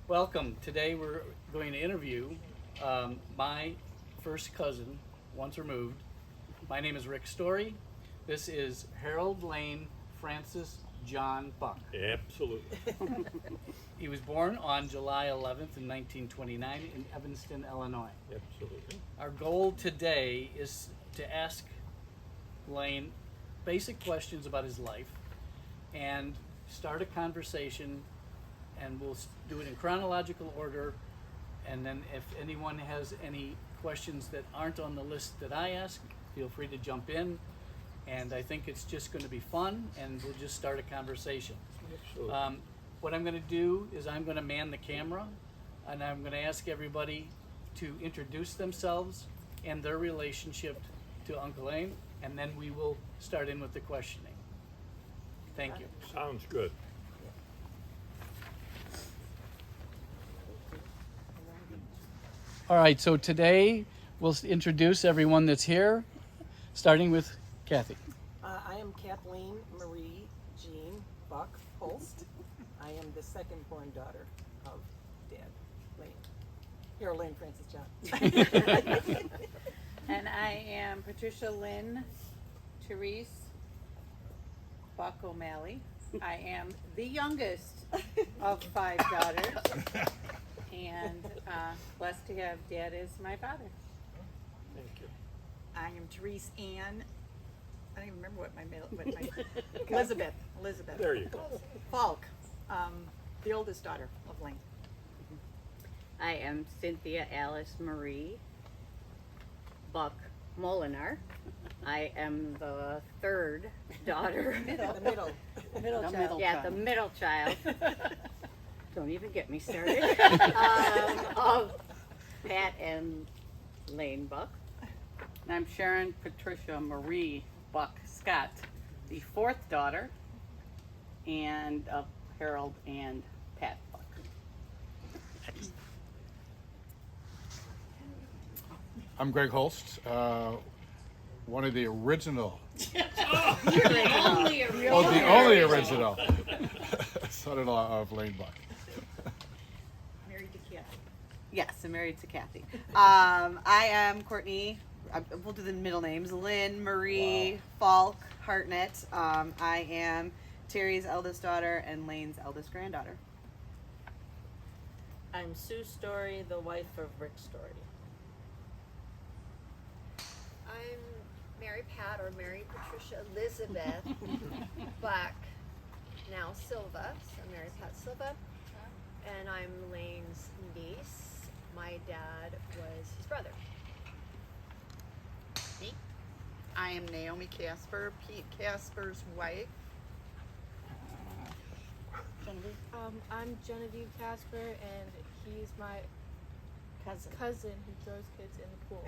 Welcome. Today we're going to interview my first cousin, once removed. My name is Rick Storey. This is Harold Lane Francis John Buck. Absolutely. He was born on July 11th in 1929 in Evanston, Illinois. Absolutely. Our goal today is to ask Lane basic questions about his life and start a conversation, and we'll do it in chronological order, and then if anyone has any questions that aren't on the list that I ask, feel free to jump in, and I think it's just going to be fun, and we'll just start a conversation. Absolutely. What I'm going to do is I'm going to man the camera, and I'm going to ask everybody to introduce themselves and their relationship to Uncle Lane, and then we will start in with the questioning. Thank you. Sounds good. All right, so today we'll introduce everyone that's here, starting with Kathy. I am Kathleen Marie Jean Buck Holst. I am the second born daughter of Dad Lane. Harold Lane Francis John. And I am Patricia Lynn Therese Buck O'Malley. I am the youngest of 5 daughters, and blessed to have Dad as my father. Thank you. I am Therese Ann. I don't even remember what my Elizabeth. There you go. Falk, the oldest daughter of Lane. I am Cynthia Alice Marie Buck Molinar. I am the third daughter. The middle. The middle child. Don't even get me started. Of Pat and Lane Buck. And I'm Sharon Patricia Marie Buck Scott, the 4th daughter, and of Harold and Pat Buck. I'm Greg Holst, one of the original, The only the only original son-in-law of Lane Buck. Married to Kathy. Yes, I'm married to Kathy. I am Courtney. We'll do the middle names: Lynn, Marie, Falk, Hartnett. I am Terry's eldest daughter and Lane's eldest granddaughter. I'm Sue Storey, the wife of Rick Storey. I'm Mary Pat or Mary Patricia Elizabeth Buck, now Silva, so Mary Pat Silva, and I'm Lane's niece. My dad was his brother. Me? I am Naomi Casper, Pete Casper's wife. I'm Genevieve Casper, and he's my cousin who throws kids in the pool.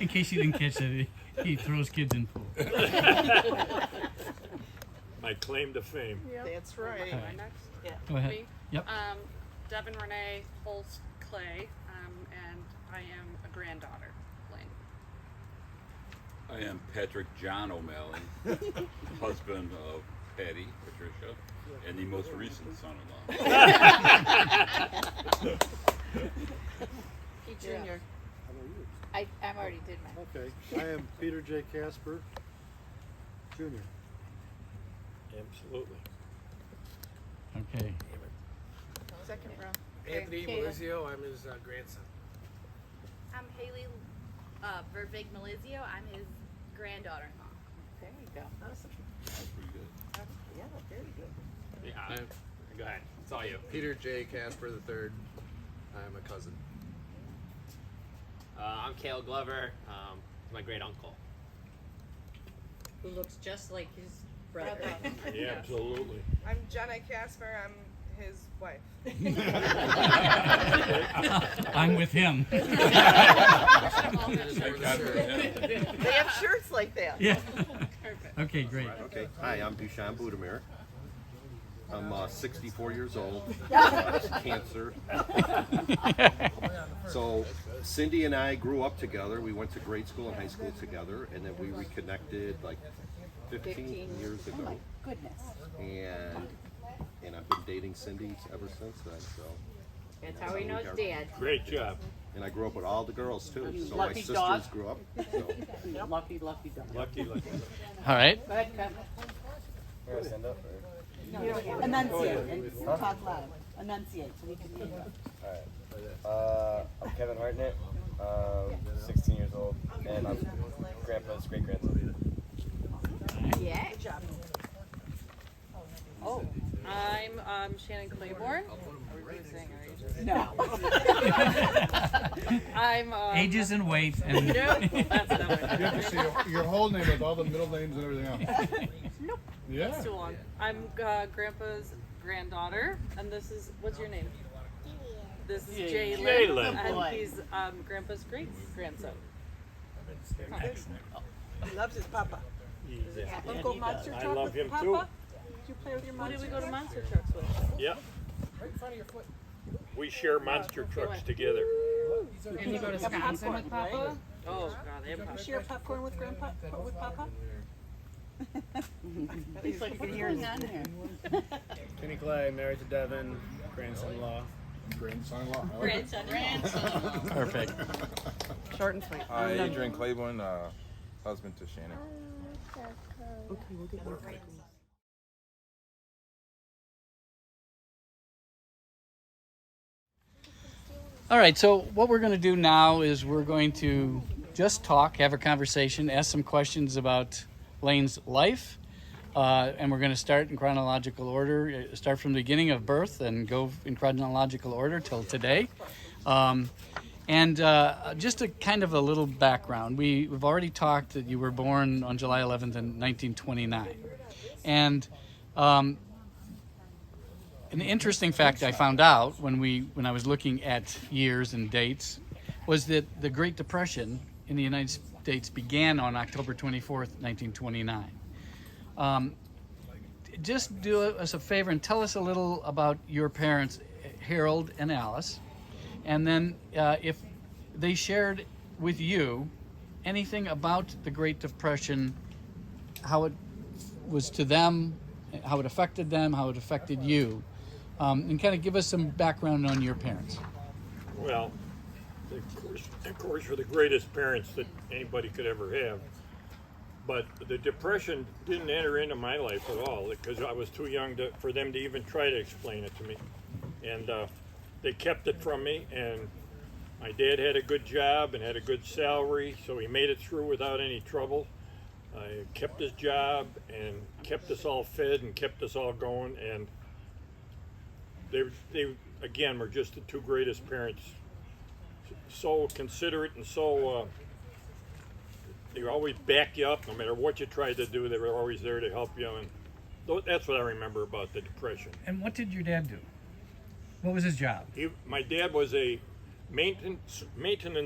In case you didn't catch that, he throws kids in pool. My claim to fame. That's right. All right. Next? Yeah. Go ahead. Me? Yep. Devin Renee Holst Clay, and I am a granddaughter of Lane. I am Patrick John O'Malley, husband of Patty, Patricia, and the most recent son-in-law. Pete Jr. I already did mine. Okay, I am Peter J. Casper, Jr. Absolutely. Okay. Second row. Anthony Melizio, I'm his grandson. I'm Haley Vervig Melizio. I'm his granddaughter-in-law. There you go. Awesome. That's pretty good. Yeah, very good. Yeah, go ahead. It's all you. Peter J. Casper III. I'm a cousin. I'm Cale Glover. My great uncle. Who looks just like his brother. Yeah, absolutely. I'm Jenna Casper. I'm his wife. I'm with him. They have shirts like that. Yeah. Okay, great. Okay, hi, I'm Dushan Budimir. I'm 64 years old. Cancer. So Cindy and I grew up together. We went to grade school and high school together, and then we reconnected like 15 years ago. Oh my goodness. And I've been dating dating Cindy ever since then. So. That's how he knows Dad. Great job. And I grew up with all the girls too. So lucky my sisters dog. grew up. So. Lucky dog. Lucky. All right. Go ahead, Kevin. Here, I stand up. Enunciate and talk loud. Enunciate so we can hear you. Alright. I'm Kevin Hartnett, 16 years old, and I'm Grandpa's great grandson. Yeah. Good job. Oh, I'm Shannon Claiborne. Are we really saying our ages? No. I'm Ages and weight and Nope, that's not You have to see your whole name with all the middle names and everything else. Nope. Yeah. That's too long. I'm Grandpa's granddaughter, and this is what's your name? This is Jalen, Jalen. and he's Grandpa's great grandson. He loves his papa. Uncle Monster I Truck love with him Papa? too. Did you play with your Who monster did we go to truck? Monster Trucks with? Yeah. Right in front of your foot. We share monster trucks together. And you go to Wisconsin with Papa? Right? Oh God, they have You share popcorn with Grandpa? With Papa? At least like you can hear it on here. Kenny Clay, married to Devin, grandson-in-law. Grandson-in-law. Grandson-in-law. perfect. Short and sweet. Adrian Claiborne, husband to Shannon. Okay, we'll get more popcorn. All right, so what we're going to do now is we're going to just talk, have a conversation, ask some questions about Lane's life, and we're going to start in chronological order, start from the beginning of birth and go in chronological order till today. Just a kind of a little background. We've already talked that you were born on July 11th in 1929. And an interesting fact I found out when I was looking at years and dates was that the Great Depression in the United States began on October 24th, 1929. Just do us a favor and tell us a little about your parents, Harold and Alice, and then if they shared with you anything about the Great Depression, how it was to them, how it affected them, how it affected you. And kind of give us some background on your parents. Well, of course, we're the greatest parents that anybody could ever have. But the Depression didn't enter into my life at all because I was too young for them to even try to explain it to me. And they kept it from me. And my dad had a good job and had a good salary, so he made it through without any trouble. He kept his job and kept us all fed and kept us all going. And they again were just the two greatest parents. So considerate and so they always back you up no matter what you tried to do. They were always there to help you, and that's what I remember about the Depression. And what did your dad do? What was his job? My dad was a maintenance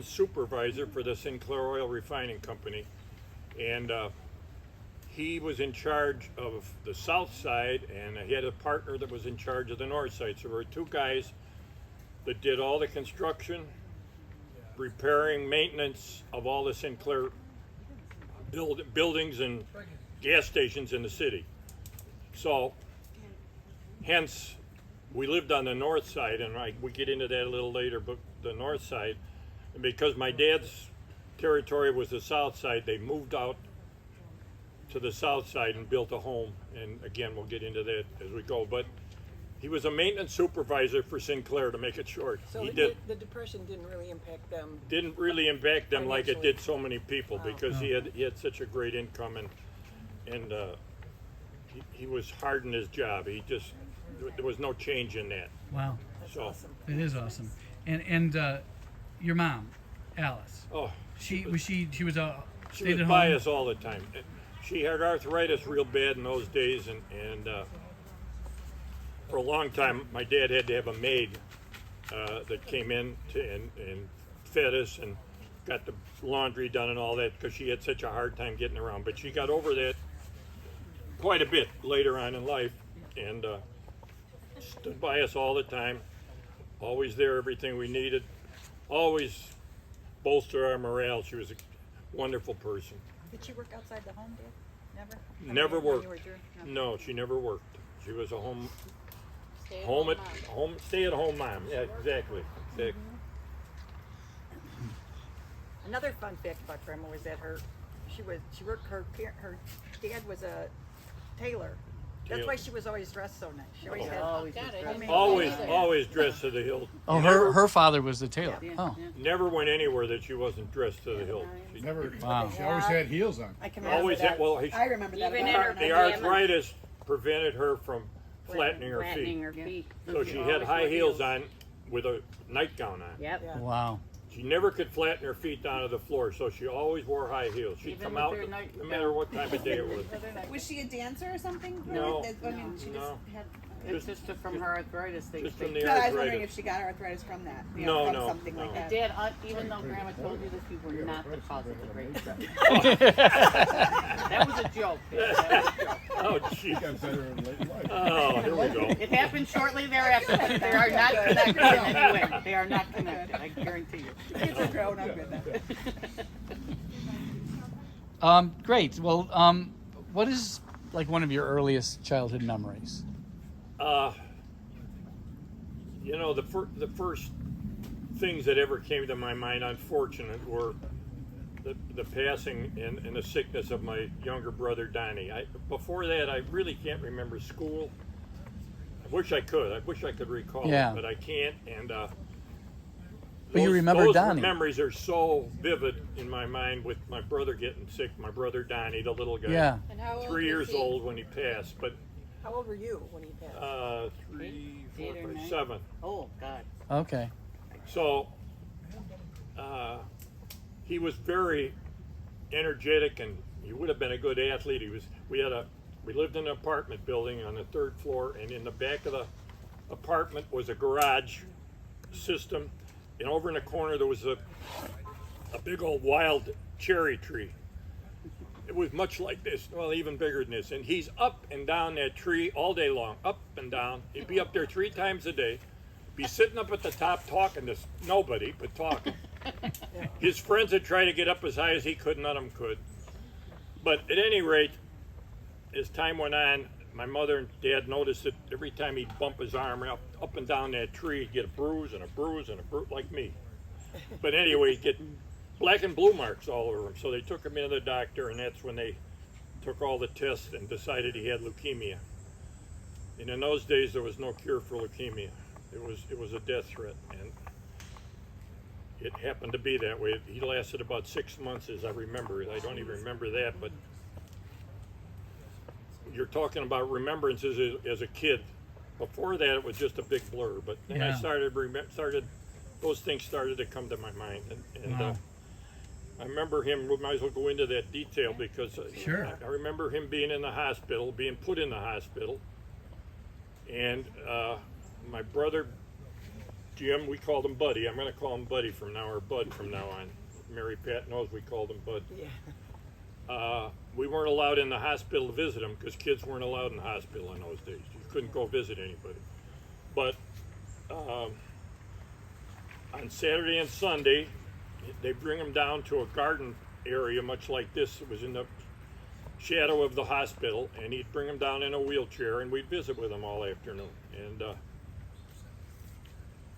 supervisor for the Sinclair Oil Refining Company, and he was in charge of the south side, and he had a partner that was in charge of the north side. So there were two guys that did all the construction, repairing, maintenance of all the Sinclair buildings and gas stations in the city. So, hence, we lived on the north side, and we get into that a little later, but the north side, and because my dad's territory was the south side, they moved out to the south side and built a home, and again we'll get into that as we go. But he was a maintenance supervisor for Sinclair, to make it short. So He the Depression didn't really impact them. didn't really impact them like it Financially. did so many people because he had such a great income, and he was hard in his job. There was no change in that. Wow, So Awesome. it is awesome. And your mom, Alice. oh, She was a she stayed was at by home. us all the time. She had arthritis real bad in those days, and for a long time, my dad had to have a maid that came in and fed us and got the laundry done and all that because she had such a hard time getting around. But she got over that quite a bit later on in life, and stood by us all the time, always there, everything we needed, always bolster our morale. She was a wonderful person. Did she work outside the home, Dad? Never? Never When you worked. were there? No, she never worked. She was a Stay at home mom. Yeah, exactly. Another fun fact about Grandma was that her dad was a tailor. That's why she was always dressed so nice. She always had Always dressed to the hilt. Oh, her father was the tailor. Yeah. Oh, Never went anywhere that she wasn't dressed to the hilt. She Never. Wow. She always had heels on. I can always had. Well, I remember that. Even about in her. her the pajamas. arthritis prevented her from flattening her Flattening feet. her feet. So she had always high wore heels on with a nightgown on. Yep. Yeah. wow. She never could flatten her feet down to the floor, so she always wore high heels. She'd Even come with out her no matter what time of day it was. Was she a dancer or something? No. I mean, she just No. had. It's just from her arthritis. Just from the No, I was wondering arthritis. if she got arthritis from that. You No, know, from no, something no. like that. Dad, even though Grandma told you this, you were not the cause of the great depression. That was a joke. Dad. That was a joke. Oh, She jeez. got better in late life. Oh, here we go. It happened shortly thereafter. They are not connected in any way. They are not connected. I guarantee you. Kids are grown up with that. Great. Well, what is like one of your earliest childhood memories? You know, the first things that ever came to my mind, unfortunate, were the passing and the sickness of my younger brother, Donnie. Before that, I really can't remember school. I wish I could. I wish I could recall Yeah. it, but I can't. And But you remember those Donnie. memories are so vivid in my mind with my brother getting sick, my brother Donnie, the little guy. Yeah. And how old 3 was years he? old when he passed, but How old were you when he passed? 3, 4, Eight or 5, nine? 7. Oh, God. Okay. So he was very energetic, and he would have been a good athlete. We lived in an apartment building on the 3rd floor, and in the back of the apartment was a garage system, and over in the corner there was a big old wild cherry tree. It was much like this, well, even bigger than this, and he's up and down that tree all day long, up and down. He'd be up there 3 times a day, be sitting up at the top talking to nobody, but talking. His friends would try to get up as high as he could, none of them could. But at any rate, as time went on, my mother and dad noticed that every time he'd bump his arm up and down that tree, he'd get a bruise and a bruise and a bruise, like me. But anyway, he'd get black and blue marks all over him. So they took him into the doctor, and that's when they took all the tests and decided he had leukemia. And in those days, there was no cure for leukemia. It was a death threat, and it happened to be that way. He lasted about 6 months, as I remember it. I don't even remember that, but you're talking about remembrances as a kid. Before that, it was just a big blur. But then I Yeah. those things started to come to my mind, and Wow. I remember him. We might as well go into that detail because Sure. I remember him being in the hospital, being put in the hospital, and my brother Jim, we called him Buddy. I'm going to call him Buddy from now, or Bud from now on. Mary Pat knows we called him Bud. Yeah. We weren't allowed in the hospital to visit him because kids weren't allowed in the hospital in those days. You couldn't go visit anybody. But on Saturday and Sunday, they bring him down to a garden area much like this. It was in the shadow of the hospital, and he'd bring him down in a wheelchair, and we'd visit with him all afternoon. And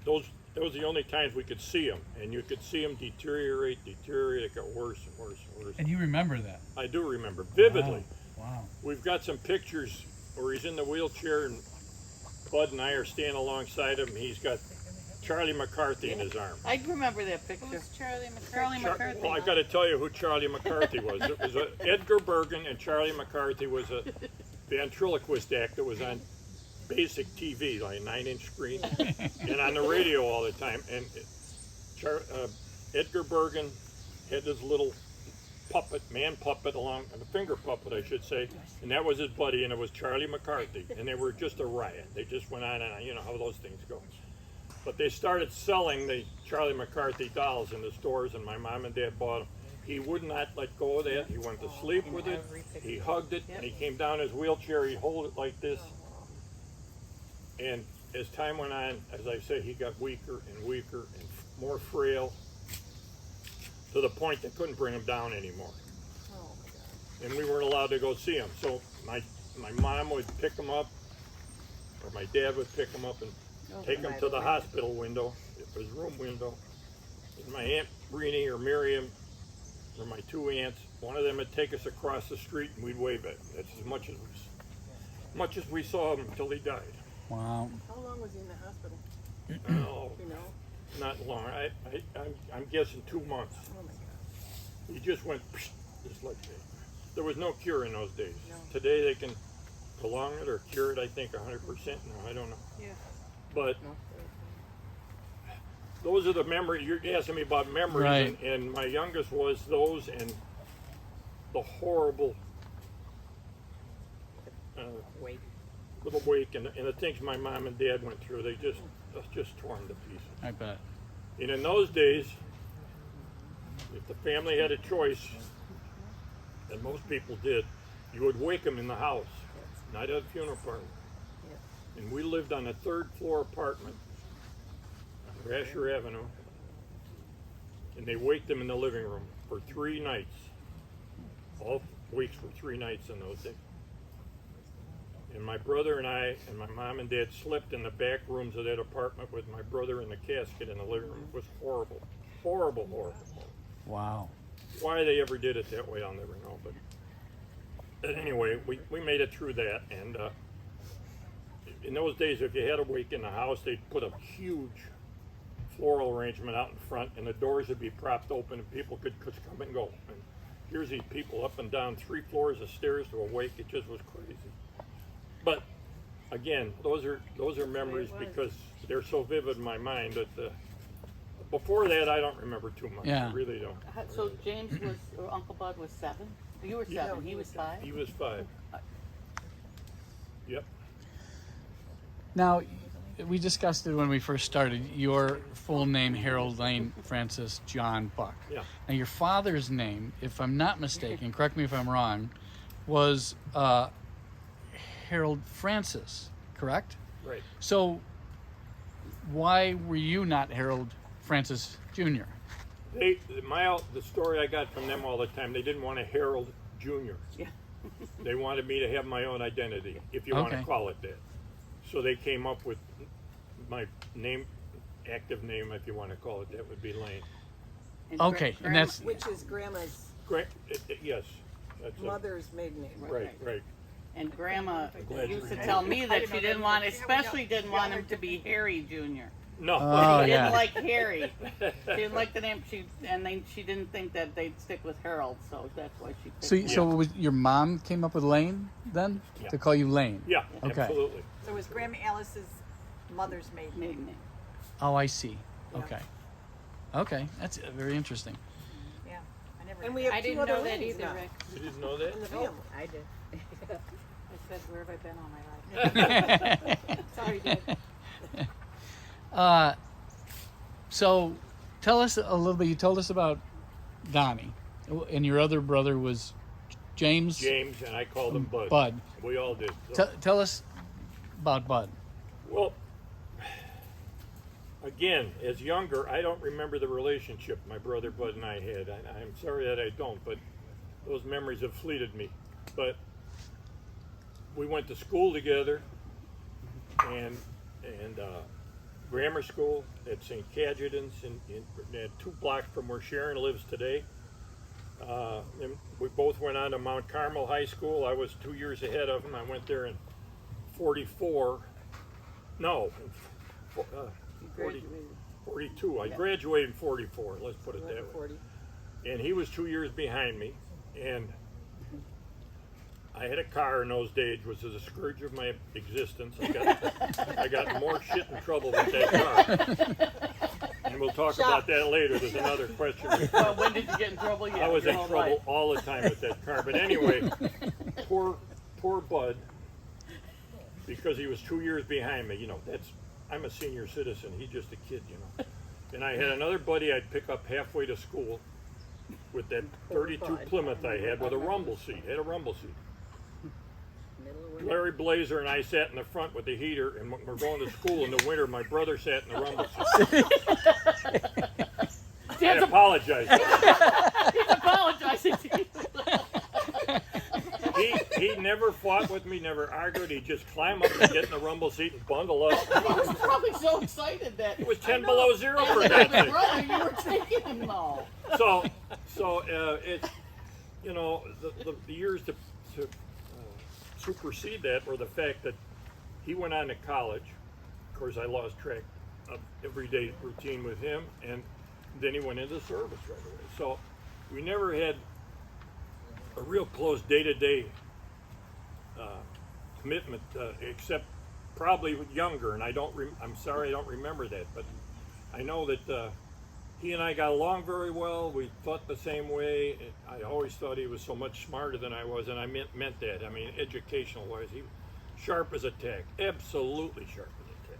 those were the only times we could see him, and you could see him deteriorate. It got worse and worse and worse. And you remember that? I do remember vividly. Wow. We've got some pictures where he's in the wheelchair, and Bud and I are standing alongside him. He's got Charlie McCarthy in his arm. I remember that picture. Who's Charlie McCarthy? Charlie McCarthy. Well, I got to tell you who Charlie McCarthy was. It was Edgar Bergen, and Charlie McCarthy was a ventriloquist act that was on basic TV, like a 9-inch screen, and on the radio all the time. And Edgar Bergen had this little man puppet along, a finger puppet, I should say, and that was his buddy, and it was Charlie McCarthy, and they were just a riot. They just went on and on, you know how those things go. But they started selling the Charlie McCarthy dolls in the stores, and my mom and dad bought them. He would not let go of that. He went to sleep with it. He hugged it, and he came down his wheelchair. He'd hold it like this. And as time went on, as I say, he got weaker and weaker and more frail, to the point they couldn't bring him down anymore. Oh my God. And we weren't allowed to go see him. So my mom would pick him up or my dad would pick them up and take them to the hospital window, his room window. And my Aunt Brini or Miriam, or my two aunts, one of them would take us across the street and we'd wave at him. That's as much as we saw him until he died. Wow. How long was he in the hospital? Oh, You know? not long. I'm guessing 2 months. Oh my God. He just went just like that. There was no cure in those days. No. Today they can prolong it or cure it, I think, 100% now. I don't know. Yeah. But those are the memories. You're asking me about memories, Right. and my youngest was those and the horrible little wake and the things my mom and dad went through. They just torn to pieces. I bet. And in those days, if the family had a choice, and most people did, you would wake them in the house, not at a funeral party. And we lived on a 3rd floor apartment on Rasher Avenue, and they waked them in the living room for 3 nights. All weeks for 3 nights in those days. And my brother and I and my mom and dad slept in the back rooms of that apartment with my brother in the casket in the living room. It was horrible. Horrible, horrible. Wow. Why they ever did it that way, I'll never know. But anyway, we made it through that. And in those days, if you had a wake in the house, they'd put a huge floral arrangement out in front, and the doors would be propped open, and people could come and go. And here's these people up and down 3 floors of stairs to a wake. It just was crazy. But again, those are memories because they're so vivid in my mind that before that I don't remember too much. Yeah. I really don't. So James was, or Uncle Bud was 7? You were 7, No, he was 5? He was 5. Yep. Now, we discussed it when we first started. Your full name, Harold Lane Francis John Buck. Yeah. Now, your father's name, if I'm not mistaken, correct me if I'm wrong, was Harold Francis, correct? Right. So, why were you not Harold Francis Jr.? The story I got from them all the time, they didn't want a Harold Jr. Yeah. They wanted me to have my own identity, if you want to Okay. call it that. So they came up with my name, active name, if you want to call it that, would be Lane. Okay, and that's Which is Grandma's Yes. That's mother's maiden name. Right. And Grandma glad you used to remembered. tell me that she didn't want, especially didn't want him to be Harry Jr. No. Oh, She yeah. didn't like Harry. She didn't like the name. She didn't think that they'd stick with Harold, so that's why she picked so. him. So was your mom came up with Lane then Yeah. to call you Lane? Yeah, Okay. absolutely. So it was Grandma Alice's mother's maiden name. Maiden name. Oh, I see. Yeah. Okay. Okay, that's very interesting. Yeah, I never. And we have I 2 didn't other know that Lanes either, now Rick. You didn't know that? in the family. I did. I said, where have I been all my life? Sorry, Dad. So, tell us a little bit. You told us about Donnie, and your other brother was James. James, and I called him Bud. Bud. We all did. So. Tell us about Bud. Well, again, as younger, I don't remember the relationship my brother Bud and I had. I'm sorry that I don't, but those memories have fleeted me. But we went to school together, and grammar school at St. Cajetan's, in 2 blocks from where Sharon lives today. And we both went on to Mount Carmel High School. I was 2 years ahead of him. I went there in 44. No, 42. I graduated in 44. Let's put it that way. 40. And he was 2 years behind me. And I had a car in those days, which was a scourge of my existence. I got more shit and trouble with that car. And we'll talk about that later. There's another question. Well, when did you get in trouble? Yeah, I was your in whole trouble life. all the time with that car. But anyway, poor Bud, because he was 2 years behind me. You know, I'm a senior citizen. He's just a kid, you know. And I had another buddy I'd pick up halfway to school with that 32 Plymouth I had with a rumble seat. Had a rumble seat. Larry Blazer and I sat in the front with the heater, and when we're going to school in the winter, my brother sat in the rumble seat. I apologize. He's apologizing to you. He never fought with me, never argued. He'd just climb up and get in the rumble seat and bundle up. He was probably so excited that It was 10 below zero for that thing. brother, you were taking him though. So it's, you know, the years to supersede that were the fact that he went on to college. Of course, I lost track of everyday routine with him, and then he went into service right away. So we never had a real close day-to-day commitment, except probably younger. And I'm sorry I don't remember that, but I know that he and I got along very well. We thought the same way. I always thought he was so much smarter than I was, and I meant that. I mean, educational-wise, he was sharp as a tack, absolutely sharp as a tack.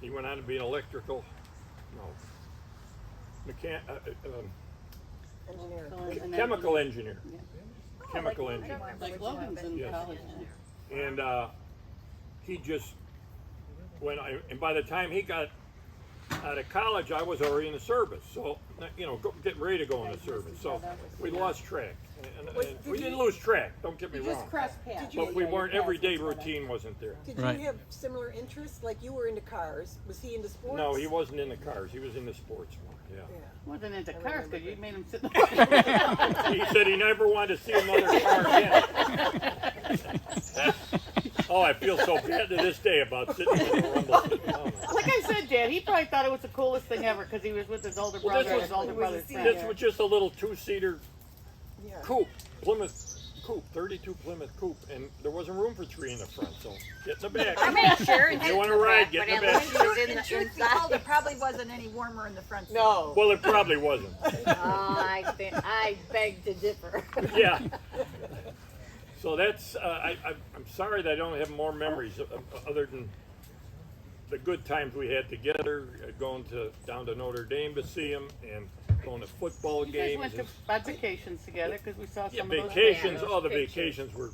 He went on to be an electrical, chemical engineer. Chemical engineer. Like Logan's in Yes. college. And he just and by the time he got out of college, I was already in the service. So, you know, getting ready to go in the service. So we lost track. And we didn't lose track, don't get me You wrong. just crossed paths. But we weren't, everyday routine wasn't there. Did Right. you have similar interests? Like you were into cars. Was he into sports? No, he wasn't into cars. He was into sports more, yeah. Wasn't into cars because you made him sit in the He said he never wanted to see another car again. Oh, I feel so bad to this day about sitting in the rumble. Like I said, Dad, he probably thought it was the coolest thing ever because he was with his older brother and his older brother's friend. This was just a little two-seater coupe, Plymouth coupe, 32 Plymouth coupe, and there wasn't room for three in the front, so get in the back. I made sure. If you want to ride, get in the back. In truth be told, it probably wasn't any warmer in the front seat. No. Well, it probably wasn't. I beg to differ. Yeah. So that's, I'm sorry that I don't have more memories other than the good times we had together, going down to Notre Dame to see him, and going to football You guys games. went to vacations together because we saw Yeah, some of those vacations. pictures. Oh, the vacations were.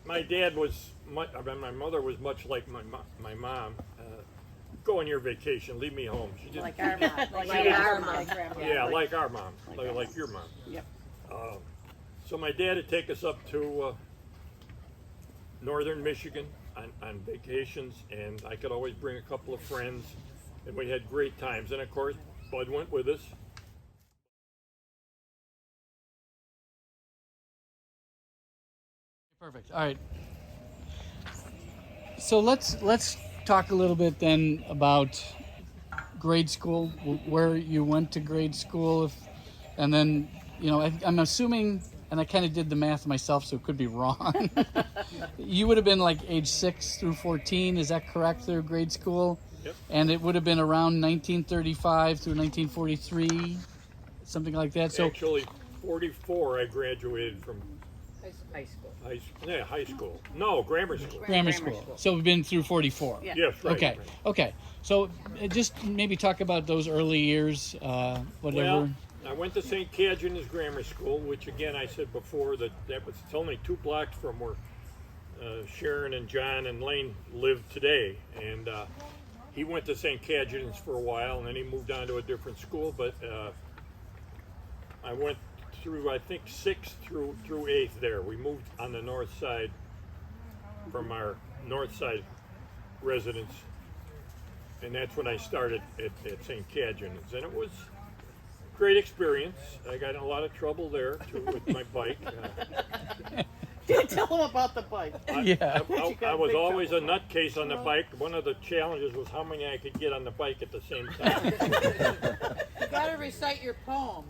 My dad was. My mother was much like my mom. Go on your vacation. Leave me home. She didn't. Like our mom. Like didn't- our mom. Yeah, like our mom. Like your mom. Yep. So my dad would take us up to northern Michigan on vacations, and I could always bring a couple of friends, and we had great times. And of course, Bud went with us. Perfect. All right. So let's talk a little bit then about grade school, where you went to grade school, and then, you know, I'm assuming, and I kind of did the math myself, so it could be wrong. You would have been like age 6 through 14, is that correct, through grade school? Yep. And it would have been around 1935 through 1943, something like that. So Actually, 44, I graduated from High school. high school. No, grammar school. grammar school. So we've been through 44. Yeah. Yes, right. Okay. right. Okay. So just maybe talk about those early years, whatever. Well, I went to St. Cadgen's Grammar School, which again I said before that was it's only 2 blocks from where Sharon and John and Lane live today, and he went to St. Cadgen's for a while, and then he moved on to a different school. But I went through, I think, 6th through 8th there. We moved on the north side from our north side residence, and that's when I started at St. Cadgen's, and it was a great experience. I got in a lot of trouble there too with my bike. Tell them about the bike. Yeah. I was always a nutcase on the bike. One of the challenges was how many I could get on the bike at the same time. You gotta recite your poem.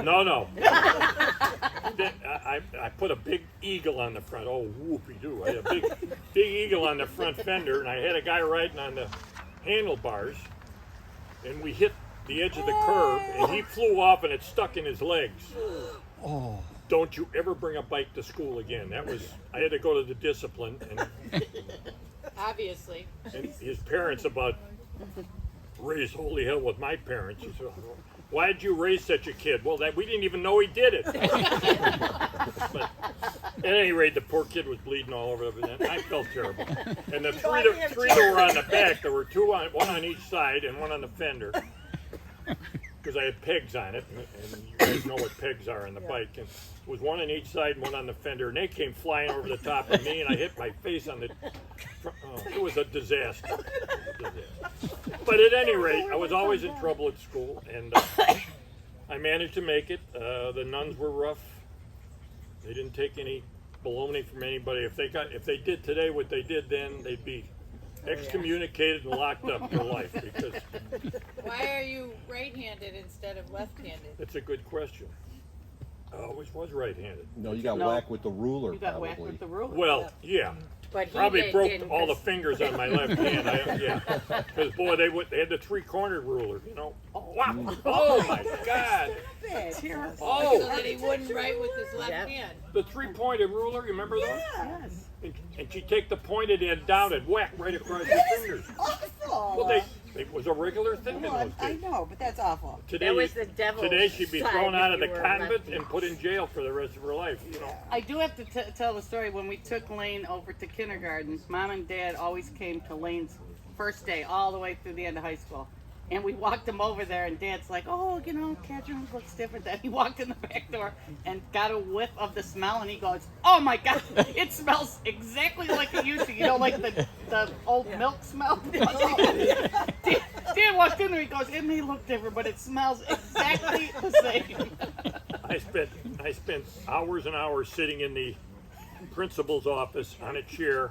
No. I put a big eagle on the front. Oh, whoopie-doo. I had a big eagle on the front fender, and I had a guy riding on the handlebars, and we hit the edge of the curb, and he flew off, and it stuck in his legs. Oh. Don't you ever bring a bike to school again. I had to go to the discipline, and Obviously. his parents about raised holy hell with my parents. He said, why did you raise such a kid? Well, we didn't even know he did it. But at any rate, the poor kid was bleeding all over everything. I felt terrible. And the three that were on the back, there were 2 one on each side and one on the fender. because I had pegs on it, and you guys know what pegs are on the bike. And it was one on each side and one on the fender, and they came flying over the top of me, and I hit my face on the. It was a disaster. But at any rate, I was always in trouble at school, and I managed to make it. The nuns were rough. They didn't take any baloney from anybody. If they did today what they did then, they'd be excommunicated and locked up for life. Because Why are you right-handed instead of left-handed? it's a good question. I always was right-handed. No, you got whacked with the ruler. You got probably. whacked with the ruler. Well, yeah. But he Probably broke didn't, all the 'cause- fingers on my left hand. Because boy, they had the 3-cornered ruler. You know. Wow. Oh my God. So that he wouldn't write with his left hand. The 3-pointed ruler. You remember those? Yes. And she'd take the pointed end down and whack right across your fingers. Awful. Well, it was a regular thing in Well, those I days. know, but that's awful. Today, That was the devil's today she'd be side thrown if out of the you were convent left. and put in jail for the rest of her life. You know. I do have to tell the story. When we took Lane over to kindergarten, Mom and Dad always came to Lane's first day all the way through the end of high school. And we walked him over there, and Dad's like, oh, you know, Catherine looks different. Then he walked in the back door and got a whiff of the smell, and he goes, oh my God, it smells exactly like it used to. You know, like the old milk smell. Dad walked in there, he goes, it may look different, but it smells exactly the same. I spent hours and hours sitting in the principal's office on a chair.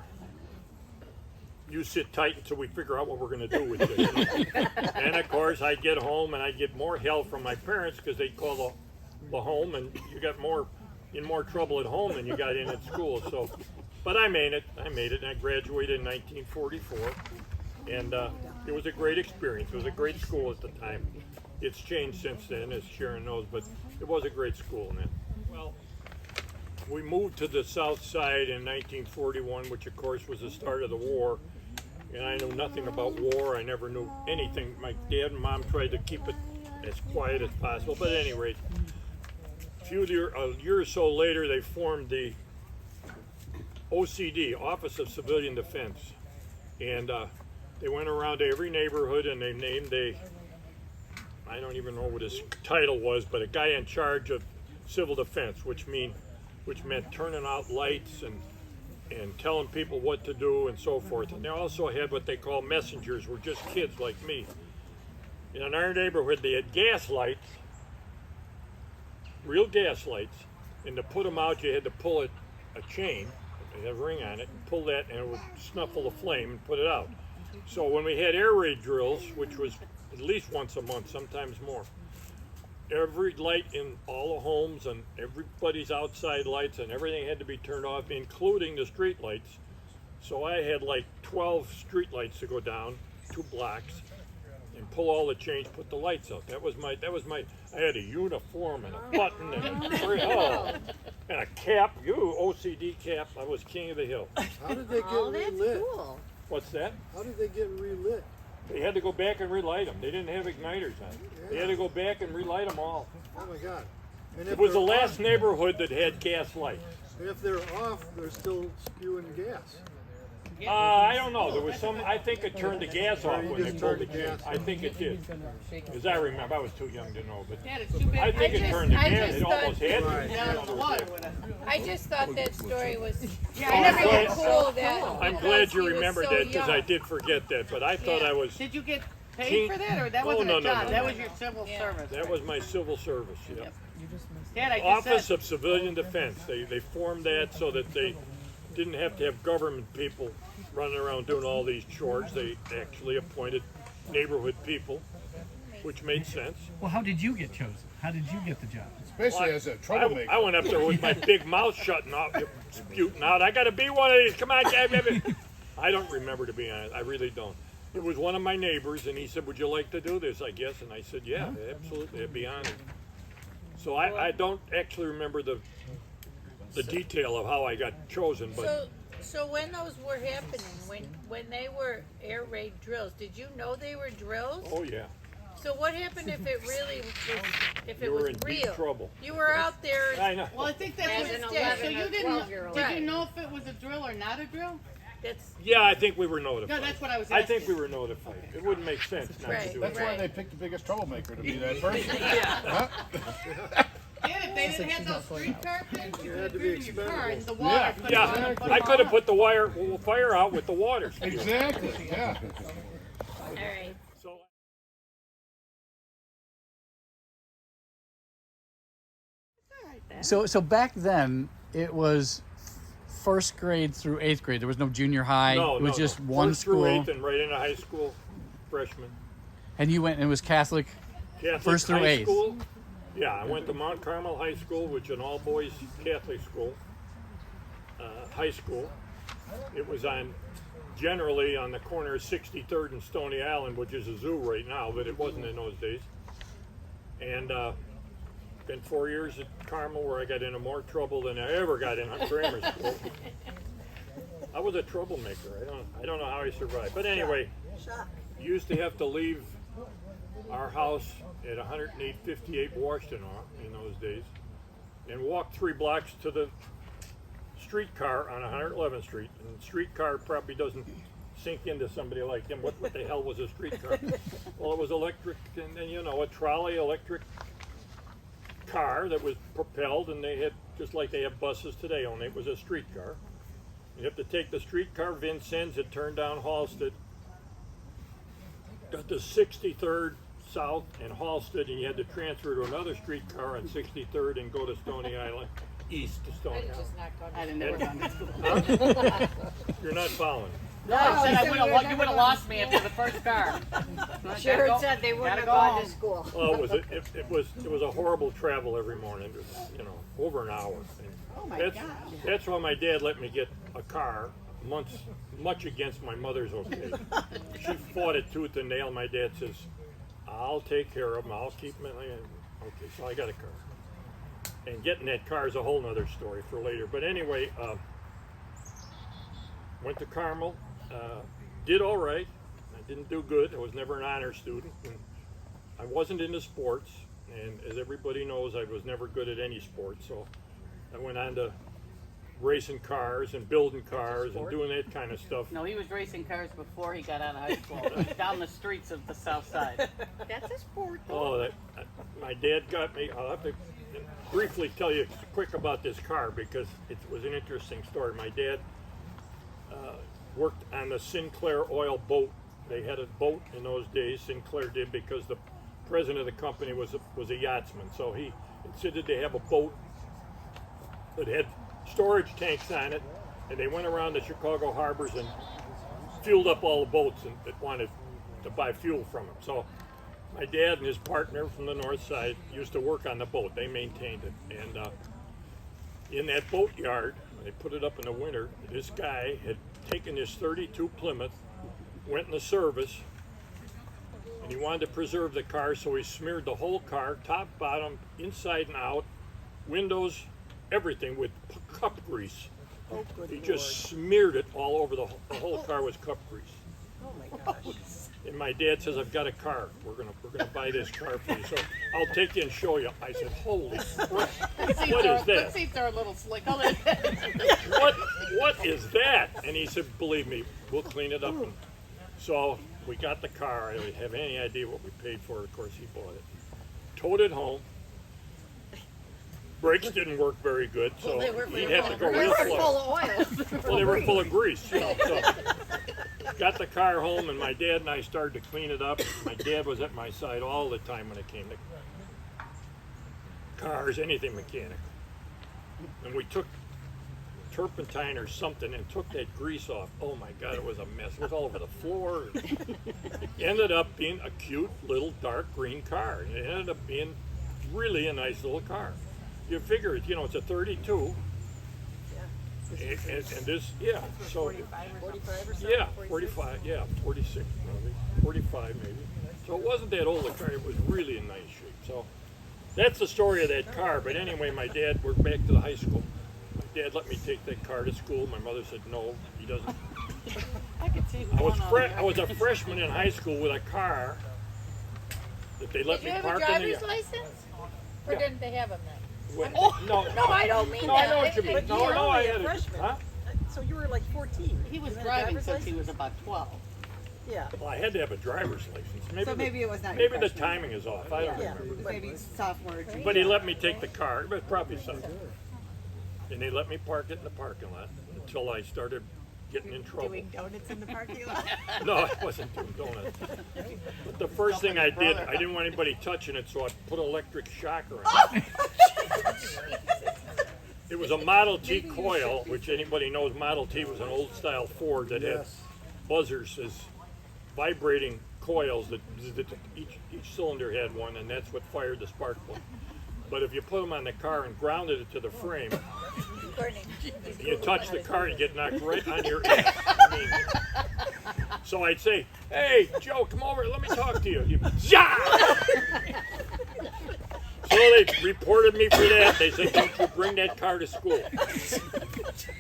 You sit tight until we figure out what we're going to do with this. And of course, I'd get home and I'd get more hell from my parents because they'd call the home, and you got in more trouble at home than you got in at school. So, but I made it, and I graduated in 1944, and it was a great experience. It was a great school at the time. It's changed since then, as Sharon knows, but it was a great school then. Well, we moved to the south side in 1941, which of course was the start of the war. And I knew nothing about war. I never knew anything. My dad and mom tried to keep it as quiet as possible. But at any rate, a year or so later, they formed the OCD, Office of Civilian Defense. And they went around to every neighborhood and they named I don't even know what his title was, but a guy in charge of civil defense, which meant turning out lights and telling people what to do and so forth. And they also had what they call messengers, were just kids like me. In our neighborhood, they had gas lights, real gas lights, and to put them out, you had to pull a chain, it had a ring on it, and pull that, and it would snuffle the flame and put it out. So when we had air raid drills, which was at least once a month, sometimes more, every light in all the homes and everybody's outside lights and everything had to be turned off, including the street lights. So I had like 12 street lights to go down 2 blocks and pull all the chains, put the lights out. That was my. I had a uniform and a button and a cap. OCD cap. I was king of the hill. How did they get relit? Cool. What's that? How did they get relit? They had to go back and relight them. They didn't have igniters on. They had to go back and relight them all. Oh my God! And It if was the they're last off, neighborhood that had gas lights. if they're off, they're still spewing gas. I don't know. There was some. I think it turned the gas off you when they just pulled turned the the gas. gas I think it did. As I remember, I was too young to know, but Dad, it's too bad. I think it turned the gas. It almost had Right. to. Down in the water with a... I just thought that story was I'm really glad- cool that I'm because glad he you was remembered so that because I young. did forget that. But I thought I was. Did you get paid King- for that, or that Oh, wasn't no, a no, job? no, That no. was your civil service. That was my civil service. Yeah. Dad, I just Office said, of Civilian Defense. They formed that so that they didn't have to have government people running around doing all these chores. They actually appointed neighborhood people, which made sense. Well, how did you get chosen? How did you get the job? Especially as a troublemaker. I went up there with my big mouth shutting off, spewing out. I got to be one of these. Come on, Dad. I don't remember, to be honest. I really don't. It was one of my neighbors, and he said, "Would you like to do this?" I guess, and I said, "Yeah, absolutely. I'd be honored." So I don't actually remember the detail of how I got chosen, but So when those were happening, when they were air raid drills, did you know they were drills? oh yeah, So what happened if it really was, if it you was were in deep real? trouble. You were out there. I know. well, I think that's As what an it did. So 11 you or didn't, 12-year-old. did Right. you know if it was a drill or not a drill? That's Yeah, I think we were notified. No, that's what I was I think asking. we were notified. It wouldn't make sense not to do it. That's why they picked the biggest troublemaker to be that person. Yeah. And if they didn't have those streetcar things, you could have driven your car in the water. Yeah, I could have put the fire out with the water. Exactly, yeah. All right. So. So back then, it was first grade through 8th grade. There was no junior high. No, it was just one First school. through 8th and right into high school, freshman. And you went and it was Catholic, Catholic first through high 8th. school. Yeah, I went to Mount Carmel High School, which is an all-boys Catholic school. High school. It was generally on the corner of 63rd and Stony Island, which is a zoo right now, but it wasn't in those days. And been 4 years at Carmel, where I got into more trouble than I ever got in grammar school. I was a troublemaker. I don't know how I survived. But anyway, used to have to leave our house at 108-58 Washington in those days, and walk 3 blocks to the streetcar on 111th Street. And the streetcar probably doesn't sink into somebody like him. What the hell was a streetcar? Well, it was electric, and a trolley electric car that was propelled, and they had, just like they have buses today, only it was a streetcar. You have to take the streetcar Vincennes and turn down Halsted, got to 63rd South and Halsted, and you had to transfer to another streetcar on 63rd and go to Stony Island, east to Stony Island. I didn't never gone to school. You're not following. No, I said you would have lost me after the first car. Jared said they wouldn't have gone to school. Oh, it was a horrible travel every morning, over an hour. Oh my That's, God. that's why my dad let me get a car, much against my mother's okay. She fought it tooth and nail. My dad says, I'll take care of them. I'll keep them. Okay, so I got a car. And getting that car is a whole nother story for later. But anyway, went to Carmel, did all right. I didn't do good. I was never an honor student. And I wasn't into sports. And as everybody knows, I was never good at any sport. So I went on to racing cars and building cars and doing that kind of stuff. No, he was racing cars before he got out of high school. Down the streets of the South Side. That's a sport. Oh, my dad got me. I'll have to briefly tell you quick about this car because it was an interesting story. My dad worked on the Sinclair oil boat. They had a boat in those days, Sinclair did, because the president of the company was a yachtsman. So he insisted they have a boat that had storage tanks on it, and they went around the Chicago harbors and fueled up all the boats that wanted to buy fuel from him. So my dad and his partner from the north side used to work on the boat. They maintained it. And in that boat yard, they put it up in the winter, this guy had taken his 32 Plymouth, went in the service, and he wanted to preserve the car, so he smeared the whole car, top, bottom, inside and out, windows, everything with cup grease. Oh, good He Lord. just smeared it all over the whole car was cup grease. Oh my gosh. And my dad says, I've got a car. We're gonna buy this car for you. So I'll take you and show you. I said, holy crap. What is The that? seats are a little slick. What is that? And he said, believe me, we'll clean it up. And so we got the car. I don't have any idea what we paid for it. Of course, he bought it. Towed it home. Brakes didn't work very good, so he'd have to go real slow. Full of oil. Well, they were full of grease, So got the car home, and my dad and I started to clean it up. My dad was at my side all the time when it came to cars, anything mechanical. And we took turpentine or something and took that grease off. Oh my God, it was a mess. It was all over the floor. It ended up being a cute little dark green car. It ended up being really a nice little car. You figure it, it's a 32. And this, yeah, so 45 or something? yeah, 45, yeah, 46 maybe, 45 maybe. So it wasn't that old a car, it was really in nice shape. So that's the story of that car. But anyway, we're back to the high school. My dad let me take that car to school. My mother said, no, he doesn't. I could see I was a freshman in high school with a car that they let Did me you have a park in driver's the license? Or Yeah. didn't they have them then? When- No, I don't mean no, I that. know what you mean. But No, you're I only had a it. freshman. Huh? So you were like 14. He was You had a driving driver's since he license? was about 12. Yeah. Well, I had to have a driver's license. So maybe it was not your Maybe the freshman timing is off. I don't Yeah. remember. Maybe sophomore or junior. But he let me take the car. It was probably something. And they let me park it in the parking lot until I started getting in trouble. Doing donuts in the parking lot. No, I wasn't doing donuts. But the first thing I did, I didn't want anybody touching it, so I put an electric shocker in it. It was a Model T coil, which anybody knows Model T was an old style Ford that had buzzers as vibrating coils that each cylinder had one, and that's what fired the spark plug. But if you put them on the car and grounded it to the frame, you touch the car and get knocked right on your ass. I mean, so I'd say, "Hey, Joe, come over. Let me talk to you." So they reported me for that. They said, "Don't you bring that car to school."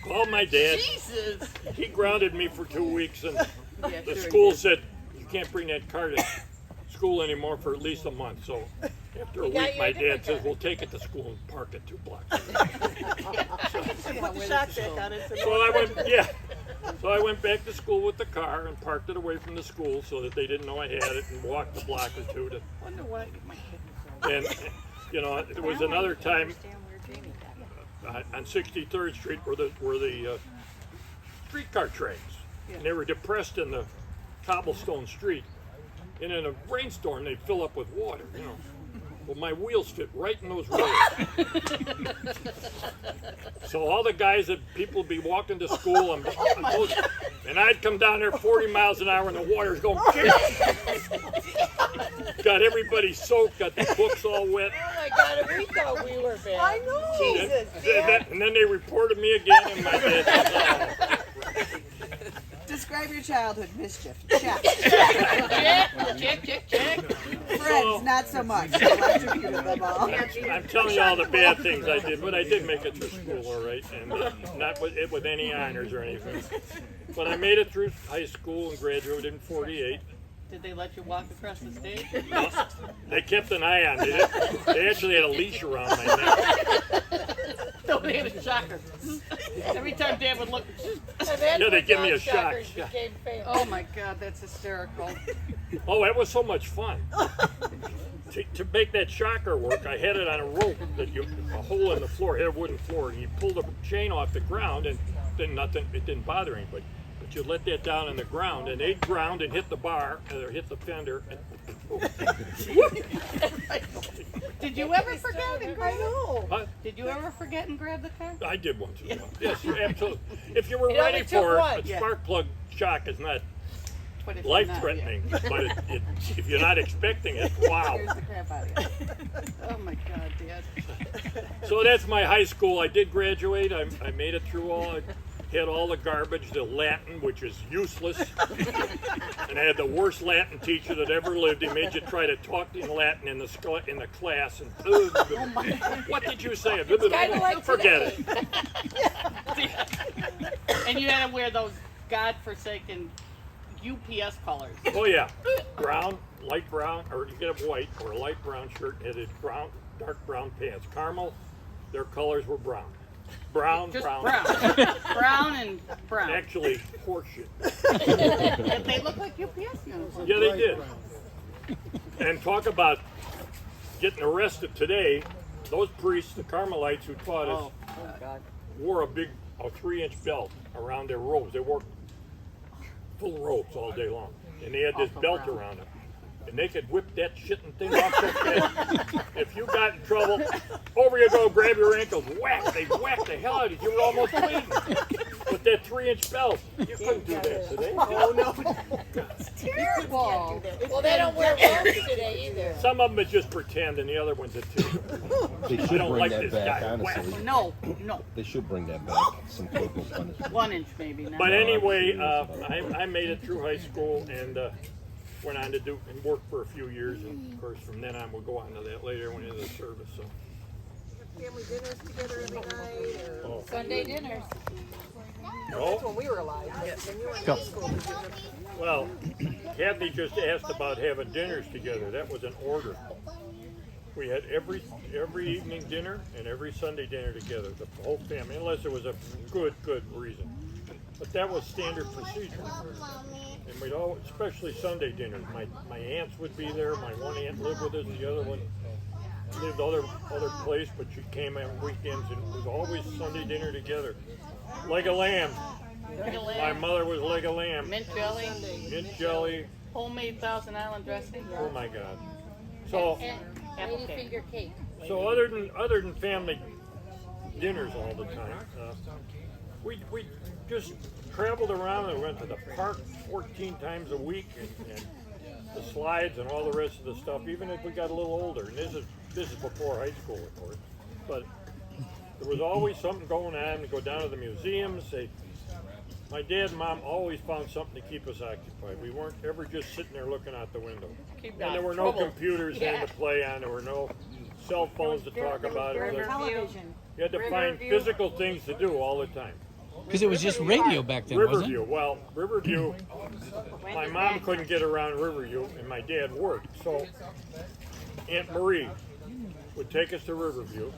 Called my dad. Jesus! He grounded me for 2 weeks, and Yeah, the sure school he did. said, "You can't bring that car to school anymore for at least a month." So after a week, my dad says, "We'll take it to school and park it 2 blocks." Put the shock back on it. So I went, yeah. So I went back to school with the car and parked it away from the school so that they didn't know I had it, and walked a block or two to. Wonder why my kid And you know, there was another time on 63rd Street where the streetcar trains, and they were depressed in the cobblestone street, and in a rainstorm they fill up with water. You know, well, my wheels fit right in those rails. So all the guys that people would be walking to school, and I'd come down there 40 miles an hour, and the water's going. Got everybody soaked, got the books all wet. Oh my God, and we thought we were bad. I know. Jesus. And then they reported me again, and my dad said, Describe your childhood mischief. Check. check. Friends, not so much. Electrocuted them all. I'm telling you all the bad things I did, but I did make it through school all right, and not with any honors or anything. But I made it through high school and graduated in '48. Did they let you walk across the stage? No, they kept an eye on me. They actually had a leash around my neck. No, they had a shocker. Every time Dad would look, Yeah, they give me a shock. oh my God, that's hysterical. Oh, that was so much fun. To make that shocker work, I had it on a rope a hole in the floor, had a wooden floor, and you pull the chain off the ground, and then nothing. It didn't bother anybody. But you let that down on the ground, and they'd ground and hit the bar, or hit the fender. Did you ever forget and grab it? Huh? Did you ever forget and grab the car? I did once in a while. Yes, absolutely. If you were It ready only took for one. it, a Yeah. spark plug shock is not But if life-threatening, you're not, but if you're not expecting it, wow. Scares the crap out of you. Oh my God, Dad. So that's my high school. I did graduate. I made it through all. I had all the garbage, the Latin, which is useless. And I had the worst Latin teacher that ever lived. He made you try to talk in Latin in the class. And what did you say? Forget it. And you had to wear those godforsaken UPS colors. Oh yeah, brown, light brown, or you get a white or a light brown shirt and it brown, dark brown pants. Carmel, their colors were brown. Brown. Brown and brown. Actually, horseshit. But they look like UPS uniforms. Yeah, they did. And talk about getting arrested today. Those priests, the Carmelites who taught us, wore a 3-inch belt around their robes. They wore full robes all day long, and they had this belt around them. And they could whip that shitting thing off so fast. If you got in trouble, over you go, grab your ankles, whack. They whacked the hell out of you. You were almost bleeding. With that 3-inch belt, you couldn't do that today. Oh no. It's terrible. Well, they don't wear robes today either. Some of them is just pretend, and the other ones are too. They I should don't bring like that this back, guy. honestly. No. They should bring that back. Some corporal punishment. 1 inch maybe. Not But anyway, I made it through high school and went on to do and work for a few years. And of course, from then on, we'll go on to that later. Went into the service. So. Family dinners together every night, or Oh. Sunday dinners. No. That's when we were alive. When you were in high school. Well, Kathy just asked about having dinners together. That was an order. We had every evening dinner and every Sunday dinner together, the whole family, unless there was a good reason. But that was standard procedure. And we'd all, especially Sunday dinners. My aunts would be there. My one aunt lived with us. The other one lived other place, but she came on weekends, and it was always Sunday dinner together. Leg of lamb. My mother was leg of lamb. Mint jelly. Mint jelly. Homemade Thousand Island dressing. Oh my God. So. Apple Lady cake. finger cake. So other than family dinners all the time, we just traveled around and went to the park 14 times a week and the slides and all the rest of the stuff. Even if we got a little older, and this is before high school, of course, but there was always something going on. To go down to the museums. My dad and mom always found something to keep us occupied. We weren't ever just sitting there looking out the window. Keep And there were no computers then to play on. There were no cell phones to talk about. Television. You had to find physical things to do all the time. Because it was just radio back then, wasn't Riverview. it? Well, Riverview, my mom couldn't get around Riverview, and my dad worked. So Aunt Marie would take us to Riverview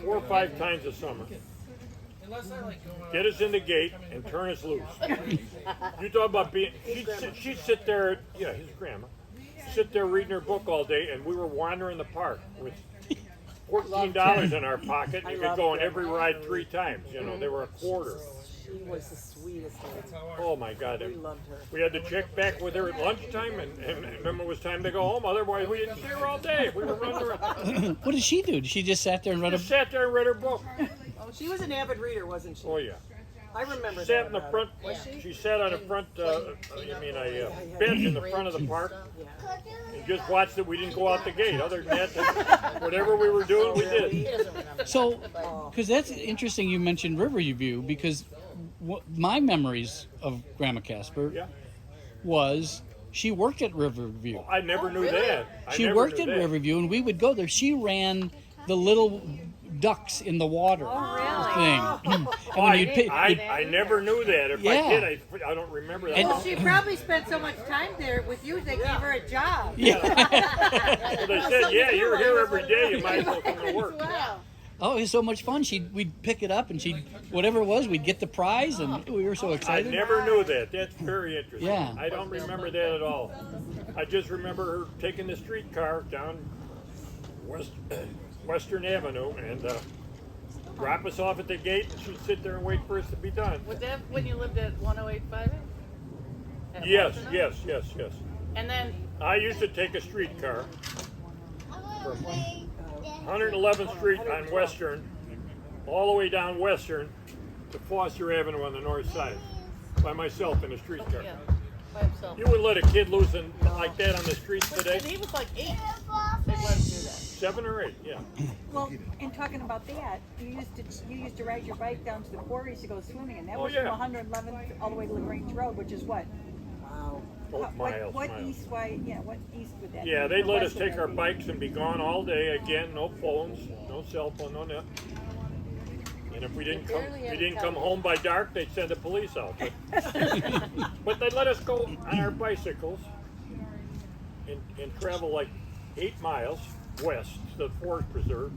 4 or 5 times a summer, get us in the gate, and turn us loose. You talk about being, she'd sit there, yeah, his grandma, sit there reading her book all day, and we were wandering the park with $14 in our pocket. You could go on every ride 3 times. You know, they were a quarter. She was the sweetest lady. Oh my God. We loved her. We had to check back with her at lunchtime and remember it was time to go home. Otherwise, we didn't see her all day. We were running around. What did she do? She just sat there and read Just sat there and read her book. Oh, she was an avid reader, wasn't she? Oh yeah. I remember Sat that in the about front. her. Was she? She sat on the front. A bench in the front of the park. And just watched it. We didn't go out the gate. Other than that, whatever we were doing, we did. So, because that's interesting you mentioned Riverview, because my memories of Grandma Casper was she worked at Riverview. I never knew that. She worked at Riverview, and we would go there. She ran the little ducks in the water thing. And when I never knew that. If I did, I don't remember that. Well, she probably spent so much time there with you, they gave her a job. So they said, yeah, you're here every day. You might as well come to work. Oh, it was so much fun. We'd pick it up, and whatever it was, we'd get the prize, and we were so I excited. never knew that. That's very interesting. Yeah. I don't remember that at all. I just remember her taking the streetcar down Western Avenue and drop us off at the gate, and she'd sit there and wait for us to be done. Was that when you lived at 108 Yes. And then I used to take a streetcar from 111th Street on Western, all the way down Western to Foster Avenue on the north side, by myself in a streetcar. by himself. You wouldn't let a kid loose like that on the streets today? He was like 8. They let him do that. 7 or 8, yeah. Well, in talking about that, you used to ride your bike down to the quarries to go swimming, and that Oh, was yeah. from 111th all the way to LaGrange Road, which is what? Wow. Miles. What east would that Yeah, be? they'd Or let west us would take that our be? bikes and be gone all day. Again, no phones, no cell phone, no net. And if we didn't come home by dark, they'd send the police out. But they'd let us go on our bicycles and travel like 8 miles west to the forest preserve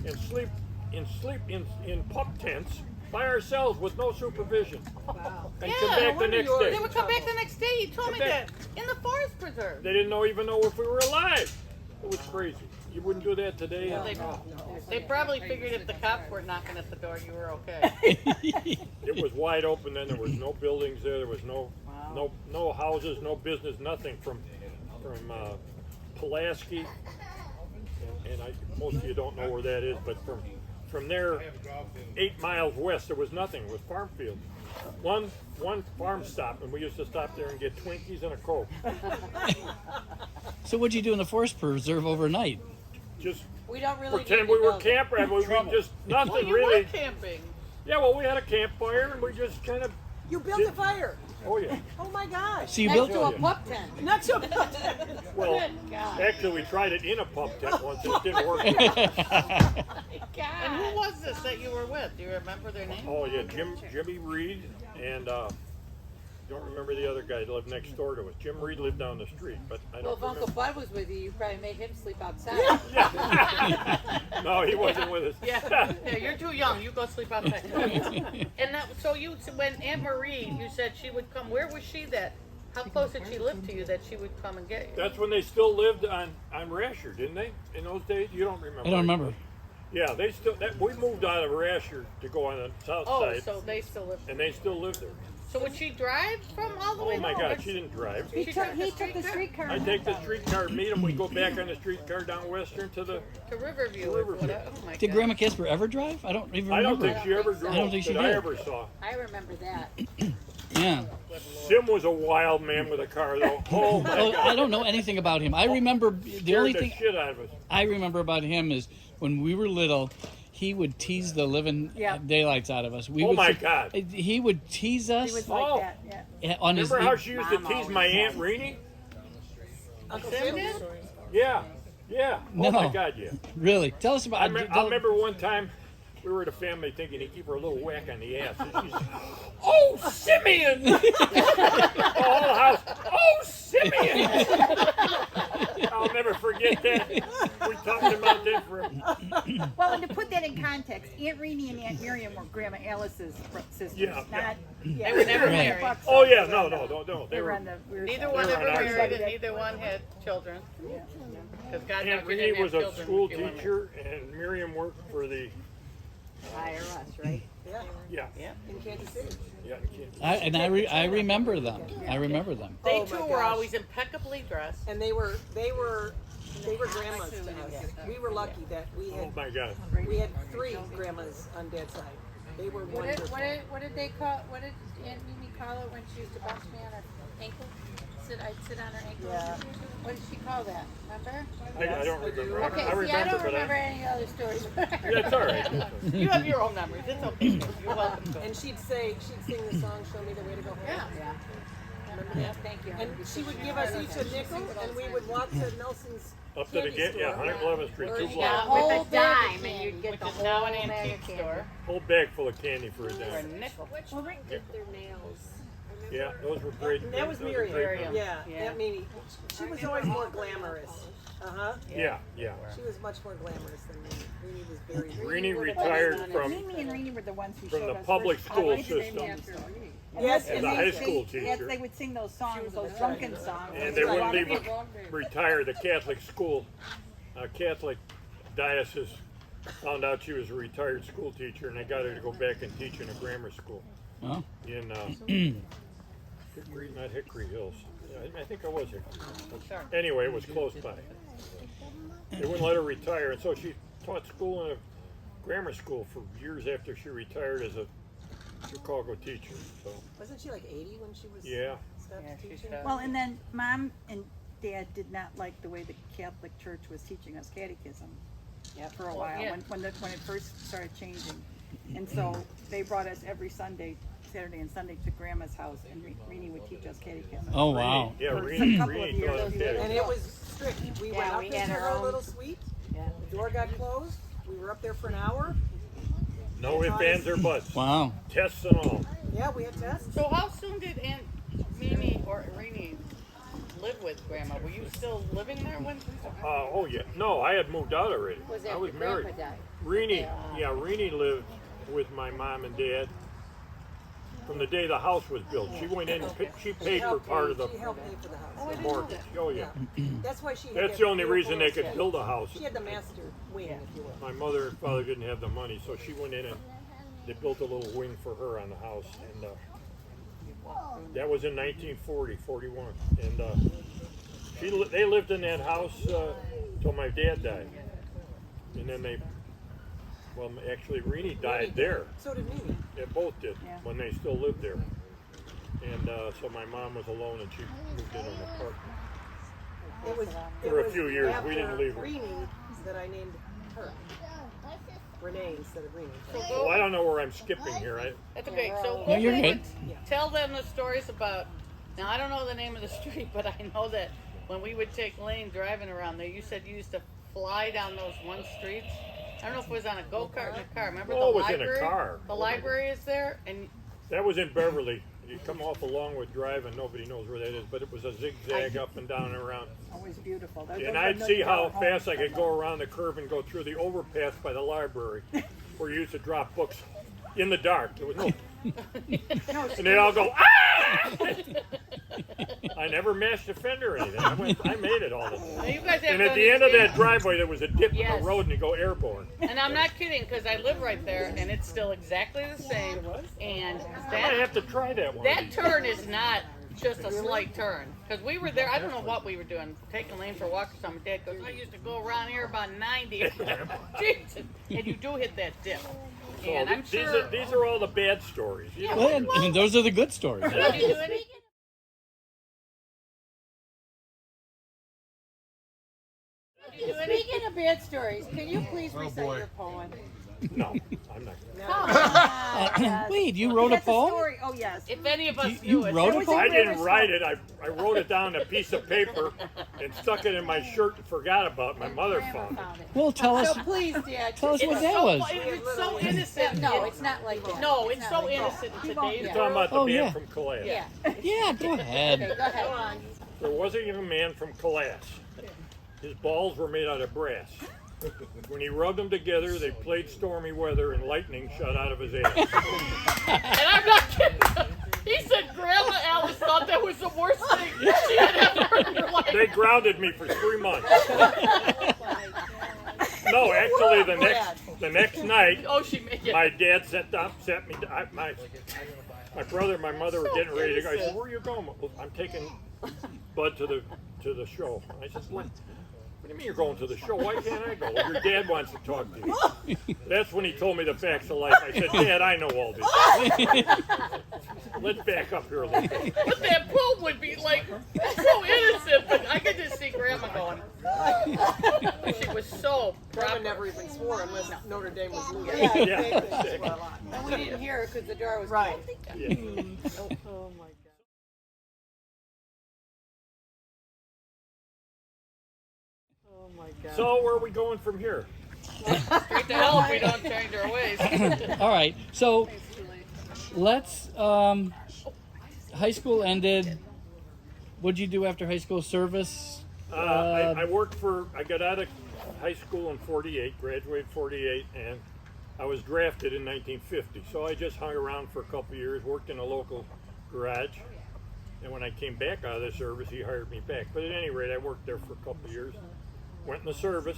and sleep in pup tents by ourselves with no supervision. Wow. And come back the next day. They would come back the next day. You told me that in the forest preserve. They didn't even know if we were alive. It was crazy. You wouldn't do that today. They probably figured if the cops weren't knocking at the door, you were okay. It was wide open then. There was no buildings there. There was no houses, no business, nothing from Pulaski. And most of you don't know where that is, but from there, 8 miles west, there was nothing. It was farm field. One farm stop, and we used to stop there and get Twinkies and a Coke. So what'd you do in the forest preserve overnight? Just We don't really pretend need we to were know that. camping. We just nothing Well, you really. were camping. Yeah, well, we had a campfire, and we just kind of. You built a fire. Oh yeah. Oh my gosh. So you Next built to a pup tent. Next to a Well, Good God. actually, we tried it in a pump tent once, and it didn't work. And who was this that you were with? Do you remember their name? Oh yeah, Jimmy Reed and don't remember the other guy that lived next door to us. Jim Reed lived down the street, but I Well, don't if Uncle remember. Bud was with you, you probably made him sleep outside. No, he wasn't with us. Yeah, yeah, you're too young. You go sleep outside. And that, so when Aunt Marie, you said she would come. Where was she that? How close did she live to you that she would come and get you? That's when they still lived on Rasher, didn't they? In those days, you don't remember. I don't remember. Yeah, they still. We moved out of Rasher to go on the south Oh, side, so they still live. and they still live there. So would she drive from all the way? Oh my home? God, she didn't drive. He took the streetcar. I take the streetcar, meet them. We go back on the streetcar down Western to the. to Riverview. To Riverview. Oh my Did God. Grandma Casper ever drive? I don't even I remember. don't think she ever drove. I don't think she that did. I ever saw. I remember that. Yeah. Sim was a wild man with a car, though. Oh my Oh, God! I don't know anything about him. I remember the Scared only the thing shit out of us. I remember about him is when we were little, he would tease the living daylights out of us. We Oh would my sit- God. He would tease us. He was like Oh. that, yeah. On his. Remember how she used to tease my Aunt Renee? Uncle Sim Sim? did? Yeah, yeah. No. Oh my God, yeah. Really? Tell us about. I remember one time we were at a family thinking he'd give her a little whack on the ass. And she's, oh, Simeon! The whole house, oh, Simeon! I'll never forget that. We talked about that for. Well, and to put that in context, Aunt Renee and Aunt Miriam were Grandma Alice's sisters. Yeah, Not, They were never married. Oh yeah, no. They were on the. Neither one They were ever on our married, side. and neither one had children. Because God knows Aunt you Renee didn't was have a children school if you weren't teacher, and Miriam worked for the. IRS, right? Yeah, Yeah, married. in Kansas City. yeah. I remember them. I remember them. They Oh, too my were gosh. always impeccably dressed. And they were grandmas to us. We were lucky that we Oh had my God. 3 grandmas on Dad's side. They were What wonderful. did they call? What did Aunt Mimi call it when she used to bounce me on her ankle? I'd sit on her ankle. Yeah. What did she call that? Remember? I don't remember. Okay, I see, remember, I don't but remember any other stories. That's all right. That's all right. You have your own memories. It's okay. You're welcome to. And she'd sing the song "Show Me the Way to Go Home." Yeah. Remember that? Thank you. And she would give us each a nickel, and we would walk to Nelson's Up to the candy gate, store. yeah, 111th Street, Where 2 you got blocks. Whole With a bag dime, of and you'd get Which the is whole now an bag antique of candy. store. Whole bag full of candy for a For a dime. nickel. Which one did their nails? Yeah, those were great. And that was those were great Miriam. memories. Yeah, Yeah. Aunt Mimi. She was always more glamorous. Yeah, yeah. She was much more glamorous than me. Renee was very. Renee retired from Mimi and Renee were the ones who from showed the us public first. school I like the name system, after Renee. Yes, as and a they- high school Yes, teacher, they would sing those songs, those drunken songs. and they wouldn't leave retire. The Catholic school, Catholic diocese found out she was a retired school teacher, and they got her to go back and teach in a grammar school Oh. in Hickory, not Hickory Hills. Yeah, I think it was Hickory. But anyway, it was close by. They wouldn't let her retire, and so she taught school in a grammar school for years after she retired as a Chicago teacher. So Wasn't she like 80 when she was yeah, stopped teaching? Well, and then Mom and Dad did not like the way the Catholic Church was teaching us catechism for a while yeah. when it first started changing. And so they brought us every Sunday, Saturday and Sunday, to Grandma's house, and Renee would teach us catechism. Oh wow. yeah, For Renee, a couple of Renee years. taught us that. And it was strict. We went Yeah, up we into had our her own- little suite. Yeah. The door got closed. We were up there for an hour. No ifs, ands, or buts. Wow. Tests and all. Yeah, we had tests. So how soon did Aunt Mimi or Renee live with Grandma? Were you still living there when? Oh yeah, no, I had moved out already. Was I after was married. Grandpa died. Renee, yeah, Renee lived with my mom and dad from the day the house was built. She went in, she paid for part of the She helped pay for the house. mortgage. Oh yeah, That's why she. had that's that the only beautiful reason they could shed. build a house. She had the master wing, if you will. My mother and father didn't have the money, so she went in and they built a little wing for her on the house, and that was in 1940, 41, and they lived in that house till my dad died, and then actually Renee died there. So did Mimi. They both did Yeah. when they still lived there, and so my mom was alone and she moved in an apartment. It was. For a few years, we didn't after leave her. Renee that I named her. Renee instead of Renee. Well, I don't know where I'm skipping here. That's okay. So No, you're go good. Tell them the stories about. Now I don't know the name of the street, but I know that when we would take Lane driving around there, you said you used to fly down those one streets. I don't know if it was on a go-kart or a car. Remember Oh, the it was in a library? car. The library is there, and That was in Beverly. You come off a Longwood Drive and nobody knows where that is, but it was a zigzag up and down and around. Always beautiful. And I'd see how fast I could go around the curve and go through the overpass by the library, where you used to drop books in the dark. There was no, and they'd all go, ah! I never mashed a fender or anything. I made it all the time. Now you guys have And to at the end of understand- that driveway, there was a dip in Yes. the road, and you go airborne. And I'm not kidding, because I live right there, and it's still exactly the same. And I might have to try that one. of that these turn is not just a slight turn. Because we were there, I don't know what we were doing, taking Lane for a walk or something. Dad goes, I used to go around here about 90. Jesus. And you do hit that dip. So And I'm sure. these are all the bad stories. You know? Well, and those are the good stories. Did you do any? Speaking of bad stories, can you please Oh, recite boy. your poem? No, I'm not. Wait, you wrote a That's poem? story. Oh, yes. If any of us You knew it. wrote a poem? I didn't write it. I wrote it down on a piece of paper and stuck it in my shirt and forgot about it. My mother found it. Well, tell us. So please, Dad. Tell us what It's that so, was. It's so innocent. No, it's not like that. No, it's not so like that. innocent in today's You're talking about the Oh, man yeah. from Calais. Yeah. Yeah, go ahead. Okay, go ahead. There was a young man from Calais. His balls were made out of brass. When he rubbed them together, they played stormy weather and lightning shot out of his ass. And I'm not kidding. He said Grandma Alice thought that was the worst thing she had ever heard in her life. They grounded me for 3 months. No, actually, the next night, Oh, she made it. my dad set me. My brother and my mother were getting ready to go. I said, "Where are you going?" "Well, I'm taking Bud to the show." I said, "What do you mean you're going to the show? Why can't I go?" "Well, your dad wants to talk to you." That's when he told me the facts of life. I said, "Dad, I know all this." Let's back up here a little bit. But that poem would be like so innocent, but I could just see Grandma going. She was so Grandma proper. never even swore unless Notre Dame was losing. Yeah, Yeah. They swore a lot. And we didn't hear her because the door was Right. Yeah. Oh my God. Oh my God. So where are we going from here? Straight to hell if we don't change our ways. All right, so let's. High school ended. What'd you do after high school? Service. I worked for. I got out of high school in '48, graduated '48, and I was drafted in 1950. So I just hung around for a couple years, worked in a local garage, and when I came back out of the service, he hired me back. But at any rate, I worked there for a couple years. Went in the service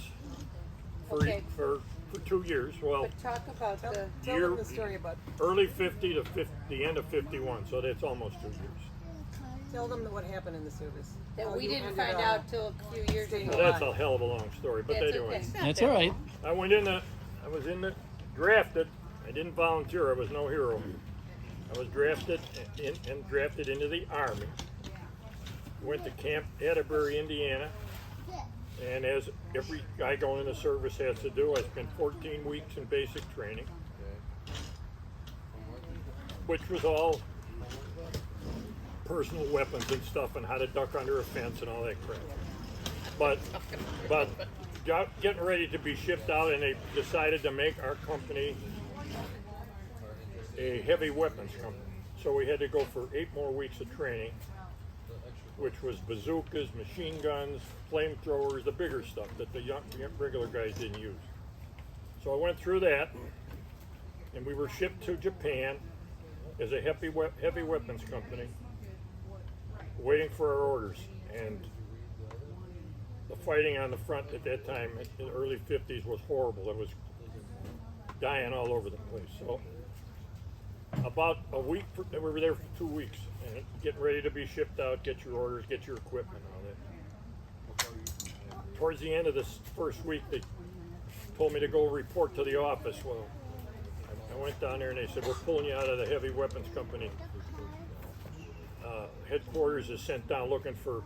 for Okay. for 2 years. Well, But talk about the. Tell year- them the story about. early 50 to the end of 51. So that's almost 2 years. Tell them what happened in the service. That How we you didn't ended find up out till a few years ago. Well, that's a hell of a long story. But That's anyway. okay. That's all right. I was in the drafted. I didn't volunteer. I was no hero. I was drafted and drafted into the Army. Went to Camp Atterbury, Indiana. And as every guy going into service has to do, I spent 14 weeks in basic training, which was all personal weapons and stuff and how to duck under a fence and all that crap. But getting ready to be shipped out, and they decided to make our company a heavy weapons company. So we had to go for 8 more weeks of training, which was bazookas, machine guns, flamethrowers, the bigger stuff that the regular guys didn't use. So I went through that, and we were shipped to Japan as a heavy weapons company, waiting for our orders. And the fighting on the front at that time, in the early 50s, was horrible. It was dying all over the place. So about a week, we were there for 2 weeks, and getting ready to be shipped out, get your orders, get your equipment, all that. Towards the end of this first week, they told me to go report to the office. Well, I went down there and they said, "We're pulling you out of the heavy weapons company. Headquarters is sent down looking for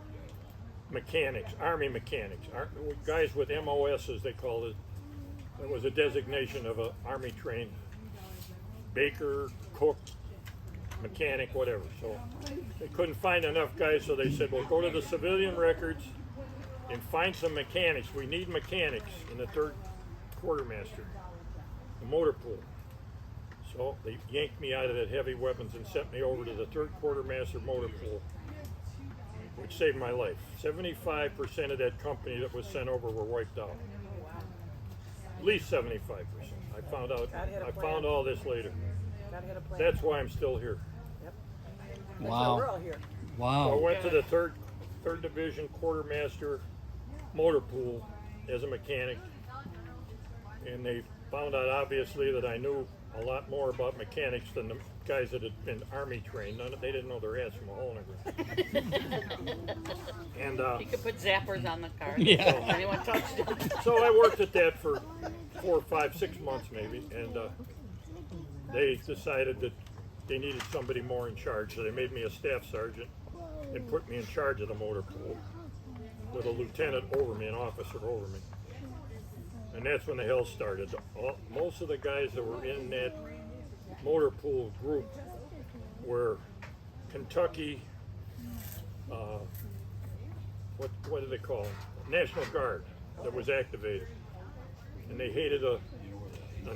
mechanics, Army mechanics, guys with MOSs, they called it. It was a designation of an Army trained baker, cook, mechanic, whatever." So they couldn't find enough guys, so they said, "Well, go to the civilian records and find some mechanics. We need mechanics in the 3rd quartermaster, the motor pool." So they yanked me out of that heavy weapons and sent me over to the 3rd Quartermaster Motor Pool, which saved my life. 75% of that company that was sent over were wiped out. At least 75%. I found out. I found all this later. That's why I'm still here. Yep. Wow. We're all here. Wow. So I went to the third Division Quartermaster Motor Pool as a mechanic, and they found out obviously that I knew a lot more about mechanics than the guys that had been Army trained. They didn't know their ass from a hole in the ground. And You could put zappers on the car. Yeah. So if anyone touched it. so I worked at that for 4, 5, 6 months maybe, and they decided that they needed somebody more in charge, so they made me a staff sergeant and put me in charge of the motor pool with a lieutenant over me, an officer over me. And that's when the hell started. Most of the guys that were in that motor pool group were Kentucky, what do they call them? National Guard that was activated. And they hated a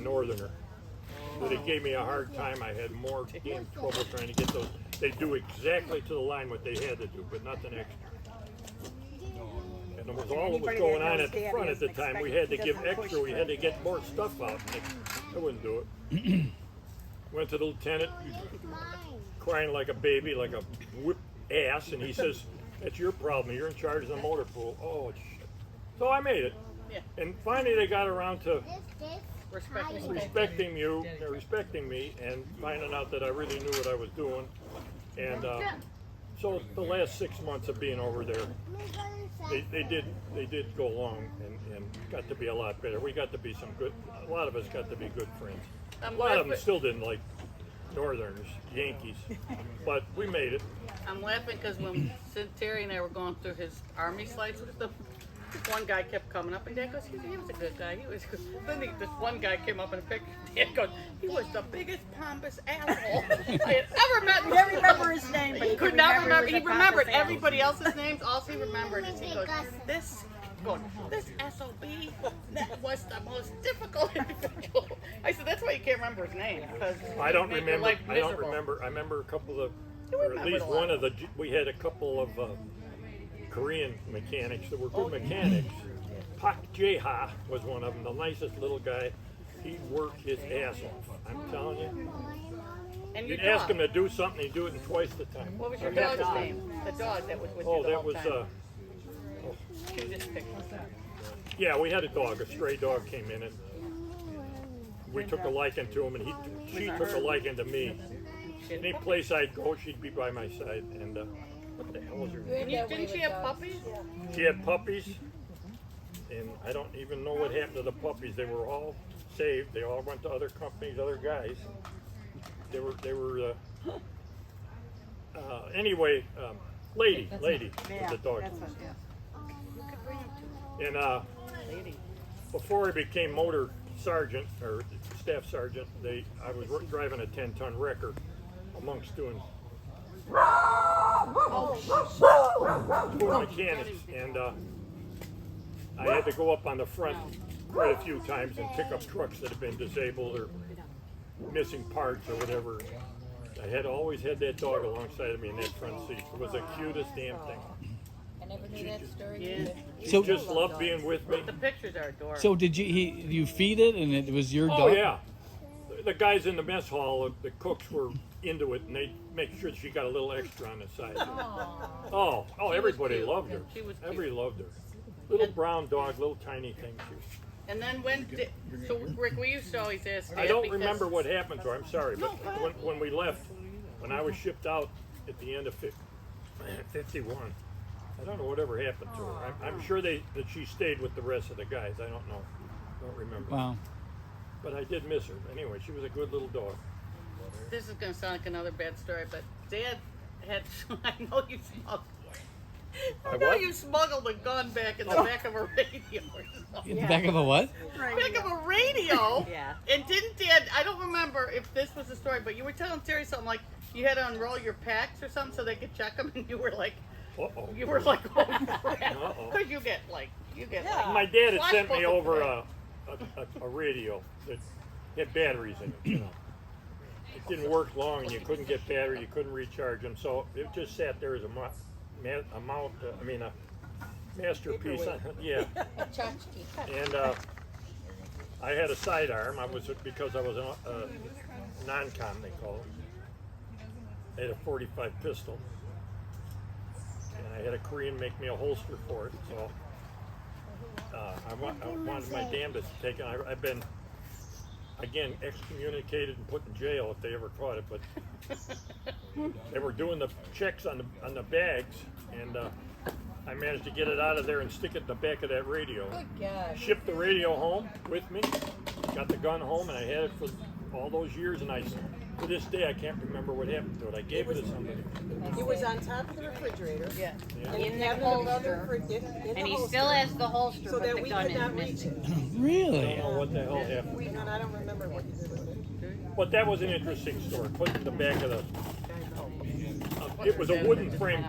northerner. So they gave me a hard time. I had more damn trouble trying to get those. They do exactly to the line what they had to do, but nothing extra. And it was all that was going on at the front at the time. We had to give extra. We had to get more stuff out. I wouldn't do it. Went to the lieutenant, crying like a baby, like a whip ass, and he says, "That's your problem. You're in charge of the motor pool." Oh shit! So I made it. Yeah. And finally, they got around to Respecting respecting me, and finding out that I really knew what I was doing. And so the last 6 months of being over there, they did go along and got to be a lot better. We got to be a lot of us got to be good friends. A lot of them still didn't like Northerners, Yankees, but we made it. I'm laughing because when Terry and I were going through his Army slides with them, one guy kept coming up, and Dad goes, he was a good guy. He was good. Then this one guy came up in a picture. Dad goes, he was the biggest pompous asshole I had ever met. He didn't remember his name, but he could not remember. He remembered everybody else's names. All he remembered is he goes, this SOB, that was the most difficult individual. I said, that's why you can't remember his name. Because I don't remember. I remember a couple of, or at least one of the. We had a couple of Korean mechanics that were good mechanics. Pak Jae-ha was one of them, the nicest little guy. He worked his ass off. I'm telling you. And You'd ask him to do something, he'd do it in twice the time. What was your dog's name? The dog that was with you the whole time. Yeah, we had a dog. A stray dog came in, and we took a liking to him, and she took a liking to me. Any place I'd go, she'd be by my side. And what the hell was her name? Didn't she have puppies? She had puppies, and I don't even know what happened to the puppies. They were all saved. They all went to other companies, other guys. They were anyway, Lady was the dog. And before I became motor sergeant or staff sergeant, I was driving a 10-ton wrecker amongst doing mechanics, and I had to go up on the front quite a few times and pick up trucks that had been disabled or missing parts or whatever. I always had that dog alongside of me in that front seat. It was the cutest damn thing. She just loved being with me. The pictures are adorable. So did you feed it, and it was your dog? Oh yeah, the guys in the mess hall, the cooks were into it, and they'd make sure she got a little extra on the side. Oh, everybody loved her. Everybody loved her. Little brown dog, little tiny thing. And then so Rick, we used to always ask Dad I don't remember what happened to her. I'm sorry, but when we left, when I was shipped out at the end of 51. I don't know whatever happened to her. I'm sure that she stayed with the rest of the guys. I don't know. Don't remember. Wow. But I did miss her. Anyway, she was a good little dog. This is going to sound like another bad story, but Dad had, I know you smuggled a gun back in the back of a radio or something. In the back of a what? Back of a radio. Yeah. And didn't Dad, I don't remember if this was the story, but you were telling Terry something like you had to unroll your packs or something so they could check them, and you were like, uh-oh. You were like, oh crap. Because you get like. My dad had sent me over a radio that had batteries in it, didn't work long, and you couldn't get battery, you couldn't recharge them, so it just sat there as a masterpiece. Yeah. And I had a sidearm. Because I was a non-com, they call it. I had a .45 pistol, and I had a Korean make me a holster for it. So I wanted my damnedest to take it. I've been, again, excommunicated and put in jail if they ever caught it. But they were doing the checks on the bags, and I managed to get it out of there and stick it in the back of that radio. Good God. Shipped the radio home with me, got the gun home, and I had it for all those years. And to this day, I can't remember what happened to it. I gave it to somebody. It was on top of the refrigerator. Yeah. In the holster. And he still has the holster, so but that the we gun could is not reach missing. it. I Really? don't know what the hell happened. And I don't remember what you did with it. But that was an interesting story. Put in the back of the. It was a wooden frame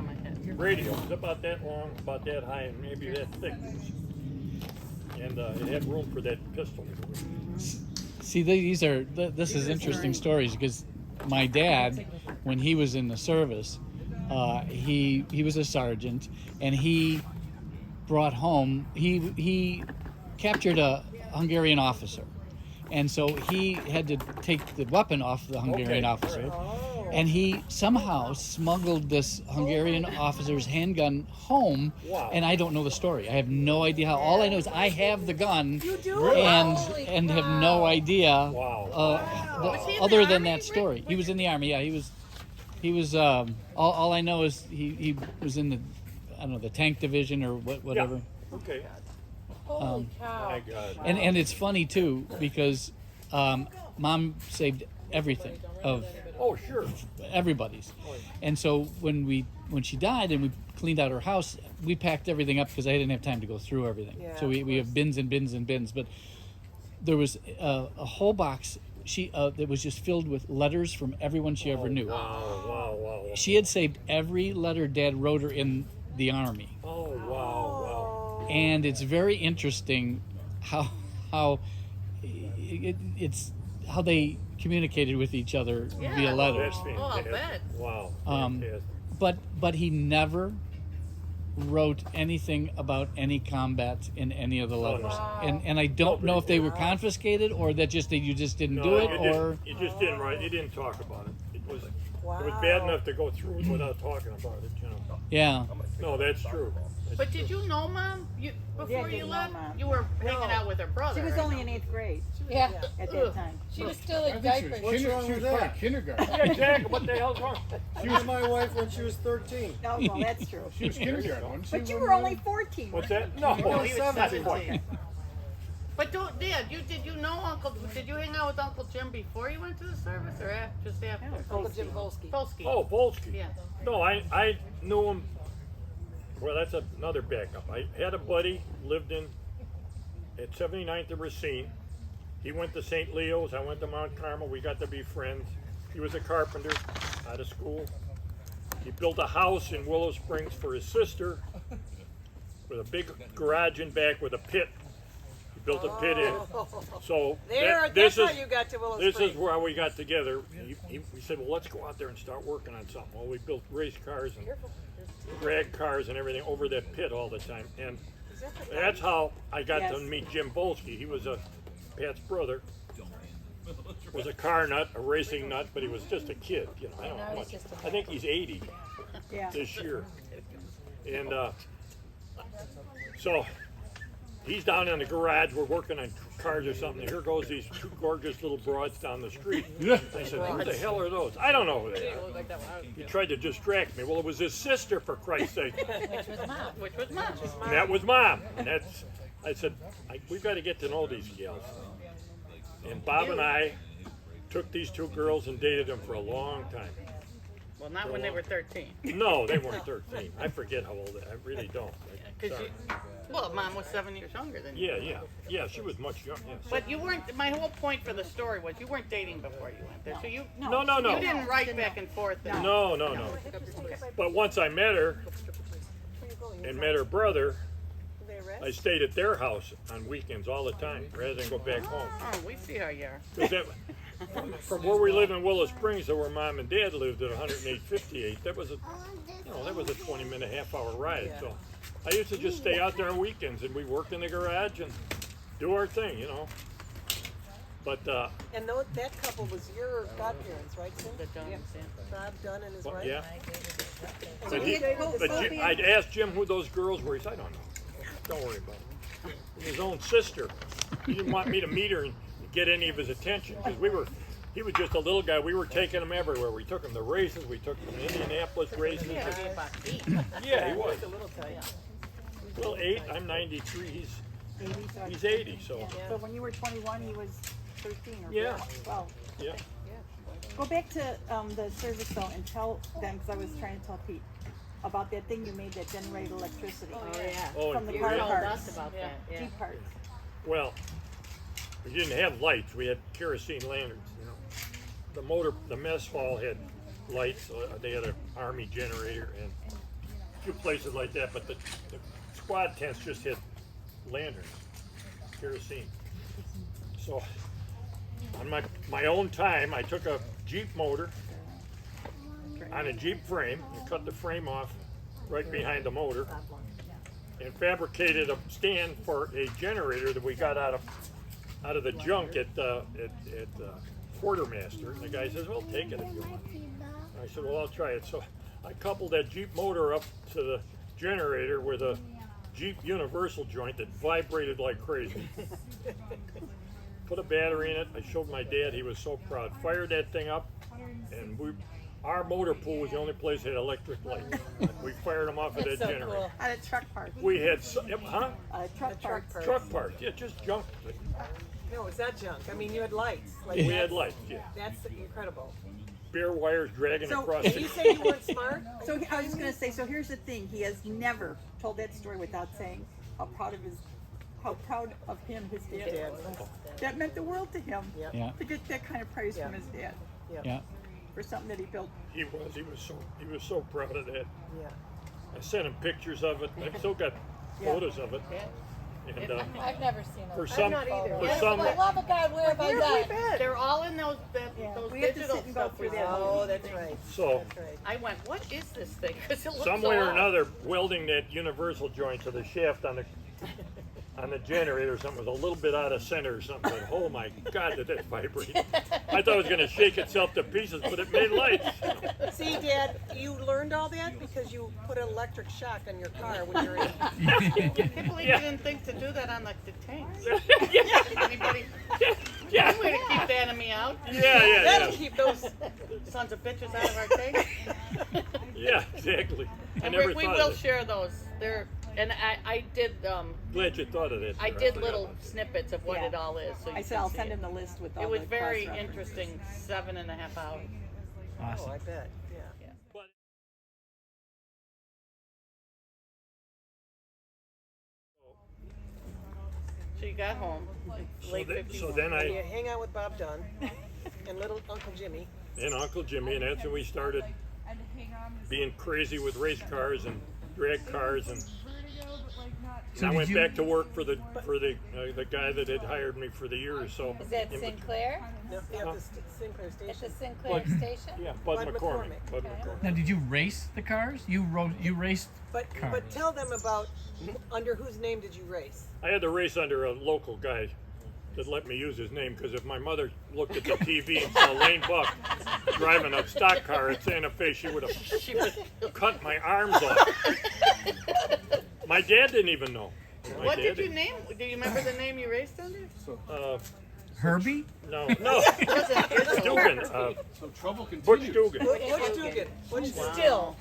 radio. It was about that long, about that high, and maybe that thick. And it had room for that pistol. See, this is interesting stories because my dad, when he was in the service, he was a sergeant, and he brought home, he captured a Hungarian officer. And so he had to take the weapon off the Hungarian officer. And he somehow smuggled this Hungarian officer's handgun home. Wow. And I don't know the story. I have no idea how. All I know is I have the gun. You do? And have no idea. Wow. Other than that story. He was in the army. Yeah, he was. All I know is he was in the, I don't know, the tank division or whatever. Yeah. Okay. Holy cow. My God. And it's funny too because Mom saved everything of Oh, sure. everybody's, and so when she died and we cleaned out her house, we packed everything up because I didn't have time to go through everything. Yeah, So we have bins and bins and bins, but there was a whole box that was just filled with letters from everyone she ever knew. Wow. She had saved every letter Dad wrote her in the army. Oh, wow. And it's very interesting how it's how they communicated with each other via letters. That's fantastic. Wow. Fantastic. But he never wrote anything about any combat in any of the letters. And I don't know if they were confiscated or that you just didn't do it or you just didn't write. You didn't talk about it. It was bad enough to go through it without talking about it. You know. Yeah. No, that's true. But did you know Mom? Before you left, Mom. you were hanging out with her brother. She was only in 8th grade Yeah. at that time. She was still in I think she was, diapers. What's wrong she was with probably that? kindergarten. Yeah, exactly. What the hell's wrong? She was my wife when she was 13. Oh, well, that's true. She was kindergarten, wasn't she? But you were only 14. What's that? No, No, he was 17. 17. But Dad, did you know Uncle? Did you hang out with Uncle Jim before you went to the service, or just after? Uncle Jim Volsky. Volsky. Oh, Volsky. Yeah. No, I knew him. Well, that's another backup. I had a buddy lived at 79th and Racine. He went to St. Leo's. I went to Mount Carmel. We got to be friends. He was a carpenter out of school. He built a house in Willow Springs for his sister with a big garage in back with a pit. He built a pit in. So That's how you got to Willow this Springs. is where we got together. We said, well, let's go out there and start working on something. Well, we built race cars and drag cars and everything over that pit all the time. And that's how I got to meet Jim Volsky. He was Pat's brother. Was a car nut, a racing nut, but he was just a kid. You know, I don't know much. I think he's 80 this year. And so he's down in the garage. We're working on cars or something. And here goes these two gorgeous little broads down the street. I said, who the hell are those? I don't know who they are. He tried to distract me. Well, it was his sister, for Christ's sake. Which was Mom. And that was Mom. And I said, we've got to get to know these gals. And Bob and I took these two girls and dated them for a long time. Well, not when they were 13. No, they weren't 13. I forget how old they are. I really don't. Sorry. Well, Mom was 7 years younger than you. Yeah, she was much younger. Yeah, But you weren't. My whole point for the story was you weren't dating before you went there. So you. No. You didn't write back and forth. No. But once I met her and met her brother, I stayed at their house on weekends all the time rather than go back home. Oh, we see how you are. from where we live in Willow Springs to where Mom and Dad lived at 108.58, that was a 20-minute, half-hour ride. So I used to just stay out there on weekends, and we'd work in the garage and do our thing, you know. But And that couple was your godparents, right, Tim? The Dunn's, yeah. Bob Dunn and his wife? yeah. And But, you dated this Jim, I'd asked Jim who those girls were. He said, I don't know. Don't worry about it. His own sister. He didn't want me to meet her and get any of his attention because he was just a little guy. We were taking him everywhere. We took him to races. We took him to Indianapolis races. Yeah, he was. a little tight. Well, 8. I'm 93. He's 80. So So when you were 21, he was 13 or Yeah. 12. yeah. Go back to the service though and tell them, because I was trying to tell Pete about that thing you made that generated electricity. Oh, From the and car we- parts. about that. Yeah. Jeep parts. Well, we didn't have lights. We had kerosene lanterns. You know, the mess hall had lights. They had an army generator and a few places like that. But the squad tents just had lanterns, kerosene. So on my own time, I took a Jeep motor on a Jeep frame and cut the frame off right behind the motor and fabricated a stand for a generator that we got out of the junk at Quartermaster. And the guy says, well, take it if you want. I said, well, I'll try it. So I coupled that Jeep motor up to the generator with a Jeep universal joint that vibrated like crazy. Put a battery in it. I showed my dad. He was so proud. Fired that thing up, and our motor pool was the only place that had electric lights. We fired them off of that generator. Cool. Out of truck parts. We had Truck parts. truck parts. Yeah, just junk. No, it's not junk. I mean, you had lights. Like We had that's- lights. Yeah, That's incredible. bare wires dragging So, across. And you say you weren't smart? So I was just gonna say, so here's the thing, he has never told that story without saying how proud of him his dad was. That meant the world to him. Yeah. To get that kind of praise from his dad Yeah. for something that he built. He was so proud of that. Yeah. I sent him pictures of it. I still got photos of it. And I've never seen them. for some, not either. for Yes, some, for the love of God, where have I done? They're all in those We have to digital sit and go stuff. through we that. saw. Oh, that's right. so That's right. I went, what is this thing? 'Cause it looks some so way or odd. another, welding that universal joint to the shaft on the generator or something was a little bit out of center or something. But, oh my God, did that vibrate? I thought it was going to shake itself to pieces, but it made lights. See, Dad, you learned all that because you put an electric shock on your car when you were in. I can't believe you didn't think to do that on the tanks. Anybody? Yeah. Way to keep the enemy out. Yeah. That'll keep those. Sons of bitches out of our tanks. Yeah, exactly. I And never we thought will of it. share those. And I did Glad you thought of that. I sir. did forgot little about that. snippets of what Yeah. it all is. So you I said can I'll see send it. him the list with all It was the very cross-references. interesting. 7.5 hours. Oh, Awesome. I bet. Yeah. But So you got home. Late 50s. so then You I hang out with Bob Dunn and little Uncle Jimmy. and Uncle Jimmy, and that's when we started being crazy with race cars and drag cars, and So I did went you- back to work for the guy that had hired me for the years. So Is that in bet- Sinclair? No, yeah, at the Sinclair At station. the Sinclair station? Yeah, Bud Bud McCormick. McCormick. Bud Okay. McCormick. Now, did you race the cars? You raced But cars. tell them about under whose name did you race? I had to race under a local guy that let me use his name because if my mother looked at the TV and saw Lane Buck driving a stock car at Santa Fe, she would have cut my arms off. My dad didn't even know. My What dad did you didn't. name? Do you remember the name you raced under? Herbie? No. It's Dugan. So trouble Butch continues. Dugan. Butch Dugan. Butch Still.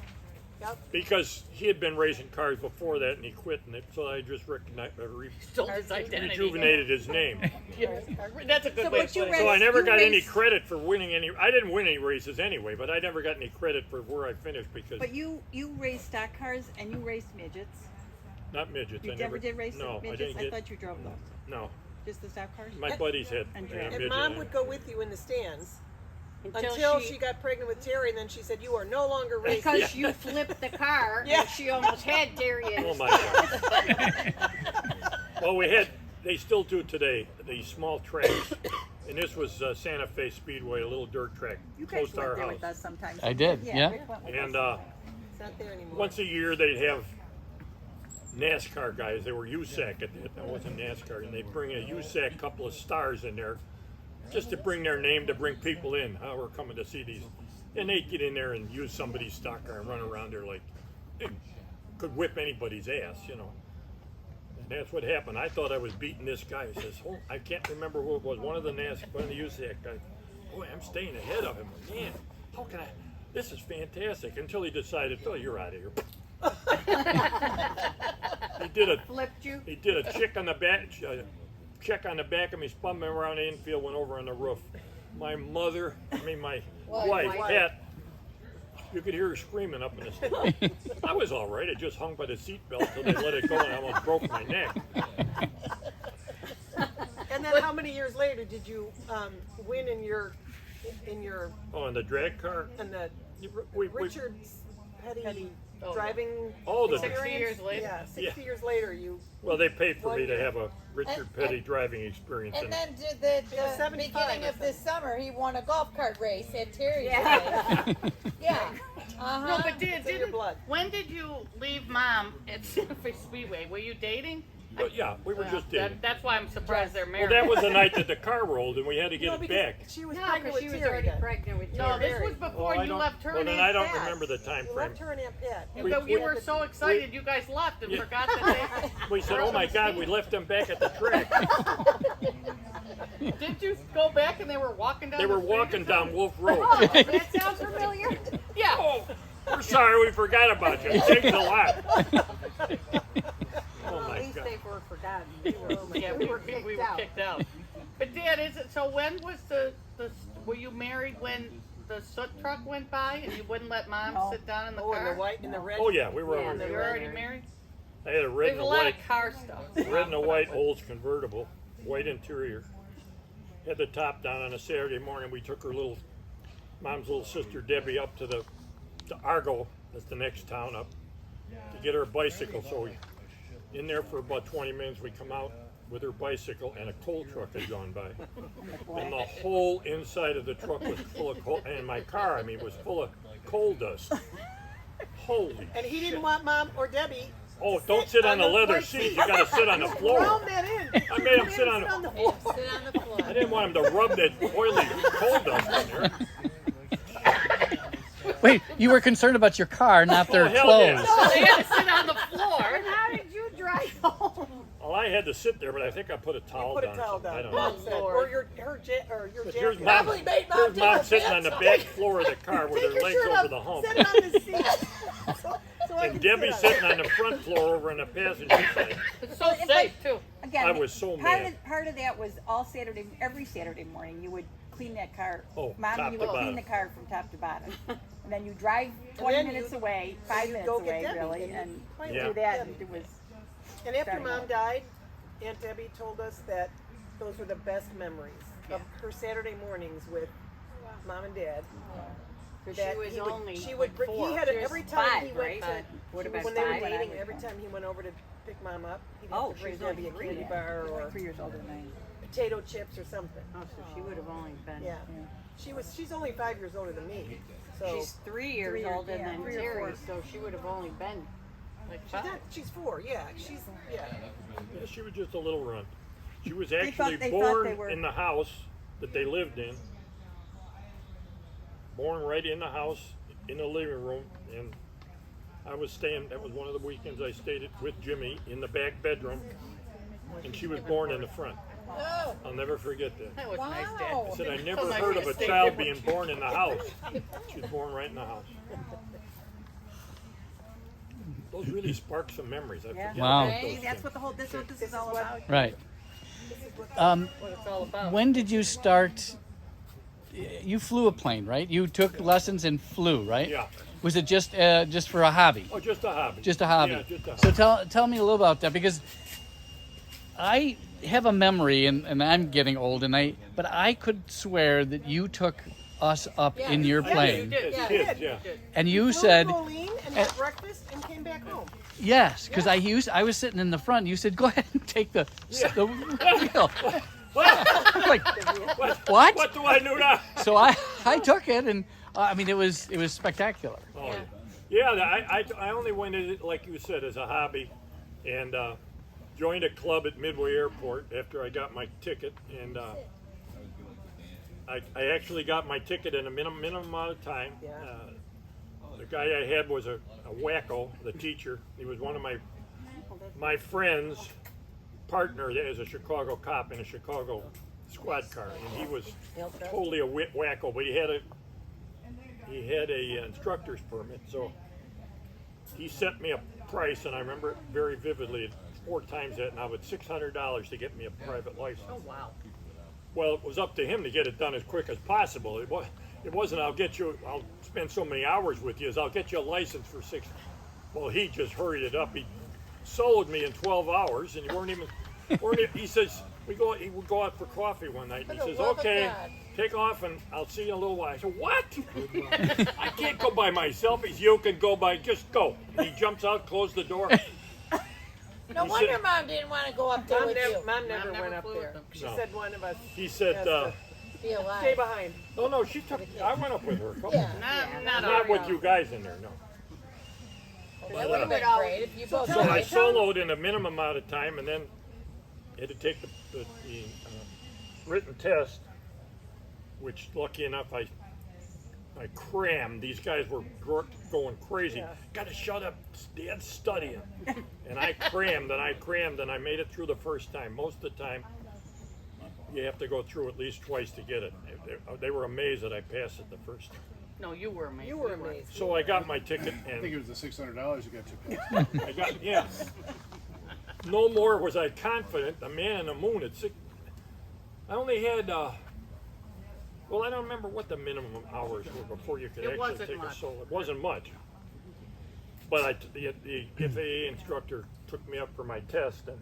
Because he had been racing cars before that and he quit, and so I just Stole his identity. rejuvenated his name. Yeah. That's a good So way what to you put it. read- So I never You got any raced- credit for winning any. I didn't win any races anyway, but I never got any credit for where I finished because But you raced stock cars and you raced midgets. not midgets. You I never did race No, I midgets? didn't I get. thought you drove those. No, Just the stock cars? my buddies had And midget. And Mom would go with you in the stands Until until she got pregnant with Terry, and then she said, "You are no longer racing." Because you flipped the car Yeah. and she almost had Darius. Oh my God. Well, we had. They still do today. These small tracks And this was Santa Fe Speedway, a little dirt track You close guys to our went there house. with us sometimes. I did, yeah. Rick went with And us. It's not there anymore. once a year they'd have NASCAR guys. They were USAC at that. That wasn't NASCAR, and they'd bring a USAC couple of stars in there, just to bring their name to bring people in. We're coming to see these, and they'd get in there and use somebody's stock car and run around there like it could whip anybody's ass, you know. And that's what happened. I thought I was beating this guy. He says, "Oh, I can't remember who it was. One of the USAC guys. Boy, I'm staying ahead of him. Man, how can I? This is fantastic." Until he decided, "Oh, you're out of here." He did a Flipped you? He did a check on the back of me, spun me around the infield, went over on the roof. My wife, Pat, you could hear her screaming up in the seat. I was all right. It just hung by the seatbelt till they let it go, and I almost broke my neck. And then how many years later did you win in your Oh, in the drag car? in the We Richard Petty driving Oh, the- experience? 60 years later? Yeah, 60 Yeah. years later you Well, they paid for 1 me to year. have a Richard Petty driving experience. And then the 75 beginning or of this summer, he won a golf cart race at Terry's Yeah. place. Yeah. No, but It's in your blood. when did you leave mom at Santa Fe Speedway? Were you dating? But yeah, we were just dating. That's why I'm surprised they're Well, married. that was the night that the car rolled, and we had to get it back. She was No, pregnant because with she was Terry already then. pregnant with No, Terry. this was before I you don't- left her well, and then Aunt I don't Pat. remember the time You frame. left her and Aunt Pat. You, you were so excited, you guys left and forgot that they. We said, "Oh my God, we left them back at the track." Did you go back and they were walking down? They the were street or walking down something? Wolf Road. Oh, that sounds familiar. Yeah. Oh, we're sorry, we forgot about you. Thanks a lot. Oh At my least God. they were forgotten. We were, Yeah, we were kicked out. But Dad, is it so? When was the were you married when the soot truck went by and you wouldn't let Mom sit down in the Oh, car? in the white and the red. Oh yeah, we were Yeah, already you were already married. I had a red There's and a a lot white, of car stuff. red and a white Olds convertible, white interior. Had the top down. On a Saturday morning, we took Mom's little sister Debbie up to Argo, that's the next town up, to get her bicycle. So we, in there for about 20 minutes, we come out with her bicycle, and a coal truck had gone by. And the whole inside of the truck was full of coal, and my car, was full of coal dust. Holy And he shit. didn't want Mom or Debbie. Oh, don't sit on the leather right seat. You gotta sit on the Round floor. that in. I made him sit on on the the floor. sit on the floor. I didn't want him to rub that oily coal dust in there. Wait, you were concerned about your car, not their Oh, hell clothes. yeah. So they had to sit on the floor. And how did you drive home? Well, I had to sit there, but I think I put a towel Put a down. or tall something. I down. don't know. Mom said, or your But jacket. here's Mom, Probably made Mom here's do Mom her sitting on the pants. back floor of the car with Take her your legs shirt over up, the hump. Sit on the seat. so I And can Debbie sit on it. sitting on the front floor over on the passenger side. It's so safe too. Again, I was so part mad. Part of that was every Saturday morning you would clean that car. Oh, Mom, top you to would clean bottom. the car from top to bottom. And then you drive 20 then minutes you'd- away, then 5 you'd minutes go get away, Debbie, really, and you'd and play with do that. Debbie. And it was And after starting Mom out. died, Aunt Debbie told us that those were the best memories of her Saturday mornings with Mom and Dad. She was only She would bring. four. He had She it was every time five, he went right? Would have been when they were five when I dating. was Every born. time he went over to pick Mom up, he'd Oh, have to bring she's only Debbie a three, candy yeah. bar She's or like 3 years older than I am. potato chips or something. Oh, so she would have only been. Yeah. She's only 5 years older than me. So She's 3 years 3 years, older yeah, than 3 or Terry, 4. so she would have only been like She's 5. not. She's 4. Yeah. She's yeah. Yeah, she was just a little runt. She was They thought- actually they thought born they were- in the house that they lived in. Born right in the house, in the living room, and I was staying. That was one of the weekends I stayed with Jimmy in the back bedroom, and she was born in the front. I'll never forget that. That was nice, Dad. I said, I never So nice heard to of a stay child there. being born in the house. She was born right in the house. Those really spark some memories. I Yeah. forget Wow. about those See, that's things. what this is all about. Right. What it's all about. When did you start? You flew a plane, right? You took lessons and flew, right? Yeah. Was it just for a hobby? Oh, just a hobby. Just a hobby. Yeah, just a hobby. So tell me a little about that, because I have a memory, and I'm getting old, but I could swear that you took us up in your plane, As kids, yeah. and you Flew said to Moline and had breakfast and came back home. yes, because I was sitting in the front. You said, "Go ahead and take the wheel." Like, what? what? What do I do now? So I took it, and I mean, it was spectacular. Oh, yeah. I only went in it, like you said, as a hobby, and joined a club at Midway Airport after I got my ticket, and I actually got my ticket in a minimum amount of time. The guy I had was a wacko, the teacher. He was one of my friend's partner as a Chicago cop in a Chicago squad car, and he was totally a wacko, but he had a instructor's permit, so he set me a price, and I remember it very vividly, 4 times that, and I was $600 to get me a private license. Oh, wow. Well, it was up to him to get it done as quick as possible. It wasn't, I'll spend so many hours with you, as I'll get you a license for 6. Well, he just hurried it up. He sold me in 12 hours, and he says, he would go out for coffee one night, and he says, okay, take off, and I'll see you in a little while. I said, what? I can't go by myself. You can go by, just go. And he jumps out, closed the door. No He wonder said- Mom didn't want to go up there with you. Mom never went up there. She No. said one of us. He said, has to Be alive. stay behind. no, I went up with her. Come Yeah. on. Not Not with you guys in there, no. That would have been great if you both So I died. soloed in a minimum amount of time, and then had to take the written test, which lucky enough I crammed. These guys were going crazy. Got to shut up, Dad's studying. And I crammed and I made it through the first time. Most of the time, you have to go through at least twice to get it. They were amazed that I passed it the first time. No, you were amazed. You were amazed. So I got my ticket, I think and it was the $600 you got you paid. no more was I confident. The man in the moon at 6. I only had, well, I don't remember what the minimum hours were before you could It actually wasn't take a much. solo. It wasn't much. But the FAA instructor took me up for my test and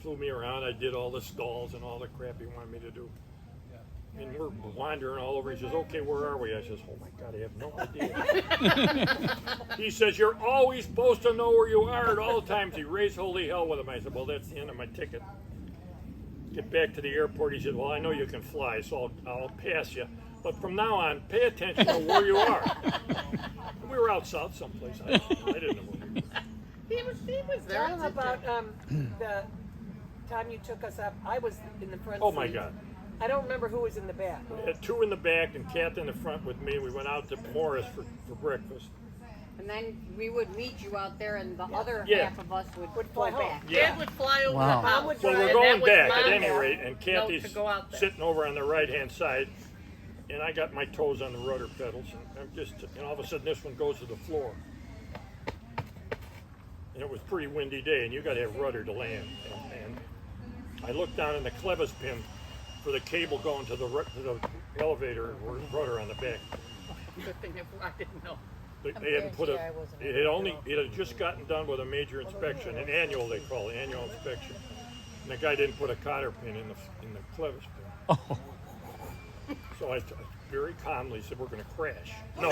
flew me around. I did all the stalls and all the crap he wanted me to do. And we're wandering all over. He says, okay, where are we? I says, oh my God, I have no idea. He says, you're always supposed to know where you are at all times. He raised holy hell with him. I said, well, that's the end of my ticket. Get back to the airport. He said, well, I know you can fly, so I'll pass you. But from now on, pay attention to where you are. We were out south someplace. I didn't know where we were. He was there. Tell them about the time you took us up. I was in the front Oh seat. my God. I don't remember who was in the back. We had 2 in the back and Kath in the front with me. We went out to Morris for breakfast. And then we would meet you out there, and the other Yeah. half of us would fly go home. back. Yeah. Dad would fly over Wow. the house. Mom would Well, drive. we're And going that was back at Mom's any rate, and note Kathy's to go out there. sitting over on the right-hand side, and I got my toes on the rudder pedals, and I'm just, and all of a sudden this one goes to the floor. And it was a pretty windy day, and you got to have rudder to land. And I looked down in the clevis pin for the cable going to the elevator, or rudder on the back. Good thing I didn't know. They hadn't put it had just gotten done with a major inspection, an annual they call it, annual inspection. And the guy didn't put a cotter pin in the clevis pin. Oh. So I very calmly said, we're going to crash. No,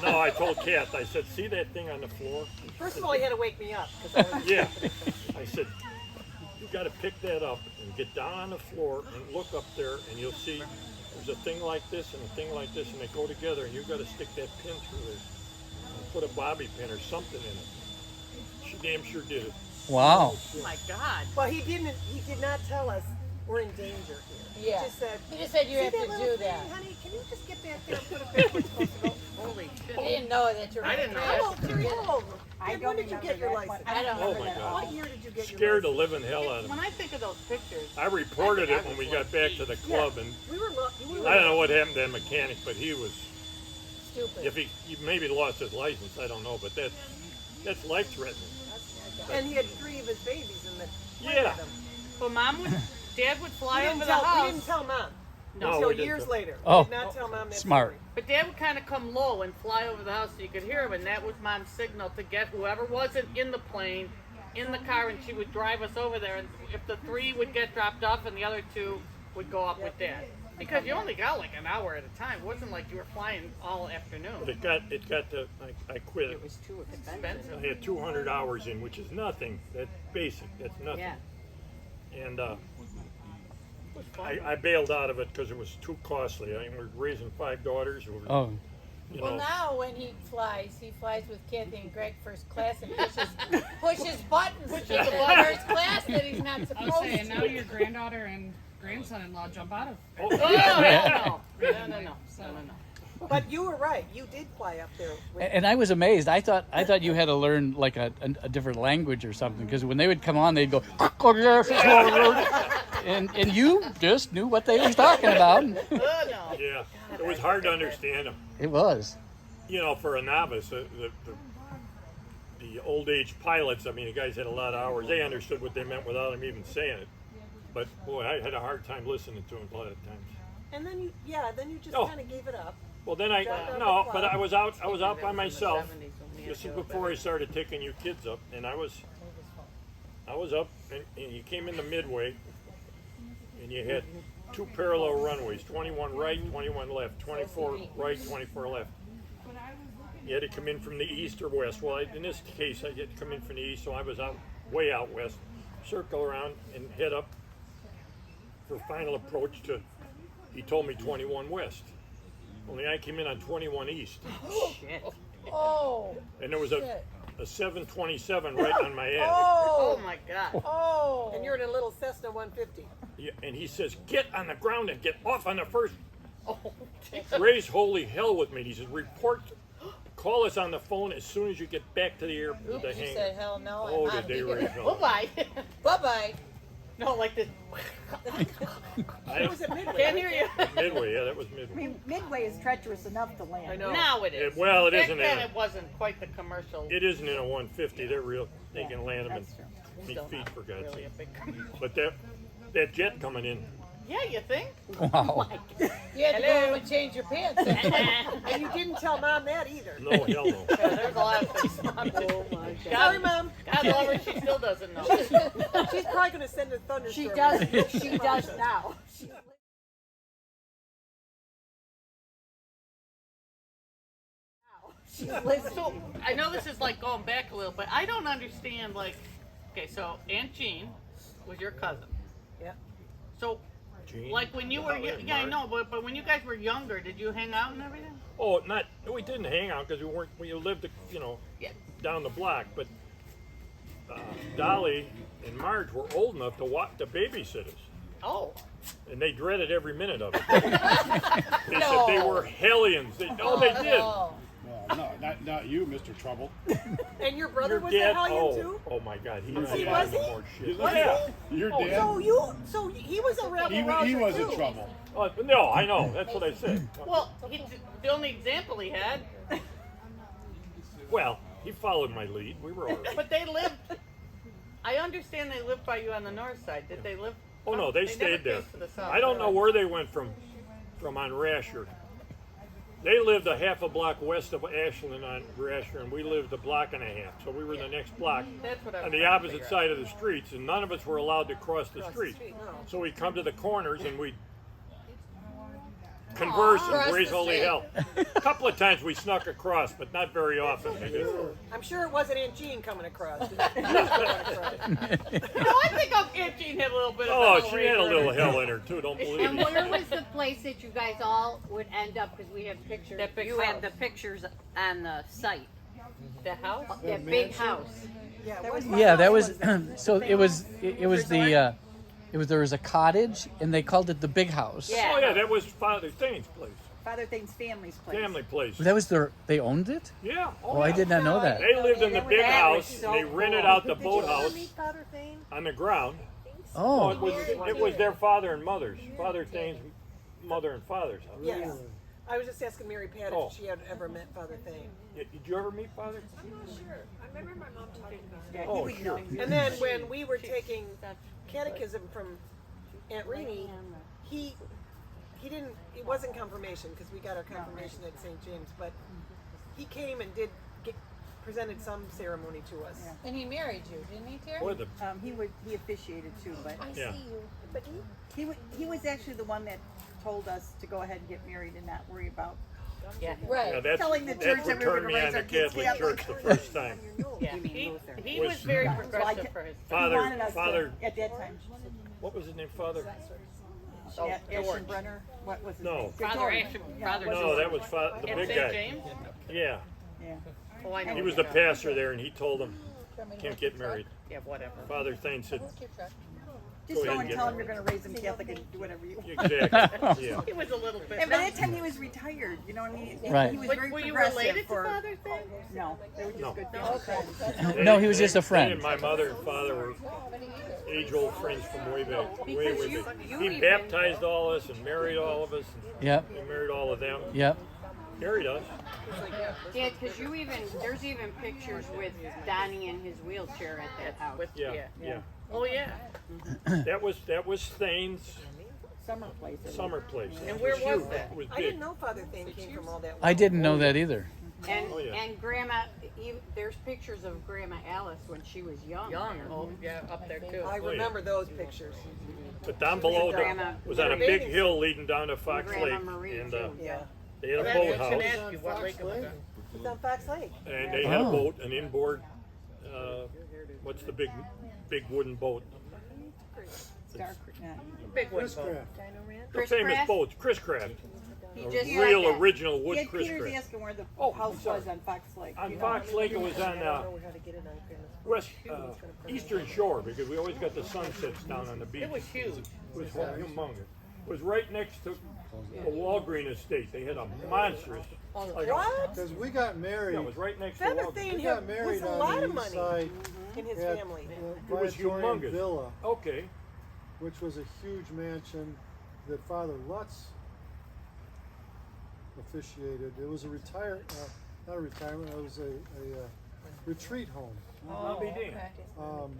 no, I told Kath, I said, see that thing on the floor? First of all, he had to wake me up. 'Cause I was Yeah. I said, you got to pick that up and get down on the floor and look up there, and you'll see there's a thing like this and a thing like this, and they go together, and you got to stick that pin through there and put a bobby pin or something in it. She damn sure did it. Wow. Oh my God. Well, he did not tell us we're in danger here. Yeah. He just said, He just said you "See have that to little do thing, that." honey, can you just get back there and put it back where it's supposed to go? Holy shit. He didn't know that you were I didn't know Come that. on, Terry, come over. I Dad, don't when did you remember get your that license? one. I don't Oh remember my that. God. What year did you get your Scared the license? living hell out of When me. I think of those pictures, I reported it when we got back to the club, and We were I don't know what happened to that mechanic, but he was, Stupid. if he maybe lost his license, I don't know, but that's life-threatening. And he had 3 of his babies in the Yeah. well, Dad would fly over the We house. didn't tell Mom No, until we didn't years tell- later. Oh. We did not tell Mom that Smart. story. But Dad would kind of come low and fly over the house so you could hear him, and that was Mom's signal to get whoever wasn't in the plane in the car, and she would drive us over there. And if the 3 would get dropped off, and the other 2 would go up with Dad, because you only got like an hour at a time. It wasn't like you were flying all afternoon. But it got to, I quit. It was too expensive. I had 200 hours in, which is nothing. That's basic. That's nothing. Yeah. And I bailed out of it because it was too costly. I mean, we're raising 5 daughters. Oh. You Well, know, now when he flies with Kathy and Greg first class and pushes buttons to get to first class that he's not I supposed was saying, to. now your granddaughter and grandson-in-law jump out of. Oh, No. But you were right. You did fly up there. With And I was amazed. I thought you had to learn like a different language or something, because when they would come on, they'd go, and you just knew what they were talking about. yeah, it was hard to understand them. It was. You know, for a novice, the old age pilots, I mean, the guys had a lot of hours. They understood what they meant without them even saying it. But boy, I had a hard time listening to them a lot of times. And then you just Oh. kind of gave it up. Well, then I was out by myself. This is before I started taking you kids up, and I was up, and you came into Midway, and you had 2 parallel runways, 21 right, 21 left, 24 right, 24 left. You had to come in from the east or west. Well, in this case, I had to come in from the east, so I was way out west, circle around, and head up for final approach to, he told me 21 west. Only I came in on 21 east. Shit. Oh. And there was a 727 right on my head. Oh my God. Oh. And you're in a little Cessna 150. Yeah, and he says, get on the ground and get off on the first. Oh, Raise holy hell with me. He says, call us on the phone as soon as you get back to the airport. Oops, you said hell no. Oh, I'm did out they of raise here. hell? Bye-bye. Bye-bye. No, like this. It was at Midway. Can't hear you. Midway, yeah, that was I Midway. mean, Midway is treacherous enough to land. I know. Now it is. Well, it Back isn't then in it wasn't quite the commercial. It isn't in a 150. They're real. They can land them in That's true. 8 Still feet, not for God's really sake. a big. But that jet coming in, Yeah, you think? Wow. You had to go home and change your pants. And you didn't tell Mom that either. no, hell no. Yeah, there's a lot of things. Oh my God. God, Sorry, Mom. God love her, she still doesn't know. She's probably going to send a thunderstorm. She does. She does now. So I know this is like going back a little, but I don't understand. Like, okay, so Aunt Jean was your cousin. Yeah. So, Jean? like when you were, yeah, I know, but when you guys were younger, did you hang out and everything? Oh, we didn't hang out because we lived, Yeah. down the block. But Dolly and Marge were old enough to babysit us. Oh. And they dreaded every minute of it. They said they were hellions. They did. No. No, not you, Mr. Trouble. And your brother Your was dad, a hellion too? Oh my God, he Was he? more shit. Was Yeah. Your Oh, dad? so he was a rebel He rouser was too. in trouble. No, I know. That's what I said. Well, the only example he had, Well, he followed my lead. We were all right. but they lived. I understand they lived by you on the north side. Did they live? Oh no, they never stayed there. came to the south. I don't know where they went from on Rasher. They lived a half a block west of Ashland on Rasher, and we lived a block and a half. So we were in the next block That's what I was on the trying to opposite figure out. side of the streets, and none of us were allowed to cross the street. no. So we'd come to the corners and we'd converse Cross and raise the holy street. hell. A couple of times we snuck across, but not very often. I guess. I'm sure it wasn't Aunt Jean coming across. No, I think Aunt Jean had a little bit of. Oh, hell she had a raised little her. hell in her too. Don't believe And me. where was the place that you guys all would end up? Because we have pictures. That big You house. had the pictures on the site. The house. That big house. Yeah, Yeah, that was so. It was there was a cottage, and they called it the Big House. Yeah. Oh yeah, that was Father Thane's place. Father Thane's family's place. Family place. That was they owned it. Yeah. Oh, I did not know that. They lived in the big That house, was so and they rented cool. out the Did you ever boathouse meet Father Thane? on the ground. Oh, It was their father and mother's. Father Thane's mother and father's house. Yes. I was just asking Mary Pat Oh. if she had ever met Father Thane. Did you ever meet Father? Sure. I remember my mom talking about it. Yeah, Oh, he would sure. know. And then when we were taking catechism from Aunt Renee, he didn't. It wasn't confirmation because we got our confirmation at St. James, but he came and presented some ceremony to us. Yeah. And he married you, didn't he, Terry? Boy, He officiated too, but I Yeah. see you. But he was actually the one that told us to go ahead and get married and not worry about Yeah. Right. yeah, that's telling the church what that we were turned gonna me raise on the our kids Catholic Catholic. Church the first time. Yeah. You mean Luther. He was very progressive for his He Father, wanted us Father, to, at that time, what was his name, Father? Brenner. What was his No. name? Father Victoria. Ashton, Yeah, Father. No, that was the At big St. guy. James? Yeah. Yeah. Oh, I know. He was the pastor there, and he told them, can't get married. Yeah, whatever. Father Thane said, Just Go go ahead and and get tell him married. you're going to raise him Catholic and do whatever you want. exactly, yeah. He was a little bit. And by that time he was retired, you know what I mean? Right. He was But very were you progressive related for, to Father Thane? No, they were just No. good family friends. No, he was just a They friend. and my mother and father were age-old friends from way back. Way Because back. you He even- baptized all of us and married all of us. Yep. He married all of them. Yep. Married us. Dad, because there's even pictures with Donnie in his wheelchair at that house. Yeah, yeah. Oh, yeah. That was Thane's Summer place. summer place. And It where was was huge. that? It was I big. didn't know Father Thane came from all that. I didn't know that either. And Oh, yeah. and Grandma, there's pictures of Grandma Alice when she was young. Young. Oh, yeah, up there too. I yeah. remember those pictures. But down below Grandma- was on a big hill leading down to Fox Grandma Lake, Marie, and too. Yeah. they had a Well, I was gonna boathouse, ask you what lake it was on. It's on Fox Lake. and they had a Oh. boat, an inboard. What's the big wooden boat? Star Creek. Yeah. Big one. The Chris famous Craft? boats, Chris Craft. He A just real said that. original He wood had Chris Peter's Craft. asking where the Oh, house I'm sorry. was on Fox Lake. On you know? Fox Lake, it was on west eastern shore because we always got the sunsets down on the beach. It was huge. It was humongous. It was right next to the Walgreen estate. They had a monstrous. Like What? Because we got married. Yeah, it was right next to Feather Walgreens. Thane We got was married a on lot the of east money side in his at family. It was Viatorian humongous. Villa, Okay. which was a huge mansion that Father Lutz officiated. It was a not a retirement, it was a retreat home. I'll be damned.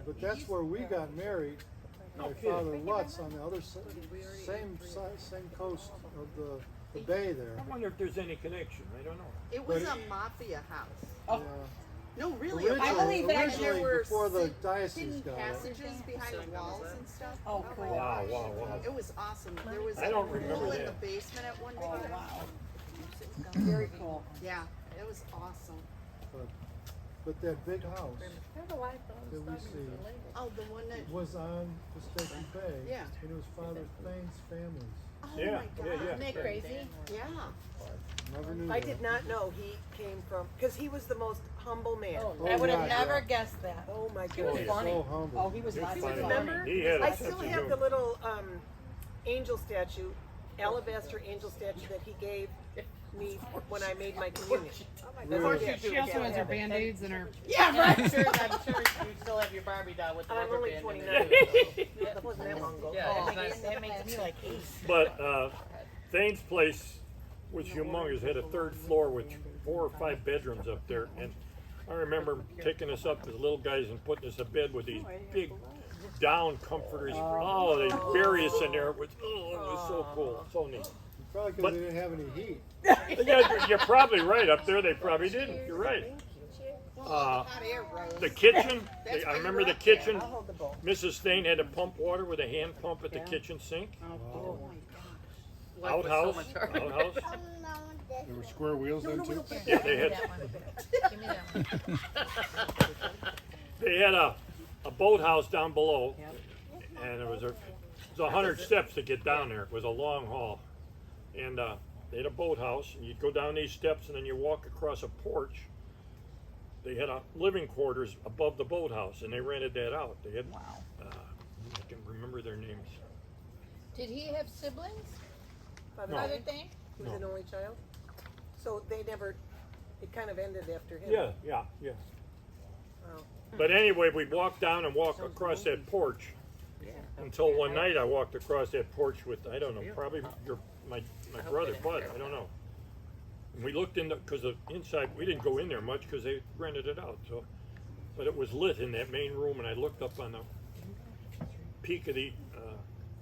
But that's where we got married. No by kidding. Father Lutz on the other same coast of the bay there. I wonder if there's any connection. I don't know. It was But a mafia house. Yeah. No, really. Originally, were before the hidden diocese got it. passages behind the walls and stuff. Oh, cool. Wow, wow, wow. It was awesome. There was I a don't pool remember in the that. basement at one Oh, time. wow. Very cool. Yeah, it was awesome. But that big house that we see Oh, the one that. was on Piscataqui Bay. Yeah. And it was Father Thane's family's. Oh Yeah, my God. yeah, yeah. Isn't that crazy? Yeah. Never knew I that. did not know he came from, because he was the most humble man. Oh, I would have yeah, never yeah. guessed that. Oh my He was goodness. so humble. Oh, he was You're not funny. so Remember? He had a I sense still of have humor. the little angel statue, alabaster angel statue that he gave me when I made my communion. Of course you That's do. it. She also has her Band-Aids and her. Yeah, right. I'm sure you still have your Barbie doll with the I'm rubber only band 29. in it. That wasn't that long ago. Yeah, it's nice. That makes me like 8. But Thane's place was humongous. Had a third floor with 4 or 5 bedrooms up there, and I remember taking us up as little guys and putting us to bed with these big down comforters. Oh, they bury us in there. It was so cool, so neat. Probably because But- they didn't have any heat. Yeah, you're probably right. Up there, they probably didn't. You're right. Hot air rose. The kitchen. That's I why you remember were the up there. kitchen. I'll hold the bowl. Mrs. Thane had to pump water with a hand pump at the kitchen sink. Oh my God. Life was so Outhouse. much harder. Outhouse. There were square wheels then too. Yeah, they had. Give me that one. They had a boathouse down below, and it was 100 steps to get down there. It was a long haul, and they had a boathouse, and you'd go down these steps, and then you walk across a porch. They had a living quarters above the boathouse, and they rented that out. They had, I can remember their names. Did he have siblings? Father No. Father Thane? Thane? He was an only child? So they never, it kind of ended after him. Yeah. Wow. But anyway, we'd walk down and walk across that porch until one night I walked across that porch with, I don't know, probably my brother Bud, I don't know. And we looked in because the inside, we didn't go in there much because they rented it out. So, but it was lit in that main room, and I looked up on the peak of the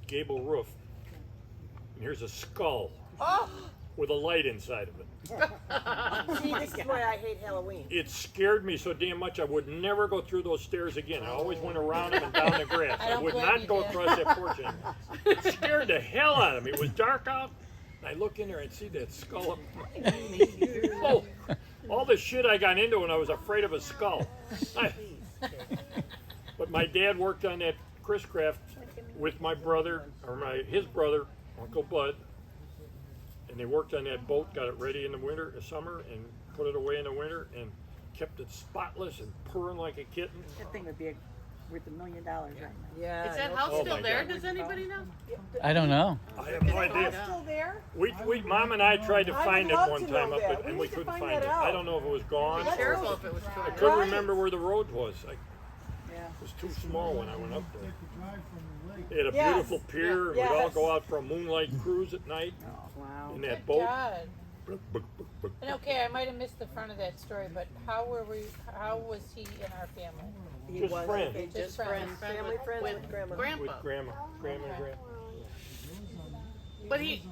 gable roof, and here's a skull with a light inside of it. See, this is why I hate Halloween. It scared me so damn much I would never go through those stairs again. I always went around them and down the grass. I don't would blame not you, go Dad. across that porch anymore. It scared the hell out of me. It was dark out, and I look in there and see that skull up. Oh, all the shit I got into when I was afraid of a skull. But my dad worked on that Chris Craft with my brother, or his brother, Uncle Bud, and they worked on that boat, got it ready in the summer, and put it away in the winter, and kept it spotless and purring like a kitten. That thing would be worth $1 million right now. Yeah. Is that house Oh still my there? God. Does anybody know? I don't know. I have no idea. Still there? Mom and I tried to I would find it love one to time know up, that. and We we need to couldn't find find that it. out. I don't know if it was gone. It's terrible if it was I true. couldn't Right. remember where the road was. It Yeah. was too small when I went up there. Drive from the lake. They had a Yes. beautiful pier. Yes. We'd all go out for a moonlight cruise at night Wow. in that Good boat. God. And okay, I might have missed the front of that story, but how was he in our family? He Just was friends. Just friends. Family friends with grandma. Grandpa. With grandma and grandma. But he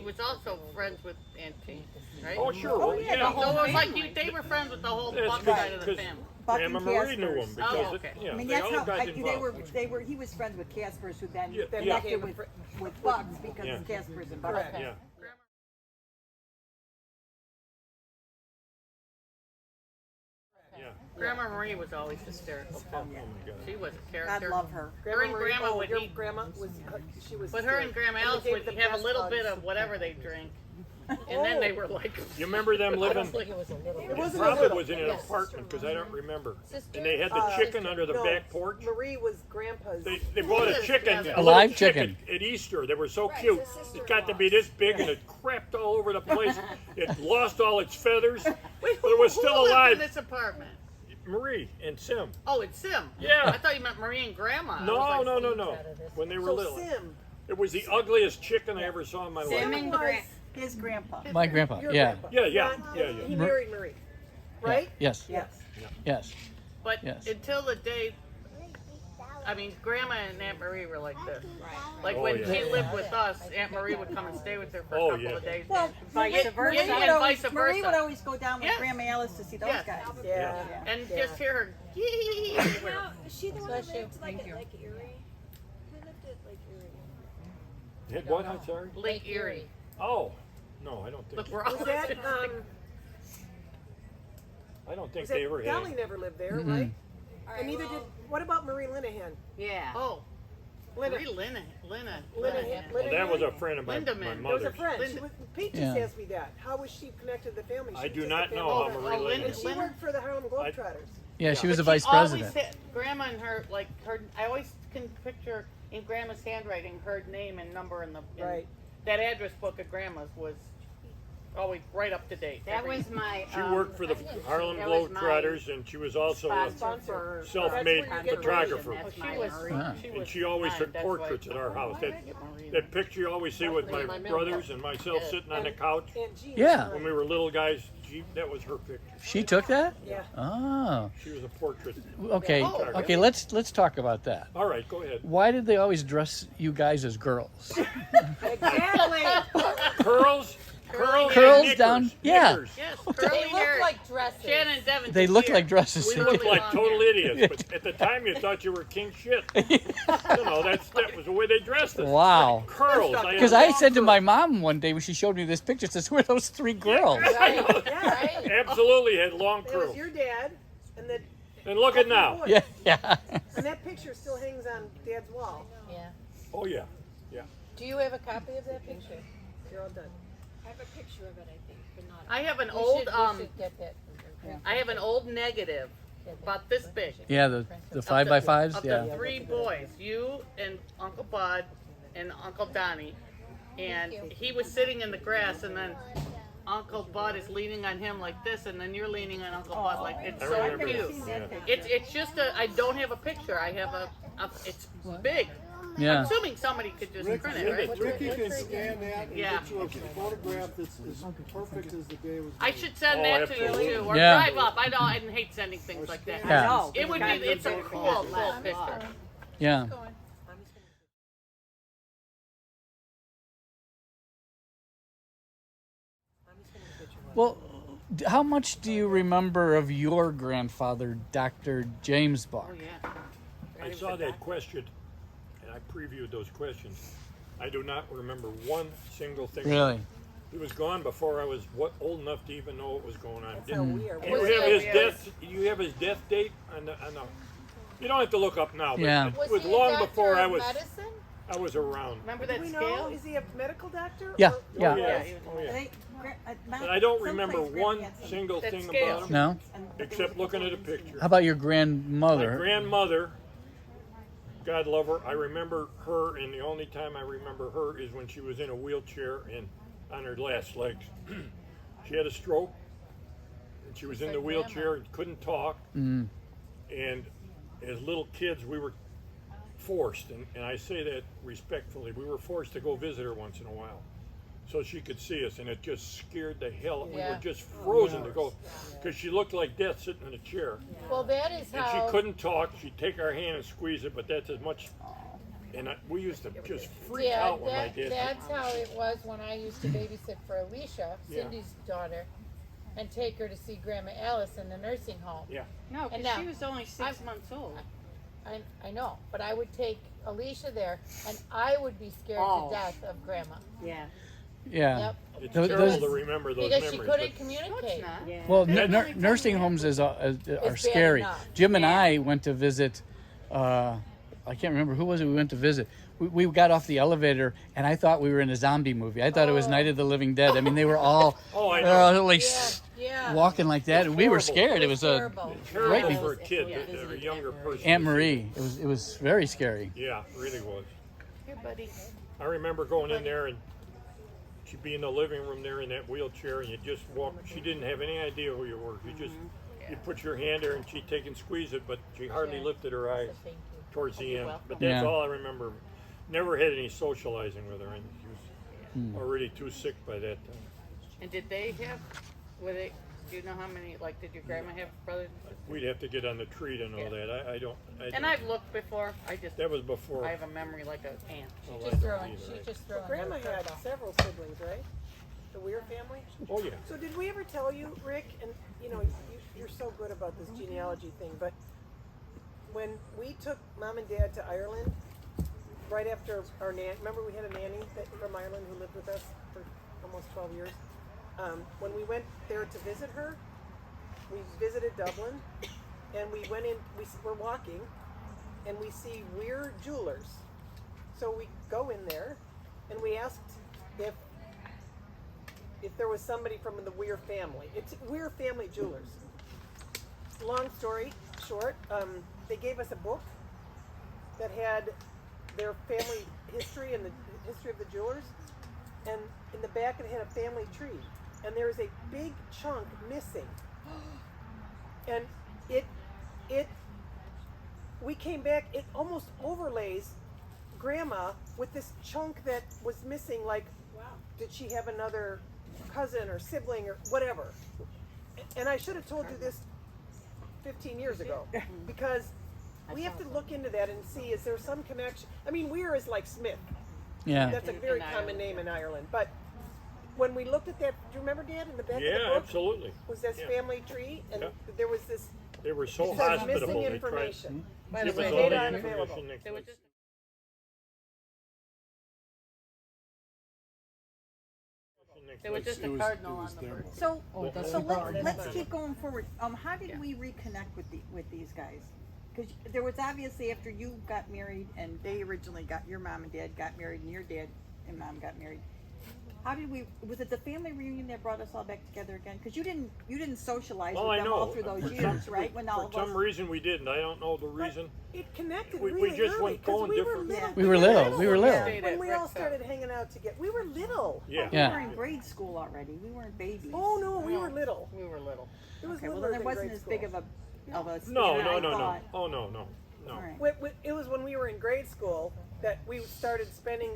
was also friends with Aunt Kate, right? Oh, sure. Well, yeah. So it was like they were friends with the whole That's Buck good, side of the 'cause family. Buck Grandma and Marie knew him Casper's. because Oh, okay. yeah, I mean, they that's all how got involved. he was friends with Casper's, who then Yeah, then yeah. left it with Bugs because Yeah. Casper's and Bugs. Correct. Yeah. Yeah. Grandma Marie was always hysterical. Oh my God. She was a God character. love her. Her and Marie- Grandma oh, would your eat. grandma was she was. But her and Grandma Alice they would gave the have a best little hugs. bit of whatever they drank. And then they were like, You remember them living? It was a little. It It wasn't a probably little. was in an Yes. apartment because I don't remember. Sister? And they had the chicken under the no, back porch. Marie was grandpa's. They bought a chicken, A a live little chicken. at Easter. They were so cute. It got to be this big and it crapped all over the place. It lost all its feathers, but wait, it was still who lived alive. in this apartment? Marie and Sim. Oh, it's Sim. Yeah. I thought you meant Marie and Grandma. I No, was like, no. When they were so little. Sim. It was the ugliest chicken I ever saw in my Sim life. and was His grandpa. My grandpa. your Yeah. grandpa. Yeah. He married Marie, right? Yes. Yes. Yes. But Yes. until the day, I mean, Grandma and Aunt Marie were like this. Like Oh, when yeah. she lived with us, Aunt Marie would come and stay with her for a Oh, couple yeah. of days. Well, Marie, Marie, Marie, and would always, vice Marie versa. would always go down with Yes. Grandma Alice to see those Yes. guys. Yeah. And Yeah. just hear her. Now, is she the one Bless that you. lived like Thank at Lake Erie? Who lived at Lake Erie? Had what? I'm sorry. Lake Erie. Oh, no, I don't think. Look, we're all Was that I don't think was they that ever had. Dolly never lived there, right? And neither did. What about Marie Linehan? Yeah. Oh. Marie Lina. Well, that was a friend of my Linda my Man. There was mother's. a friend. She Linda. was, Pete just Yeah. asked me that. How was she connected to the family? I She do was not just a know family how friend. Marie Linda- Linda. And she worked for the Harlem Globetrotters. Yeah, she was But a vice always president. had- Grandma and her, like her, I always can picture in Grandma's handwriting her name and number in the Right. that address book of Grandma's was always right up to date. That was my. She worked for the Harlem that was my Globetrotters, and she was also a sponsor for self-made That's where you get photographer. Marie. She was, she was And she always fine, took that's portraits why- at our house. That picture you always see with my brothers and myself sitting on the couch Aunt Jean. Yeah. when we were little guys. That was her picture. She took that? Yeah. Oh. She was a portrait. Okay. Oh, Okay, let's talk about that. All right, go ahead. Why did they always dress you guys as girls? Exactly. Curls, and Curls knickers, down- yeah. knickers. Yes, They curly look hair. like dresses. Shannon Devon. They look like dresses. We looked like total idiots, but at the time you thought you were king shit. You know, that was the way they dressed us. Wow. Curls. Because I said to my mom one day when she showed me this picture, says, "Who are those three girls?" Yeah. Absolutely had long That was curls. your dad, and then. And look at now. Yeah, yeah. And that picture still hangs on Dad's wall. Yeah. Oh yeah, yeah. Do you have a copy of that picture? You're all done. I have a picture of it, I think, but not. I have an We old should get that. I have an old negative about this big. Yeah, the Of 5x5s. Of Yeah. the three boys, you and Uncle Bud and Uncle Donnie, and he was sitting in the grass, and then Uncle Bud is leaning on him like this, and then you're leaning on Uncle Bud like it's I so remember cute. that. Yeah. It's just I don't have a picture. I have a it's big. Yeah. I'm assuming somebody could just print it, right? Ricky can scan that and Yeah. get you a photograph that's as perfect as the day was. I should send Oh, that to you absolutely. too, or Yeah. drive up. I hate sending things like that. Yeah. No, It would be. It's a cool picture. Yeah. Well, how much do you remember of your grandfather, Dr. James Buck? Oh yeah. I saw that question, and I previewed those questions. I do not remember one single thing. Really? He was gone before I was old enough to even know what was going on. That's how we are. You have his death. You have his death date on the You don't have to look up now, but Yeah. it Was was he a long doctor before of I was around. Remember Do that we scale? know? Is he a medical doctor? Yeah, or- yeah. Oh, yeah. he was Oh, yeah. They, But I don't remember one single That thing scale. about him, No? except looking at a picture. How about your My grandmother? grandmother, God love her, I remember her, and the only time I remember her is when she was in a wheelchair and on her last legs. She had a stroke, and she was in the wheelchair and couldn't talk. Mm. And as little kids, we were forced, and I say that respectfully, we were forced to go visit her once in a while so she could see us, and it just scared the hell. We were just frozen to go because she looked like death sitting in a chair. Well, that is And how. she couldn't talk. She'd take our hand and squeeze it, but that's as much. And we used to just freak Yeah, out when my dad. that's how it was when I used to babysit for Alicia, Yeah. Cindy's daughter, and take her to see Grandma Alice in the nursing home. Yeah. No, And because now- she was only 6 months old. I know, but I would take Alicia there, and I would be scared Oh. to death of Grandma. Yeah. Yeah. Yep. It's Those- terrible those- to remember those Because memories. she couldn't but communicate. Well, Yeah. nursing homes are bad scary. enough. Jim and I went to visit. I can't remember who was it. We went to visit. We got off the elevator, and I thought we were in a zombie movie. I thought it was Night of the Living Dead. I mean, they were all Oh, I know. like Yeah. walking like that, and we were Horrible. scared. It was a Terrible. terrible right for a kid, a younger person. Aunt to see. Marie. It was very scary. Yeah, it really was. Here, buddy. I remember going in there and she'd be in the living room there in that wheelchair, and you just walk. She didn't have any idea who you were. You just you put your hand there and she'd take and squeeze it, but she hardly lifted her eyes towards the end. But that's Yeah. all I remember. Never had any socializing with her, and she was already too sick by that time. And did they have, do you know how many, like, did your grandma have brothers and sisters? We'd have to get on the tree to know that. I don't. And I've looked before. That was before. I have a memory like an ant. Oh, She I just don't throwing. either. She just throwing. Grandma her had stuff. several siblings, right? The Weir family? Oh, yeah. So did we ever tell you, Rick, and you know, you're so good about this genealogy thing, but when we took Mom and Dad to Ireland, right after our nanny, remember we had a nanny from Ireland who lived with us for almost 12 years? When we went there to visit her, we visited Dublin, and we went in, we're walking, and we see Weir Jewelers. So we go in there, and we asked if there was somebody from the Weir family. It's Weir Family Jewelers. Long story short, they gave us a book that had their family history and the history of the jewelers, and in the back it had a family tree, and there is a big chunk missing. And we came back, it almost overlays Grandma with this chunk that was missing, like, did she have another cousin or sibling or whatever? And I should have told you this 15 years ago, because we have to look into that and see, is there some connection? I mean, Weir is like Smith. Yeah. That's a very common name in Ireland. But when we looked at that, do you remember, Dad, in the back of the Yeah, book? absolutely. Was this Yeah. family tree? And Yeah. there was this, They were so it says hospitable. missing They tried information. By the give way, us they all the don't- information they They were could. just There was just a cardinal on the bird. So, that's so important. let's keep going forward. How did we reconnect with these guys? Because there was obviously, after you got married and they originally your mom and dad got married and your dad and mom got married. How did was it the family reunion that brought us all back together again? Because you didn't socialize Well, with I them know. all through those years, right? When all For of us. some reason we didn't. I don't know the reason. It connected We really just early, went 'cause going we different. were little. We were little. We were little. When we all started hanging out together, we were little. Yeah. We Yeah. were in grade school already. We weren't babies. Oh no, we were little. We were little. It was Okay, well littler then it than wasn't grade as big school. of a No, scare, no, I no, no. thought. Oh, no, no, no. All right. It was when we were in grade school that we started spending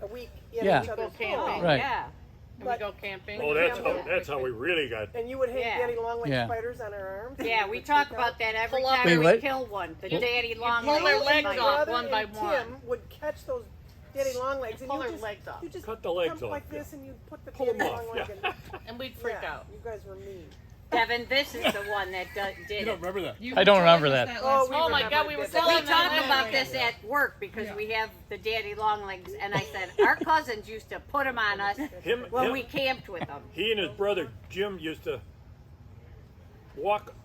a week in Yeah. each Go other's camping. homes. Right. Yeah. And we But- go camping. Oh, that's how we really got. And you would hang Yeah. daddy long legs Yeah. spiders on our arms. Yeah, we talk about that every time Wait, we what? kill one. The What? daddy long pull their legs My off brother one by and one. Tim would catch those daddy long legs, and Pull you their just legs off. you just Cut the legs come off, like yeah. this, and you put the Pull daddy 'em long off, leg. yeah. And we'd freak Yeah, out. you guys were mean. Devin, this is the one that did You don't it. remember that? You I don't were remember telling us that. last we Oh my remember God, we were this. telling We them talk that about way. this at work because we have the daddy long legs, and I said our cousins used to put them on us Him, when him- we camped with them. he and his brother Jim used to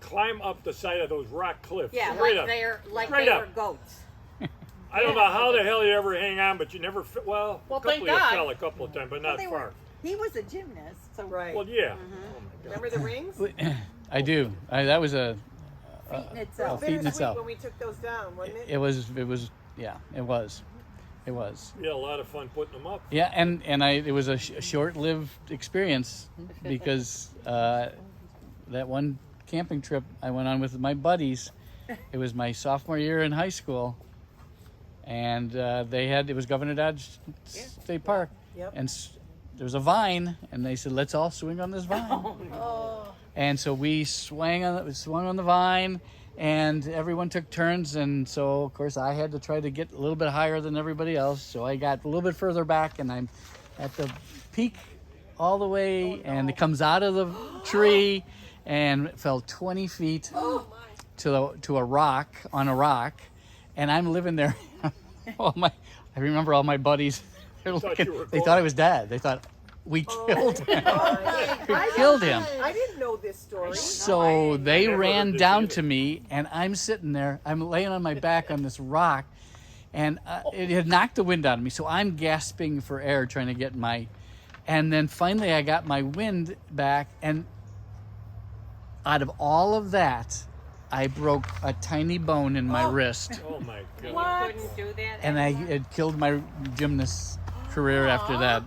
climb up the side of those rock cliffs. Yeah, straight like up. they're like Straight they up. were goats. I don't know how the hell you ever hang on, but you never. Well, Well, a couple thank of you God. fell a couple of times, but not They far. were, he was a gymnast, so Right. Well, yeah. Remember the rings? I do. That was a feet in a itself. feat in Bittersweet itself. when we took those down, wasn't it? It was. Yeah. It was. It was. We had a lot of fun putting them up. Yeah, and it was a short-lived experience because that one camping trip I went on with my buddies, it was my sophomore year in high school, and it was Governor Dodge State Park, Yep. and there was a vine, and they said, let's all swing on this vine. And so we swung on the vine, and everyone took turns, and so of course I had to try to get a little bit higher than everybody else. So I got a little bit further back, and I'm at the peak all the way, and it comes out of the tree, and it fell 20 feet to a rock, and I'm living there. I remember all my buddies. They thought I was dead. They thought we killed him. We killed him. I didn't know this story. So they never ran heard this down either. to me, and I'm sitting there. I'm laying on my back on this rock, and it had knocked the wind out of me. So I'm gasping for air, trying to get my. And then finally, I got my wind back, and out of all of that, I broke a tiny bone in my wrist, Oh my god. You couldn't do that. and it killed my gymnast career after that.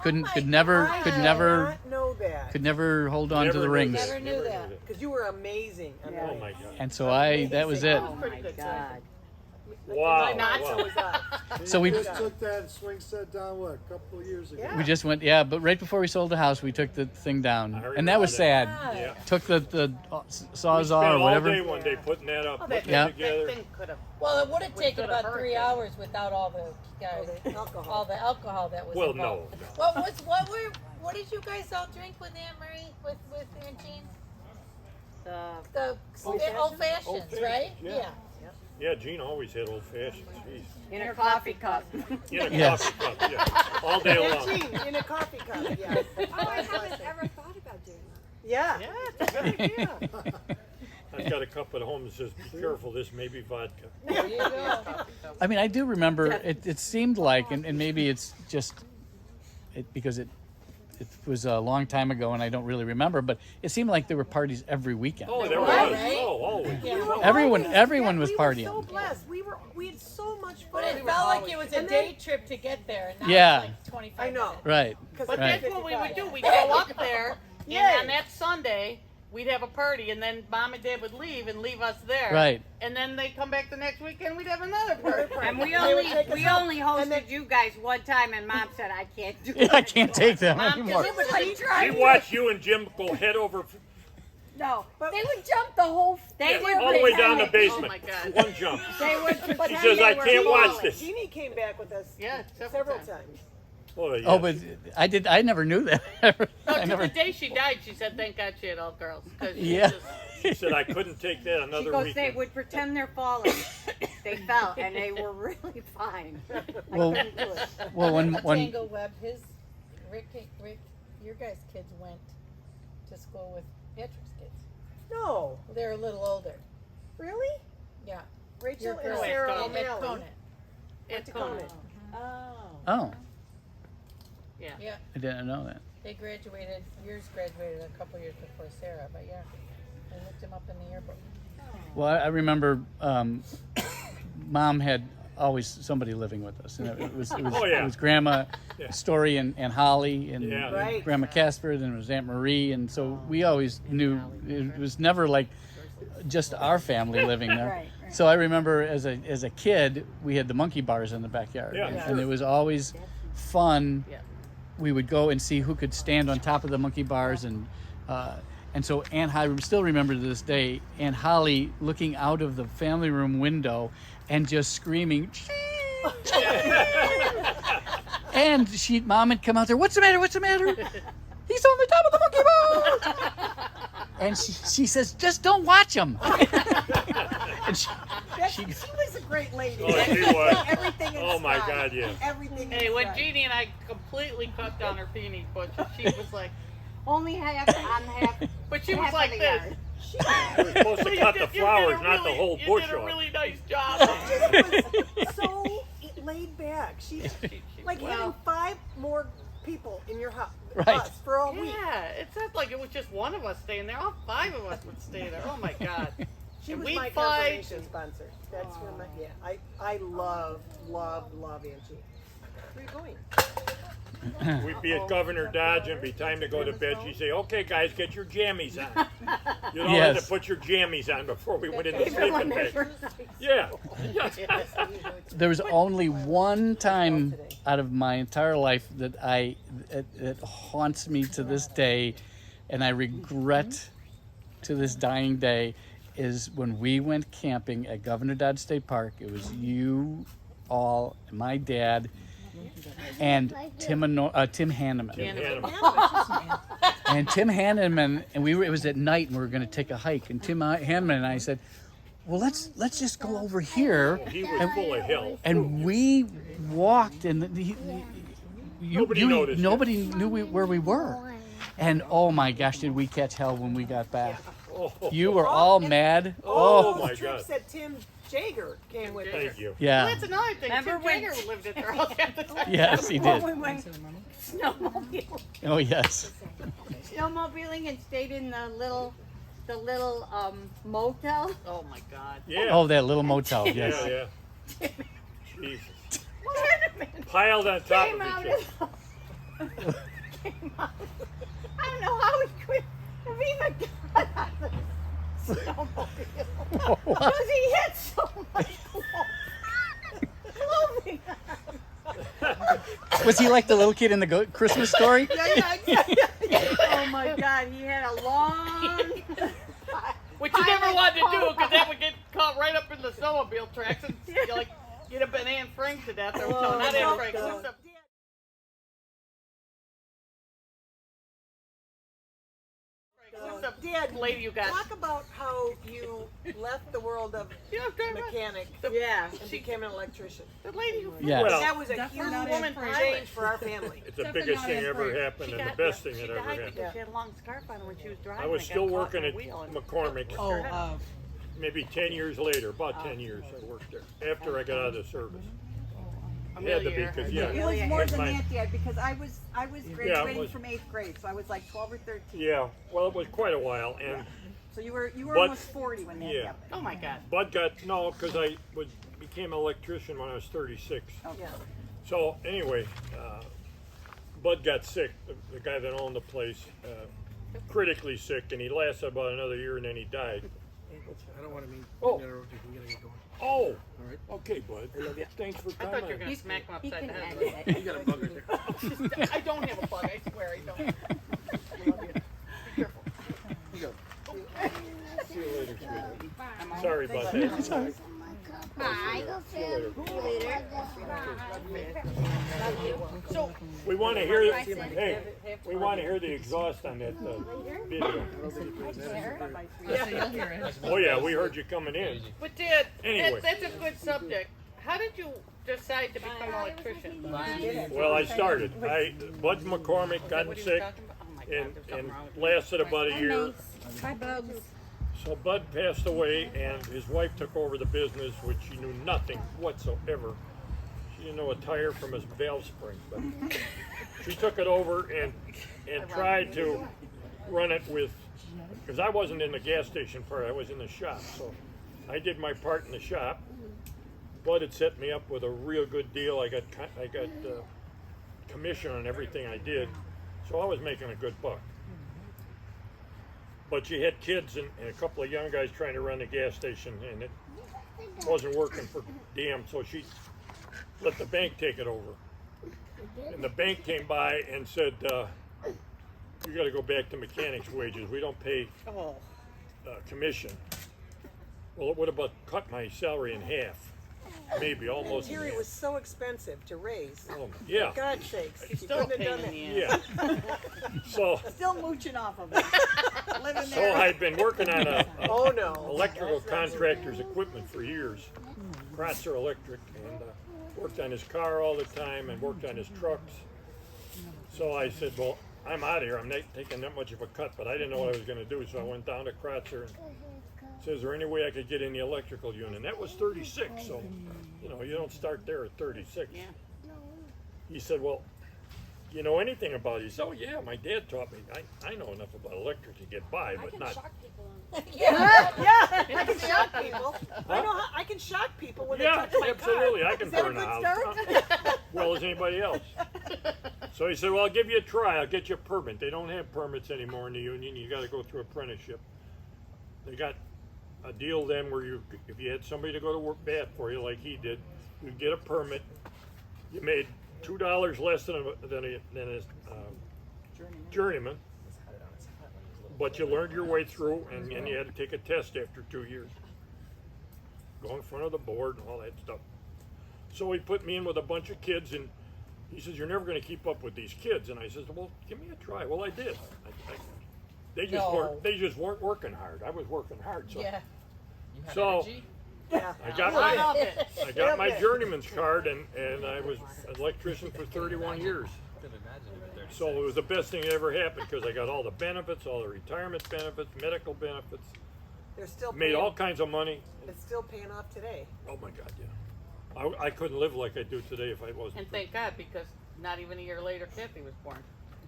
Could never I did not know that. could never hold on to Never the knew rings. that. Never knew Never that. knew that. Because you were amazing. Oh my god. And so that was it. Oh my God. Wow. Not wow. so was I. So we just took that swing set down, what, a couple of years ago? Yeah. we just went, yeah, but right before we sold the house, we took the thing down, I and that was remember sad. Yeah. Took the We sawzall spent or all whatever. day one day putting that up, putting Yeah. it together. That thing could have. Well, it would have taken could've about 3 hurricane. hours without all the guys, Alcohol. all the alcohol that was Well, involved. no. What did you guys all drink with Aunt Marie, with Aunt Jean? The The old fashions, Old-fashioned, right? yeah. Yeah, Gene always had old fashioned. Jeez. in a coffee cup. In a Yes. coffee cup, yeah. All day And long. Gene, in a coffee cup, yeah. Oh, I haven't ever thought about doing that. Yeah. Yeah, it's a good idea. I've got a cup at home that says, be careful, this may be vodka. There you go. I mean, I do remember it seemed like, and maybe it's just because it was a long time ago and I don't really remember, but it seemed like there were parties every weekend. Oh, there was. Right? Oh, always. Everyone was We partying. were so blessed. We had so much fun. But it felt like it was a day trip to get there, and now Yeah. it's like 25 I know. minutes. Right. Because But Right. that's what we would do. We'd go up there, Yay. and on that Sunday, we'd have a party, and then Mom and Dad would leave and leave us there. Right. And then they come back the next weekend, we'd have another party. And we They would take us out. only hosted you guys one time, and Mom said I can't do I it. can't take that Mom, anymore. it was like, We watched you and Jim go head over No, they would jump the whole. They would all the way down the oh basement. my God. One jump. They would She pretend says, they I were can't watch falling. this. Jeannie came back with us Yeah, several times. Oh, yeah. Oh, but I never knew that. No, I to never. the day she died, she said, thank God she had all girls. 'Cause she Yeah. just- She said, I couldn't take that She another goes, they weekend. would pretend they're falling. They fell, and they were really fine. Well, well, when Tango Webb, Rick, your guys' kids went to school with Patrick's kids. No. They're a little older. Really? Yeah. Rachel Your and girls Sarah at O'Malley. Conant. Went to Conant. oh, Yeah. Yeah, I didn't know that. they graduated. Yours graduated a couple years before Sarah, but yeah, I looked him up in the yearbook. Well, I remember Mom had always somebody living with us, and it was Oh, yeah. it was Grandma Yeah. Storey and Holly and Yeah. Right. Grandma Casper, and it was Aunt Marie, and so we always knew it was never like just our family living there. Right, right. So I remember as a kid, we had the monkey bars in the backyard, Yeah, and sure. it was always fun. Yeah. We would go and see who could stand on top of the monkey bars, and so I still remember to this day Aunt Holly looking out of the family room window and just screaming. And Mom had come out there. What's the matter? What's the matter? He's on the top of the monkey bar. And she says, just don't watch him. And She was a great lady. Oh, she was. Everything in Oh, my style. God, yeah. Everything Hey, in when style. Jeannie and I completely cut down her peony bush, she was like, Only half on half. but she was half like of the this. yard. We're supposed to cut the flowers, not the whole bush You did a off. really nice job. So laid back. She's like having 5 more people in your house Right. us for a week. Yeah, it's not like it was just one of us staying there. All 5 of us would stay there. Oh my God. She And was we'd my fight. confirmation sponsor. That's where my I love Angie. Where are you going? We'd be at Governor Dodge and be time to go to bed. She'd say, "Okay, guys, get your jammies on." You'd all have Yes. to put your jammies on before we went into sleeping bag. Yeah. There was only one time out of my entire life that it haunts me to this day, and I regret to this dying day, is when we went camping at Governor Dodge State Park. It was you all, my dad, and Tim Hanneman. And Tim Hanneman, and it was at night, and we were going to take a hike. And Tim Hanneman and I said, "Well, let's just go over here." He was full of hell. And we walked, and nobody knew where we were. And oh my gosh, did we catch hell when we got back? You were all mad. Oh my The trip God. said Tim Jager came with us. Thank you. Yeah. Well, that's another thing. Remember Tim when- Jagger lived at their house at the time. Yes, he did. We went snowmobiling. Oh yes. Snowmobiling and stayed in the little motel. Oh my God. Yeah. Oh, that little motel. Yes. Yeah, yeah. Jesus. Piled on top Came of out each other. of came out. I don't know how he could have even got on the snowmobile. Because he had so much clothing. Was he like the little kid in the Christmas story? Yeah. Oh my God, he had a long. Which you never wanted to do because that would get caught right up in the snowmobile tracks and you'd have been Anne Frank to death. Or Oh, not Anne no, Frank. no. Who's the Dad, lady you got? talk about how you left the world of mechanic and became an electrician. The lady who Yes. Well, that was a Definitely huge not woman in change for our family. It's the biggest thing ever happened and the best thing that ever died happened. because she had a long scarf on when she was driving. I was and got still caught working in a at wheel and- McCormick's. Maybe 10 years later, about 10 years I worked there after I got out of the service. It had to be because, yeah. It was more than my- that, Dad, because I was graduating was- from 8th grade, so I was like 12 or 13. Yeah, well, it was quite a while. And So you were But- almost 40 when that yeah. happened. Oh my God. Bud because I became an electrician when I was 36. Okay. So anyway, Bud got sick, the guy that owned the place, critically sick, and he lasted about another year and then he died. I don't want to mean Oh. interrupt you. We gotta get going. Oh, All right. Okay, Bud. Thanks for I coming. thought you were going to smack him upside the head. edit it. You got a bug right there. I don't have a bug, I swear I don't. Be careful. See you later, sweetie. Sorry about that. Bye. See you later. So, We want to hear, hey, we want to hear the exhaust on that video. You'll hear it. Oh yeah, we heard you coming in. but Dad, Anyway. that's a good subject. How did you decide to become an electrician? Well, I started. Bud McCormick got What he was sick talking about? Oh my God, there's something and wrong with lasted about a year. Bye, Bugs. So Bud passed away, and his wife took over the business, which she knew nothing whatsoever. She didn't know a tire from his valve spring, but she took it over and tried to run it with, because I wasn't in the gas station part, I was in the shop. So I did my part in the shop. Bud had set me up with a real good deal. I got commission on everything I did, so I was making a good buck. But she had kids and a couple of young guys trying to run the gas station, and it wasn't working for damn, so she let the bank take it over. And the bank came by and said, you got to go back to mechanics' wages. We don't pay commission. Well, it would have about cut my salary in half, maybe almost. in Terry half. was so expensive to raise. Oh, yeah. For God's sakes, He's you still a couldn't have pain done in that. the Yeah. So Still mooching off of it. Living So there. I'd been working on Oh, no. electrical contractor's equipment for years, Kratzer Electric, and worked on his car all the time and worked on his trucks. So I said, well, I'm out of here. I'm not taking that much of a cut, but I didn't know what I was going to do, so I went down to Kratzer and said, is there any way I could get in the electrical unit? And that was 36, so, you know, you don't start there at 36. Yeah. He said, well, you know anything about it? He said, oh yeah, my dad taught me. I know enough about electric to get by, but not. Yeah, I can shock people. I know how I can shock people when they touch my absolutely. car. I can Is that burn a a good house. start? Well as anybody else. So he said, well, I'll give you a try. I'll get you a permit. They don't have permits anymore in the union. You got to go through apprenticeship. They got a deal then where you, if you had somebody to go to work bad for you like he did, you'd get a permit. You made $2 less than a journeyman, but you learned your way through, and you had to take a test after 2 years. Go in front of the board and all that stuff. So he put me in with a bunch of kids, and he says, you're never going to keep up with these kids. And I says, well, give me a try. Well, I did. They just weren't working hard. I was working hard. So, Yeah. so I got my journeyman's card, and I was an electrician for 31 years. So it was the best thing that ever happened because I got all the benefits, all the retirement benefits, medical benefits. They're still made all kinds of money. It's still paying off today. Oh my God, yeah. I couldn't live like I do today if I wasn't. And thank God, because not even a year later, Kathy was born.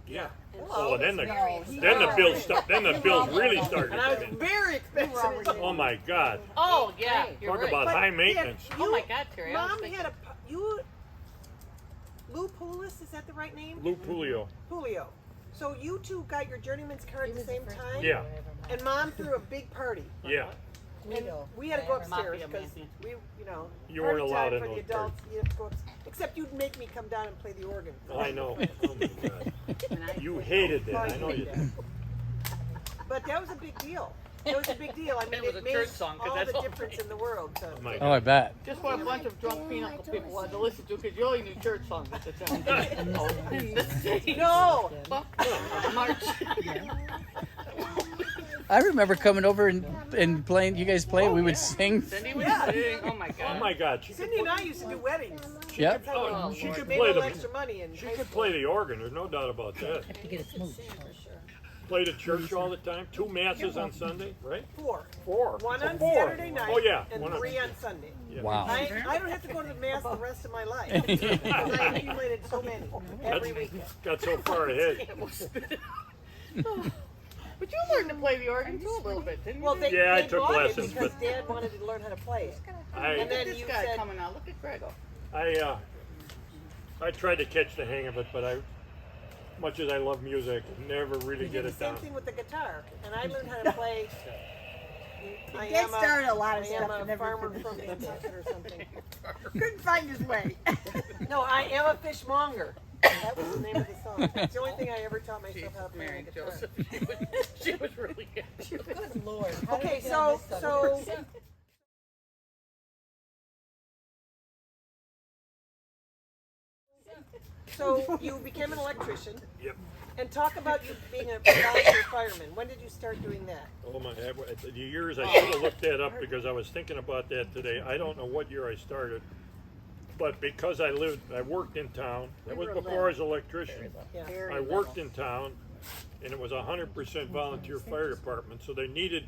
Yeah. Oh, and then the bills really started. And I was very expensive. Oh my God. Oh yeah, you're Talk right. about high maintenance. Oh my God, Terry. Mom had a Lou Poulis, is that the right name? Lou Pulio. Pulio. So you two got your journeyman's card at the same time? Yeah. And Mom threw a big party. Yeah. And we had to go upstairs because we, You weren't party allowed time in for the those adults. You have to go upstairs. Except you'd make me come down and play the organ. I know. Oh my God. You hated that. I know you did. But that was a big deal. It was a big deal. I mean, It was it a made church song, 'cause all that's the all difference in the world. So. Oh, I bet. Just what a bunch of drunk pinochle people wanted to listen to, because you only knew church songs at the time. No. March. I remember coming over and playing. You guys played. We would sing. Cindy would sing. Oh my God. Oh my God. Cindy and I used to do weddings. Yep. Oh, she could Made play a little the. extra money in She high could school. play the organ. There's no doubt about that. To get a smooch. Played at church all the time. 2 masses on Sunday, right? Four. So One on four. Saturday night. Oh yeah. And one 3 on Sunday. Yeah. Wow. I don't have to go to the mass the rest of my life. Because I accumulated so many every weekend. Got so far ahead. But you learned to play the organ too a little bit, didn't you? Well, they, Yeah, I they took bought lessons, it because but- Dad wanted to learn how to play it. I And then this you guy said, coming out. Look at Grego. I tried to catch the hang of it, but much as I love music, never really you get did the it same down. thing with the guitar. And I learned how to play. Dad started a lot of I stuff am and a never farmer finished from it. Nantucket or something. Couldn't find his way. No, I am a fishmonger. That was the name of the song. It's the only thing I ever taught myself how to play Married the guitar. Joseph. She was really good. Good Lord. Okay, so you became an electrician. Yep. And talk about you being a volunteer fireman. When did you start doing that? Oh my, the years I should have looked that up because I was thinking about that today. I don't know what year I started, but because I worked in town. That was before I was an electrician. Yeah. I worked in town, and it was 100% volunteer fire department, so they needed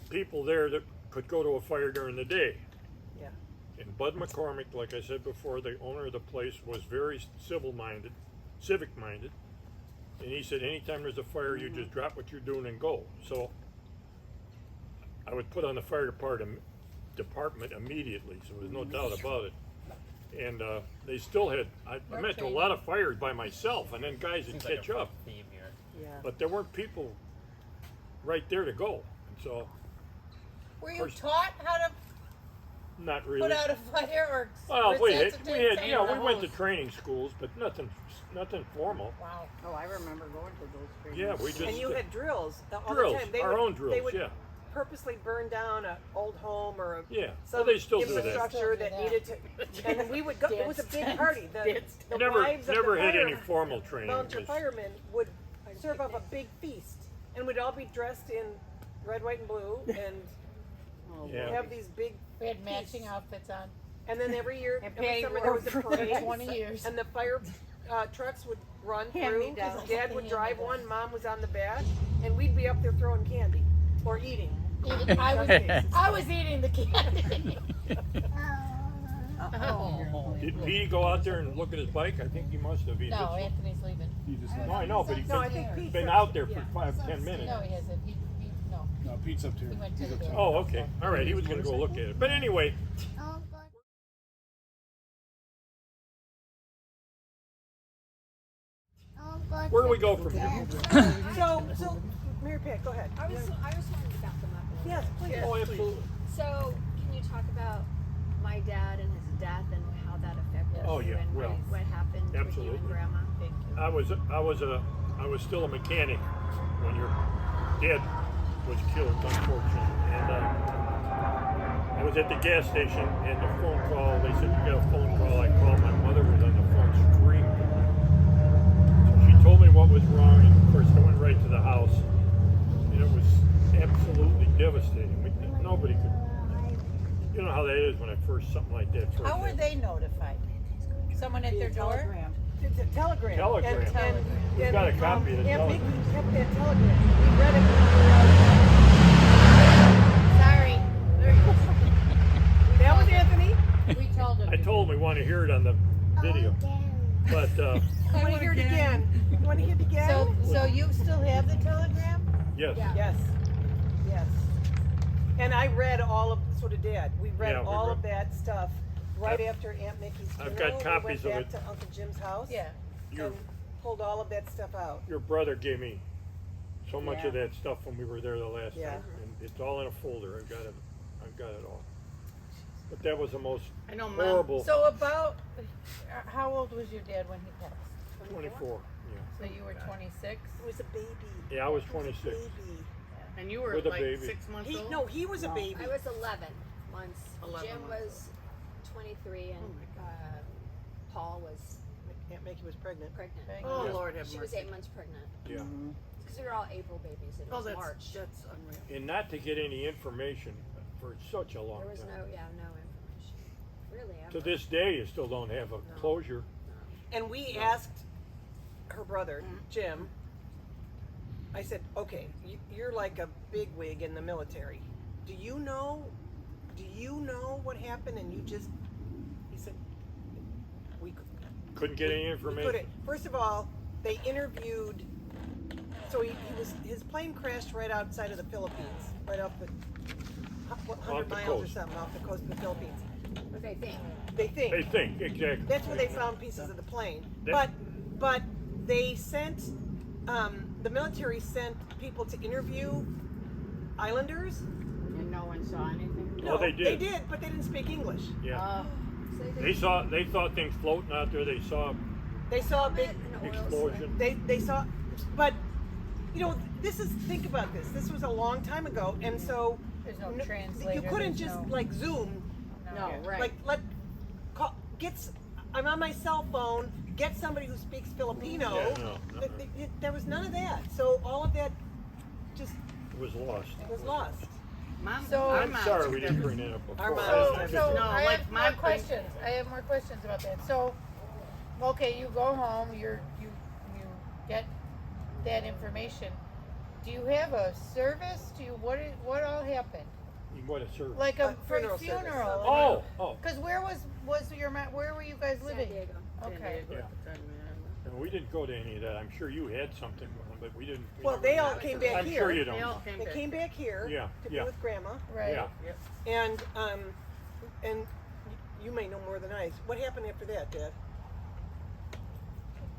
people there that could go to a fire during the day. Yeah. And Bud McCormick, like I said before, the owner of the place, was very civic-minded. And he said, anytime there's a fire, you just drop what you're doing and go. So I was put on the fire department immediately, so there's no doubt about it. And they still had, I met to a lot of fires by myself, and then guys would catch up. Yeah. But there weren't people right there to go. And so, Were you taught how to not really. put out a fire or Well, we resuscitate had, someone? we went to training schools, but nothing formal. Wow. Oh, I remember going to those trainings. Yeah, we just. And you had drills all Drills, the time. They our would, own drills, They would yeah. purposely burn down an old home or Yeah, some well, they still do that. infrastructure that needed to. And we would go. It was a big party. The Never wives of had the any formal training. volunteer Just- firemen would serve up a big feast, and we'd all be dressed in red, white, and blue, and Yeah. have these big. We had matching outfits on. And then every year, And every pay summer there was a for parade. 20 years. And the fire trucks would run Hand through me because downs. Dad would drive one, Mom was on the back, and we'd be up there throwing candy or eating. I was eating the candy. Did Pete go out there and look at his bike? I think he must have. He No, just- Anthony's leaving. No, I know, but he's No, I think Pete's been up- out there for 5-10 minutes. No, he hasn't. No. No, Pete's up here. He went to the Oh, okay. All right, he was going to go look at it. But anyway, where do we go from here? So, Mary Pat, go ahead. I was wanting to back them up a little Yes, bit. please. Oh, absolutely. So, can you talk about my dad and his death and how that affected Oh, you yeah, and well, what happened with you absolutely. and Grandma? Thank you. I was still a mechanic when your dad was killed, unfortunately. And I was at the gas station, and the phone call, they said, you got a phone call. I called, my mother was on the phone screaming. So she told me what was wrong, and of course I went right to the house, and it was absolutely devastating. Nobody could, you know how that is when something like that. How were they notified? Someone at their door? It's a telegram. Telegram. We've got a copy of the Aunt telegram. Mickey kept that telegram. We read it when we were Sorry. That was Anthony. We told him. I told him we want to hear it on the video. But You want to hear it again? You want to hear it again? So you still have the telegram? yes. Yes. Yes. And I read all of, so did Dad. We read Yeah, we all read- of that stuff right after Aunt Mickey's funeral. I've got copies we of went it. back to Uncle Jim's house. Yeah. Your, And pulled all of that stuff out. your brother gave me so much Yeah. of that stuff when we were there the last Yeah. time. And it's all in a folder. I've got it all. But that was the most I know, Mom. horrible. So about, how old was your dad when he passed? 24. Yeah. So you were 26? He was a baby. Yeah, I was 26. Baby. And you were With a like baby. 6 months old? No, he was a baby. I was 11 months. 11 Jim months was 23 and Paul was Aunt Mickey was pregnant. Oh, Yeah. Lord have She mercy. was 8 months pregnant. Yeah. Because we were all April babies. It Oh, was that's, March. that's unreal. And not to get any information for such a long There was time. no information. Really, To ever. this day, you still don't have a closure. And we asked her brother, Jim, I said, okay, you're like a bigwig in the military. Do you know what happened? And he said, we Couldn't get any couldn't. information. First of all, they interviewed, so his plane crashed right outside of the Philippines, right off the, 100 the miles or coast. something off the coast of the Philippines. What they think. They think. They think, exactly. That's where they found pieces of the plane. That- But they sent, the military sent people to interview islanders. And no one saw anything? Oh, they did. They did, but they didn't speak English. Yeah. So They thought things floating out there. They saw They saw a big explosion. They saw, but think about this. This was a long time ago, and so There's no you translator. couldn't there's just no- like Zoom. No, right. Like I'm on my cell phone. Get somebody who speaks Filipino. Yeah, no. There was none of that. So all of that just It was lost. was lost. Mom, So- our I'm mom sorry took we that didn't for- bring that up before. Our mom- So No, I like have my more thing- questions. I have more questions about that. So, okay, you go home. You get that information. Do you have a service? What all happened? What a service. Like a Funeral service. funeral. Oh. Because where where were you guys living? Diego. Okay. Yeah. And we didn't go to any of that. I'm sure you had something, but we didn't. Well, they all came back I'm here. sure you They all don't. came They back. came back here Yeah, to be yeah. with Grandma, Right. Yeah. and you may know more than I. What happened after that, Dad?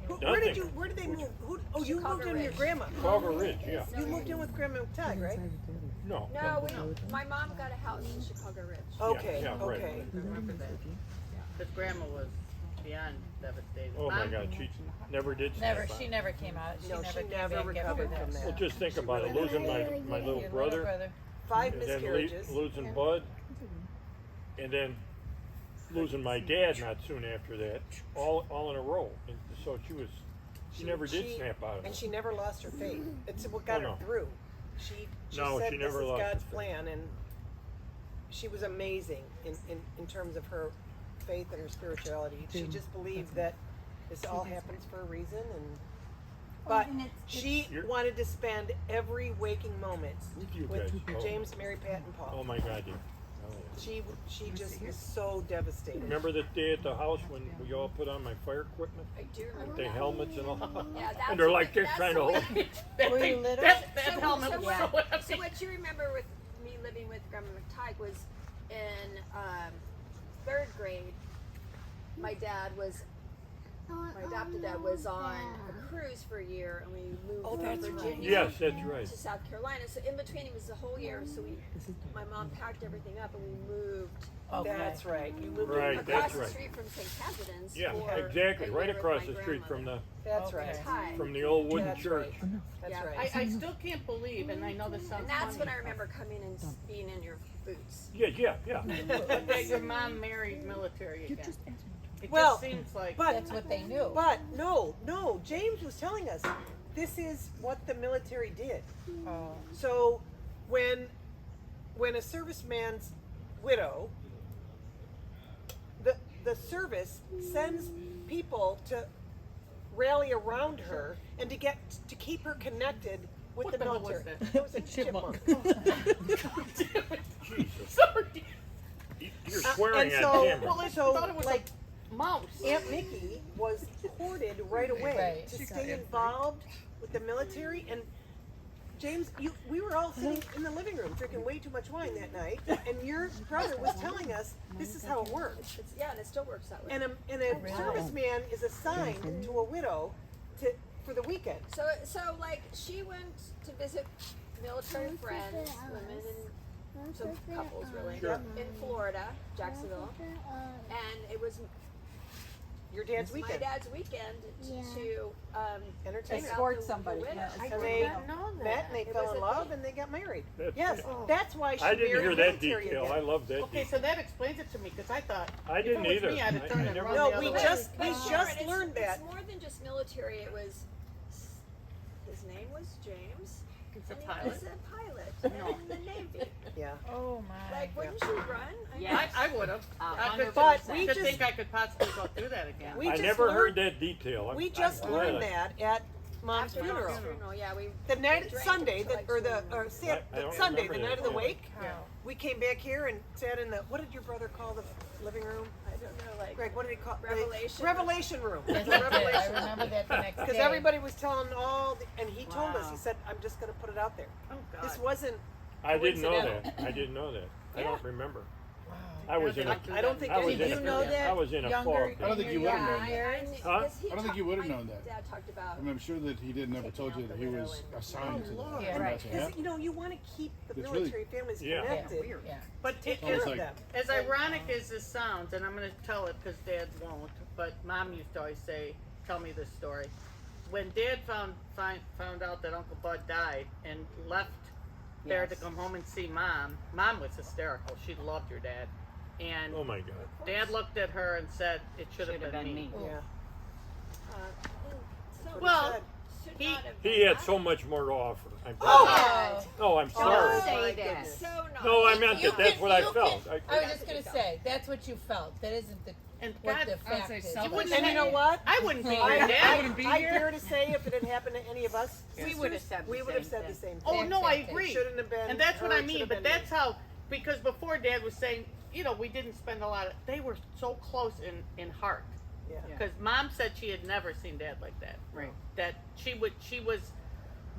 Where did Nothing. Where did they move? You Chicago moved in with your Ridge. grandma. Chicago Ridge, yeah. You moved in with Grandma Tag, right? No. No, my mom got a house in Chicago Ridge. Okay, yeah, right. okay. I remember that. Because Grandma was beyond devastated. Oh my Mom- God, she never did. Never. snap She out. never came out. She No, never she came never back recovered after from that. that. Well, just think about it. Losing my little Your brother, 5 and then miscarriages. losing Bud, and then losing my dad not soon after that, all in a row. And so she never did snap out of And it. she never lost her faith. It's what got Oh, no. her through. She No, said she this never is lost her God's faith. plan, and she was amazing in terms of her faith and her spirituality. She just believed that This all happens for a reason, but she wanted to spend every waking moment You with guys. James, Mary, Pat, and Paul. Oh my God, yeah. She just was so devastated. Remember that day at the house when we all put on my fire equipment? I do remember The that. helmets and all? Yeah, And they're like this trying to hold me. Were you little? That helmet was what, so heavy. so what you remember with me living with Grandma McTighe was in 3rd grade, my adopted dad was on a cruise for a year, and we moved from Virginia Yes, that's right. to South Carolina. So in between it was the whole year. So my mom packed everything up and we moved. That's right. You moved Right, across that's the right. street from St. Catherine's. Yeah, for exactly. a Right year with across my the street from the That's right. from the old wooden That's church. right. That's Yeah. right. I still can't believe, and I know this sounds And that's funny, when I remember coming and being in your boots. Yeah. but that your mom married military again. It Well, just seems like but That's what they knew. But no, James was telling us this is what the military did. So when a serviceman's widow, the service sends people to rally around her and to keep her connected with What the the hell was military. that? It was a chipmunk. Jesus. Sorry. You're swearing and at so, camera. Well, I so thought it was like a mouse. Aunt Mickey was courted right away Right. to stay involved with the military. And James, we were all sitting in the living room drinking way too much wine that night, and your brother was telling us this is how it works. And it still works that way. And a serviceman is assigned to a widow for the weekend. So like she went to visit military friends, women and some couples really, Sure. in Florida, Jacksonville, and it was Your dad's my weekend. dad's weekend to Entertain take her. out the widows. And I they did not know that. met and they It fell was in a love thing. and they got married. That's- Yes, that's why she I didn't married hear that military detail. again. I love that Okay, detail. so that explains it to me because I thought I if didn't it was either. me, I'd have I turned it never- around No, the we other way. just But learned that. It's more than just military. It was his name was James. It's a and pilot. He was a pilot in the Navy. Yeah. Oh my. Like, wouldn't you run? Yeah, I would have. But we to just- think I could possibly go through that again. We I just never heard learned- that detail. We I'm just glad learned I- that at Mom's After funeral. Mom's funeral, yeah, we The night drank Sunday, until like or 2 in the morning. I don't Sunday, remember the that, night of the yeah. wake. Yeah. We came back here and sat in the. What did your brother call the living room? I don't know, like Greg, what did he call Revelation. The revelation room. Yes, The I did. I revelation remember that the next Because day. everybody was telling and he told us. Wow. He said, "I'm just going to put it out there. Oh God. This wasn't." I didn't know coincidental." that. I didn't know that. I Yeah. don't remember. I was in a. I don't think I was any in of a- you know that. I was in a younger- fog. I don't think you would have known that. Huh? I don't think you would have known that. Dad talked about. I mean, I'm sure that he didn't ever told you that he was assigned to that. Yeah, And right. that's Because happened. you want to keep the It's military families Yeah. connected. Yeah. But Take it- care Almost of like- them. as ironic as this sounds, and I'm going to tell it because Dad won't, but Mom used to always tell me this story. When Dad found out that Uncle Bud died and left there to come home and see Mom was hysterical. She loved your dad. And Oh my God. Dad looked at her and said, "It should have been me." Yeah. So Well, should he- not have He been had that. so much more to offer. Oh! No, I'm Don't sorry. say that. So not. No, I meant You that. That's can- what I you felt. can- I was just gonna say that's what you felt. That isn't the And what God, the I would fact say is. selfish. And you know what? I wouldn't be I, your dad. I, wouldn't be I here. dare to say if it had happened to any of us, We would have said the we would same have said the thing. same Oh thing. no, I Exactly. agree. Shouldn't have been And that's what her, I it mean. should But have been that's how, because before Dad was saying, we didn't spend a lot of. They were so close in heart. Yeah. Because Mom said she had never seen Dad like that. Right. That she was.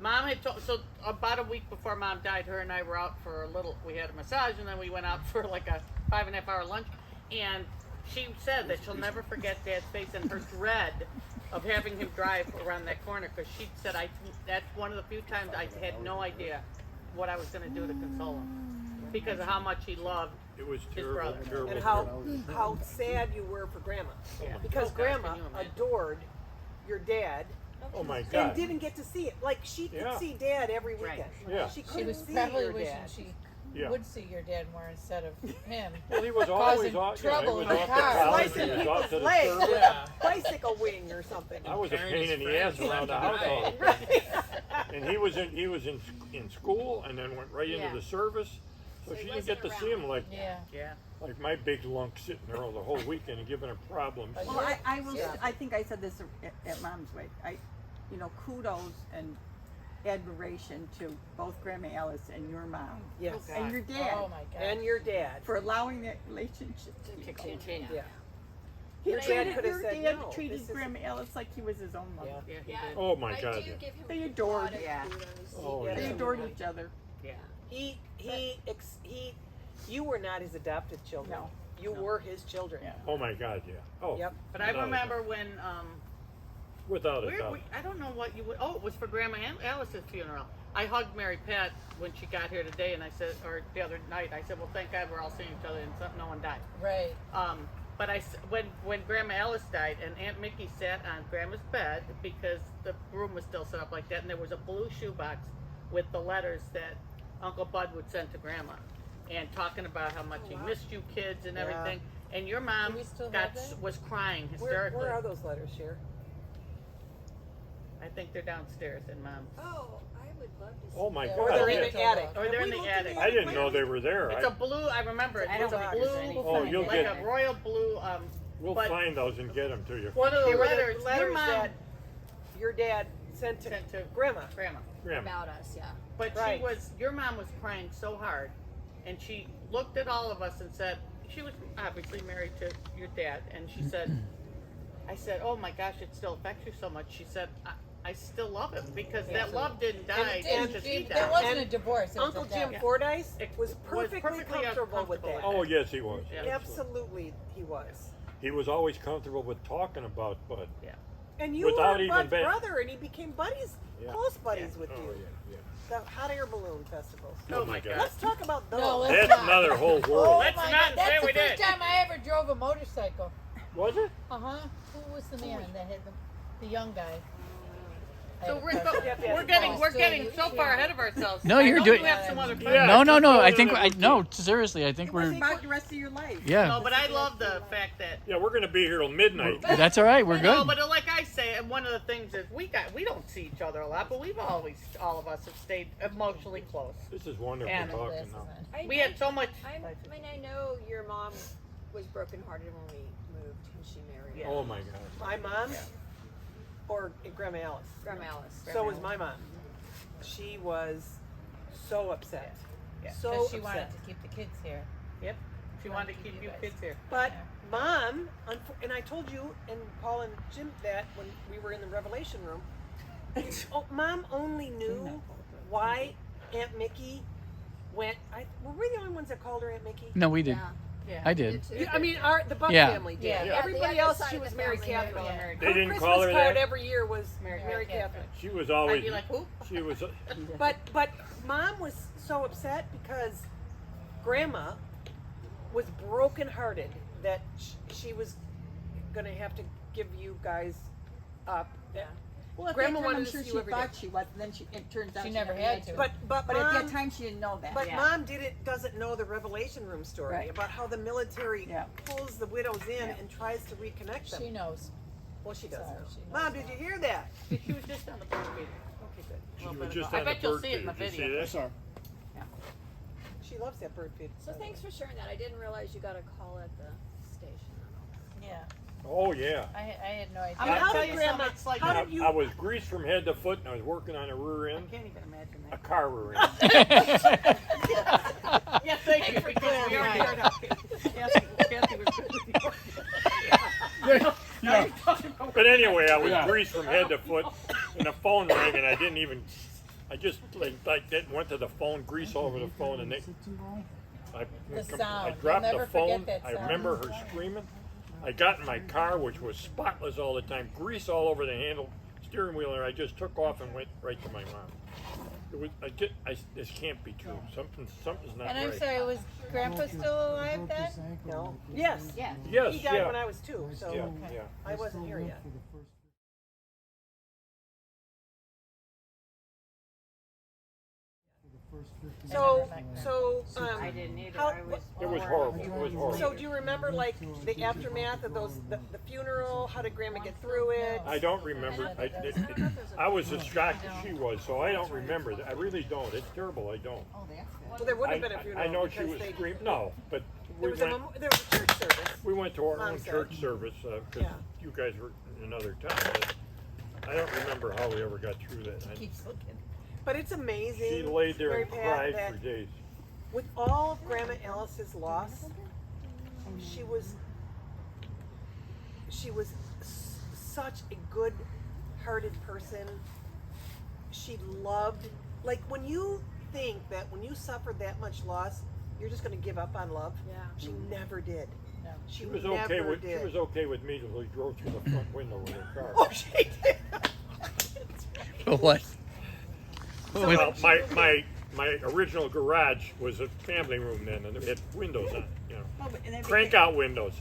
Mom had told. So about a week before Mom died, her and I were out for a little. We had a massage, and then we went out for like a 5.5 hour lunch. And she said that she'll never forget Dad's face and her dread of having him drive around that corner. Because she said, that's one of the few times I had no idea what I was going to do to console him because of how much he loved It was his terrible, brother. terrible. And terrible. how sad you were for Grandma. Yeah. Because Oh, God, Grandma can you imagine? adored your dad Oh my and God. didn't get to see it. Like she could Yeah. see Dad every weekend. Yeah. She She couldn't was see probably your wishing dad. she Yeah. would see your dad more instead of him. Well, he was always causing off. trouble he in was the off car. the college. He Slicing was off to people's the legs service. with a bicycle wing or something. I was a Carrying pain his in the ass friends around the left house and all right. the time. And he was in school and then went right into Yeah. the service. So she didn't get to see him like Yeah. like my big lunk sitting there all the whole weekend and giving her problems. Well, I will. I think I said this at Mom's Way. Kudos and admiration to both Grandma Alice and your mom. Yes. And your dad. Oh my God. And your dad. For allowing that relationship to continue. Yeah. Your Your dad dad, could have said no. treated This is- Grandma Alice like he was his own mother. Oh my God. I do Yeah. give him They a adored. lot of Yeah. kudos. Oh, Yeah. They yeah. adored each other. You were not his adopted children. No. You were his children. Oh my God. Yeah. Oh. Yep. But I without a remember when Without a doubt. I don't know what you would. Oh, it was for Grandma Alice's funeral. I hugged Mary Pat when she got here today, and I said, or the other night, I said, "Well, thank God we're all seeing each other, and no one died." Right. But when Grandma Alice died, and Aunt Mickey sat on Grandma's bed because the room was still set up like that, and there was a blue shoebox with the letters that Uncle Bud would send to Grandma, and talking about how much he missed you kids and everything. And your mom Do we still have that? was crying Where hysterically. are those letters, Cher? I think they're downstairs in Mom's. Oh, I would love to see Oh my Yeah, God. Or they're yeah. in the attic. Or they're in the attic. I didn't know they were there. It's a blue. I remember it. I It's don't a know. blue. Oh, you'll like get- a royal blue. We'll but find those and get them to you. one of They the were letters. the letters your mom that your dad sent to Grandma. Grandma. about us, yeah. But Right. your mom was crying so hard, and she looked at all of us and said, she was obviously married to your dad, and she said, I said, oh my gosh, it still affects you so much. She said, I still love him because that love didn't die. And just he There died. wasn't a divorce. It was Uncle a Jim death. Fordyce It was perfectly comfortable with that. Oh yes, he was. Yeah. Absolutely, he was. He was always comfortable with talking about Bud. Yeah. And you Without were even Bud's being- brother, and he became buddies, Yeah. close buddies with Oh you. yeah, yeah. The hot air balloon festivals. Oh my God. Let's talk about those. No, let's That's not. another whole Oh world. Let's my not God, say that's we the first did. time I ever drove a motorcycle. Was it? Who was the man that had the young guy? So we're Still getting you- so far ahead of ourselves. No, I you're know doing- You have some other Yeah. No. I keep think going. no. Seriously, I think we're. About the rest of your life. Yeah. No, but I love the fact that. Yeah, we're gonna be here till midnight. That's all right. We're No, good. but like I say, and one of the things is we don't see each other a lot, but we've always, all of us have stayed emotionally close. This is wonderful And talking now. We had so much. I mean, I know your mom was brokenhearted when we moved and she married. Oh my God. My mom or Grandma Alice? Grandma Alice. So was my mom. She was so upset. Yeah. So Because she upset. wanted to keep the kids here. Yep. She wanted to keep you kids here. But Mom, and I told you and Paul and Jim that when we were in the Revelation room, Mom only knew why Aunt Mickey went. Were we the only ones that called her Aunt Mickey? No, we did. Yeah. I did. I mean, the Buck Yeah. family did. Yeah. Yeah, Everybody the other else, side she of was the Mary family, Catherine. yeah. They Her didn't Christmas call her card that? every year was Mary Mary Catherine. Catherine. She was always. I'd be like, who? She was. But Mom was so upset because Grandma was brokenhearted that she was going to have to give you guys up. Yeah. Well, at Grandma that time, wanted I'm to sure see she you every thought day. she was. Then it turns out She she never had to. But at Mom, that time, she didn't know that. But Yeah. Mom doesn't know the Revelation Room story Right. about how the military Yeah. pulls the widows in Yeah. and tries to reconnect them. She knows. Well, she does Sorry, know. she knows Mom, did you hear that? She was just on the bird feeder. Okay, good. She Well, was but just I on bet the you'll bird see it in the feeder. Did you video. see that? She loves that bird feed. So thanks for sharing that. I didn't realize you got a call at the station. Yeah. Oh yeah. I had no idea. I mean, how tell did you Grandma? something, it's like- How did you? I was greased from head to foot, and I was working on a rear I end, can't even imagine a that. car rear end. Yeah, thank you, because we already heard how Kathy was. Yeah. But anyway, I was Yeah. greased from head to foot, and the phone rang, and I didn't even. I just went to the phone, grease all over the phone, and I sound. dropped You'll the never phone. forget that I sound. remember her screaming. I got in my car, which was spotless all the time, grease all over the handle, steering wheel, and I just took off and went right to my mom. It was. This can't be true. Something's not And I'm right. sorry, was Grandpa still alive then? No. Yes. Yeah. Yes. He died yeah. when I was 2, so Yeah. Yeah. I wasn't here yet. So, I didn't either. how- I was It was born. horrible. It was horrible. So do you remember like the aftermath of the funeral? How did Grandma get through it? I don't remember. I was as shocked as she was, so I don't remember. I really don't. It's terrible. I don't. Well, there would have been a funeral. I know she because was they- screaming. No, but There was a church service. we went to our Mom own said. church service because Yeah. you guys were in another town. But I don't remember how we ever got through that. But it's amazing. She laid there Mary and Pat, cried that for days. with all of Grandma Alice's loss, she was such a good-hearted person. She loved, like when you think that when you suffered that much loss, you're just going to give up on love. Yeah. She never did. She She was never okay with did. she was okay with me until he drove through the front window with her car. Oh, she did. What? Well, my original garage was a family room then, and it had windows on it, you know, Oh, but- and then crank out windows.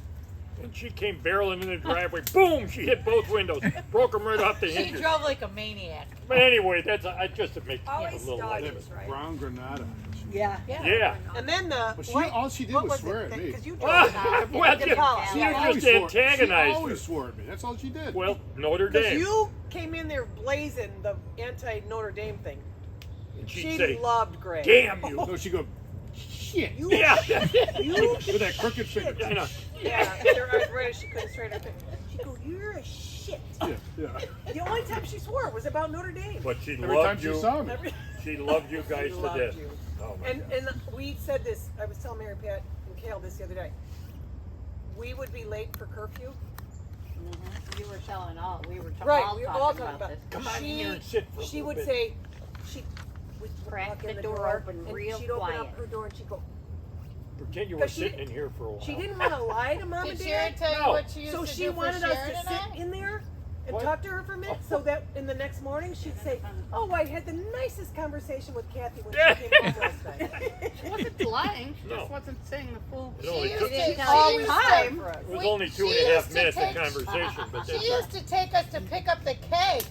And she came barreling in the driveway. Boom! She hit both windows, broke them right off the She hinges. drove like a maniac. But anyway, I just to make Always a little light of it. dodges, right? Brown Granada. Yeah. Yeah. And then the But what- all she did what was it? swear at me. Because you Well, drove well, to you- Paula. you Yeah. just antagonized She always her. swore at me. That's all she did. Well, Notre Because Dame. you came in there blazing the anti-Notre Dame thing. And she'd She say, loved Greg. "Damn you!" No, she go, shit. You Yeah. You With that crooked finger. I know. Yeah, right as she couldn't straighten her face. She go, "You're a shit." Yeah, yeah. The only time she swore was about Notre Dame. But she Every time loved she you. saw me. She loved you guys She to loved death. you. Oh my And God. we said this. I was telling Mary Pat and Kale this the other day. We would be late for curfew. You were telling all. We were Right, all we were talking all talking about about this. Come on in she, here and sit for a she little would bit. say, she would Crack walk in the door open and real she'd open quiet. up her door and she'd go. Pretend you were 'Cause she- sitting in here for a while. She didn't want to lie to Mom Did and Sharon Dad. tell you No. what she used So to she do for wanted us Sharon to and I? sit in there and What? talk to her for a minute, so that in the next morning she'd say, "Oh, I had the nicest conversation with Kathy when she came home last night." She wasn't lying. She No. just wasn't saying the full. It only used took- to- She always time. time for us. It was We- only she 2.5 used to minutes of take- conversation, but She that's used to take us to pick up the keg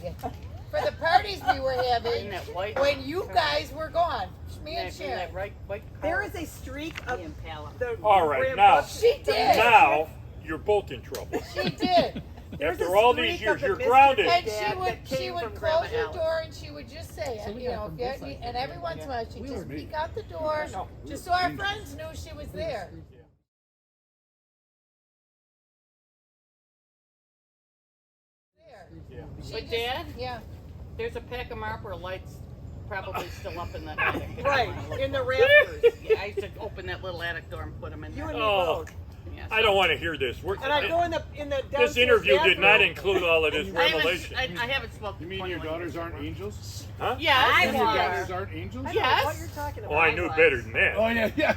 for the parties we were having In that white. when you guys were gone. Me and in Sharon. that right, white There car. is a streak of Impala. the All right, Graham now- Buck- She did. now you're both in trouble. She did. There's After a all streak these years, of the you're Mr. grounded. And Dad that she came would from close Grandma her Alice. door and she would just say it, you know, if you, and every once in a while she'd just peek out the door, just so our friends knew she was there. Yeah. She But just- Dad? Yeah. There's a pack of Marlboro lights probably still up in the attic. Right, in the rafters. Yeah, I used to open that little attic door and put them in You there. and me Oh, both. Yeah, I don't want to hear this. And I go in the This downstairs interview did not bathroom. include all of this I haven't, revelation. I haven't smoked. You mean your daughters aren't angels? Huh? Yeah, I Your was. daughters aren't angels? I don't know Yes. what you're talking about. Oh, I knew better than that. Oh, yeah, yeah.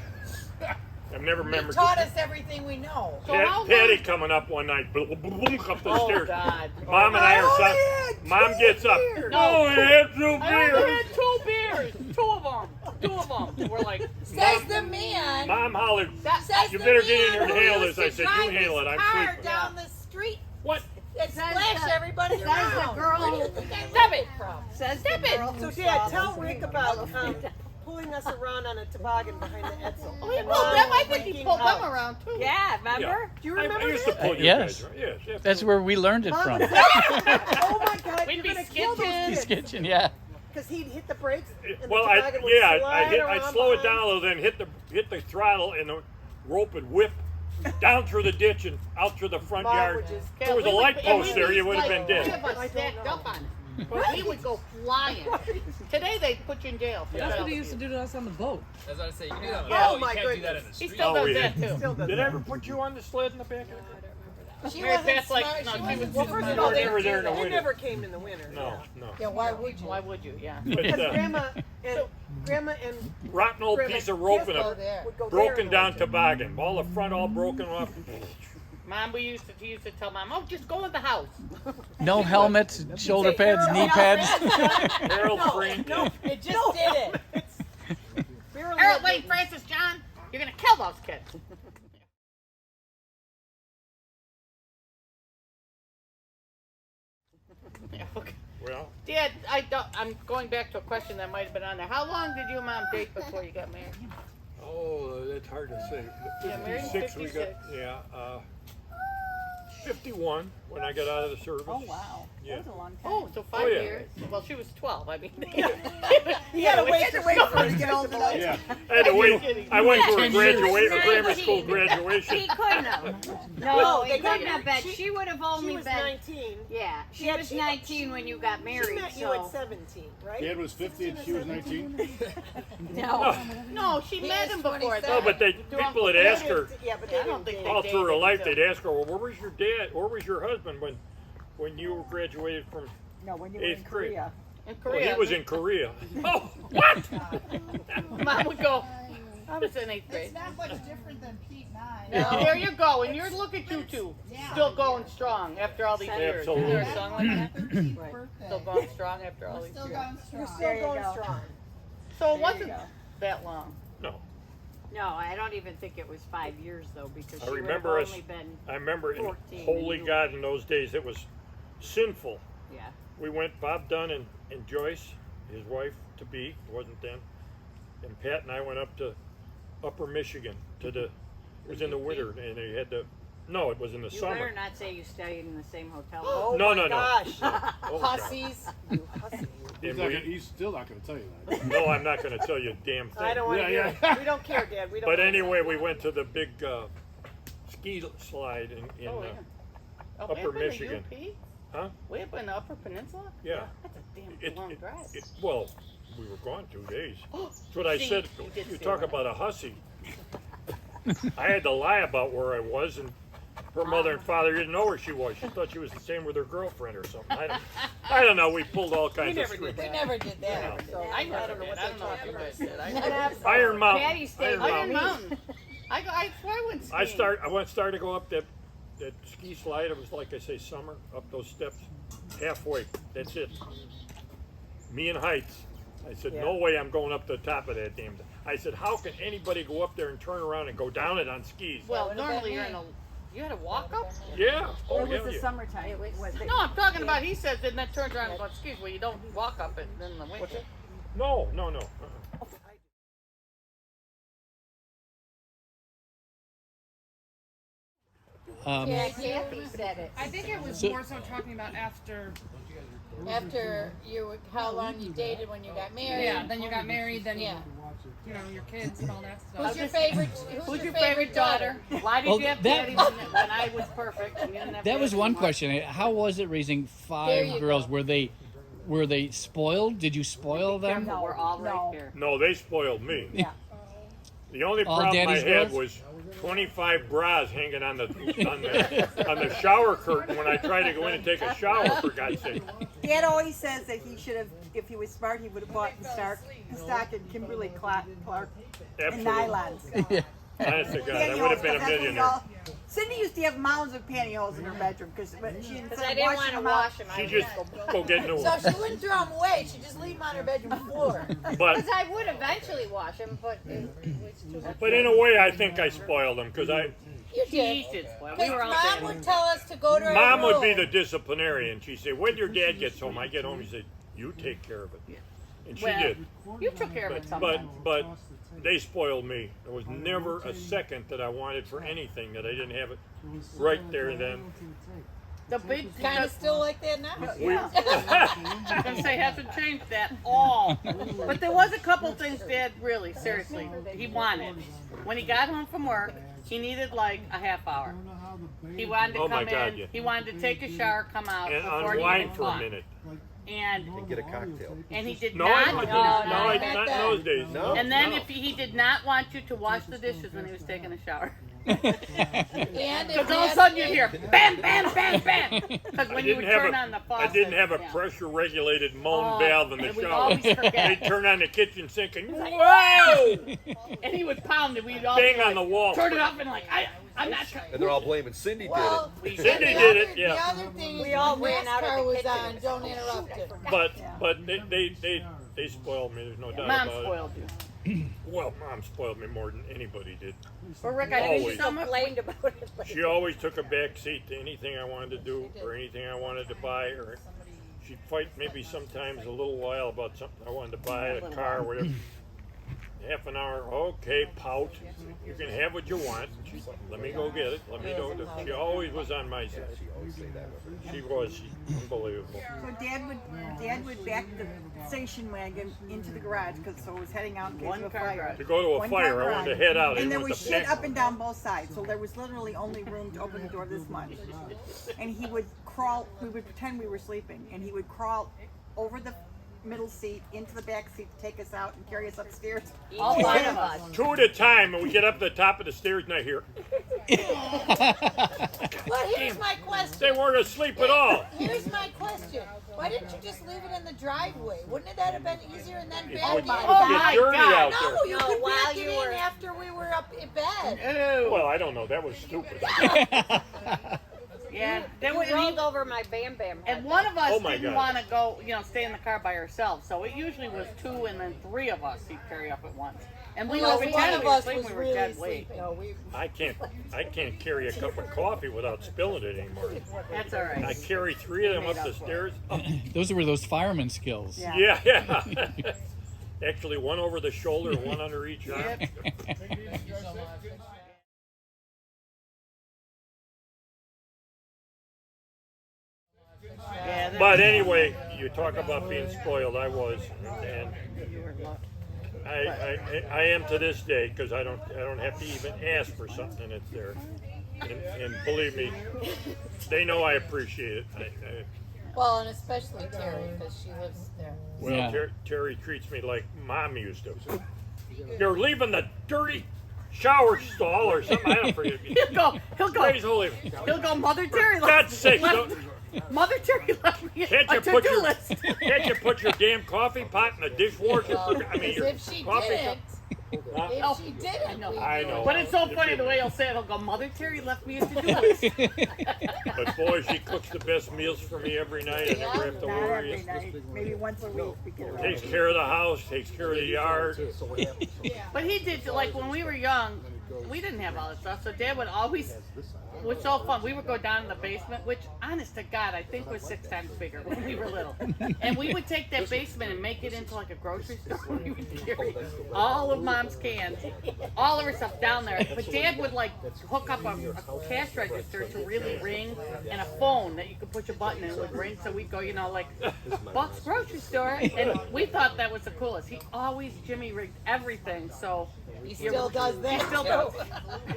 I've never He remembered taught us everything we know. So how Patty long? coming up one night, boom, boom, boom, up the Oh stairs. God. Mom and I are only sat. had Mom two gets up. beers. No, I had 2 I only beers. had 2 beers. 2 of them. 2 of them. We're like, Says the man. Mom hollered, Says "You the better get in man here and who handle used this." I to said, drive "You handle his it. I'm car sleeping." down the street What? and Says splash the- everybody says around. the girl- Where do you think I Stop learned it. from? Says Stop the it. girl So who Dad, saw tell the Rick about pulling us around on a toboggan behind the Edsel. oh, he And pulled Mom them. I think he freaking pulled out. them around too. Yeah, remember? Do you I remember used to that? pull you Yes. guys, right? Yes, yes. That's where we learned it Mom from. would say, "Oh my God, We'd you're be gonna kill those skitching. He's kids." kitchen, yeah. Because he'd hit the brakes and Well, the toboggan would I'd slide I'd slow it around down a little, then hit the throttle, and the rope would whip down through the ditch and out through the front Mom yard. would just- If there was a light post there, you would have been Three dead. of us stacked up on it. But we would go flying. Today they'd put you in jail. for That's that. what he used to do to us on the boat. That's what I say. You can do that on the Yeah. boat. Oh, my You can't do that in goodness. the He street. still does we that did. too. Still does Did I that. ever put you on the sled in the back of the car? She Mary wasn't Pat's like, smart. no, She she wasn't was Well, smart. first of You all, were never there in the you winter. never came in the winter. No, no. Yeah, why would you? Why would you? Yeah. But, Because Grandma and rotten old Grandma piece of rope and Go a there. would go there broken in the down winter. toboggan. All the front all broken off. Mom, he used to tell Mom, oh, just go in the house. No helmets, shoulder pads, knee pads. Harold Frank. No, It just did it. Harold, wait, Francis, John, you're gonna kill those kids. Yeah, okay. Well, Dad, I'm going back to a question that might have been on there. How long did you and Mom date before you got married? oh, that's hard to say. Yeah, married in 56 we got, 56. yeah, 51 when I got out of the service. Oh wow, Yeah. that was a long time. Oh, so 5 yeah. years. Well, she was 12. I mean, You gotta wait for her to get old enough. Yeah. I had to wait. I went to a grammar school graduation. He couldn't have. No, he couldn't have been. She would have only She was been. 19. Yeah, she was 19 when you got married. She met you so. at 17, right? Dad was 50 and she was 19. No, she met him before. No, but people had asked her Yeah, but they I don't didn't think date. all they through her dated life. until- They'd ask her, "Well, where was your dad? Where was your husband when you graduated from No, when you were in 8th grade?" Korea. In Well, Korea. he was in Korea. Oh, what? Mom would go, I was in 8th grade. It's not much different than Pete and I. No. There you go, and you're look at you two, still going strong after all these years. Is there a song like that? Still going strong after all these Still years. going strong. You're still going strong. So it wasn't that long. No. No, I don't even think it was 5 years though, because I she would have remember us. only been. I remember in 14 Holy and you- God in those days it was sinful. Yeah. We went, Bob Dunn and Joyce, his wife to be, wasn't then, and Pat and I went up to Upper Michigan to the. It was in the winter, and they had to. No, it was in the You summer. better not say you stayed in the same hotel. Oh No, my no, no. gosh. Oh, God. Hussies. You hussy. He's still not going to tell you that. No, I'm not going to tell you a damn thing. I don't want to hear it. We don't care, Dad. We don't. But care. anyway, we went to the big ski slide in Oh, yeah. Oh, Upper way up in the Michigan. UP? Huh? Way up in the Upper Peninsula? Yeah. That's a damn long drive. Well, we were gone 2 days. That's what I See, said. you did You say talk that. about a hussy. I had to lie about where I was, and her mother and father didn't know where she was. She thought she was staying with her girlfriend or something. I don't know. We pulled all kinds of never did strings. that. We never did that. So I I never don't know did. what I don't know if you guys did. Iron Mountain. Patty stayed Iron with Mountain. me. I swear I went skiing. I started to go up that ski slide. It was like I say, summer up those steps, halfway. That's it. Me and heights. I said, no way I'm going up the top of that damn thing. I said, how can anybody go up there and turn around and go down it on skis? Well, normally you're in a. You had to walk up? Yeah. Oh, It yeah, was the yeah. summertime. No, I'm talking about, he says, and then turns around and goes, skis. Well, you don't walk up it in the winter. No. Uh-uh. Yeah, Kathy said it. I think it was So- more so talking about after. after how long you dated when you got married. Yeah, then you got married, then Yeah. you know, your kids and all that stuff. Who's your favorite? Who's your favorite daughter? Why did Well, you have that- Patty when I was perfect? And you didn't have That was Patty one anymore? question. How was it raising There 5 you girls? go. Were they spoiled? Did you spoil them? Careful, we're all right here. No, they spoiled me. Yeah. The only All problem I daddy's had girls? was 25 bras hanging on the shower curtain when I tried to go in and take a shower. For God's sake. Dad always says that he should have, if he was smart, he would have bought stock in Kimberly Clark and Absolutely. nylons. Yeah. Honest to God, I Pantyhose, would have been a 'cause that's what we millionaire. all- Cindy used to have mounds of pantyhose in her bedroom because she Because I didn't want to wash them. She just go get new So ones. she wouldn't throw them away. She'd just leave them on her bedroom floor. But Because I would eventually wash them, but it was too much. in a way, I think I spoiled them because You He did. did spoil. We Because were all Mom saying, would tell us to go to our Mom would be room. the disciplinarian. She'd say, "When your dad gets home, I get home." He said, "You take care of it," and she well, did. you took care of it But sometimes. but they spoiled me. There was never a second that I wanted for anything that I didn't have it right there and then. The big Kind of still like that now. We- I was gonna say hasn't changed at all. But there was a couple things Dad really, seriously, he wanted. When he got home from work, he needed like a half hour. He wanted to Oh, my come God, in. yeah. He wanted to take a shower, come out and before he unwind even for a fought. minute. And Get a cocktail. he did No, not. I didn't. no, Not in those days. No. And then No. if he did not want you to wash the dishes when he was taking a shower. And Because all of a sudden you'd hear bam, bam, bam, bam. Because I when you didn't would have turn a, on the I faucet. didn't have a yeah. pressure regulated moan Oh, valve in the and we shower. always forget. They'd turn on the kitchen sink and like, whoa, And he would pound it. We'd all bang be on like, the wall. turn it off and like, I'm not trying. And they're all blaming Cindy did well, it. Cindy the did other- it, yeah. The other thing We is all when ran out of NASCAR the was kitchen. on. Don't interrupt it. But they spoiled me. There's no doubt Mom about spoiled you. it. Well, Mom spoiled me more than anybody did. But Rick, I think Always. so much. Complained about it. She always took a back seat to anything I wanted to do or anything I wanted to buy. Or she'd fight maybe sometimes a little while about something I wanted to buy, a car or whatever. Half an hour, okay, pout. You can have what you want. She's like, let me go get it. Let me go. She always was on my side. She was unbelievable. So Dad would back the station wagon into the garage so it was heading out in case of a fire. To go to a fire, I wanted to head out. And there was shit up and down both sides, so there was literally only room to open the door this much. And he would crawl. We would pretend we were sleeping, and he would crawl over the middle seat into the back seat to take us out and carry us upstairs. All five of us. 2 at a time, and we get up to the top of the stairs, and I hear. Well, here's my question. They weren't asleep at all. Here's my question. Why didn't you just leave it in the driveway? Wouldn't that have been easier and then It back would in? get dirty out No, there. you No, could while back you it were- in after we were up in bed. Well, I don't know. That was stupid. Yeah, they You were. rolled over my Bam Bam. And one of us Oh my didn't God. want to go, stay in the car by ourselves. So it usually was 2 and then 3 of us he'd carry up at once. And we Well, were one pretending of we were us sleeping, was we were really dead late. sleeping. No, we. I can't carry a cup of coffee without spilling it anymore. That's all right. I carry 3 of them up the stairs. Those were those fireman skills. Yeah. Actually, one over the shoulder, one under each arm. Yep. Thank you so much. Yeah, But anyway, you talk about being spoiled. I was, and I am to this day because I don't have to even ask for something that's there. And believe me, they know I appreciate it. Well, and especially Terry, because she lives there. Well, Yeah. Terry treats me like Mom used to. You're leaving the dirty shower stall or something. I don't forget. He'll go. Praise holy. He'll go. Mother Terry. God's sake, don't- Mother Terry left me Can't a you put to-do your list. Can't you put your damn coffee pot in the dishwasher? I mean, your If she coffee didn't, cup. if she didn't, I know. But it's so funny the way he'll say it. He'll go, Mother Terry left me a to-do list. But boy, she cooks the best meals for me every night. I never have to Not worry. every night, maybe once a week we get around. Takes care of the house, takes care of the yard. But he did, like when we were young, we didn't have all that stuff. So Dad would always, it was so fun. We would go down in the basement, which, honest to God, I think was 6 times bigger when we were little. And we would take that basement and make it into like a grocery store. We would carry all of Mom's cans, all of her stuff down there. But Dad would like hook up a cash register to really ring, and a phone that you could push a button and it would ring. So we'd go, like Buck's grocery store, and we thought that was the coolest. He always Jimmy rigged everything. So he still does that. He still does.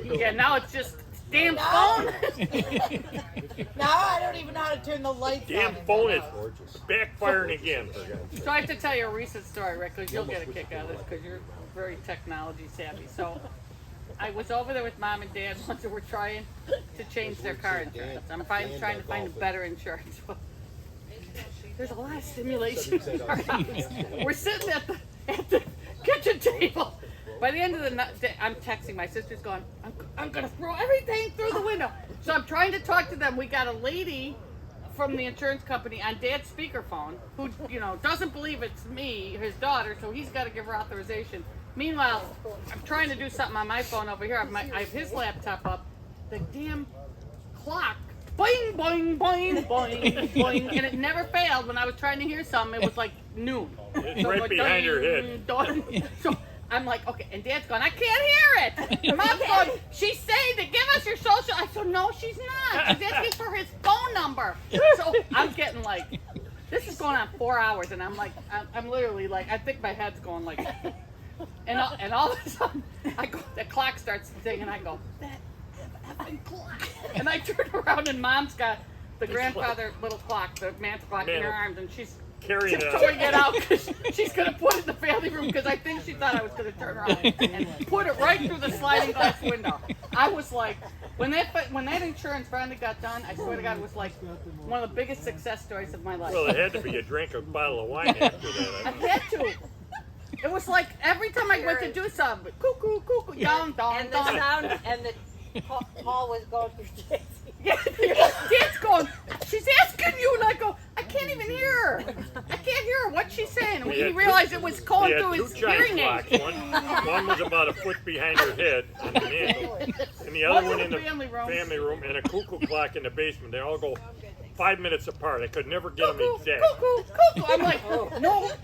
Yeah, now it's just damn Now- phone. Now I don't even know how to turn the lights Damn on. phone is backfiring again. So I have to tell you a recent story, Rick, because you'll get a kick out of this because you're very technology savvy. So I was over there with Mom and Dad once and we're trying to change their car insurance. I'm trying to find a better insurance. There's a lot of stimulation in our house. We're sitting at the kitchen table. By the end of the night, I'm texting. My sister's going, I'm going to throw everything through the window. So I'm trying to talk to them. We got a lady from the insurance company on Dad's speakerphone who, doesn't believe it's me, his daughter, so he's got to give her authorization. Meanwhile, I'm trying to do something on my phone over here. I have his laptop up. The damn clock, boing, boing, boing, boing, boing, and it never failed. When I was trying to hear something, it was like noon. It's right behind your head. So I'm like, okay, and Dad's going, I can't hear it. And Mom's going, she's saying to give us your social. I said, no, she's not. She's asking for his phone number. So I'm getting like, this is going on 4 hours, and I'm like, I'm literally like, I think my head's going like, and all of a sudden, the clock starts dinging, and I go, that effing clock. And I turn around, and Mom's got the grandfather little clock, the man's clock in her arms, and she's carrying tiptoeing it out because she's going to put it in the family room because I think she thought I was going to turn around and put it right through the sliding glass window. I was like, when that insurance finally got done, I swear to God, it was like one of the biggest success stories of my life. Well, it had to be. You drank a bottle of wine after I that. had to. It was like every time I went to do something, cuckoo, cuckoo, down, down, And the down. sound and the Paul was going through Stacy. Yeah, Dad's going, she's asking you, and I go, I can't even hear her. I can't hear her. what she's saying. He He had realized it was He going had through two his giant hearing clocks. aid. One was about a foot behind her head on the handle, and the other one in the family room, and a cuckoo clock in the basement. They all go 5 minutes apart. I could never get them exact. Cuckoo. I'm like,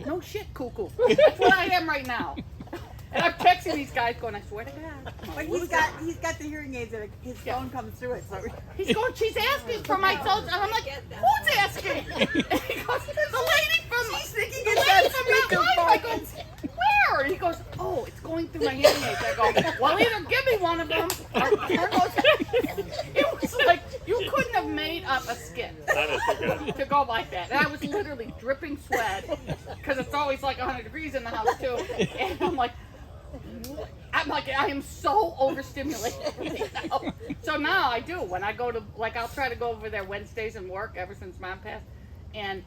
no shit, cuckoo. That's what I am right now. And I'm texting these guys going, I swear to God. But What he's is that? got the hearing aids and his phone comes through it. So He's going, she's asking for my phone. And I'm like, who's asking? And he goes, the lady from She's thinking the it's lady that from that life. I go, speakerphone. where? And he goes, oh, it's going through my hearing aids. I go, well, either give me one of them or turn those. It was like, you couldn't have made up a skit to go like that. And I was literally dripping sweat because it's always like 100 degrees in the house too. And I'm like, I am so overstimulated right now. So now I do. When I go to, like, I'll try to go over there Wednesdays and work ever since Mom passed. And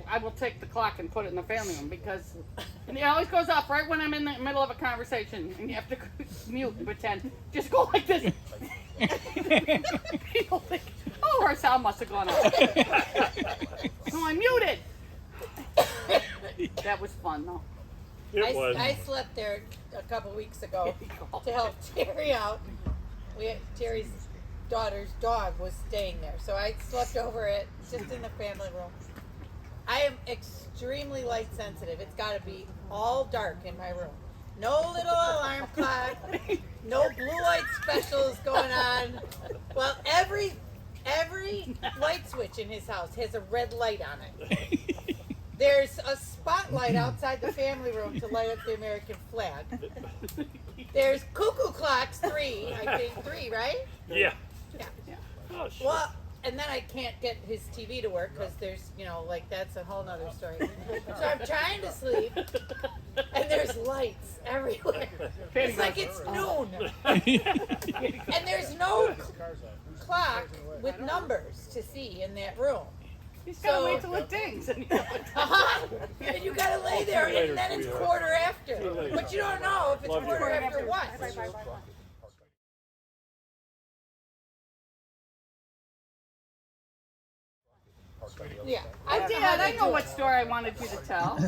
I will take the clock and put it in the family room because and it always goes off right when I'm in the middle of a conversation and you have to mute and pretend. Just go like this. People think, oh, our sound must have gone off. So I muted. That was fun though. I slept there a couple weeks ago to help Terry out. Terry's daughter's dog was staying there, so I slept over it just in the family room. I am extremely light sensitive. It's got to be all dark in my room. No little alarm clock. No blue light specials going on. Well, every light switch in his house has a red light on it. There's a spotlight outside the family room to light up the American flag. There's cuckoo clocks, three, right? Yeah. Yeah. Oh, shit. Well, and then I can't get his TV to work because there's, like that's a whole nother story. So I'm trying to sleep, and there's lights everywhere. It's like it's noon. And there's no clock with numbers to see in that room. He's gotta wait till it dings. And and you gotta lay there, and then it's quarter after. But you don't know if it's quarter after what. Yeah. Dad, I know what story I wanted you to tell.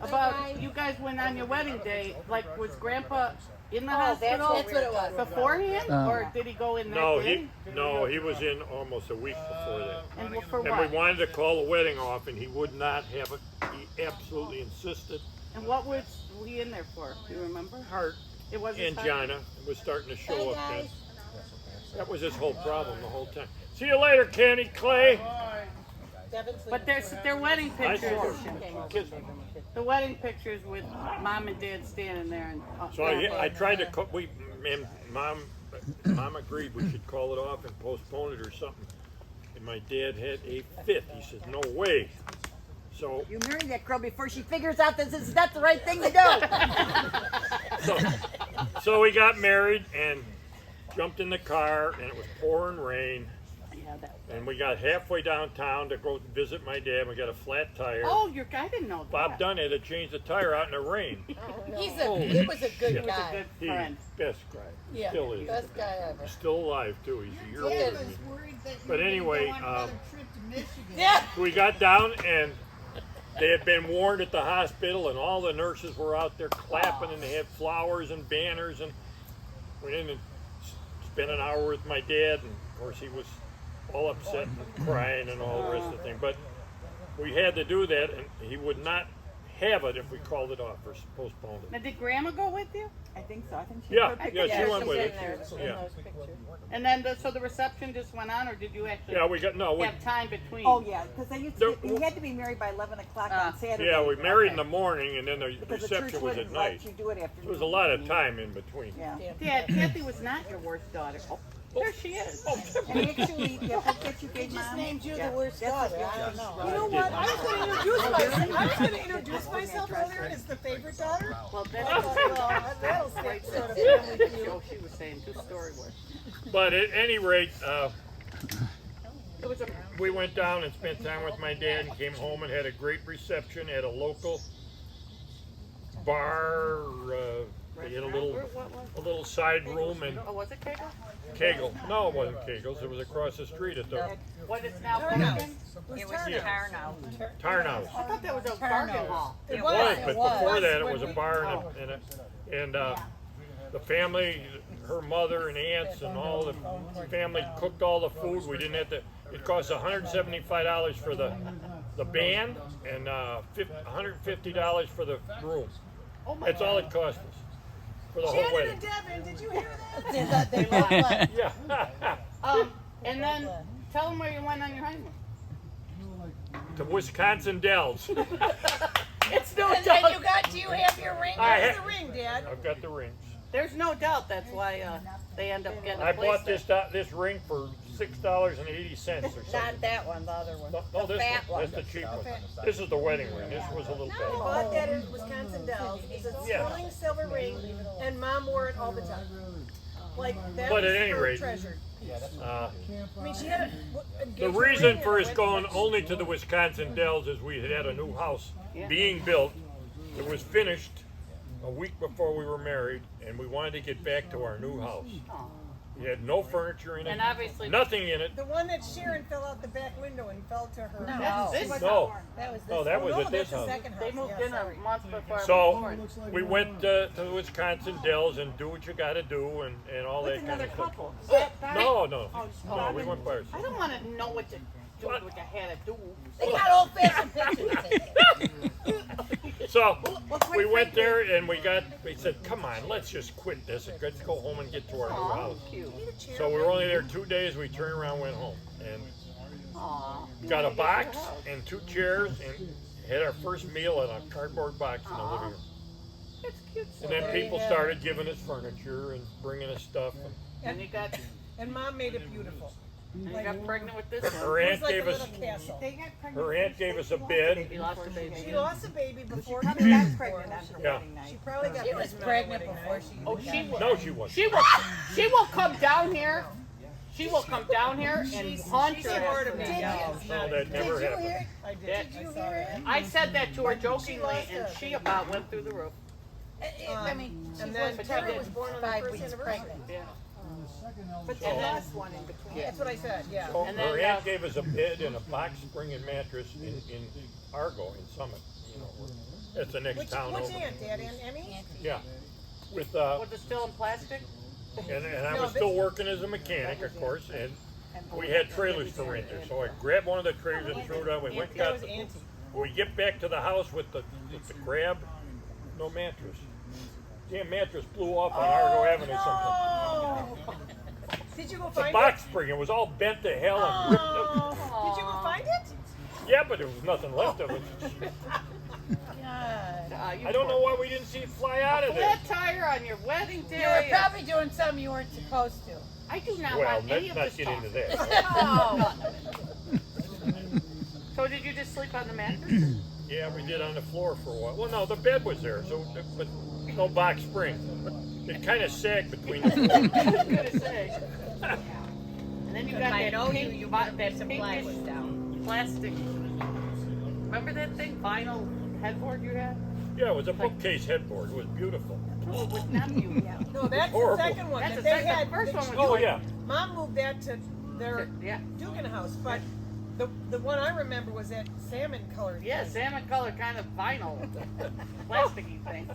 About you guys went on your wedding day. Like, was Grandpa in the hospital that's what it was. beforehand? Or did he go in that day? He was in almost a week before that. And for And what? we wanted to call the wedding off, and he would not have it. He absolutely insisted. And what was he in there for? Do you remember? Heart. It was his heart? Angina. It was starting to show up then. That was his whole problem the whole time. See you later, Kenny Clay. But their wedding I pictures. saw her. Kiss me. The wedding pictures with Mom and Dad standing there. And So I tried to call. And Mom agreed we should call it off and postpone it or something. And my dad had a fit. He said, "No way." So you marry that girl before she figures out this is not the right thing to do. so we got married and jumped in the car, and it was pouring rain. And we got halfway downtown to go visit my dad. We got a flat tire. Oh, your guy didn't know that. Bob Dunn had to change the tire out in the rain. He was a good guy. He's best guy. Yeah, Still is. best guy ever. He's still alive too. He's a year older Dad than me. was worried that you But were anyway, gonna go on another trip to Michigan. Yeah. We got down and they had been warned at the hospital, and all the nurses were out there clapping, and they had flowers and banners, and went in and spent an hour with my dad, and of course he was all upset and crying and all the rest of the thing. But we had to do that, and he would not have it if we called it off or postponed it. Now, did Grandma go with you? I think so. I think she. Yeah, put yeah, pictures. she went with it. Yeah. And then, so the reception just went on, or did you actually? Yeah, we got have time between. Oh yeah, because they used to. You had to be married by 11 o'clock on Saturday. Yeah, we married in the morning, and then the Because the reception church was at wouldn't night. let you do it after. There was a lot of time in between. Yeah. Dad, Kathy was not your worst daughter. Oh, there she is. And actually, the book that you gave just Mom, named you yeah, the worst that's daughter. what I don't know. You know what? I was going to introduce myself earlier as the favorite daughter. Well, that'll stay sort of Joe, family feud. she was saying two Storey was. But at any rate, we went down and spent time with my dad and came home and had a great reception at a local bar They had a little side room and Oh, was it Kegel? Kegel. No, it wasn't Kegel's. It was across the street at the What is now Turnout. Pumpkin? It was Yeah. Turnout. Tarnhouse. I thought that was a bargain hall. It was, but before that it When was a we- bar and the family, her mother and aunts and all the family cooked all the food. We didn't have to. It cost $175 for the band and $150 for the room. Oh my That's all God. it cost us for the whole Shannon wedding. and Devin, did you hear They that? left. Yeah. And then tell them where you went on your honeymoon. To Wisconsin Dells. It's no And doubt. do you have your ring? I Where's ha- the ring, Dad? I've got the rings. There's no doubt that's why they end up getting a I place bought there. this ring for $6.80 or something. Not that one, the other one. No, the this fat one. one. That's the cheap one. This is the wedding ring. This was a little I bit. bought that in Wisconsin Dells. It's a Yeah. sterling silver ring, and Mom wore it all the time. Like that But was at any her rate, treasure. Uh, I mean, she had a the reason for us going only to the Wisconsin Dells is we had a new house being built. It was finished a week before we were married, and we wanted to get back to our new house. We had no furniture in it, And obviously- nothing in it. The one that Sharon fell out the back window and fell to her. No. That's this No, That was this. no, that was at this that's the house. second house. They moved yeah, in sorry. a month before I was So born. we went to the Wisconsin Dells and do what you got to do and all With that kind another of stuff. couple. Is that right? No, no, Oh, just no, we went by I ourselves. don't want to know what to do, what you had to do. They got old-fashioned pictures. So we went there and we said, come on, let's just quit this and let's go home and get to our new Aw, house. cute. So we were only there 2 days. We turned around, went home, and Aw. got a box and 2 chairs and had our first meal in a cardboard box in the living room. It's cute. And then people started giving us furniture and bringing us stuff. And you got, And Mom made it beautiful. and you got pregnant with this Her one. It aunt was like gave a us little castle. her aunt gave us a bed. You lost your baby. She lost a baby before she Probably got was pregnant born. on her Yeah. wedding night. She probably got She was pregnant before she Oh, she will. No, she wasn't. She will come down here. She will come down here and haunt She's your bored ass. of me. No, that never happened. I did. Did you hear it? I said that to her She jokingly, lost and a- she about went through the roof. I mean, she And then was Terry was born on the 5 first weeks anniversary. pregnant. Yeah. But she So- lost one in between. That's what I said, yeah. So And her then, aunt gave us a bed and a box spring and mattress in Argo, in Summit. You know, that's the next Which town aunt, over. Dad? Aunt Emmy? Yeah. With Was it still in plastic? and I No, was still working as a mechanic, of course, and we had trailers to rent there. So I grabbed one of the trailers and threw it out. We went and That got was the, Auntie. we get back to the house with the grab, no mattress. Damn mattress blew off on Argo Avenue something. Oh! Did you go The find box it? spring, it was all bent to hell and ripped up. Did you go find it? Yeah, but there was nothing left of it. I don't know why we didn't see it fly out of there. Flat tire on your wedding day. You were probably doing something you weren't supposed to. I do not Well, want any let's of not this get talk. into that. Oh. So did you just sleep on the mattress? Yeah, we did on the floor for a while. Well, no, the bed was there, so but no box spring. It kind of sagged between the floor. I was gonna say. And then you got I that know pink, you that put some pinkish plywood down. plastic. Remember that thing, vinyl headboard you had? Yeah, it was a bookcase headboard. It was beautiful. No, it was not you. No, that's Horrible. the second one. That's that the they second. had. The first one was Oh yours. yeah. Mom moved that to their Yeah. Dugan house, but the one I remember was that salmon colored. Yeah, thing. salmon color kind of vinyl. Plasticky thing.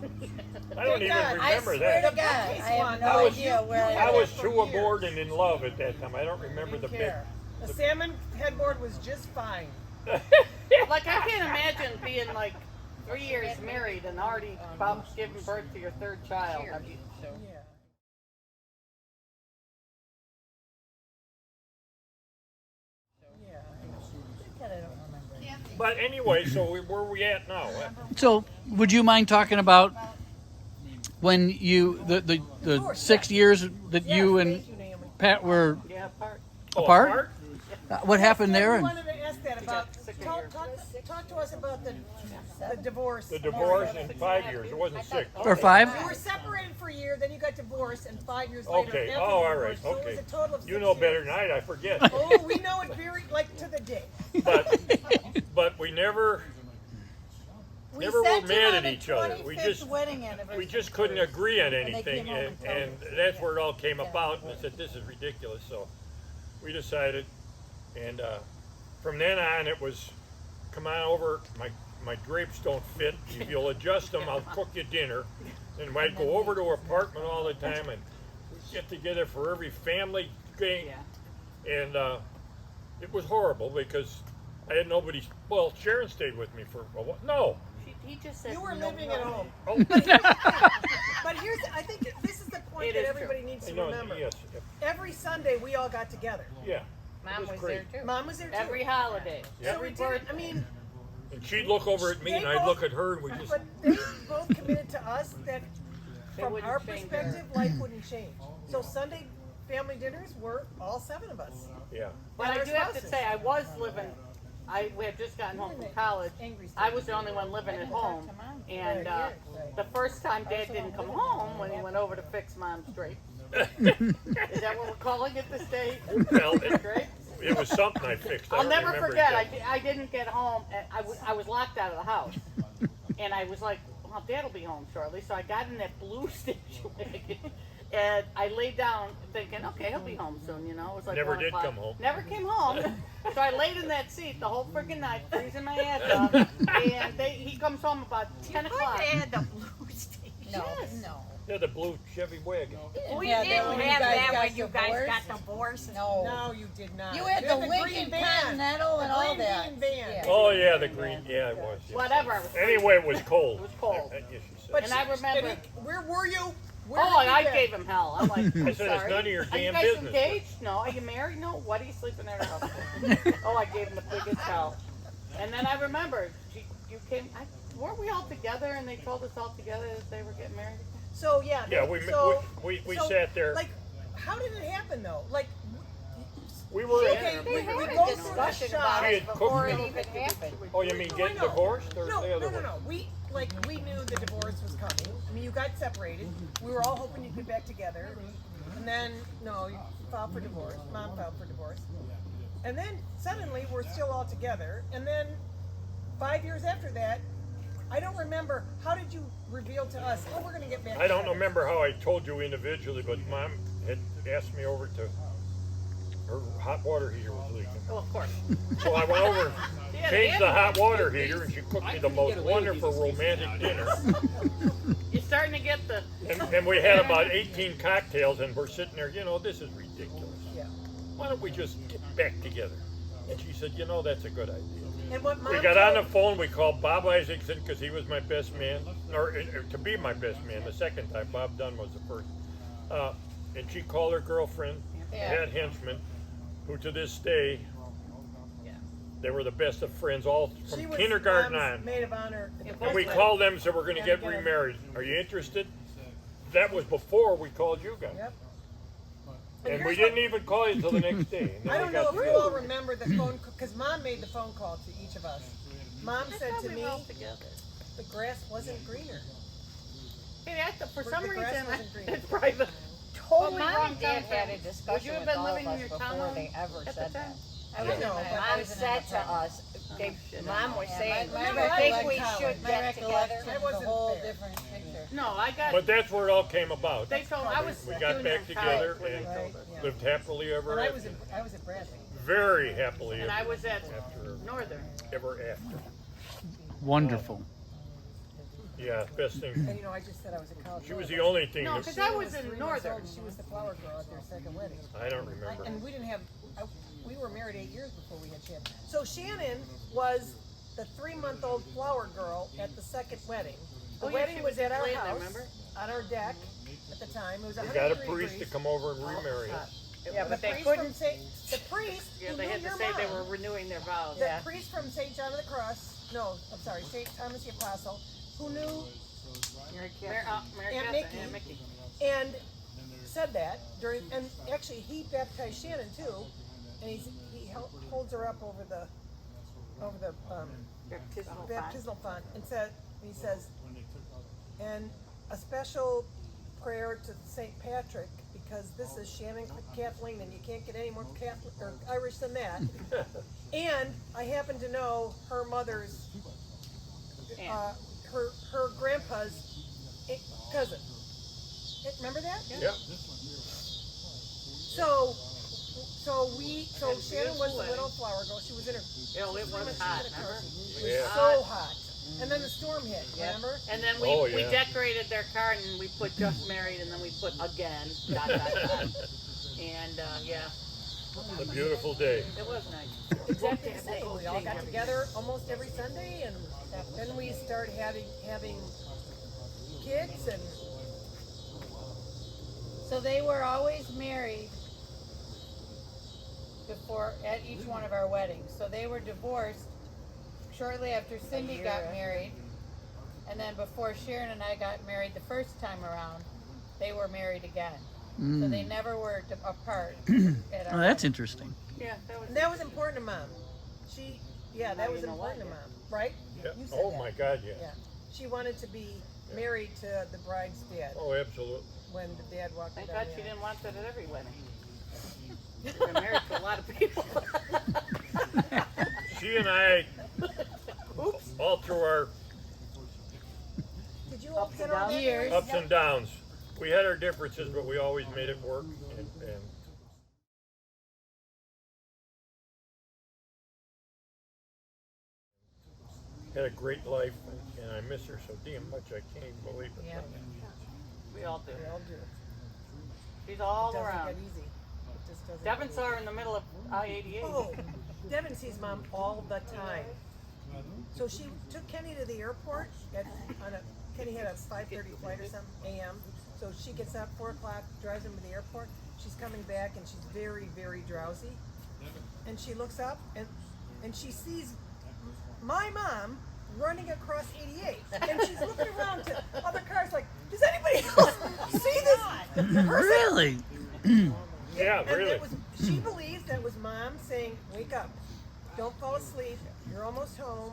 I don't Thank even God. remember I swear that. to God, I have no I was- idea where I was for too years. aboard and in love at that time. I don't remember the big. Care. The salmon headboard was just fine. Like I can't imagine being like 3 years married and already about giving birth to your third child. I mean, Yeah. But anyway, so where we at now? So, would you mind talking about when you the 6 years that you and Pat were yeah, apart. apart? What happened there? I And wanted to ask that about. Talk to us about the divorce. The divorce in 5 years. It wasn't 6. or 5? You were separated for a year, then you got divorced, and 5 years later. Okay. after Oh, the all right. divorce, so it Okay. was a total of You 6 know better years. than I forget. Oh, we know it very like to the day. But we never We never were sent you mad on at a each other. 25th wedding anniversary. We just couldn't agree on And they anything, came over and, and told us. that's where it all came about. And I said, "This is ridiculous." So we decided, and from then on, it was, "Come on over. My drapes don't fit. If you'll adjust them, I'll cook you dinner." And I'd go over to her apartment all the time, and we'd get together for every family thing. And it was horrible because I had nobody. Well, Sharon stayed with me for a while. No. He just said You were no, living no. at home. Oh. But here's, I think this is the point It that is everybody true. needs to I know, remember. yes. Every Sunday we all got together. Yeah. Mom was great. there too. Mom was there too. Every holiday. Yeah. So we Every did. birthday. I mean, And she'd look over at me, and They I'd both- look at her, and we just. but they both committed to us that They from wouldn't our change perspective, life wouldn't change. So Sunday family dinners were all 7 of us. Yeah. But And I our do have to spouses. say, I was living. We had just gotten home from college. I was the only one living at home, and the first time Dad didn't come home when he went over to fix Mom's drapes. Is that what we're calling it this day? Well, Drapes? it was something I fixed. I I'll don't never remember forget. exactly. I didn't get home, and I was locked out of the house, and I was like, "Well, Dad will be home shortly." So I got in that blue station wagon, and I laid down thinking, "Okay, he'll be home soon." You know, it was like Never 1 did o'clock. come home. Never came home. So I laid in that seat the whole freaking night, freezing my ass off, and he comes home about 10 o'clock. had the blue station. No, Yes. no. Yeah, the blue Chevy wagon. We Yeah, didn't when you have guys that got when you guys divorced? got divorced. No. No, you did not. You had You the green Lincoln van. Continental and The all green that. bean van. Yeah. Oh yeah, the green. Yeah, it was. Yeah. Whatever. I was Anyway, it was cold. It was cold. Yes, you said. But And I remember. where were you? Where Oh, did you I live? gave him hell. I'm like, I I'm said, "It's sorry. none of your Are you damn guys business." engaged? No. Are you married? No. What are you sleeping there? Oh, I gave him the biggest hell. And then I remembered, you came. Weren't we all together? And they told us all together that they were getting married. So yeah. Yeah, so, we so, sat there. Like, how did it happen though? Like, We were. okay, we had go a through the discussion shop. about She it had before cooked it me. even happened. Oh, you mean No, getting I know. divorced or No, the other no, way? no. We knew the divorce was coming. I mean, you got separated. We were all hoping you'd get back together, and then no, you filed for divorce. Mom filed for divorce, and then suddenly we're still all together. And then 5 years after that, I don't remember. How did you reveal to us? Oh, we're gonna get back. I don't together. remember how I told you individually, but Mom had asked me over to. Her hot water heater was leaking. Oh, of course. So I went over and Yeah, changed the Andy- hot water heater, and she cooked me the most wonderful romantic dinner. You're starting to get the. And we had about 18 cocktails, and we're sitting there, this is ridiculous. Yeah. Why don't we just get back together? And she said, that's a good idea. And what Mom We got on the told- phone, we called Bob Isaacson, because he was my best man, or to be my best man the second time. Bob Dunn was the first. And she called her girlfriend, head henchman, who to this day, they were the best of friends, all She from was kindergarten Mom's on. maid of honor. at the And we first called wedding. them and said, we're going to And get get 'em. remarried. Are you interested? That was before we called you guys. Yep. And we here's didn't even call you until the next day. And then I we don't got know if you together. all remember the phone, because Mom made the phone call to each of us. Mom said to me, the grass wasn't greener. Hey, for The some grass reason, wasn't greener. it's probably the Well, totally Mom wrong and Dad time had a frame. Would discussion you have with been all living of in us your before townhome they ever at the said time? that. I don't know, but Mom said to us, Mom was saying, My I think we recollection- should my get together. recollection I is a wasn't whole there. different picture. No, I got. But that's where it all came about. They told I was. We got junior back in together college when and they told us. Yeah. lived happily ever And I after. was at Bradley. Very happily And I was at after. Northern. Ever after. Wonderful. Yeah, best thing. And I just said I was a college. She was the only thing. No, that- because I was 3 in months Northern. old, She was the flower girl at their second wedding. I don't remember. And we didn't have, we were married 8 years before we had Shannon. So Shannon was the 3-month-old flower girl at the second wedding. The Oh, yeah, wedding she was was at our playing there, house, remember? on our deck at the time. It was We 103 got a priest to degrees. come over and remarry us. Yeah, The but they priest couldn't. the priest Yeah, who they knew had to your say they mom. were renewing their vows. The priest from St. John of the Cross, no, I'm sorry, St. Thomas the Apostle, who knew Mary Aunt Catherine, Mickey. Aunt Mickey. and said that during, and actually he baptized Shannon too, and holds her up over the baptismal font and he says, and a special prayer to St. Patrick, because this is Shannon Kathleen and you can't get any more Catholic or Irish than that. And I happen to know her mother's her grandpa's cousin. Remember that? Yep. So Shannon was the little flower girl. She was in her. Oh, it was hot, remember? It was so hot. And then the storm hit. Remember? And then we decorated their car and we put just married and then we put again. ... And yeah. A beautiful day. It was nice. Exactly the same. We all got together almost every Sunday, and then we started having kids, and So they were always married before at each one of our weddings. So they were divorced shortly after Cindy got married, and then before Sharon and I got married the first time around, they were married again. So they never were apart. At our Oh, that's interesting. Yeah, that was important to Mom. That was important to Mom, right? Yeah. You said Oh that. my God, yeah. Yeah. She wanted to be married to the bride's dad. Oh, absolutely. When the dad walked Thank down God the she aisle. didn't want that at every wedding. She's been married to a lot of people. She and I, all through our Did you all get all that? ups and downs, we had our differences, but we always made it work. And had a great life, and I miss her so damn much. I can't even believe it. Yeah. We all do. We all do. She's all It doesn't around. get easy. It just doesn't Devin get saw easy. her in the middle of I-88. Oh, Devin sees Mom all the time. So she took Kenny to the airport. Kenny had a 5:30 flight or something a.m. So she gets up 4 o'clock, drives him to the airport. She's coming back and she's very, very drowsy. And she looks up and she sees my mom running across 88. And she's looking around to other cars like, does anybody else see this person? Really? Yeah, And really. she believes that was Mom saying, wake up, don't fall asleep, you're almost home.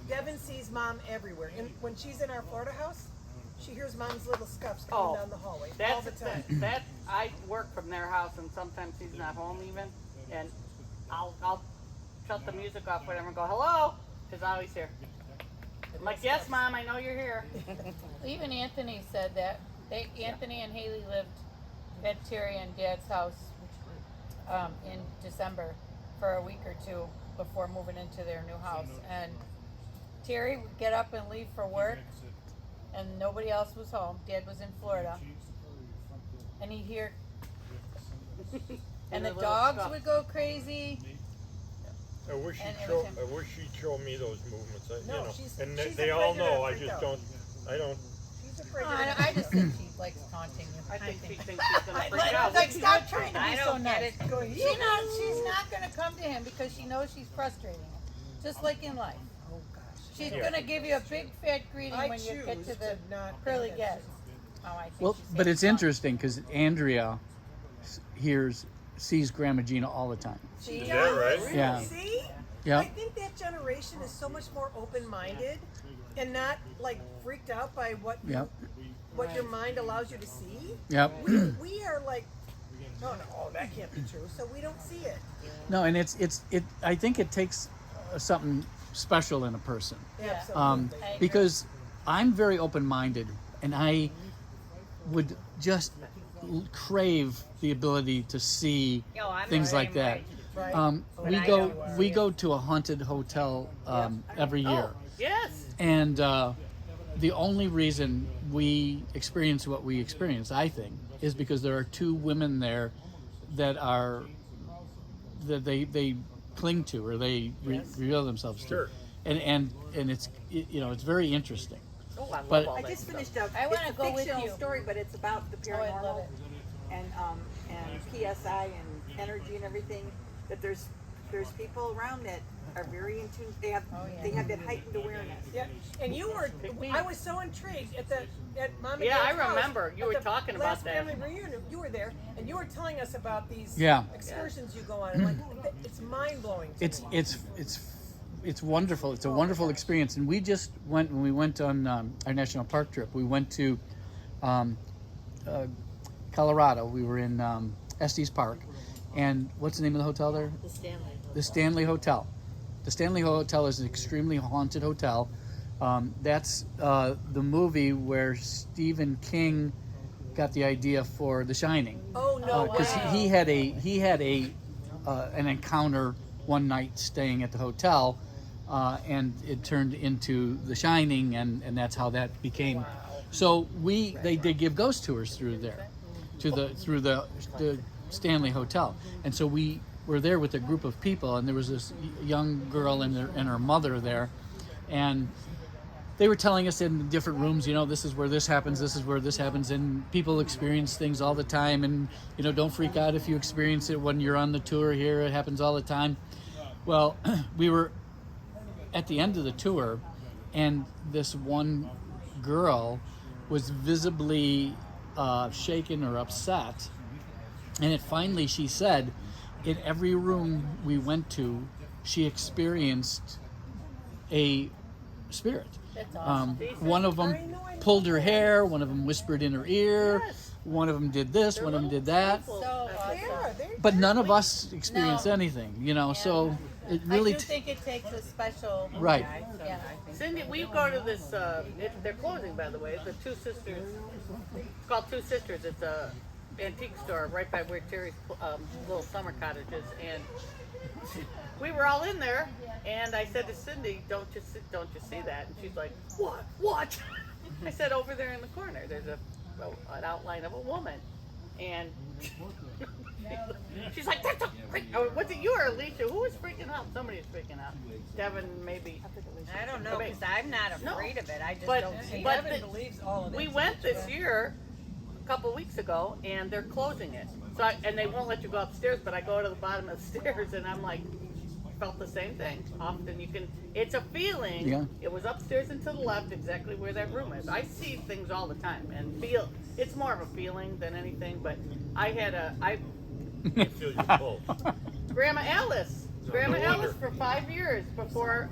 Devin sees Mom everywhere. And when she's in our Florida house, she hears Mom's little scuffs coming down the hallway all the time. That I work from their house, and sometimes he's not home even, and I'll shut the music off, whatever, and go hello, because I always hear. I'm like, yes, Mom, I know you're here. Even Anthony said that. Anthony and Haley lived at Terry and Dad's house in December for a week or two before moving into their new house. And Terry would get up and leave for work, and nobody else was home. Dad was in Florida. And he'd hear, and the dogs would go crazy. I wish And she'd show me those movements. No, she's she's they all afraid know. to I freak just out. don't. I don't. She's afraid I just think she likes taunting you. I think she thinks she's gonna freak out. Like, stop trying to I be so don't get nice. it. She's not going to come to him because she knows she's frustrating him. Just like in life. She's going to give you a big fat greeting I when you get choose to the to not pearly think gates. Oh, I think Well, she's but saying it's fun. interesting because Andrea sees Grandma Gina all the time. She Is does. that right? Yeah. See? Yeah. I think that generation is so much more open-minded and not like freaked out by what Yep. what your mind allows you to see. Yep. We are like, oh no, that can't be true. So we don't see it. No, and it. I think it takes something special in a person. Absolutely. Because I'm very open-minded, and I would just crave the ability to see Oh, I'm things the like same that. way. Right. We But I go know we go to a haunted hotel every year, Yes. and the only reason we experience what we experience, I think, is because there are two women there that they cling to or they reveal themselves Sure. to, and it's it's very interesting. Oh, I love But- all I that just stuff. finished up. I wanna It's a go with fictional you. story, but it's about the Oh, I love paranormal it. and PSI and energy and everything. That there's people around that are very in tune. They have that heightened awareness. Yeah, and I was so intrigued at Mom and Yeah, Dad's I house remember. You at were the talking about last that. family reunion. You were there, and you were telling us about these Yeah. excursions you go on. And like, it's mind blowing. It's wonderful. It's a wonderful experience. And we just went when we went on our national park trip. We went to Colorado. We were in Estes Park, and what's the name of the hotel there? The Stanley. The Stanley Hotel. The Stanley Hotel is an extremely haunted hotel. That's the movie where Stephen King got the idea for The Shining. Oh no! Because he had an encounter one night staying at the hotel, and it turned into The Shining, and that's how that became. So they did give ghost tours through there, through the Stanley Hotel, and so we were there with a group of people, and there was this young girl and her mother there, and they were telling us in different rooms, this is where this happens, this is where this happens, and people experience things all the time, and don't freak out if you experience it when you're on the tour here, it happens all the time. Well, we were at the end of the tour, and this one girl was visibly shaken or upset, and finally she said, in every room we went to, she experienced a spirit. That's awesome. One of them pulled her hair, one of them whispered in her ear, one of them did this, one of them did that. So awesome. But none of us experienced anything, so it really... I do think it takes a special Right. guy, so. Yeah. Cindy, we go to this, they're closing, by the way, the Two Sisters, it's called Two Sisters, it's a antique store right by where Terry's little summer cottage is, and we were all in there, and I said to Cindy, don't you see that? And she's like, what? I said, over there in the corner, there's an outline of a woman, and she's like, that's was it you or Alicia? Who was freaking out? Somebody was freaking out. Devin, maybe. I don't know, because I'm not afraid of it. I just But- don't see but it. the- believes all of it. We went this year, a couple weeks ago, and they're closing it. So and they won't let you go upstairs, but I go to the bottom of the stairs, and I'm like, felt the same thing. Often it's a feeling. Yeah. It was upstairs and to the left, exactly where that room is. I see things all the time, and it's more of a feeling than anything, but I Feel your pulse. Grandma Alice for 5 years before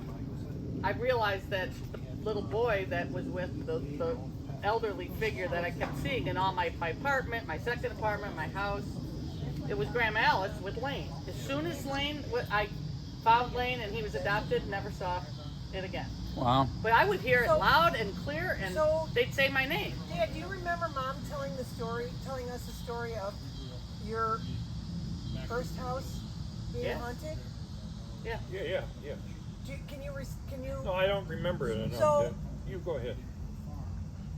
I realized that the little boy that was with the elderly figure that I kept seeing in all my apartment, my second apartment, my house, it was Grandma Alice with Lane. As soon as I found Lane and he was adopted, never saw it again. Wow. But I would hear it loud and clear, and they'd say my name. Dad, do you remember Mom telling us the story of your first house being Yeah. haunted? Yeah. Yeah. Can you? No, I don't remember it enough. So- You go ahead.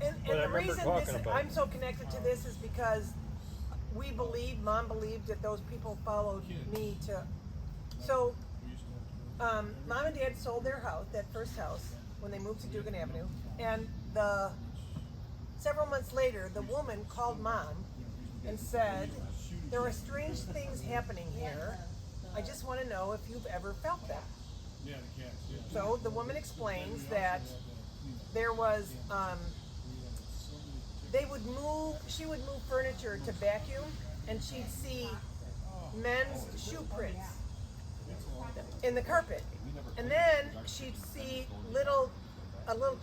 And But I the remember reason talking about I'm it. so connected to this is because Mom believed that those people followed me to. So, Mom and Dad sold their house, that first house, when they moved to Dugan Avenue, and several months later, the woman called Mom and said, "There are strange things happening here. I just want to know if you've ever felt that." So the woman explains that there was, she would move furniture to vacuum, and she'd see men's shoe prints in the carpet. And then she'd see a little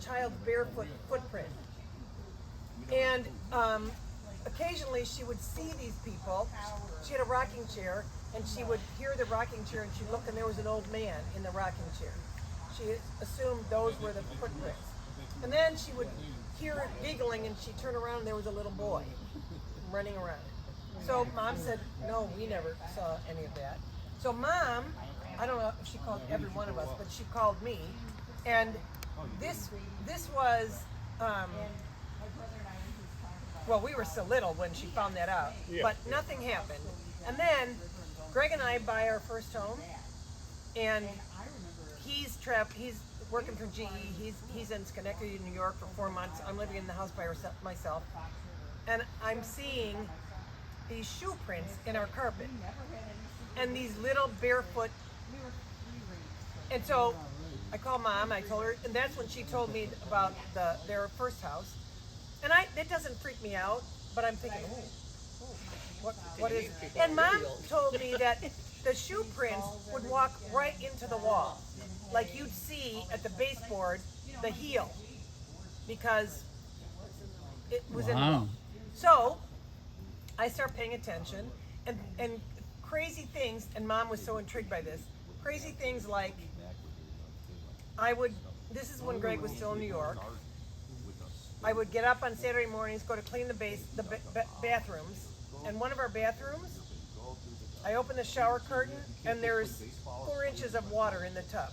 child's barefoot footprint. And occasionally she would see these people. She had a rocking chair, and she would hear the rocking chair, and she'd look, and there was an old man in the rocking chair. She assumed those were the footprints. And then she would hear it giggling, and she'd turn around, and there was a little boy running around. So Mom said, "No, we never saw any of that." So Mom, I don't know if she called every one of us, but she called me, and this was, well, we were so little when she found that out, but nothing happened. And then Greg and I buy our first home, and he's working for GE. He's in Schenectady, New York for 4 months. I'm living in the house by myself, and I'm seeing these shoe prints in our carpet, and these little barefoot. And so I called Mom. I told her, and that's when she told me about their first house. And it doesn't freak me out, but I'm thinking, what is? And Mom told me that the shoe prints would walk right into the wall, like you'd see at the baseboard the heel, because it was in the wall. So I start paying attention, and crazy things. And Mom was so intrigued by this. Crazy things like I would this is when Greg was still in New York. I would get up on Saturday mornings, go to clean the bathrooms, and one of our bathrooms, I open the shower curtain, and there's 4 inches of water in the tub.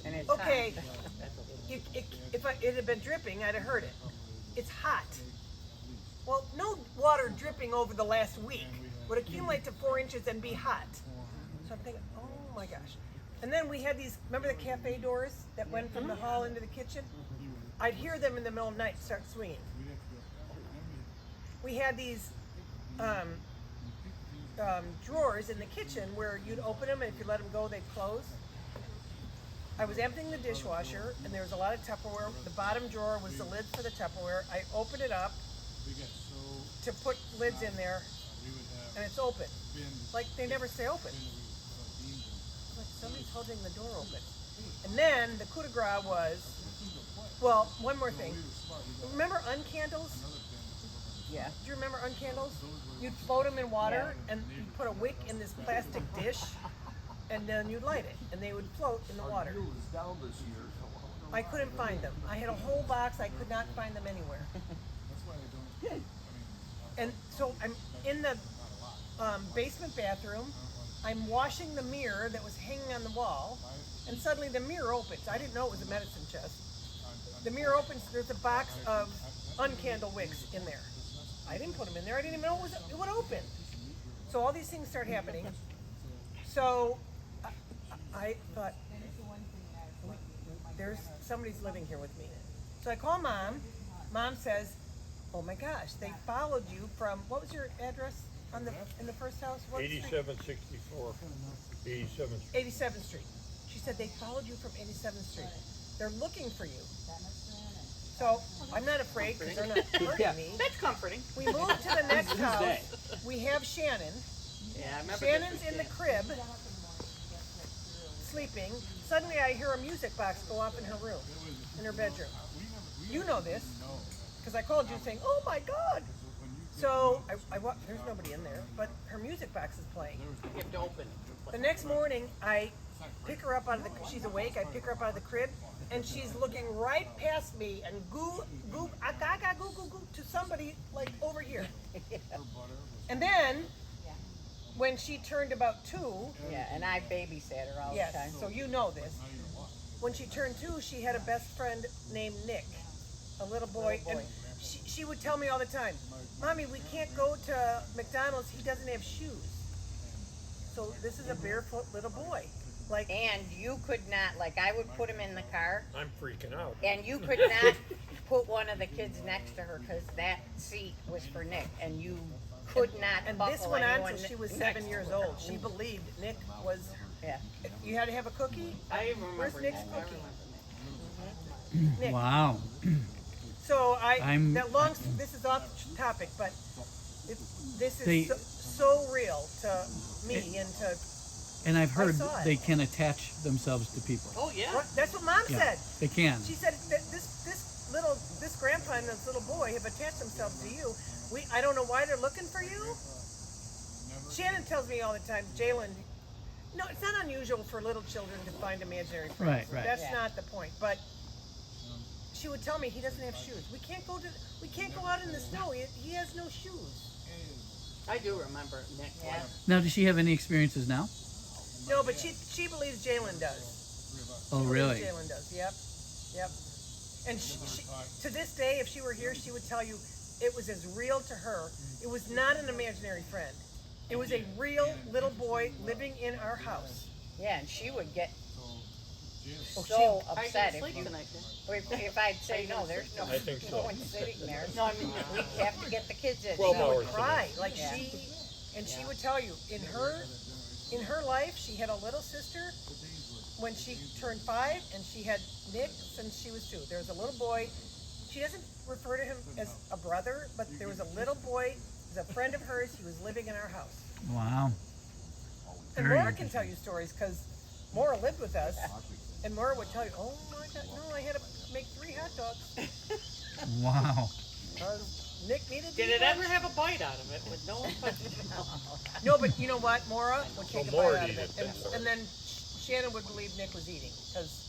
And it's Okay, hot. if it had been dripping, I'd have heard it. It's hot. Well, no water dripping over the last week would accumulate to 4 inches and be hot. So I'm thinking, oh my gosh. And then we had these, remember the cafe doors that went from the hall into the kitchen? I'd hear them in the middle of the night start swinging. We had these drawers in the kitchen where you'd open them, and if you let them go, they'd close. I was emptying the dishwasher, and there was a lot of Tupperware. The bottom drawer was the lid for the Tupperware. I opened it up to put lids in there, and it's open. Like, they never stay open. Like, somebody's holding the door open. And then the coup de grace was, well, one more thing. Remember uncandles? Yeah. Do you remember uncandles? You'd float them in water, and you'd put a wick in this plastic dish, and then you'd light it, and they would float in the water. I couldn't find them. I had a whole box. I could not find them anywhere. And so I'm in the basement bathroom. I'm washing the mirror that was hanging on the wall, and suddenly the mirror opens. I didn't know it was a medicine chest. The mirror opens. There's a box of uncandle wicks in there. I didn't put them in there. I didn't even know it would open. So all these things start happening. So I thought, there's somebody's living here with me. So I call Mom. Mom says, "Oh my gosh, they followed you from, what was your address in the first house? What was the- 8764, 87th Street. 87th Street. She said they followed you from 87th Street. They're looking for you." So I'm not afraid because they're not hurting me. That's comforting. We moved to the next house. We have Shannon. Yeah, I remember Shannon's in the crib, sleeping. Suddenly I hear a music box go off in her room, in her bedroom. You know this, because I called you saying, "Oh my God." So I there's nobody in there, but her music box is playing. You have to open it. The next morning, I pick her up out of the, she's awake, I pick her up out of the crib, and she's looking right past me and goo to somebody like over here. And then, when she turned about 2, Yeah, and I babysat her all yes, the time. so you know this. When she turned 2, she had a best friend named Nick, a little boy, and she would tell me all the time, "Mommy, we can't go to McDonald's, he doesn't have shoes." So this is a barefoot little boy. Like, and you could not, like, I would put him in the car, I'm freaking out. and you could not put one of the kids next to her because that seat was for Nick, and you could not and buckle this went on anyone until she was next 7 to years her. old. She believed Nick was, Yeah. you had to have a cookie? I even remember Where's Nick's Nick. I cookie? remember Nick. Wow. So I'm- this is off topic, but this They- is so real to me and to, And I've heard saw it. they can attach themselves to people. Oh yeah. what- that's what Mom Yeah, said. they can. She said that this grandpa and this little boy have attached themselves to you. I don't know why they're looking for you. Shannon tells me all the time, Jalen, no, it's not unusual for little children to find imaginary friends. Right. That's Yeah. not the point. But she would tell me he doesn't have shoes. We can't go out in the snow. He has no shoes. I do remember Nick. Yeah. Now, does she have any experiences now? No, but she believes Jalen does. Oh, She believes really? Jalen does. Yep. And she, to this day, if she were here, she would tell you it was as real to her. It was not an imaginary friend. It was a real little boy living in our house. Yeah, and she would get Oh, so I upset didn't if sleep you, tonight. if I'd say, "No, there's no I think so. one sitting there." No, I mean, We'd have to get the kids in. 12 She hours. would cry like Yeah. she would tell you in her life she had a little sister when she turned 5, and she had Nick since she was 2. There was a little boy. She doesn't refer to him as a brother, but there was a little boy. He was a friend of hers. He was living in our house. Wow. And Very Maura can tell you stories because Maura lived with us, and Maura would tell you, "Oh my God, no, I had to make 3 hot dogs Wow. because Nick needed." Did these it ever ones." have a bite out of it with no one touching it? No, but you know what? Maura would take a Maura bite out of needed it, that. and then Shannon would believe Nick was eating because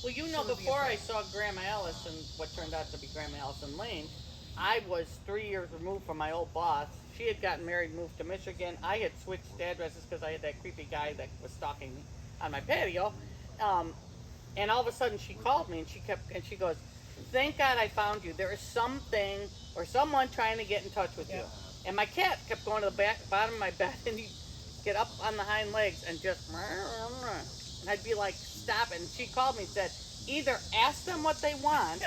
Well, you know, before I saw Grandma Alice and what turned out to be Grandma Allison Lane, I was 3 years removed from my old boss. She had gotten married, moved to Michigan. I had switched addresses because I had that creepy guy that was stalking me on my patio. And all of a sudden, she called me and she goes, "Thank God I found you. There is something or someone trying to get in touch with you." And my cat kept going to the bottom of my bed, and he'd get up on the hind legs and just, and I'd be like, "Stop it." And she called me and said, "Either ask them what they want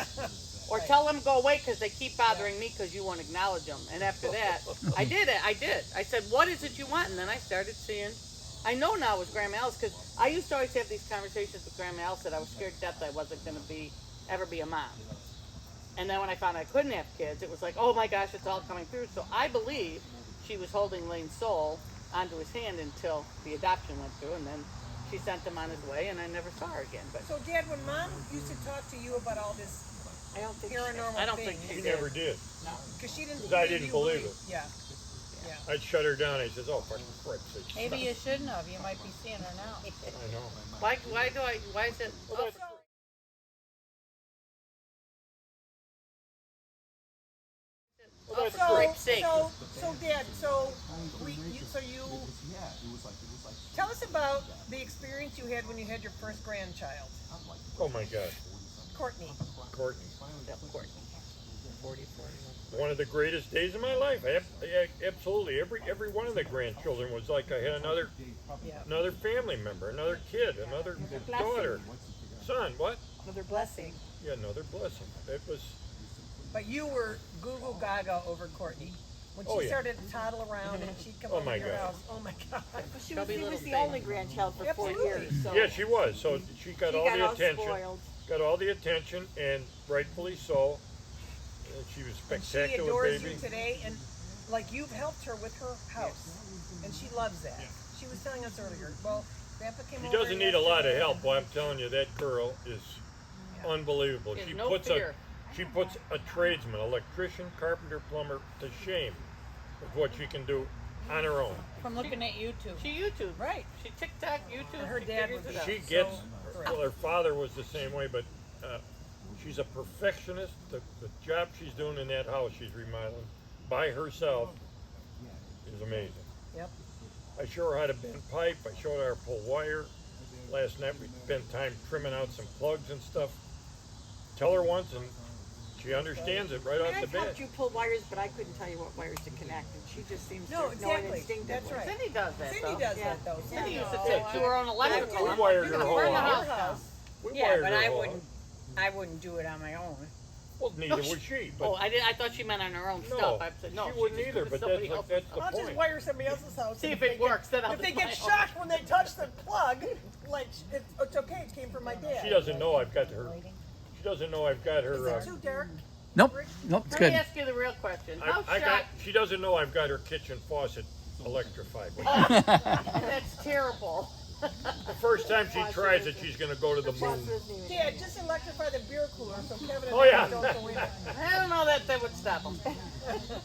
or tell them to go away because they keep bothering me because you won't acknowledge them." And after that, I did. I said, "What is it you want?" And then I started seeing, I know now it was Grandma Alice, because I used to always have these conversations with Grandma Alice that I was scared to death that I wasn't going to ever be a mom. And then when I found I couldn't have kids, it was like, oh my gosh, it's all coming through. So I believe she was holding Lane's soul onto his hand until the adoption went through, and then she sent him on his way, and I never saw her again. But So, Dad, when Mom used to talk to you about all this paranormal I don't think She never did. because she didn't. 'Cause I didn't believe it. Yeah. I'd shut her down. I says, "Oh, for frick's sake." Maybe you shouldn't have. You might be seeing her now. I know. why is it? So, Dad, you tell us about the experience you had when you had your first grandchild. Oh my God. Courtney. Courtney. Courtney. 40. One of the greatest days of my life. Absolutely. Every one of the grandchildren was like I had another family member, another kid, another daughter, son. What? Another blessing. Yeah, another blessing. It was. But you were goo goo gaga over Courtney. When she started to toddle around and she'd come over to your house. Oh my God. She was the only grandchild for 4 years. So. Yeah, she was. So she got all the attention. Spoiled. Got all the attention, and rightfully so. She was spectacular, she adores baby. you today, and like you've helped her with her house, and she loves that. She was telling us earlier. Well, Grandpa came over. She doesn't need a lot of help. Well, I'm telling you, that girl is unbelievable. There's She no puts fear. she puts a tradesman, electrician, carpenter, plumber to shame with what she can do on her own. From looking at YouTube. She YouTube. Right. She TikTok, YouTube. And her dad was She gets. Well, her father was the same way, but she's a perfectionist. The job she's doing in that house she's remodeling by herself is amazing. Yep. I show her how to bend pipe. I showed her how to pull wire. Last night we spent time trimming out some plugs and stuff. Tell her once and she understands it right off the I've bat. helped you pull wires, but I couldn't tell you what wires to connect, and she just seems No, to know it exactly. instinctively. That's right. Cindy does that. Cindy though. does that though. Cindy used to knows. take to her own electrical. We wired her whole Burn the house. house. We Yeah, wired but her I whole wouldn't. I wouldn't do it on my own. Well, neither would she. But Oh, I thought she meant on her own no, stuff. I said no. she wouldn't just either. do But somebody that's else's the I'll just point. wire somebody else's house. See and if it works, then I'll If they just get buy it. shocked when they touch the plug, like it's okay. It came from my dad. She doesn't know I've got her. She doesn't know I've got her. Is it too dark? Nope, it's Let good. me ask you the real question. How I got. shocked? She doesn't know I've got her kitchen faucet electrified. That's terrible. The first time she tries it, she's going to go to the moon. Dad, just electrify the beer cooler so Kevin and Oh, yeah. I don't go in it. I don't know that would stop them.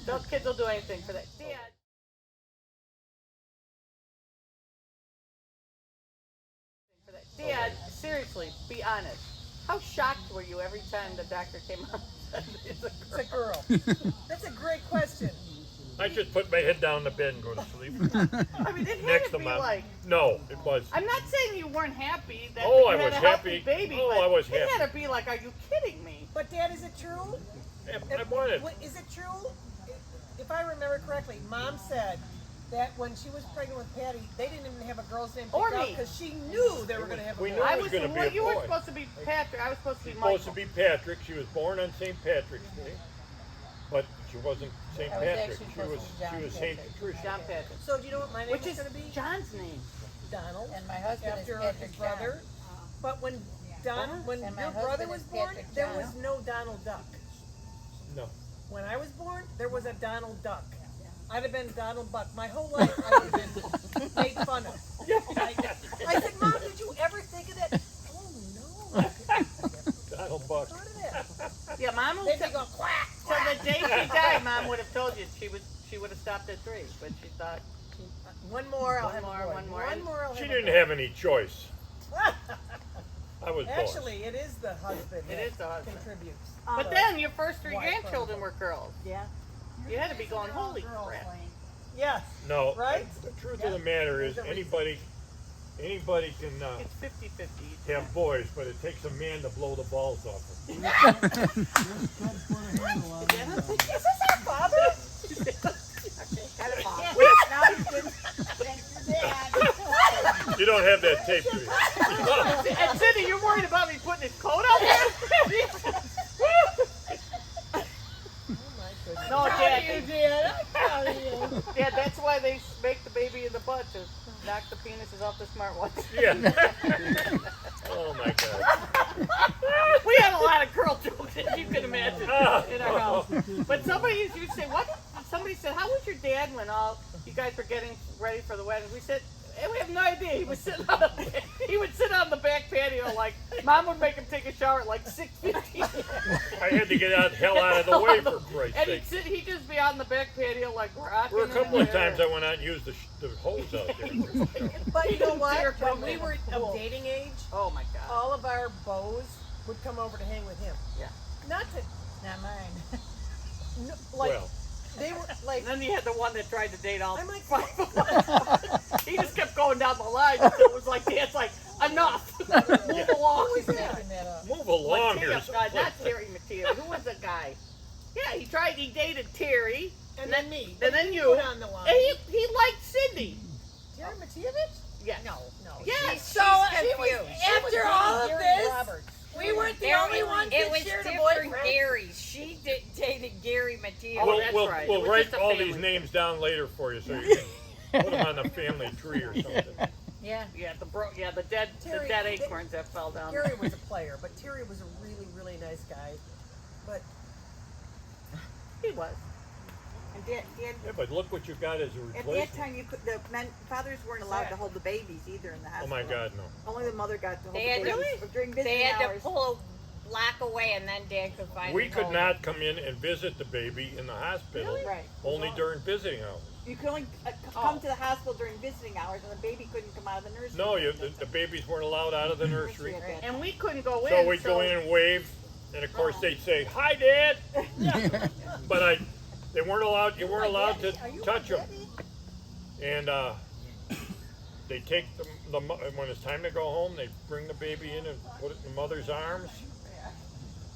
Those kids will do anything for that. Dad, seriously, be honest. How shocked were you every time the doctor came out and said it's a girl? It's a girl. That's a great question. I just put my head down in the bed and go to sleep. I mean, it had Next to to be Mom. like. No, it was. I'm not saying you weren't happy. That Oh, you I had was a healthy happy. baby. Oh, but I was it happy. had to be like, are you kidding me? But Dad, is it true? I wanted. Is it true? If I remember correctly, Mom said that when she was pregnant with Patty, they didn't even have a girl's name Or picked out me. because she knew they were going to have a boy. We knew it was going to be a You were boy. supposed to be Patrick. I was supposed to be Supposed to Michael. be Patrick. She was born on St. Patrick's Day, but she wasn't St. I was Patrick. actually She supposed was to be John she was St. Patrick. Patricia. John Patrick. So do you know what my name Which is is going to be? John's name. Donald. And my husband after is Patrick his brother. But when when And my your brother husband was is born, Patrick there John. was no Donald Duck. No. When I was born, there was a Donald Duck. I'd have been Donald Buck. My whole life I would have been made fun of. I said, Mom, did you ever think of that? Oh, no. Donald Buck. Thought of that. Yeah, Mom They'd would be going, quack, So the day she died, Mom would have told you she would have stopped at 3, but she thought One more, I'll One have more, a boy. one more. One more, I'll She have didn't a boy. have any choice. I was boss. Actually, it is the husband. It that is the husband. contributes. But then your first 3 Wife grandchildren were girls. Yeah. You had to be going, holy crap. Yes. No, Right? the truth of the matter is anybody can It's 50-50. have boys, but it takes a man to blow the balls off them. Is this our father? Now he's been. Thanks, your dad. You don't have that tape, do you? And Cindy, you're worried about me putting his coat on there? No, Dad. Dad, that's why they make the baby in the butt to knock the penises off the smart ones. Yeah. Oh my God. We had a lot of girl jokes, as you can imagine, in our house. But somebody used to say, what? Somebody said, how was your dad when all you guys were getting ready for the wedding? We said, hey, we have no idea. He would sit on the back patio, like Mom would make him take a shower at like 6:15. I had to get hell out of the way for Christ's And sake. he'd just be out in the back patio, like rocking. There were a couple in of there. times I went out and used the hose out there. But you know what? Dear When we God. were of dating age, oh my God, all of our beaux would come over to hang with him. Yeah. Not mine. No, like Well. they were like. And then you had the one that tried to date all. I'm like, He just kept going down the line until it was like, Dad's like, enough. Move along. Who was making that up? Move along here. Not Terry Mateo. Who was the guy? Yeah, he dated Terry. And then me. And then you. Put on the line. And he liked Cindy. Terry Matevich? Yeah. No. Yes. So after all of this, we weren't the only ones It that was shared a different boyfriend. Gary. She dated Gary Mateo. Oh, that's right. It We'll was write just a all family these names down later for you so you can put them on the family tree or something. Yeah. Yeah, the dead acorns that fell down. Gary was a player, but Terry was a really, really nice guy. But he was. And Dad, Yeah, but look what you got as a at replacement. that time, fathers weren't allowed to hold the babies either in the Oh hospital. my God, no. Only the mother got to hold They the had babies to, during visiting they had hours. to pull a block away, and then Dad could find. We could not come in and visit the baby in the hospital. Really? Right. Only during visiting hours. You could only come to the hospital during visiting hours, and the baby couldn't come out of the nursery. No, the babies weren't allowed out of the nursery. And we couldn't go in. So we'd go in and wave, and of course they'd say, "Hi, Dad," but they weren't allowed. You weren't allowed to touch them. And they take when it's time to go home. They bring the baby in and put it in the mother's arms.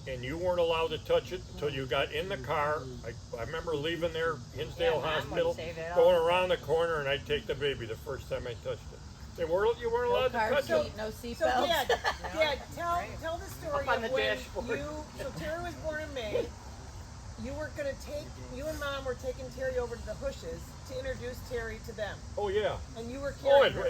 And you weren't allowed to touch it until you got in the car. I remember leaving there, Hinsdale Hospital, going around the corner, and I'd take the baby the first time I touched it. You weren't allowed to touch it. So Dad, tell the story Up on the of when dashboard. so Terry was born in May. You and Mom were taking Terry over to the Hushes to introduce Terry to them. Oh yeah. And you were Oh, carrying and her.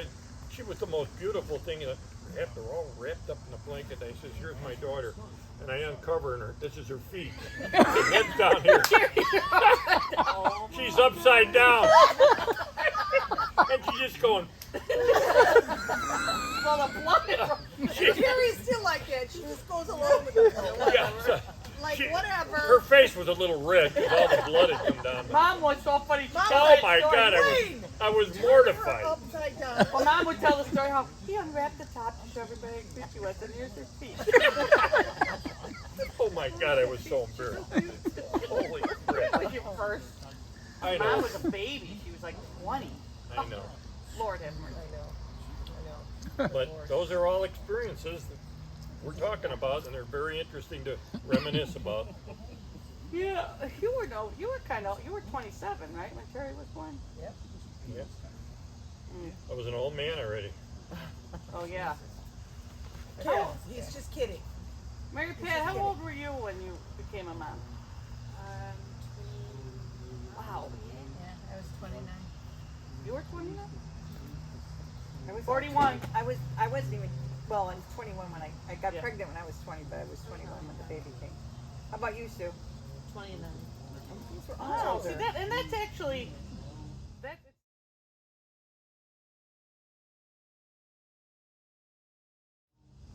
she was the most beautiful thing. They're all wrapped up in a blanket. I says, "Here's my daughter," and I uncover her. This is her feet. Her head's down here. She's upside down, and she's just going. Well, the blood. Terry's still like that. She just goes along with it. Yeah, so Like she- whatever. Her face was a little red because all the blood had come down. Mom was so funny. She Mom told Oh that my story. God, I was mortified. Upside down. Well, Mom would tell the story how he unwrapped the top to show everybody how cute she was, and here's her feet. Oh my God, I was so embarrassed. Holy crap. That was your first. I Mom know. was a baby. She was like 20. I know. Lord have mercy. But those are all experiences that we're talking about, and they're very interesting to reminisce about. Yeah, you were 27, right, when Terry was born? Yep. Yeah. I was an old man already. Oh yeah. Kidding. He's just kidding. Mary Pat, how old were you when you became a mom? Wow. Yeah, I was 29. You were 29? I was 41. I wasn't even, well, I was 21 when I got Yeah. pregnant when I was 20, but I was 21 when the baby came. How about you, Sue? 29. Oh, see that, and that's actually,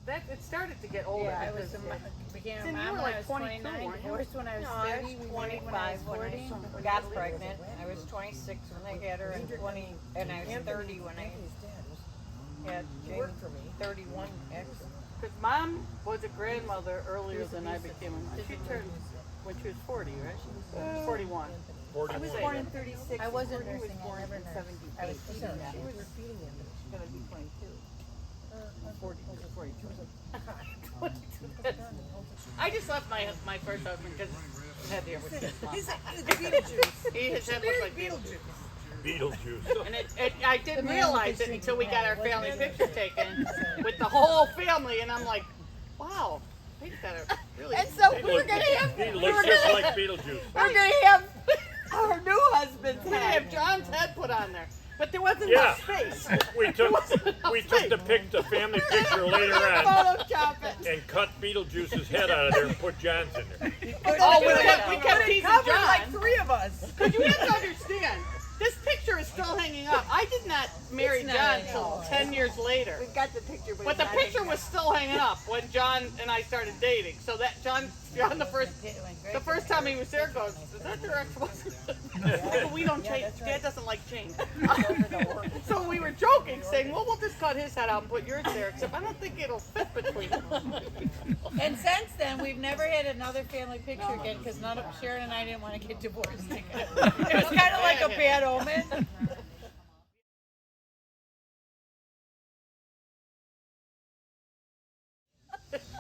it started to get older. Yeah, I because- became a Cindy, mom you were when like I was 22, 29, weren't you? divorced when I was No, 30, I was remarried 25 when I was 40. got pregnant. I was 26 when they had her, and 20, and I was 30 when I had He Jane. worked for me. 31 actually. Because Mom was a grandmother earlier than I became a mom. She turned when she was 40, right? 41. I was born in 36. I wasn't Courtney was nursing, I born never in nursed. 78. I was feeding them. She was feeding him. Gonna be 22. 42. I just left my first husband because he had the ever since Mom. He's Beetlejuice. His head looked like Beetlejuice. Beetlejuice. And I didn't realize it until we got our family picture taken with the whole family, and I'm like, wow, he's got a really. And so He we're looked- gonna have. He looks just like Beetlejuice. We're gonna have our new husband's we head. have John's head put on there, but there wasn't Yeah. enough space. We took the family picture later on Photoshop it. and cut Beetlejuice's head out of there and put John's in there. Oh, we kept teasing Covered John. like 3 of us. Because you have to understand, this picture is still hanging up. I did not marry It's not John anymore. until 10 years later. We've got the picture, But the picture was still hanging up when John and I started dating. So that John the first time he was there goes, is that your ex-husband? But we don't change. Dad doesn't like change. So we were joking, saying, well, we'll just cut his head out and put yours there. Except I don't think it'll fit between them. And since then, we've never had another family picture again because none of Sharon and I didn't want to get divorced again. It was kind of like a bad omen.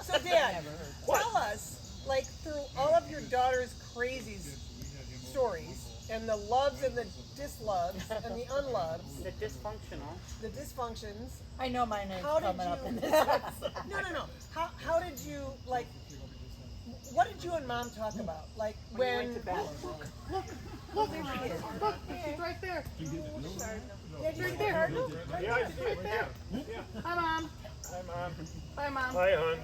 So, Dad, tell us, like, through all of your daughter's crazy stories, and the loves and the disloves and the unloves, The dysfunctional. the dysfunctions. I know my name's How did coming up in you? this. No. How did you like? What did you and Mom talk about? Like when? Look, there she is. Look, she's right there. Yeah, Right there. Yeah, I see it. Yeah. Hi, Mom. Hi, Mom. Hi, Mom. Hi, hon.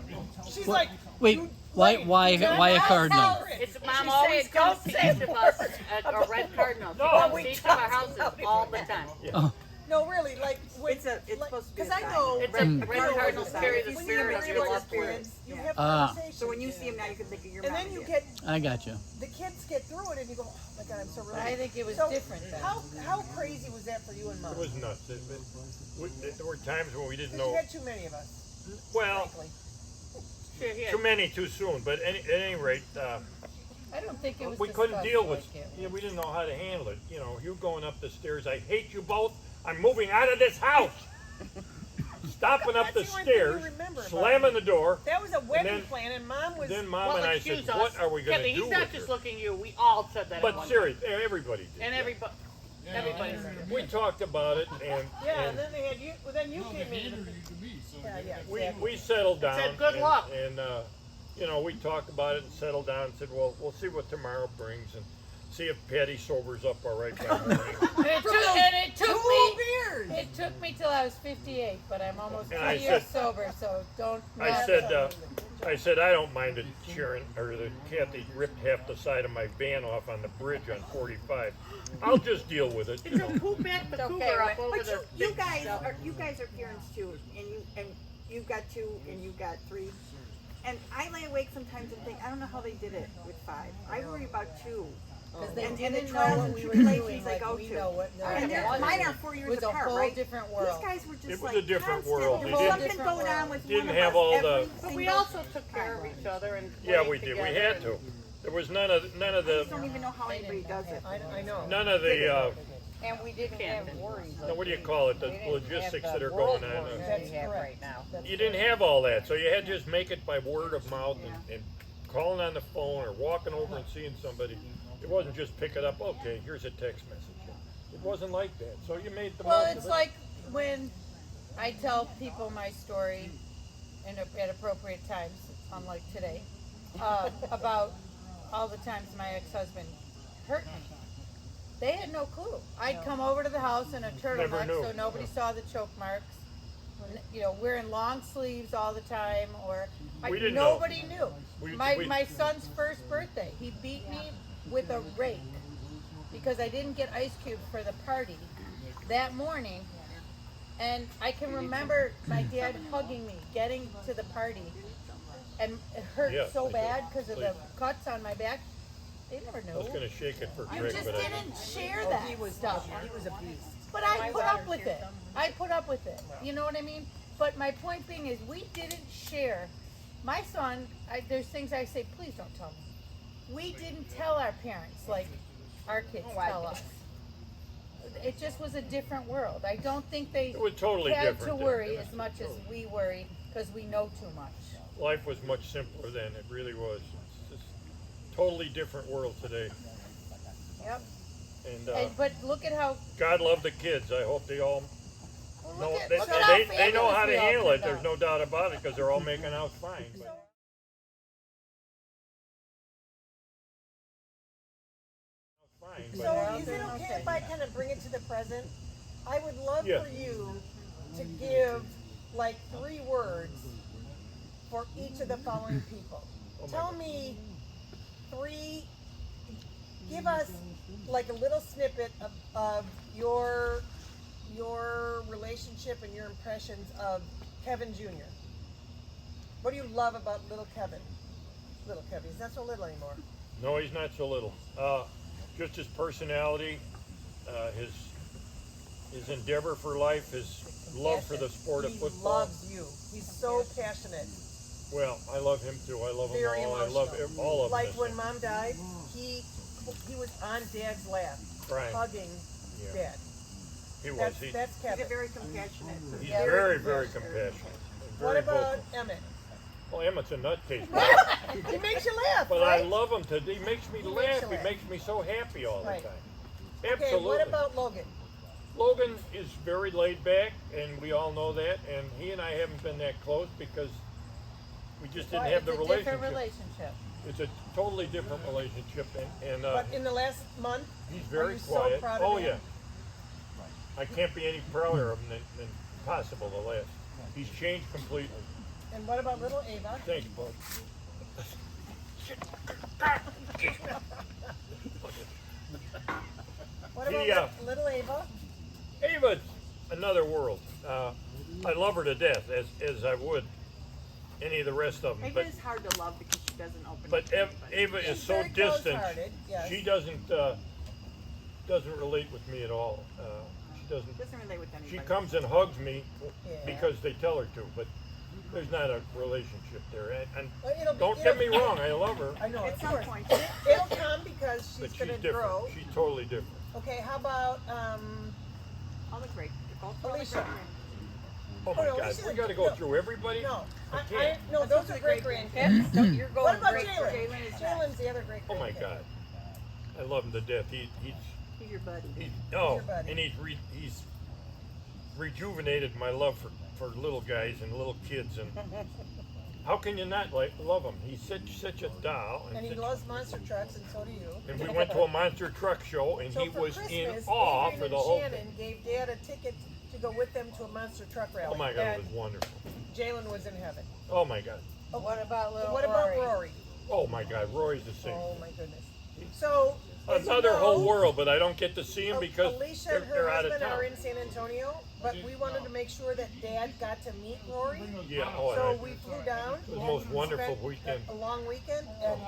She's like, Wait, why a cardinal? It's Mom always comes to each of us a red cardinal. She comes to each of our houses all the time. Oh, no, really, like when, It's supposed to be. because I know It's a red cardinal carry the when spirit you of marry your your love for kids, you have Ah. conversations. So when you see him now, you can think of your and mom. then you and get I got you. the kids get through it, and you go, oh my God, I'm so relieved. I think it was So, different then. How crazy was that for you and Mom? It was nuts. There were times when we didn't Because you know. had too many of us. Well, Frankly. too many too soon. But at any rate, I don't think it was. we couldn't deal with. discussed like it. You know, we didn't know how to handle it. You know, you going up the stairs. I hate you both. I'm moving out of this house. Stopping up the That's the only thing you stairs, remember about slamming the door. That was a wedding then- plan, and Mom was. Then Mom Well, and I said, excuse "What us. are we going to Kathy, do he's not with just her?" looking at you. We all said that. at But one serious, everybody did. time. And everybody said it. We talked about it, Yeah, and and then they had you. Well, then you came in. Yeah. we settled down. Said, "Good luck." And you know, we talked about it and settled down and said, well, we'll see what tomorrow brings and see if Patty sobers up all right by morning. And it took Two me. beers. It took me till I was 58, but I'm almost And 3 I years said- sober, so don't. I said, I don't mind that Sharon or that Kathy ripped half the side of my van off on the bridge on 45. I'll just deal with it. You know. Who backed the It's okay, cooler up but over you- the You big guys stuff? are parents too, and you've got 2 and you've got 3. And I lay awake sometimes and think, I don't know how they did it with 5. I worry about 2. Because they And the didn't know trials what and we were tribulations doing they like go we to. know what. And mine are 4 years It was a apart, whole right? different world. These guys were just It was like a different constant. world. There We was didn't- something going on with didn't one have of us all the- every But we single also took care of each other and Yeah, played we did. We together had and- to. There was none of I the just don't even know how anybody does it. I know. none of the And we didn't have worries. what do you call it? The We didn't logistics have that the are going world on. worries That's we have correct. right now. You didn't have all that, so you had to just make it by word of mouth and calling on the phone or walking over and seeing somebody. It wasn't just pick it up. Okay, here's a text message. It wasn't like that. So you made the Well, most it's of it. like when I tell people my story at appropriate times, unlike today, about all the times my ex-husband hurt me. They had no clue. I'd come over to the house in a Never turtleneck knew. so nobody saw the choke marks. You know, wearing long sleeves all the time, or We didn't know. nobody knew. We- My son's first birthday, he beat me with a rake because I didn't get ice cubes for the party that morning. And I can remember my dad hugging me, getting to the party, and it hurt Yeah, so I bad did. because of the cuts on my back. They never I was knew. going to shake it for You Greg, just but I didn't share that He was stuff. He was a beast. But I put up with it. I put up with it. You know what I mean? But my point being is, we didn't share. My son, there's things I say, please don't tell me. We didn't tell our parents like our kids tell us. It just was a different world. I don't think they It was totally had different to then. worry as much as we worry because we know too much. Life was much simpler then. It really was. It's just totally different world today. Yep. And but look at how God love the kids. I hope they all know look at they how know how fabulous to we all handle it. turned There's out. no doubt about it because they're all making out fine. But So is it okay if I kind of bring it to the present? I would love Yeah. for you to give like 3 words for each of the following people. Tell me 3, give us like a little snippet of your relationship and your impressions of Kevin Jr. What do you love about little Kevin? Little Kevin, he's not so little anymore. no, he's not so little. Just his personality, his endeavor for life, his love for the sport of football. He loves you. He's so passionate. Well, I love him too. I love Very them all. emotional. I love all of them. Like when Mom died, he was on Dad's lap, Right. hugging Yeah. Dad. He was. That's Kevin. He's very compassionate. He's very, very compassionate. And What very about vocal. Emmett? Well, Emmett's a nutcase. He makes you laugh, But right? I love him to. He makes me He makes laugh. you He laugh. makes me so happy all Right. the time. Okay, Absolutely. what about Logan? Logan is very laid back, and we all know that. And he and I haven't been that close because we just didn't have the it's a relationship. different relationship. It's a totally different relationship, and But in the last month, he's are very you quiet. so proud of Oh him? yeah. I can't be any prouder of him than possible. The last. He's changed completely. And what about little Ava? Thanks, bud. What about He, little Ava? Ava's another world. I love her to death, as I would any of the rest of them. Ava But is hard to love because she doesn't open but up. Ava is She's so very distant. close-hearted, yes. She doesn't relate with me at all. She doesn't. Doesn't relate with anybody. She comes and hugs me Yeah. because they tell her to, but there's not a relationship there. And Well, don't get me wrong, I love her, I know, At of some course. point. It'll come because but she's she's going to different. grow. She's totally different. Okay, how about All the great. They're both all the Alicia? great. Oh my no, God, Alicia's we a- got to go no. through everybody. No, I I, can't. no, That's those also are the great great grandkids. So you're going What about great. Jalen? Jalen is Jalen's the other great Oh my grandkid. God, I love him to death. He's He's your buddy. oh, your buddy. and he's rejuvenated my love for little guys and little kids. And how can you not love him? He's such a doll. And he such- loves monster trucks, and so do you. And we went to a monster truck show, and So he for was in Christmas, awe Adrian for the and whole Shannon thing. gave Dad a ticket to go with them to a monster truck rally. Oh my God, it and was wonderful. Jalen was in heaven. Oh my God. Oh, What about little what about Rory? Oh my God, Rory's the same. Oh my goodness. So as you Another whole know, world, but I don't get to see him because Alicia they're, and her they're out of husband town. are in San Antonio, but we wanted to make sure that Dad got to meet Rory. Yeah, oh, So and we flew down. it was the most and wonderful spent weekend. A long weekend, and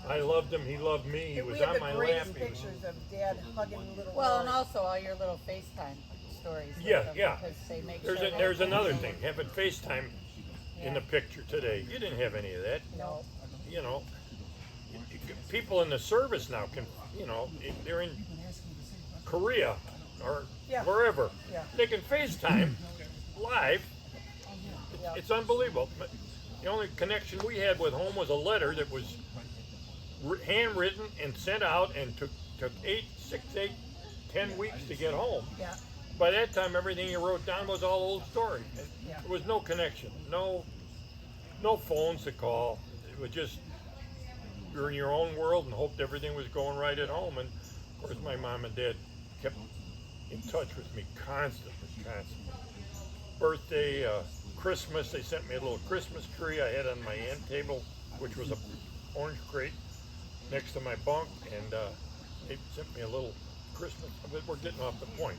I loved him, he loved me, he we was have on the my lap. greatest he was- pictures of Dad hugging little Well, Rory. and also all your little FaceTime stories. with Yeah, them, yeah. Because they make There's sure there's that- another thing, having FaceTime in the picture today. You didn't have any of that. No. You know, people in the service now can, you know, if they're in Korea or Yeah. wherever. Yeah. They can FaceTime live. Yeah. It's unbelievable. But the only connection we had with home was a letter that was handwritten and sent out and took 10 weeks to get home. Yeah. By that time, everything you wrote down was all old story. Yeah. There was no connection, no phones to call. It was just you're in your own world and hoped everything was going right at home. And of course, my mom and dad kept in touch with me constantly. Birthday, Christmas, they sent me a little Christmas tree I had on my end table, which was a orange crate next to my bunk, and they sent me a little Christmas. We're getting off the point,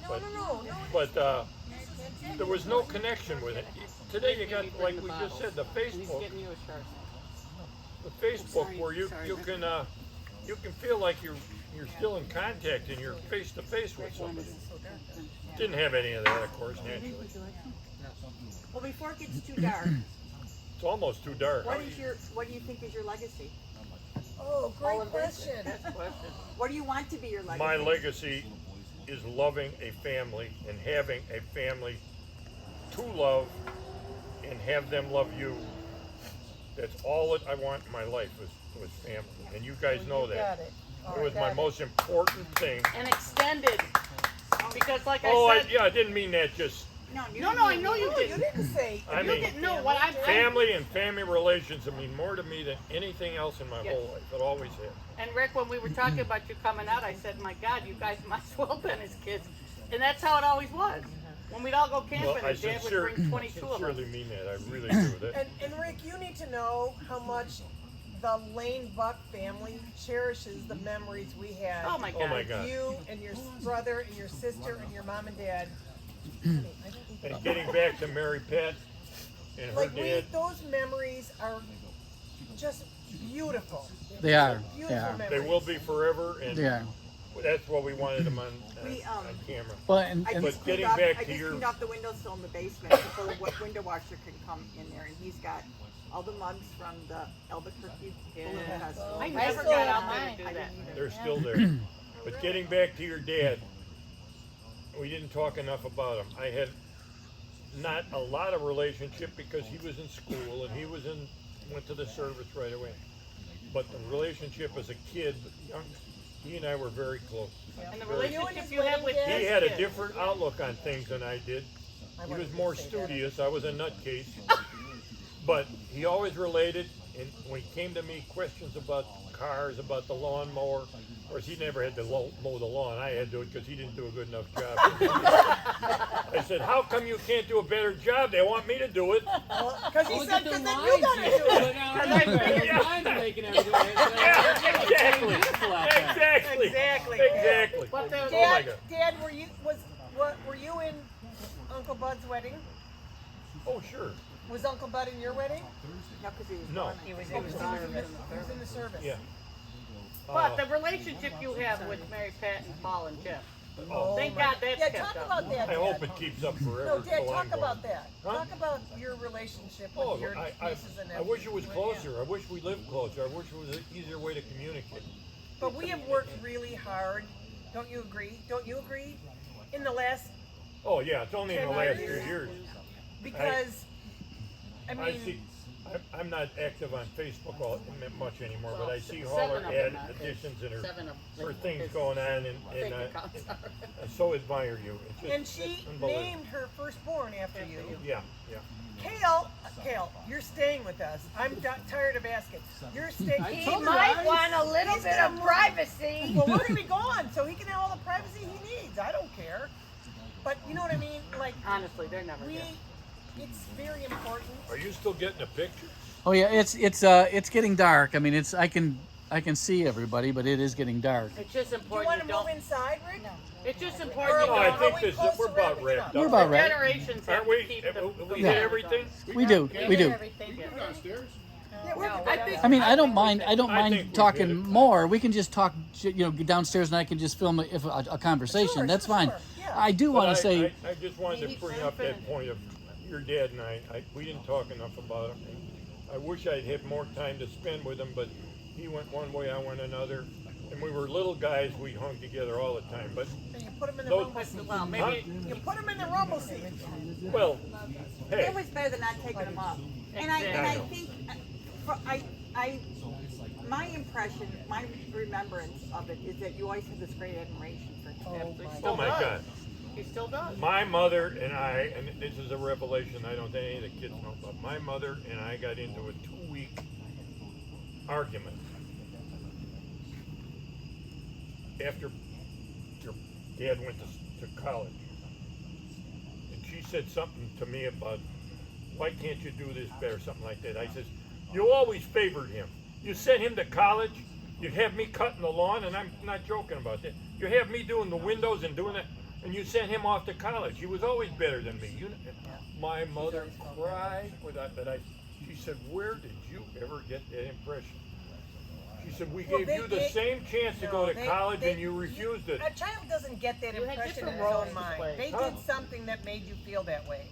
but there was no connection with it. Today you got, like we just said, the He's Facebook. getting you a sharp. The Facebook where you can feel like you're still in contact and you're face to face with somebody. Didn't have any of that, of course, naturally. Well, before it gets too dark, It's almost too dark. what do you think is your legacy? Oh, All great of this? question. What do you want to be your legacy? My legacy is loving a family and having a family to love and have them love you. That's all that I want in my life was family. And you guys know that. Got it. It was my most important thing. And extended. Because like Oh, I said, I didn't mean that just no, I know you didn't. You didn't say. I You mean, didn't know what I'm family and family relations mean more to me than anything else in my Yes. whole life. It always has. And Rick, when we were talking about you coming out, I said, my God, you guys might as well been his kids. And that's how it always was. When we'd all go camping, Well, I and Dad would bring 22 of us. sincerely mean that. I really do. That. And Rick, you need to know how much the Lane Buck family cherishes the memories we had. Oh my God. Oh my God. You and your brother and your sister and your mom and dad. And getting back to Mary Pat and her Like dad. those memories are just beautiful. They are. Beautiful Yeah. memories. They will be forever, and Yeah. that's what we wanted them on camera. Well, and I But just getting cleaned back off, I to just your, cleaned off the windowsill in the basement so the window washer can come in there, and he's got all the mugs from the Albuquerque Balloon Festival. I never got out there to do I that. didn't either. they're still there. But getting back to your dad, we didn't talk enough about him. I had not a lot of relationship because he was in school and he went to the service right away. But the relationship as a kid, young, he and I were very close. And the Very- relationship you have with He his had a kids. different outlook on things than I did. He was more studious. I was a nutcase. But he always related, and when he came to me, questions about cars, about the lawnmower. Of course, he never had to mow the lawn. I had to do it because he didn't do a good enough job. I said, "How come you can't do a better job? They want me to do it." Because he said, because then you gotta do it. Exactly. Exactly. But Oh my Dad, God. Dad, were you in Uncle Bud's wedding? Oh, sure. Was Uncle Bud in your wedding? No, because he was No. gone. He was in the service. Yeah. But the relationship you have with Mary Pat and Paul and Jeff. Oh. Thank God that's Yeah, kept talk up. about that. I Dad. hope it keeps up forever. No, Dad, till I'm talk gone. about that. Huh? Talk about your relationship with Oh, your I nieces and I wish it was nephews. closer. I wish we lived closer. I wish it was an easier way to communicate. But we have worked really hard. Don't you agree? Don't you agree? In the last, Oh yeah, it's only in the 10 last years. 2 years. because, I I mean, see. I'm not active on Facebook much anymore, but I see Seven Holler of them ad are his. additions and Seven of her things his going on, and fake I accounts are. so admire you. It's just, and she it's unbelievable. named her firstborn after you. Yeah, yeah. Kale, you're staying with us. I'm tired of asking. You're staying. He might want a little bit of privacy. Well, we're gonna be gone, so he can have all the privacy he needs. I don't care. But you know what I mean? Like, Honestly, they're never we, good. it's very important. Are you still getting a picture? Oh yeah, it's getting dark. I mean, I can see everybody, but it is getting dark. It's just Do you important want you to move don't. inside, Rick? It's just important No, you I don't. think this we're about wrapped up. We're about wrapped. Generations have Aren't to we? keep We the did everything. We do. We do. I mean, I don't mind. I don't I think mind we talking did it. more. We can just talk, downstairs, and I can just film a conversation. Sure, That's sure, fine. sure. Yeah. I do want to say, I just wanted to bring up that point of your dad and I. We didn't talk enough about him. I wish I'd had more time to spend with him, but he went one way, I went another. And we were little guys, we hung together all the time. But And you put him in the those, rumble seat. Well, maybe You put him in the rumble seat. well, hey, It was better than not taking them up. And I Exactly. think, my impression, my remembrance of it is that you always have this great admiration for him. oh my God. he still does. My mother and I, and this is a revelation I don't think any of the kids know, but my mother and I got into a 2-week argument after your dad went to college. And she said something to me about, why can't you do this better, something like that. I says, you always favored him. You sent him to college, you have me cutting the lawn, and I'm not joking about that. You have me doing the windows and doing that, and you sent him off to college. He was always better than me. My mother cried with that, she said, where did you ever get that impression? She said, we Well, gave they- you the they- same chance to go no, to they- college they- and you refused it. A child doesn't get that You had impression in different his roles own to mind. play. They Huh? did something that made you feel that way.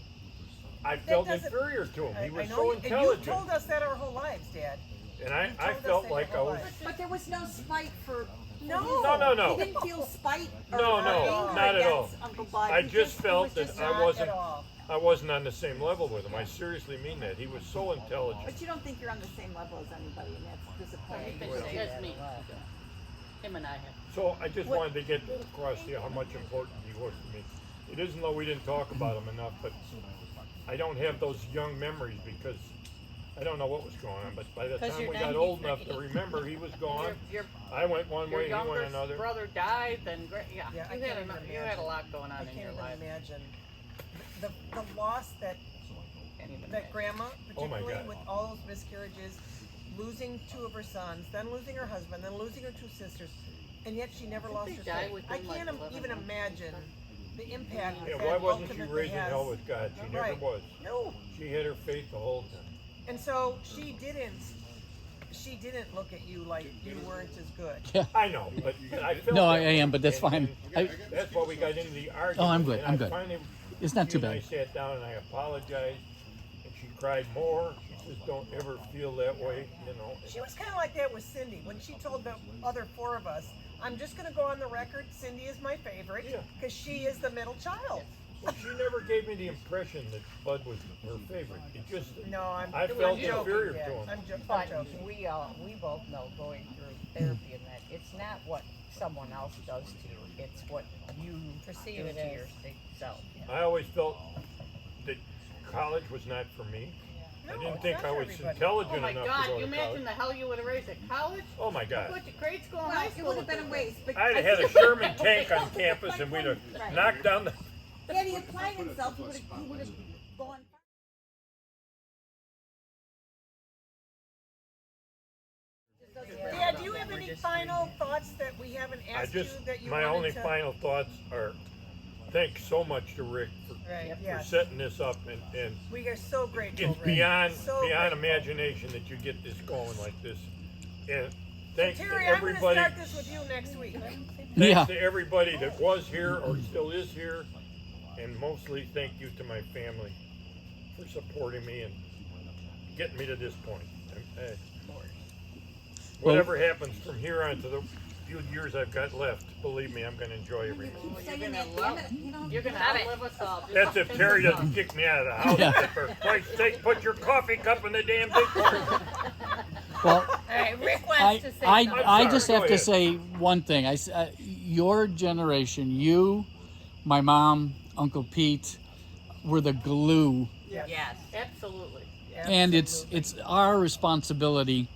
I That felt doesn't- inferior to him. He was I know so you, intelligent. and you told us that our whole lives, Dad. And I You told us felt that like your I whole was. life. But there was no spite for. No. No. He didn't feel spite or No, or no, anger not at all. against Uncle Bud. I He just it felt was that just I not- wasn't. at all. I wasn't on the same level with him. I seriously mean that. He was so intelligent. But you don't think you're on the same level as anybody, and that's disappointing. That's me. Him and I have. So I just wanted to get across here how much important he was to me. It isn't though we didn't talk about him enough, but I don't have those young memories because I don't know what was going on. But by the 'Cause time you're we got 93. old enough to remember, he was gone. Your I went one your way, he went younger another. brother died, then Yeah, I you can't had even you had a lot going I on in can't your even life. imagine the loss that grandma, Oh my particularly God. with all those miscarriages, losing 2 of her sons, then losing her husband, then losing her 2 sisters, and yet she never lost they her die faith. within, I like, can't 11 even months? imagine the impact Yeah, that why wasn't she ultimately raising has. hell with God? She never Right. was. No. She had her faith the whole time. And so she didn't look at you like you weren't as good. Yeah. I know, but I felt No, that I way. am, but that's fine. That's why we got into the argument. Oh, I'm good, and I'm I good. Finally, It's not she too and I bad. sat down and I apologized, and she cried more. She says, "Don't ever feel that way," you know. She was kind of like that with Cindy when she told the other 4 of us, "I'm just going to go on the record. Cindy is my favorite because she is the middle child." Well, she never gave me the impression that Bud was her favorite. It just No, I felt inferior to him. I'm But joking. we both know going through therapy and that it's not what someone else does to you, it's what you Perceive do it to as. yourself. I always felt that college was not for me. I didn't it's think not I for was everybody. intelligent Oh my enough God! to go You to imagine college. the hell you would have raised at college? Oh my God. You went to grade school and Well, high it school. would have been a waste. But I'd have I had a think- Sherman tank on campus and we'd have Right. knocked down the. Had he applied himself, he would have gone. Dad, do you have any final thoughts that we haven't asked you that you My wanted only to? final thoughts are, thanks so much to Rick for, Right, for yes. setting this up and We are so grateful. it's Rick. beyond So beyond grateful. imagination that you get this going like this. And thanks to Terry, I'm going to everybody. start this with you next week. Thanks Yeah. to everybody that was here or still is here, and mostly thank you to my family for supporting me and getting me to this point. And, whatever happens from here on to the few years I've got left, believe me, I'm going to enjoy everything. You're gonna love it. You're gonna outlive us all. Just That's if finish Terry the doesn't song. kick me out of the house. Yeah. For Christ's sake, put your coffee cup in the damn dishwasher. Well, All right, Rick wants to say I something. just Go have to ahead. say one thing. Your generation, you, my mom, Uncle Pete, were the glue, Yes, absolutely. and it's our responsibility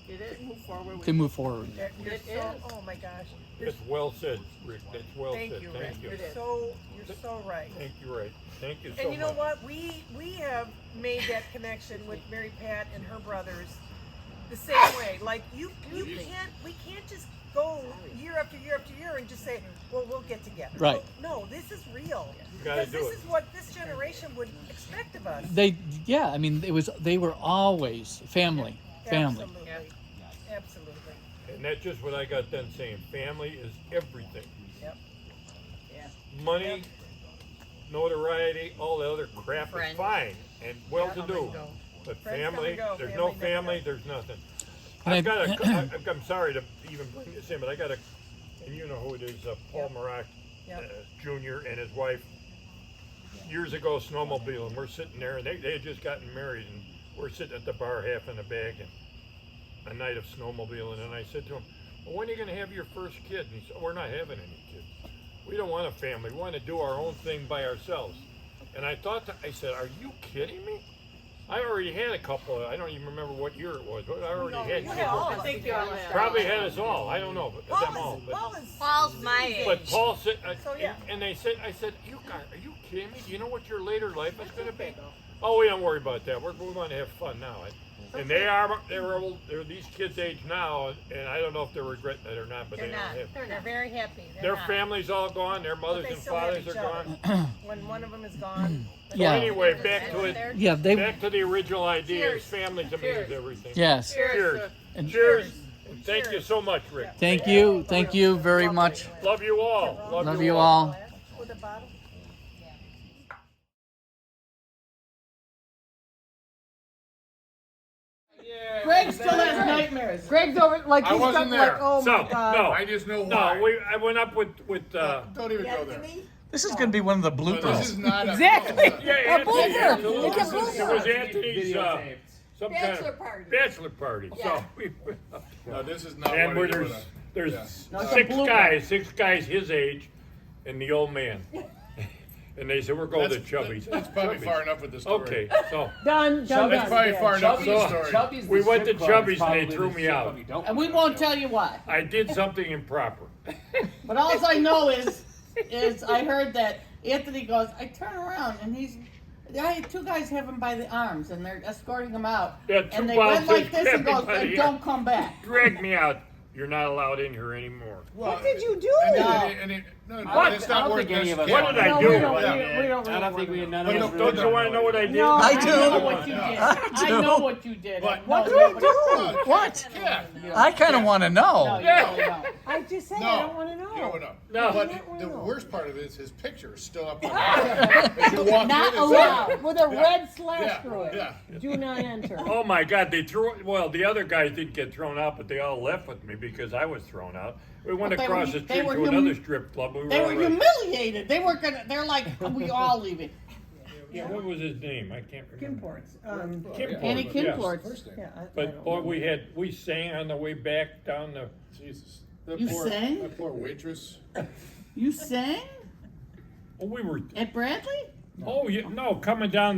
It is. Move forward. to move forward. You're It so, is. oh my gosh. That's well said, Rick. That's well Thank said. you, Rick. Thank you. You're so right. Thank you, right. Thank you so And you know much. what? We have made that connection with Mary Pat and her brothers the same way. Like we can't just go year after year after year and just say, well, we'll get together. Right. No, this is real. You gotta Because do this it. is what this generation would expect of us. I mean, they were always family. Absolutely. Absolutely. And that's just what I got done saying. Family is everything. Yep. Money, notoriety, all the other crap Friends. is fine and well to do. go. But Friends come family, and go. there's Family no never family, go. there's nothing. And I've got a, I'm sorry to even bring this in, but I got a, and you know who it is, Paul Marak Jr. and his wife. Years ago, snowmobile, and we're sitting there, and they had just gotten married, and we're sitting at the bar, half in a bag, and a night of snowmobiling, and I said to him, well, when are you going to have your first kid? And he said, we're not having any kids. We don't want a family. We want to do our own thing by ourselves. And I thought, I said, are you kidding me? I already had a couple. I don't even remember what year it was, but I already had kids. I think you all have. Probably had us all. I don't know, but them all. But, Paul's my age. but Paul said, So, yeah. and they said, I said, you guys, are you kidding me? Do you know what your later life is going to be? Oh, we don't worry about that. We're going to have fun now. And they're old. They're these kids' age now, and I don't know if they're regretting it or not, but They're they not. don't have. They're very happy. Their not. families all gone. Their mothers they and still have fathers are each other. gone. When one of them is gone. Yeah. Anyway, back to it. Yeah, they. Back to the original idea. Cheers. Family to me Cheers. is everything. Yes. Cheers. And- Cheers. Thank you so much, Rick. Thank you very much. Love you all. Love you all. With a bottle? Greg still has nightmares. Greg's over like I he's wasn't got, there. like, oh So, my god. no. I just know why. No, I went up with Don't even go there. This is going to be one of the bloopers. This is not a Exactly. yeah, A blooper. Anthony, It's a blooper. it was Anthony's some kind Bachelor of party. bachelor party. So we, No, this is not and what where it is. there's Yeah. No, it's a six guys his age, and the old man. And they said we're going to Chubby's. That's probably Chubby's. far enough with the story. Okay, so Done. That's probably far enough with the story. Chubby's we the went to strip club is Chubby's and probably they threw the me strip out. club you don't And we wanna won't go to. tell you why. I did something improper. But all I know is I heard that Anthony goes, I turn around and two guys have him by the arms and they're escorting him out. Yeah, two and they went bouncers like this and grabbed goes, me by and the don't arm. come back. Dragged me out. You're not allowed in here anymore. What did you do? No, What? that's I not don't worth think any of us this. What want did to I do do? it. We don't I don't think we none of But us don't really Don't you want to know what I did? No. I I do. know what you did. I know what you did. But- No, What did I do? What? Yeah. I kind of want to know. No, you don't know. I just said No. I don't want to know. You don't know. No. But the worst part of it is his picture is still up on the As you walk Not in, it's allowed. there. With a Yeah. red slash Yeah, through it. yeah. Do not enter. Oh my God! They threw. Well, the other guys didn't get thrown out, but they all left with me because I was thrown out. We went But they across were- the they street were to another strip club. We They were already- humiliated. They weren't gonna. They're like, we all leaving. Yeah, what was his name? I can't remember. Kimports. Kimport, Annie yes. Kinports. Yeah, I But don't boy, know. we sang on the way back down the. Jesus. That You poor, sang? That poor waitress. You sang Oh, we were. at Bradley? Oh, yeah, no, coming down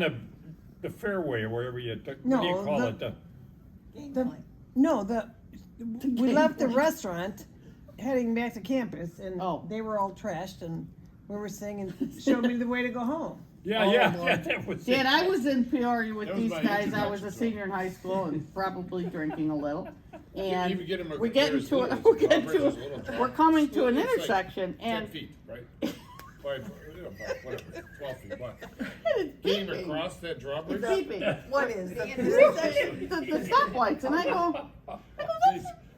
the fairway or wherever you took. What do you No, call the- it? We left the restaurant heading back to campus and Oh. they were all trashed and we were singing, showed me the way to go home. Yeah, Oh, yeah, Lord. yeah. That was Dad, it. I was in Peoria with That was these my guys. I was a introduction. senior in high school and probably drinking a little. And even get 'em a- we're getting there's to little- it. We're getting there's to little it. drawbridge. We're coming to an It's like intersection 10 and feet, right? 5, whatever, 12 feet, what? Getting across that drawbridge? beeping. What is The stoplights, and I go,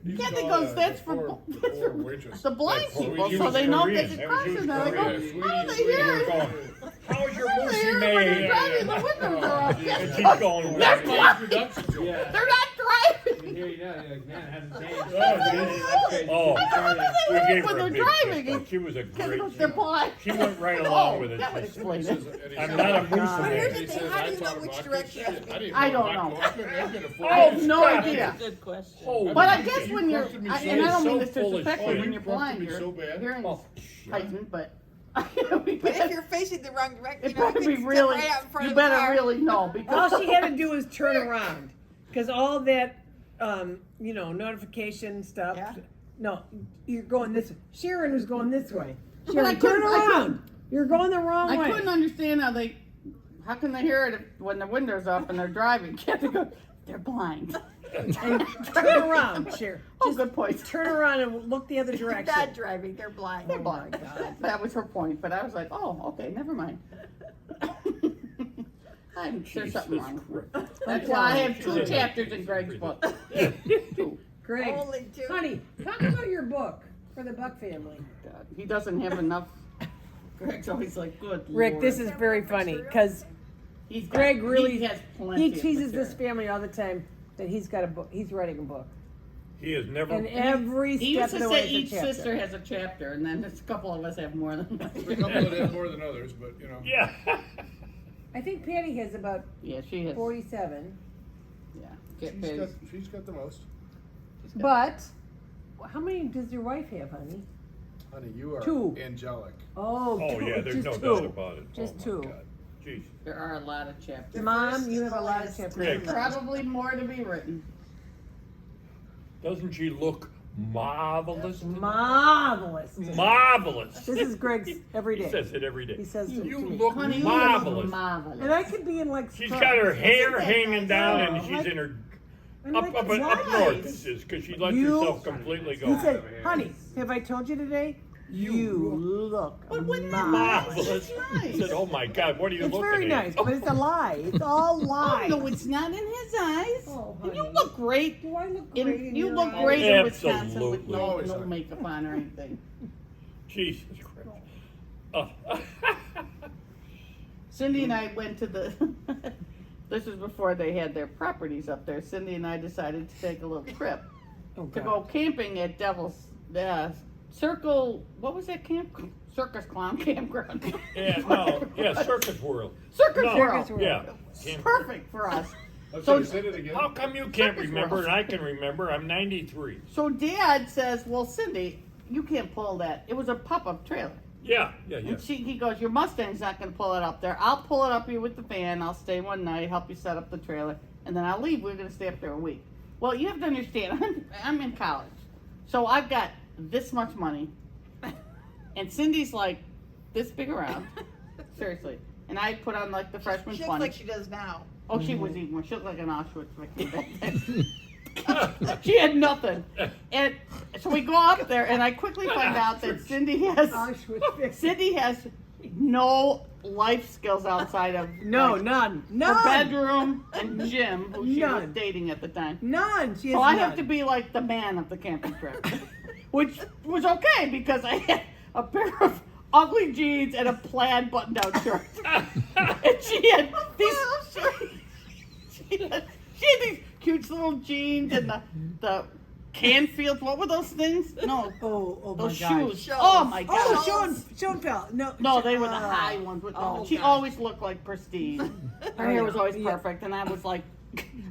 You Kathy saw goes, that's for the poor waitress. the blind That people, poor- so they know if they Korean. can That cross was it. And I go, Korean. oh, they Sweetie, hear We're it. going. How's your Oh, they moosey hear it when they're made? driving. The windows are up. And she's going. That's my introduction to him. Yeah. They're not driving. Here you go. You're like, man, it hasn't changed. Oh, we gave When her a they're big driving, kiss, but she was a great. They're blind. She went right along Oh, with it. that would She said, explain it. I'm not a moose But man. here's the He thing, says, how I do you know taught him which vodka. direction? Shit, I didn't I know don't vodka. know. I couldn't afford Oh, it. No stop. idea. Good question. Oh, But I guess when you're, corrupted me and so- I don't mean so this full of disrespectful, shit. when you're You corrupted blind, me your so bad. hearing's Oh, heightened, but But if you're facing the wrong direction, it better be step really, right out in front you of the better car. really know, All because. she had to do was turn around, because all that, notification stuff. Yeah. No, you're going this way. Sharon was going this way. But I Sharon, turn couldn't- I around. You're going the wrong I way. couldn't understand how can they hear it when the window's up and they're driving? Can't they go, they're blind. And turn around, Sharon. Oh, good point. Turn around and look the other direction. Not driving, they're blind. They're blind. That was her point, but I was like, oh, okay, never mind. There's something wrong. That's why I have 2 chapters in Greg's book. 2. Greg, Only 2. honey, talk about your book for the Buck family. God, he doesn't have enough. Greg's always like, good Rick, Lord. this is very funny because He's got- Greg really he has plenty he of teases this material. family all the time that he's got a book. He's writing a book, He has never. and every He step used of to the way say is a each chapter. sister has a chapter, and then there's a couple of us have more than one. A couple of them have more than others, but you know. Yeah. I think Patty has about Yeah, she has. 47, Yeah. She's got the most. but how many does your wife have, honey? Honey, you are 2. angelic. Oh, Oh, 2, yeah, there's just no 2. doubt about it. Just Oh, my 2. God. Jeez. There are a lot of chapters. Mom, you have a lot of chapters. Greg. Probably more to be written. Doesn't she look marvelous? Marvelous. Marvelous. This is Greg's every He day. says it every day. He says it You to me. look Honey, marvelous. marvelous. And I could be in like. She's scrubs. got her hair Isn't that hanging nice? down, Oh, and she's like- in her I'm up like, up why? up north. This is because she lets You- herself completely go. He said, honey, have I told you today? You look marvelous. I said, oh my God, what are you It's looking very at? nice, but it's a lie. It's all lies. Oh, no, it's not in his eyes. And you look great. Do I look In, great in you your look eyes? great in Wisconsin with Absolutely. no makeup on or anything. Jesus Christ. Oh. Cindy and I went to the. This was before they had their properties up there. Cindy and I decided to take a little trip to go camping at Devil's Circle. What was that camp? Circus Clown Campground. Yeah, no, yeah, Circus World. Circus No, World. Yeah. It's perfect for us. So, how come you can't remember and I can remember? I'm 93. So Dad says, well, Cindy, you can't pull that. It was a pop-up trailer. Yeah. And he goes, your Mustang's not going to pull it up there. I'll pull it up here with the van. I'll stay one night, help you set up the trailer, and then I'll leave. We're going to stay up there a week. Well, you have to understand, I'm in college. So I've got this much money. And Cindy's like this big around. Seriously. And I put on like the freshman She looks sponge. like she does now. Oh, she was even worse. She looked like an Auschwitz victim back then. She had nothing. And so we go up there, and I quickly find out that Cindy has no life skills outside of none. her bedroom and Jim, who she was dating at the time. None. She So has I have none. to be like the man of the camping trip, which was okay because I had a pair of ugly jeans and a plaid button-down shirt, and she had these cute little jeans and the Canfields. What were those things? No. Oh those my God. shoes. Oh my God. Oh, Schoenfeld. No, they were the high ones. She always looked like pristine. Her hair was always perfect, and I was like,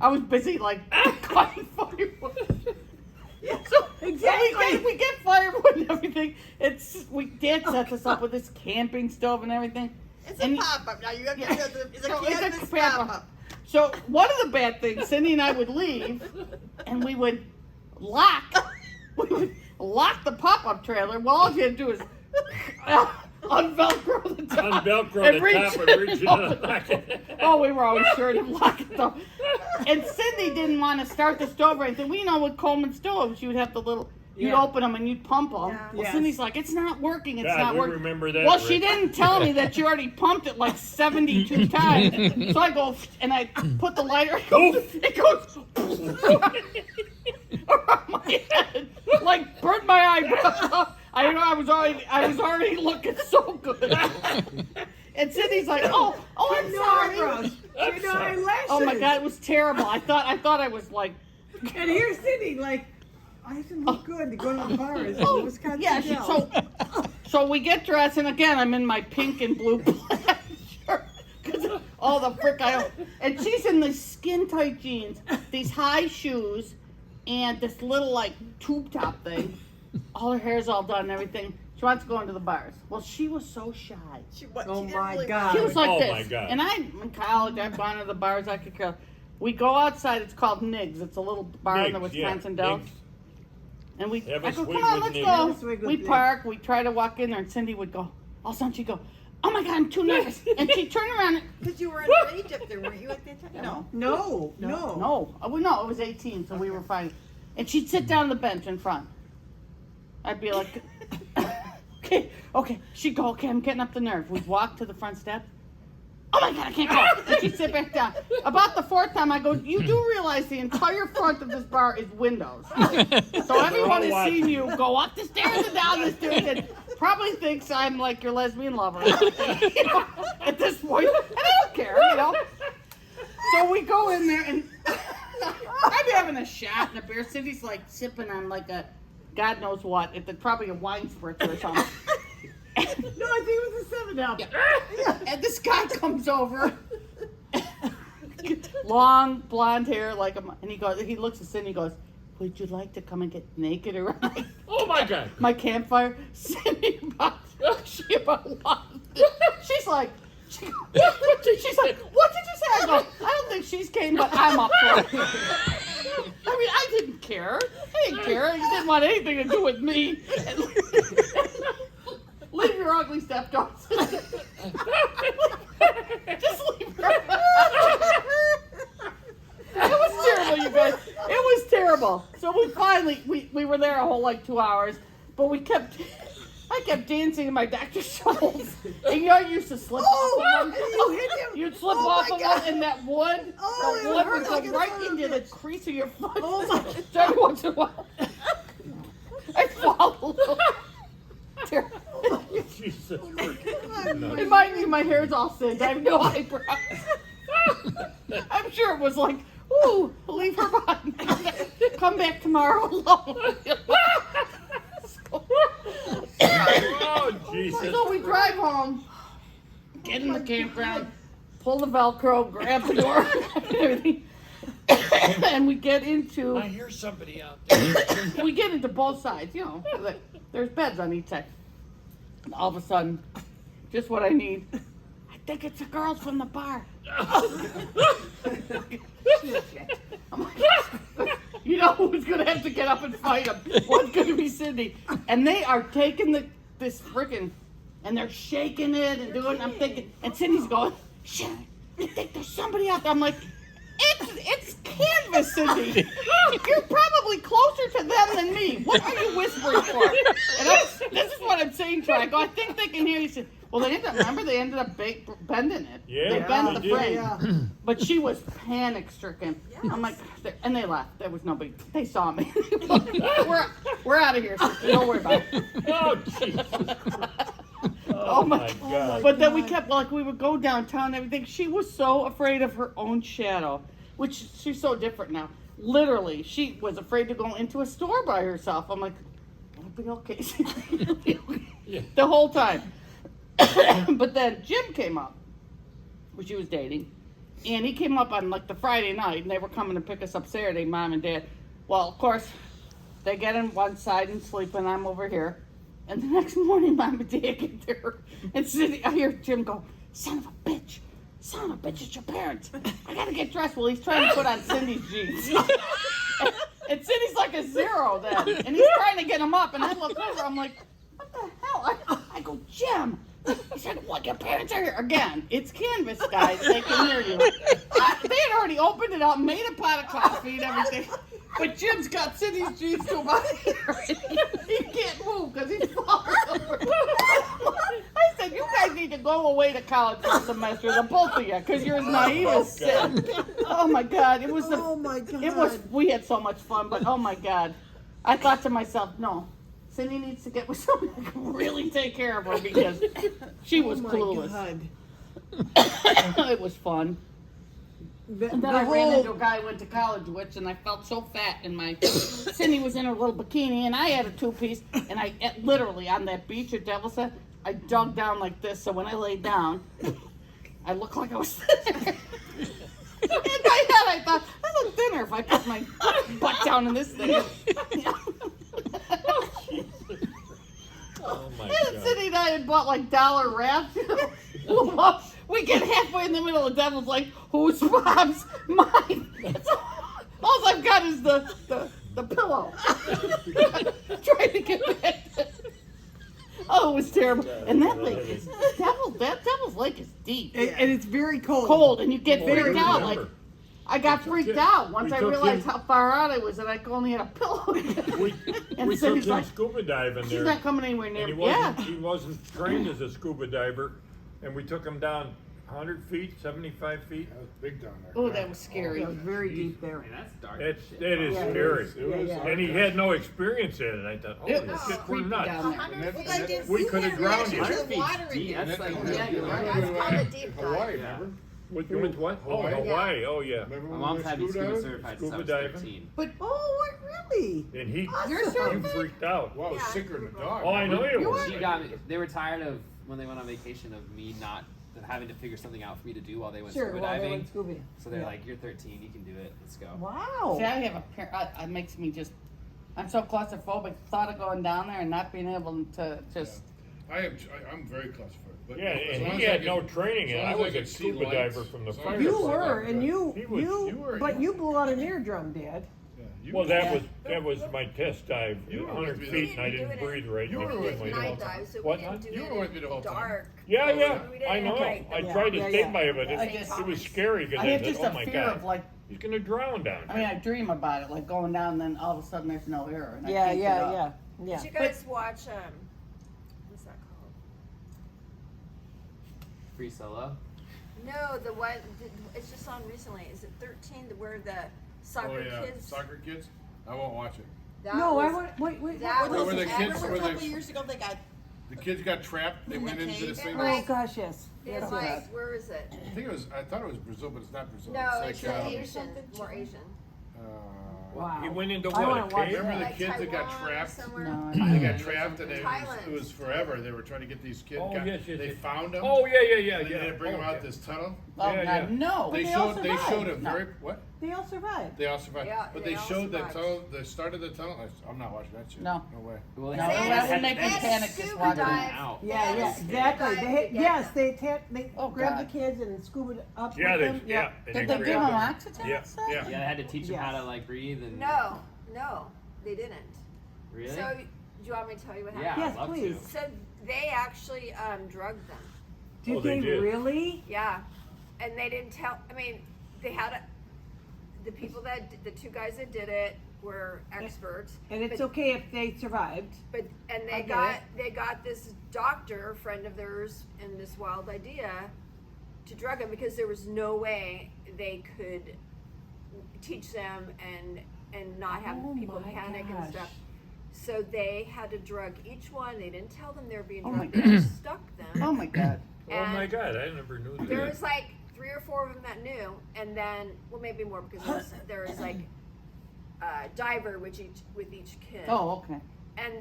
I was busy like cutting firewood. Yeah, so exactly. We get firewood and everything. Dad sets us up with this camping stove and everything. It's a pop-up now. You have to it's a canvas pop-up. So one of the bad things, Cindy and I would leave, and we would lock the pop-up trailer. Well, all you had to do is unvelcro the top. Unvelcro the top and reach it up. Oh, we were always sure to lock it though. And Cindy didn't want to start the stove or anything. We know with Coleman stoves, you would have the little, you'd open them and you'd pump them. Yeah. Well, Yes. Cindy's like, it's not working, it's God, not we working. remember that, Well, she Rick. didn't tell me that you already pumped it like 72 times. So I go, and I put the lighter, it goes around my head, like burnt my eyebrows. I know I was already looking so good. And Cindy's like, oh, I'm No sorry. eyebrows. I'm No sorry. eyelashes. Oh my God, it was terrible. I thought I was like, And here's Cindy, like, I didn't look good to go to the bars in Wisconsin. yeah. Dells. So we get dressed, and again, I'm in my pink and blue plaid shirt because all the frick and she's in these skin tight jeans, these high shoes, and this little like tube top thing. All her hair's all done and everything. She wants to go into the bars. Well, she was so shy. Oh my God. She was like Oh this. my God. And I'm in college. I've gone to the bars. I could care. We go outside. It's called Niggs. It's a little bar in the Niggs, yeah, Wisconsin Dells. Niggs. And I Have a go, swig come on, with let's Niggs. go. Have a swig with We Niggs. park. We try to walk in there, and Cindy would go. All of a sudden, she'd go, oh my God, I'm too nervous. And she'd turn around. Because you were in Egypt there, weren't you at that time? No. No. No, it was 18, so we were fine. And she'd sit down on the bench in front. I'd be like, okay. She'd go, okay, I'm getting up the nerve. We'd walk to the front step. Oh my God, I can't go. And she'd sit back down. About the fourth time, I go, you do realize the entire front of this bar is windows. So everyone has seen you go up the stairs and down the stairs and probably thinks I'm like your lesbian lover. At this point, and I don't care. So we go in there, and I'm having a shot, and the beer. Cindy's like sipping on like a God knows what. It's probably a wine spritzer or something. No, I think it was a 7-Up. Yeah. And this guy comes over, long blonde hair, and he looks at Cindy and goes, would you like to come and get naked around Oh my God. my campfire? Cindy she's like, she's like, what did you say? I go, I don't think she's game, but I'm up for it. I mean, I didn't care. I didn't want anything to do with me. Leave your ugly stepdaughters. Just leave her. It was terrible, you guys. It was terrible. So we finally, we were there a whole 2 hours, but we kept, I kept dancing in my Dr. Scholl's. And you know, I used to slip off of them. You'd slip off of them, and that wood, the wood would go right into the crease of your foot. Oh my God. So every once in a while, I fall a little. Jesus Christ. And mind you, my hair's all singed. I have no eyebrows. I'm sure it was like, ooh, leave her behind. Come back tomorrow alone. Oh, Jesus. So we drive home, get in the campground, pull the Velcro, grab the door, and everything. And we get into. I hear somebody out there. We get into both sides, you know. There's beds on each side. And all of a sudden, just what I need. I think it's the girls from the bar. I'm like, you know who's gonna have to get up and fight them? One's gonna be Cindy, and they are taking this frickin', and they're shaking it and doing. I'm thinking, and Cindy's going, shit, I think there's somebody out there. I'm like, it's canvas, Cindy. You're probably closer to them than me. What are you whispering for? And this is what I'm saying to her. I go, I think they can hear you. She said, well, they ended up bending it. Yeah, they bent the did. frame. Yeah. But she was panic stricken. Yes. I'm like, and they laughed. There was nobody. They saw me. we're out of here. Sister. Don't worry about it. Oh, Jesus. Oh my God. But then we kept, like, we would go downtown and everything. She was so afraid of her own shadow, which she's so different now. Literally, she was afraid to go into a store by herself. I'm like, it'll be okay. Yeah. The whole time. But then Jim came up, which she was dating, and he came up on like the Friday night, and they were coming to pick us up Saturday, Mom and Dad. Well, of course, they get on one side and sleep, and I'm over here. And the next morning, Mom and Dad get there, and I hear Jim go, son of a bitch, it's your parents. I gotta get dressed. Well, he's trying to put on Cindy's jeans. And Cindy's like a zero then, and he's trying to get him up, and I look over, I'm like, what the hell? I go, Jim. He said, what, your parents are here? Again, it's canvas, guys. They can hear you. They had already opened it up, made a pot of coffee and everything. But Jim's got Cindy's jeans to about here. He can't move because he's falling over. I said, you guys need to go away to college for a semester, the both of you, because you're as naive as sin. Oh, my God. It was we had so much fun, but oh, my God. I thought to myself, no. Cindy needs to get with someone who can really take care of her because she was clueless. It was fun. And then I ran into a guy I went to college with, and I felt so fat in my. Cindy was in her little bikini, and I had a two-piece, and I literally on that beach at Devil's Head, I dug down like this, so when I laid down, I looked like I was thinner. In my head, I thought I look thinner if I put my butt down in this thing. Oh my And God. Cindy and I had bought like dollar wraps. We get halfway in the middle of Devil's like, whose Bob's? Mine. All I've got is the pillow. Trying to get back. Oh, it was terrible. And that lake is Devil's Lake is deep. And it's very cold. Cold, and you get Well, freaked I out. remember. Like I got freaked out once I took realized him- how far out I was, and I only had a pillow. And We took Cindy's him like, scuba diving she's there. not coming anywhere near And me. Yeah. he wasn't trained as a scuba diver, and we took him down 100 feet, 75 feet. That was big down there. Oh, that was scary. It was very deep there. That's dark. That is Yeah, it scary. is. Yeah, yeah. And he had no experience in it. I thought, holy It was shit, we're creepy nuts. down there. We could have drowned you. That's like, Yeah, you're right. That's called a deep dive. Hawaii, remember? You went what? Oh, Hawaii. Hawaii. Oh, yeah. Remember my when mom's we had me scuba scuba dived? certified since I Scuba was diving? 13. But what really? And he You're freaked out. Well, I was sicker than a dog. Oh, I know you You were. were? She got me. They were tired of when they went on vacation of me not having to figure something out for me to do while they went Sure, scuba well, they diving. went scuba. So they're Yeah. like, "You're 13, you can do it. Let's go." Wow. See, I have a parent. It makes me just. I'm so claustrophobic. Thought of going down there and not being able to just. I'm very claustrophobic. But Yeah, as and long he as I had can- no training, as and long I as was can a see scuba lights, diver from the as long fire as- You department. were, and you were. you blew out an eardrum, Dad. Yeah, you Well, were- that was my test dive, You were 100 with me. feet, and I didn't breathe right. You were next to with my me the nose. whole time. Dive, so What? we didn't do You it were with me the whole time. dark. Yeah, We yeah, didn't I know. like I the- tried to yeah, stay yeah. by it, but I just- it was scary because I I have said, just "Oh a my fear God, of like. he's gonna drown down I mean, there." I dream about it, like going down, and then all of a sudden there's no air. And I Yeah, can't get up. yeah. Did you guys watch free solo. No, the one it's just on recently. Is it 13? Where the soccer kids? Soccer kids? I won't watch it. That No, I was- want, wait, that Where was the kids, Remember where a couple the, years ago they got the kids got trapped, they went into this thing. Oh gosh, yes. It's Yes, like yes. where is it? I thought it was Brazil, but it's not Brazil. No, it's it's like, Asian, more Asian. Wow. He went into I what? wanna A watch cave? Remember the Like kids that got Taiwan or trapped? somewhere? No, They got trapped and Thailand. it was forever. They were trying to get these kids. Oh, yes, yes, they yes. found them. Oh, yeah, yeah, yeah, And yeah. they didn't bring them Oh, out yeah. this tunnel. Oh, Yeah, God, yeah. no. They all showed survived. a very what? They all survived. They all survived. Yeah, but they they all showed the survived. tunnel. The start of the tunnel. I'm not watching that shit. No. No way. Well, No, They that had would make me to panic just scuba watching dive. it. out. Yeah, They yeah, had to exactly. scuba dive They, to get yes, them. they Oh, grabbed God. the kids and scuba up Yeah, with they, them. yeah. and Did they they give grabbed them them. oxygen Yeah, and stuff? yeah. Yeah, they had to teach them how Yes. to like breathe and. No, they didn't. Really? So, do you want me to tell you what Yeah, happened? Yes, I'd love please. to. So they actually drugged them. Did Oh, they they did. really? Yeah, and they didn't tell. I mean, they had the people the two guys that did it were experts. And it's but, okay if they survived. But and I they got this doctor, a friend of theirs, and this wild idea to drug them because there was no way they could teach them and not have Oh people my panic and gosh. stuff. So they had to drug each one. They didn't tell them they were being Oh my drugged. They just stuck them. Oh my God. Oh my And God, I never knew that. there was like 3 or 4 of them that knew, and then maybe more because there was like a diver with each kid. Oh, okay.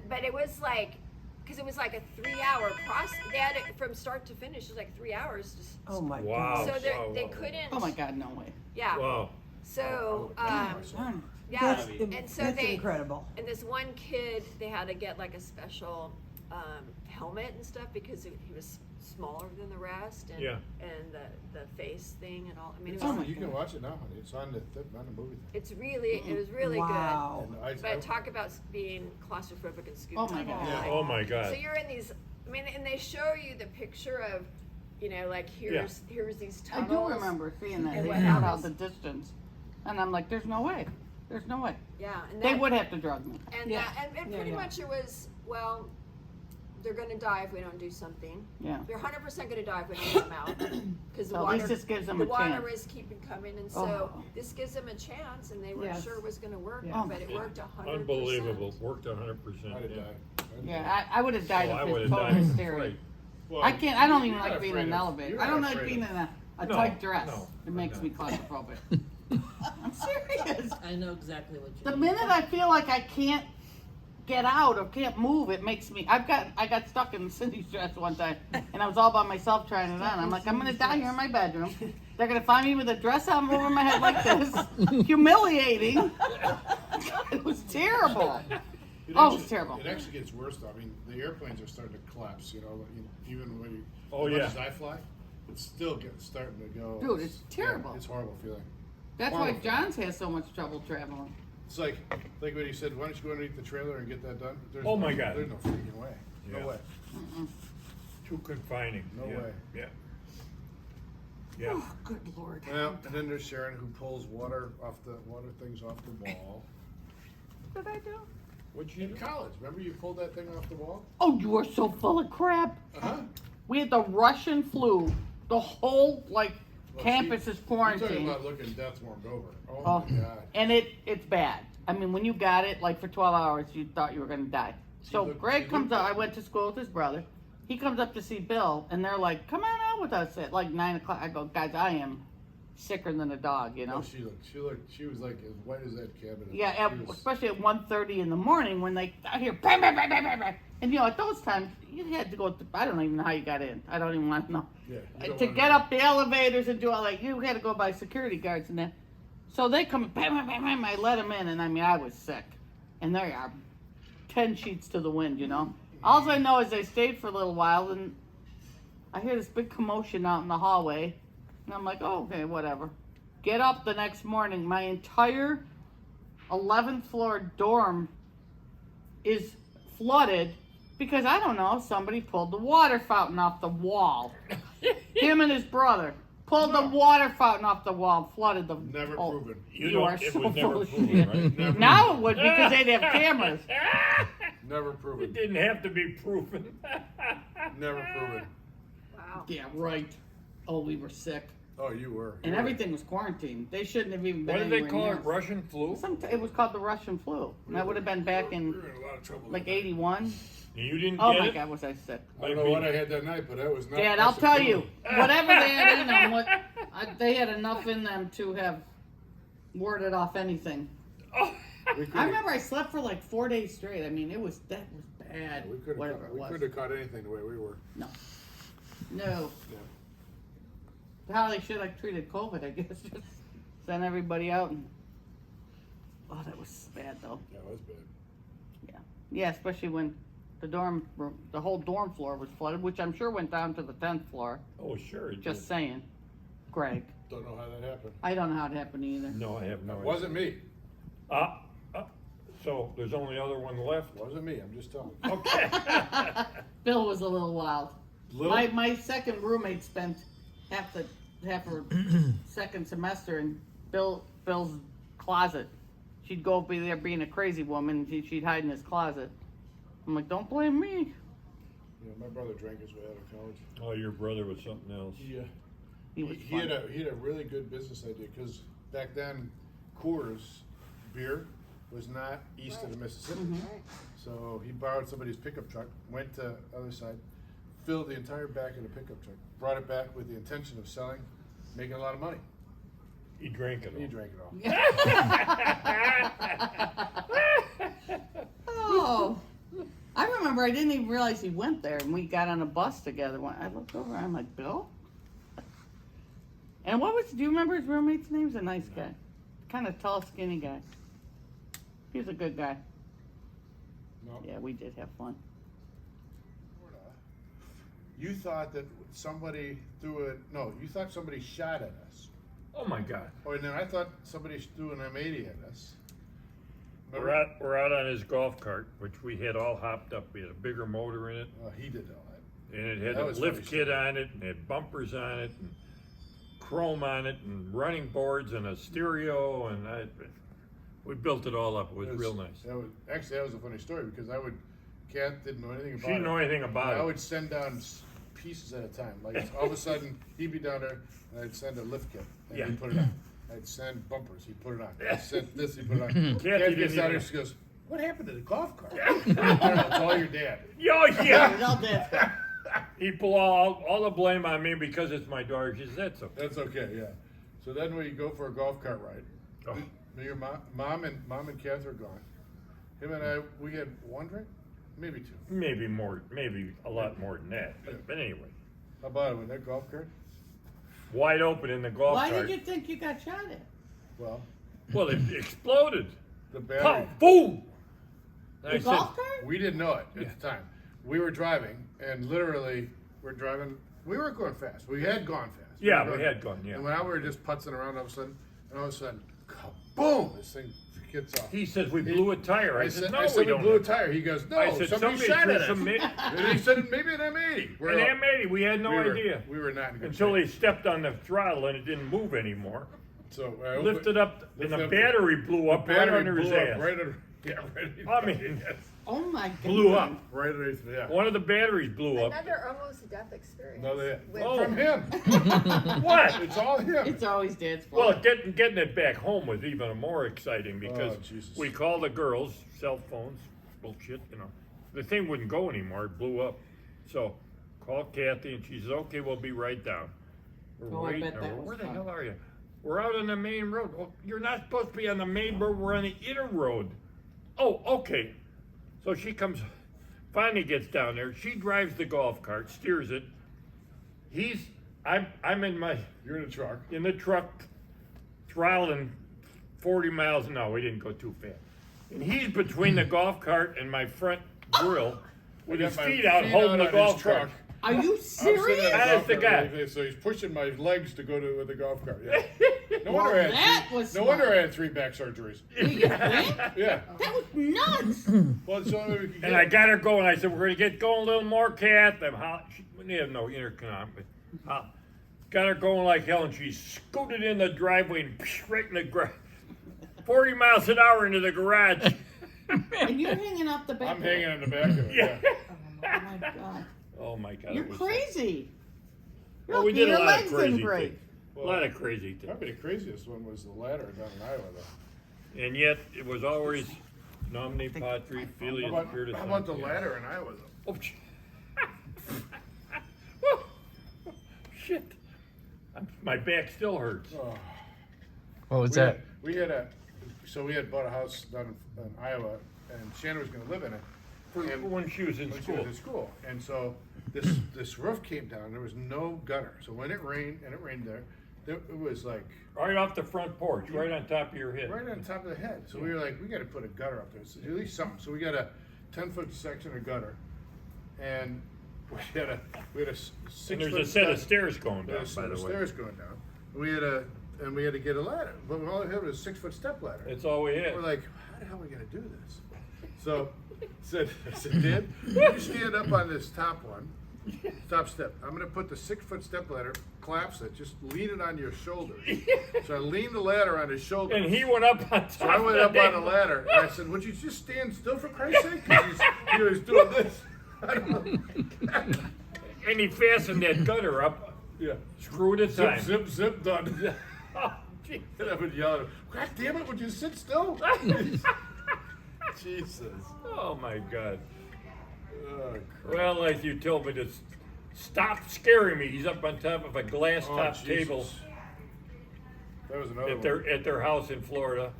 But it was like because it was like a 3-hour process. They had it from start to finish. It was like 3 hours. Just Oh my Wow. God. so wow, they wow. couldn't. Oh my God, no way. Yeah. Wow. So yeah, That's, and so that's they incredible. and this one kid they had to get like a special helmet and stuff because he was smaller than the rest and Yeah. and the face thing and all. I mean, it It's was, on, you can watch it now. It's on the movie thing. it's really it was really Wow. And I- good. But talk about being claustrophobic and scuba Oh my diving. God. Yeah. Oh my God. So you're in these. I mean, and they show you the picture of, like here's these I tunnels. do remember seeing that. And They what showed out happens- the distance. And I'm like, there's no way. There's no way. Yeah, and They that- would have to drug me. And Yeah. that, and Yeah, pretty yeah. much it was, well, they're gonna die if we don't do something. Yeah. They're 100% gonna die if we don't get them out. Because the So at water, least this gives them the a water chance. is keeping coming, and so Oh. this gives them a chance, and they weren't Yes. sure it was gonna work, Yeah. but it worked 100%. Unbelievable. Worked 100%. I'd have Yeah. died. Yeah, I would have died Oh, I of would've his total died. hysteria. Right. Well, I can't. I don't even you're like not being in afraid an of- elevator. you're I don't not like afraid being of- in a No, tight dress. no, It makes no. me claustrophobic. I'm serious. I know exactly what you The mean. minute I feel like I can't get out or can't move, it makes me. I got stuck in Cindy's dress one time, and I was all by myself trying it on. I'm like, I'm gonna die here in my bedroom. They're gonna find me with a dress on over my head like this, humiliating. It was terrible. It Oh, actually- it's terrible. It actually gets worse though. I mean, the airplanes are starting to collapse. Even when you. Oh, as much yeah. as I fly, it's still starting to go. Dude, it's terrible. Yeah, it's a horrible feeling. That's why Horrible feeling. John's has so much trouble traveling. It's like when he said, "Why don't you go underneath the trailer and get that done?" There's Oh no, my God. There's no freaking way. Yeah. No way. Too confining. No Yeah. way. Yeah. Yeah. Oh, good Lord. Well, and then there's Sharon who pulls water things off the wall. What did I do? What'd you In do? college, remember you pulled that thing off the wall? Oh, you are so full of crap. Uh-huh. We had the Russian flu. The whole campus is You're talking quarantined. about looking death warmed over. Oh, Oh, my God. and it's bad. I mean, when you got it, for 12 hours, you thought you were gonna die. So Greg comes up. I went to school with his brother. He comes up to see Bill, and they're like, "Come on out with us at 9 o'clock." I go, "Guys, I am sicker than a dog, you know." Oh, she was like as white as that cabinet. Yeah, She was- especially at 1:30 in the morning when they I hear bang, bang, bang, bang, bang, bang. And at those times you had to go. I don't even know how you got in. I don't even want to know. Yeah, you don't To wanna get know. up the elevators and do all that, you had to go by security guards and that. So they come, bang, bang, bang, bang. I let them in, and I mean I was sick. And there you are, 10 sheets to the wind, All I know is they stayed for a little while, and I hear this big commotion out in the hallway, and I'm like, oh, okay, whatever. Get up the next morning, my entire 11th floor dorm is flooded because I don't know, somebody pulled the water fountain off the wall. Him and his brother pulled the water fountain off the wall, flooded the. Never oh, proven. You are it so was never full of proven, shit. right? Never Now it proven. would because they'd have cameras. Never It proven. didn't have to be proven. Never proven. Wow. Yeah, right. Oh, we were sick. Oh, you were. And everything was quarantined. They shouldn't have even been What did they anywhere call near it? us. Russian flu? It was called the Russian flu. And that would have been back in We were in a lot of trouble. like 81. You didn't Oh get my it? God, was I sick? I don't know what I had that night, but that was not. Dad, I'll that's a tell clue. you, whatever they had in them, they had enough in them to have warded off anything. I remember I slept for like 4 days straight. I mean, that was bad. We couldn't Whatever have, it we was. couldn't have caught anything the way we were. No. No. How they should have treated COVID, I guess. Just send everybody out and. Oh, that was bad though. Yeah, it was bad. Yeah. Yeah, especially when the dorm room, the whole dorm floor was flooded, which I'm sure went down to the 10th floor. Oh, sure. It Just did. saying. Greg. Don't know how that happened. I don't know how it happened either. No, I have no idea. Wasn't me. So there's only other one left? Wasn't me. I'm just telling. Okay. Bill was a little wild. Little? My second roommate spent half her second semester in Bill's closet. She'd go be there being a crazy woman. She'd hide in his closet. I'm like, don't blame me. Yeah, my brother drank his way out of college. Oh, your brother was something else. Yeah. He was He had a really good business idea because back then, Coors beer was not east of the Mississippi. So he borrowed somebody's pickup truck, went to other side, filled the entire back of the pickup truck, brought it back with the intention of selling, making a lot of money. He drank it all. He drank it all. Oh, I remember I didn't even realize he went there, and we got on a bus together. When I looked over, I'm like, Bill? And do you remember his roommate's name? He's a nice guy. Kind of tall, skinny guy. He was a good guy. No. Yeah, we did have fun. You thought that somebody you thought somebody shot at us. Oh my God. Oh, and then I thought somebody threw an M80 at us. We're out on his golf cart, which we had all hopped up. We had a bigger motor in it. Oh, he did all that. And it had That a was lift funny kit on it, and it had bumpers on it, and chrome on it, and running boards, and a stereo, and we built it all up. It was real nice. That was a funny story because Kat didn't know anything about it. She didn't know anything about I it. would send down pieces at a time. Like all of a sudden, he'd be down there, and I'd send a lift kit, and Yeah. he'd put it on. I'd send bumpers, he'd put it on. I'd send this, he'd put it on. Kathy Kat didn't gets down there, even- she goes, "What happened to the golf cart?" I don't know, it's all your dad. Yo, yeah. All dead. He put all the blame on me because it's my daughter. She said, that's okay. That's okay, yeah. So then we go for a golf cart ride. Oh. Your mom and Kath are gone. Him and I, we had one drink, maybe two. Maybe more, maybe a lot more than that. But anyway, How about it with that golf cart? wide open in the golf Why cart. did you think you got shot at? Well, Well, it exploded. the battery. Boom! The golf cart? We didn't know it at the time. We were driving, and literally, we're driving. We weren't going fast. We had gone fast. Yeah, were we had gone, yeah. And when we were just putzing around, all of a sudden, boom! This thing gets off. He says, we blew a tire. I said, no, I said, we we don't. blew a tire. He goes, no, I said, somebody somebody shot threw at us. some And he said, maybe an M80. An M80, we had no idea. We were not in good Until shape. he stepped on the throttle and it didn't move anymore. So Lifted up, and the battery blew up right under his ass. Right under, yeah, right underneath I mean, Oh my God. blew up. right underneath, yeah. One of the batteries blew up. Another almost death experience. No, with- from him. What? It's all him. It's always Dad's fault. Well, getting it back home was even more exciting because Jesus. we called the girls, cell phones, bullshit, The thing wouldn't go anymore, it blew up. So, called Kathy and she says, okay, we'll be right down. We're Oh, I waiting. bet that was Where the fun. hell are you? We're out on the main road. Oh, you're not supposed to be on the main road, we're on the inner road. Oh, okay. So she finally gets down there. She drives the golf cart, steers it. I'm You're in the truck. in the truck, throttling 40 miles an hour. We didn't go too fast. And he's between the golf cart and my front grill with I his got my feet out holding the on golf his truck. cart. Are you I'm sitting serious? at Honest golf to cart God. like this, so he's pushing my legs to go to with the golf cart. Yeah. No Well, wonder I that had was no wonder smart. I had 3 back surgeries. You think? Yeah. That was nuts. Well, so we could And I got her going. I said, we're going to get going a little more, Kat. We have no intercom, but got her going like hell, and she scooted in the driveway and right in the garage. 40 miles an hour into the garage. And you're hanging out the back. I'm hanging on the back of it. Yeah. Oh my God. Oh my God. You're it was crazy. Well, we did a Your lot legs of didn't crazy break. things. A lot of crazy things. Probably the craziest one was the ladder down in Iowa, though. And yet, it was always nomine patri, filius spiritus. How about the sancti. ladder in Iowa, though? Oh, shit. My back still hurts. Oh. What was We that? we had bought a house down in Iowa, and Shannon was going to live in it. And When she was in when she school. was in school, and so this roof came down. There was no gutter, so when it rained, and it rained there, it was like Right off the front porch, right on top of your head. right on top of the head. So we were like, we got to put a gutter up there. So at least something. So we got a 10-foot section of gutter, and we had a 6-foot. And there's a set of stairs going There down, was by the way. stairs going down. We had to get a ladder, but all we had was a 6-foot step ladder. That's all we had. We're like, how the hell are we gonna do this? So I said, Dad, you stand up on this top step. I'm gonna put the 6-foot step ladder, collapse it, just lean it on your shoulders. So I leaned the ladder on his shoulder. And he went up on top. So I went of up on the ladder, and I said, would you just stand still for Christ's sake? Because he was doing this. I don't know. And he fastened that gutter up. Yeah. Screw it Zip, time. zip, zip, done. And I've been yelling, God damn it, would you sit still? Jesus. Oh my God. Oh, crap. Well, like you told me to stop scaring me. He's up on top of a glass Oh, top Jesus. table That was another at their house in Florida.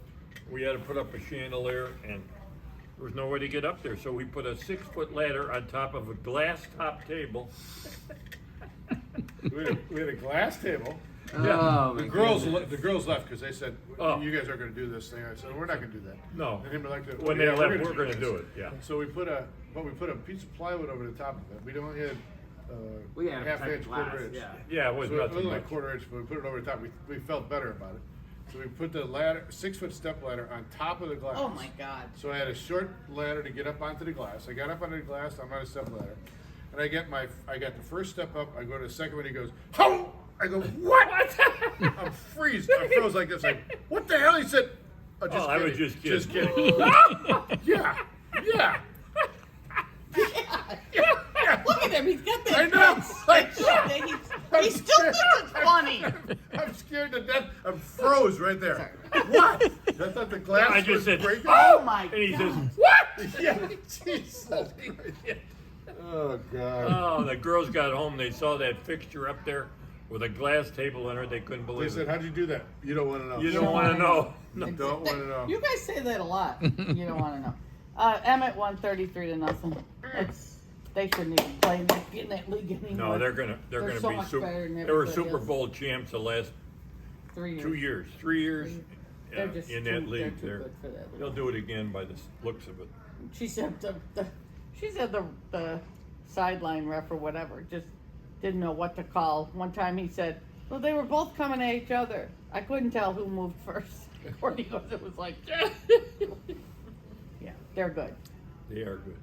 We had to put up a chandelier, and there was no way to get up there, so we put a 6-foot ladder on top of a glass top table. We had a glass table. Oh, the my girls goodness. the girls left because they said, Oh. you guys are going to do this thing. I said, we're not going to do that. No. And they were like, When "Yeah, they left, gonna we're going to this." do it. Yeah. So we put a piece of plywood over the top of it. We only had We had half type inch, glass, quarter inch. yeah. Yeah, it was So nothing only like much. quarter inch, but we put it over the top. We felt better about it. So we put the ladder, 6-foot step ladder on top of the glass. Oh my God. So I had a short ladder to get up onto the glass. I got up onto the glass. I'm on a step ladder, and I got the first step up. I go to the second one. He goes, "How?" I go, "What?" I'm freeze. I froze like this. Like, what the hell? He said, "Oh, just I kidding. was just kidding." Just kidding. yeah. Look at him, he's got that I know. he still thinks it's funny. I'm scared to death. I froze right there. What? I thought the glass I just was said, breaking. Oh my And he God. says, "What?" Yeah. Jesus Christ. Oh God. Oh, the girls got home. They saw that fixture up there with a glass table in it. They couldn't They believe said, it. "How'd you do that?" You don't want to know. You don't want to know. No, don't want to know. You guys say that a lot. You don't want to know. Emmett won 33-0. They shouldn't even play in that league anymore. No, they're gonna so be much super. better than They were everybody Super else. Bowl champs the last 3 years. 2 years, 3 years They're just in too- that league. they're too good for that league. They'll do it again by the looks of it. She said the sideline ref or whatever just didn't know what to call. One time he said, "Well, they were both coming at each other. I couldn't tell who moved first." Or he goes, it was like, yeah, they're good. They are good.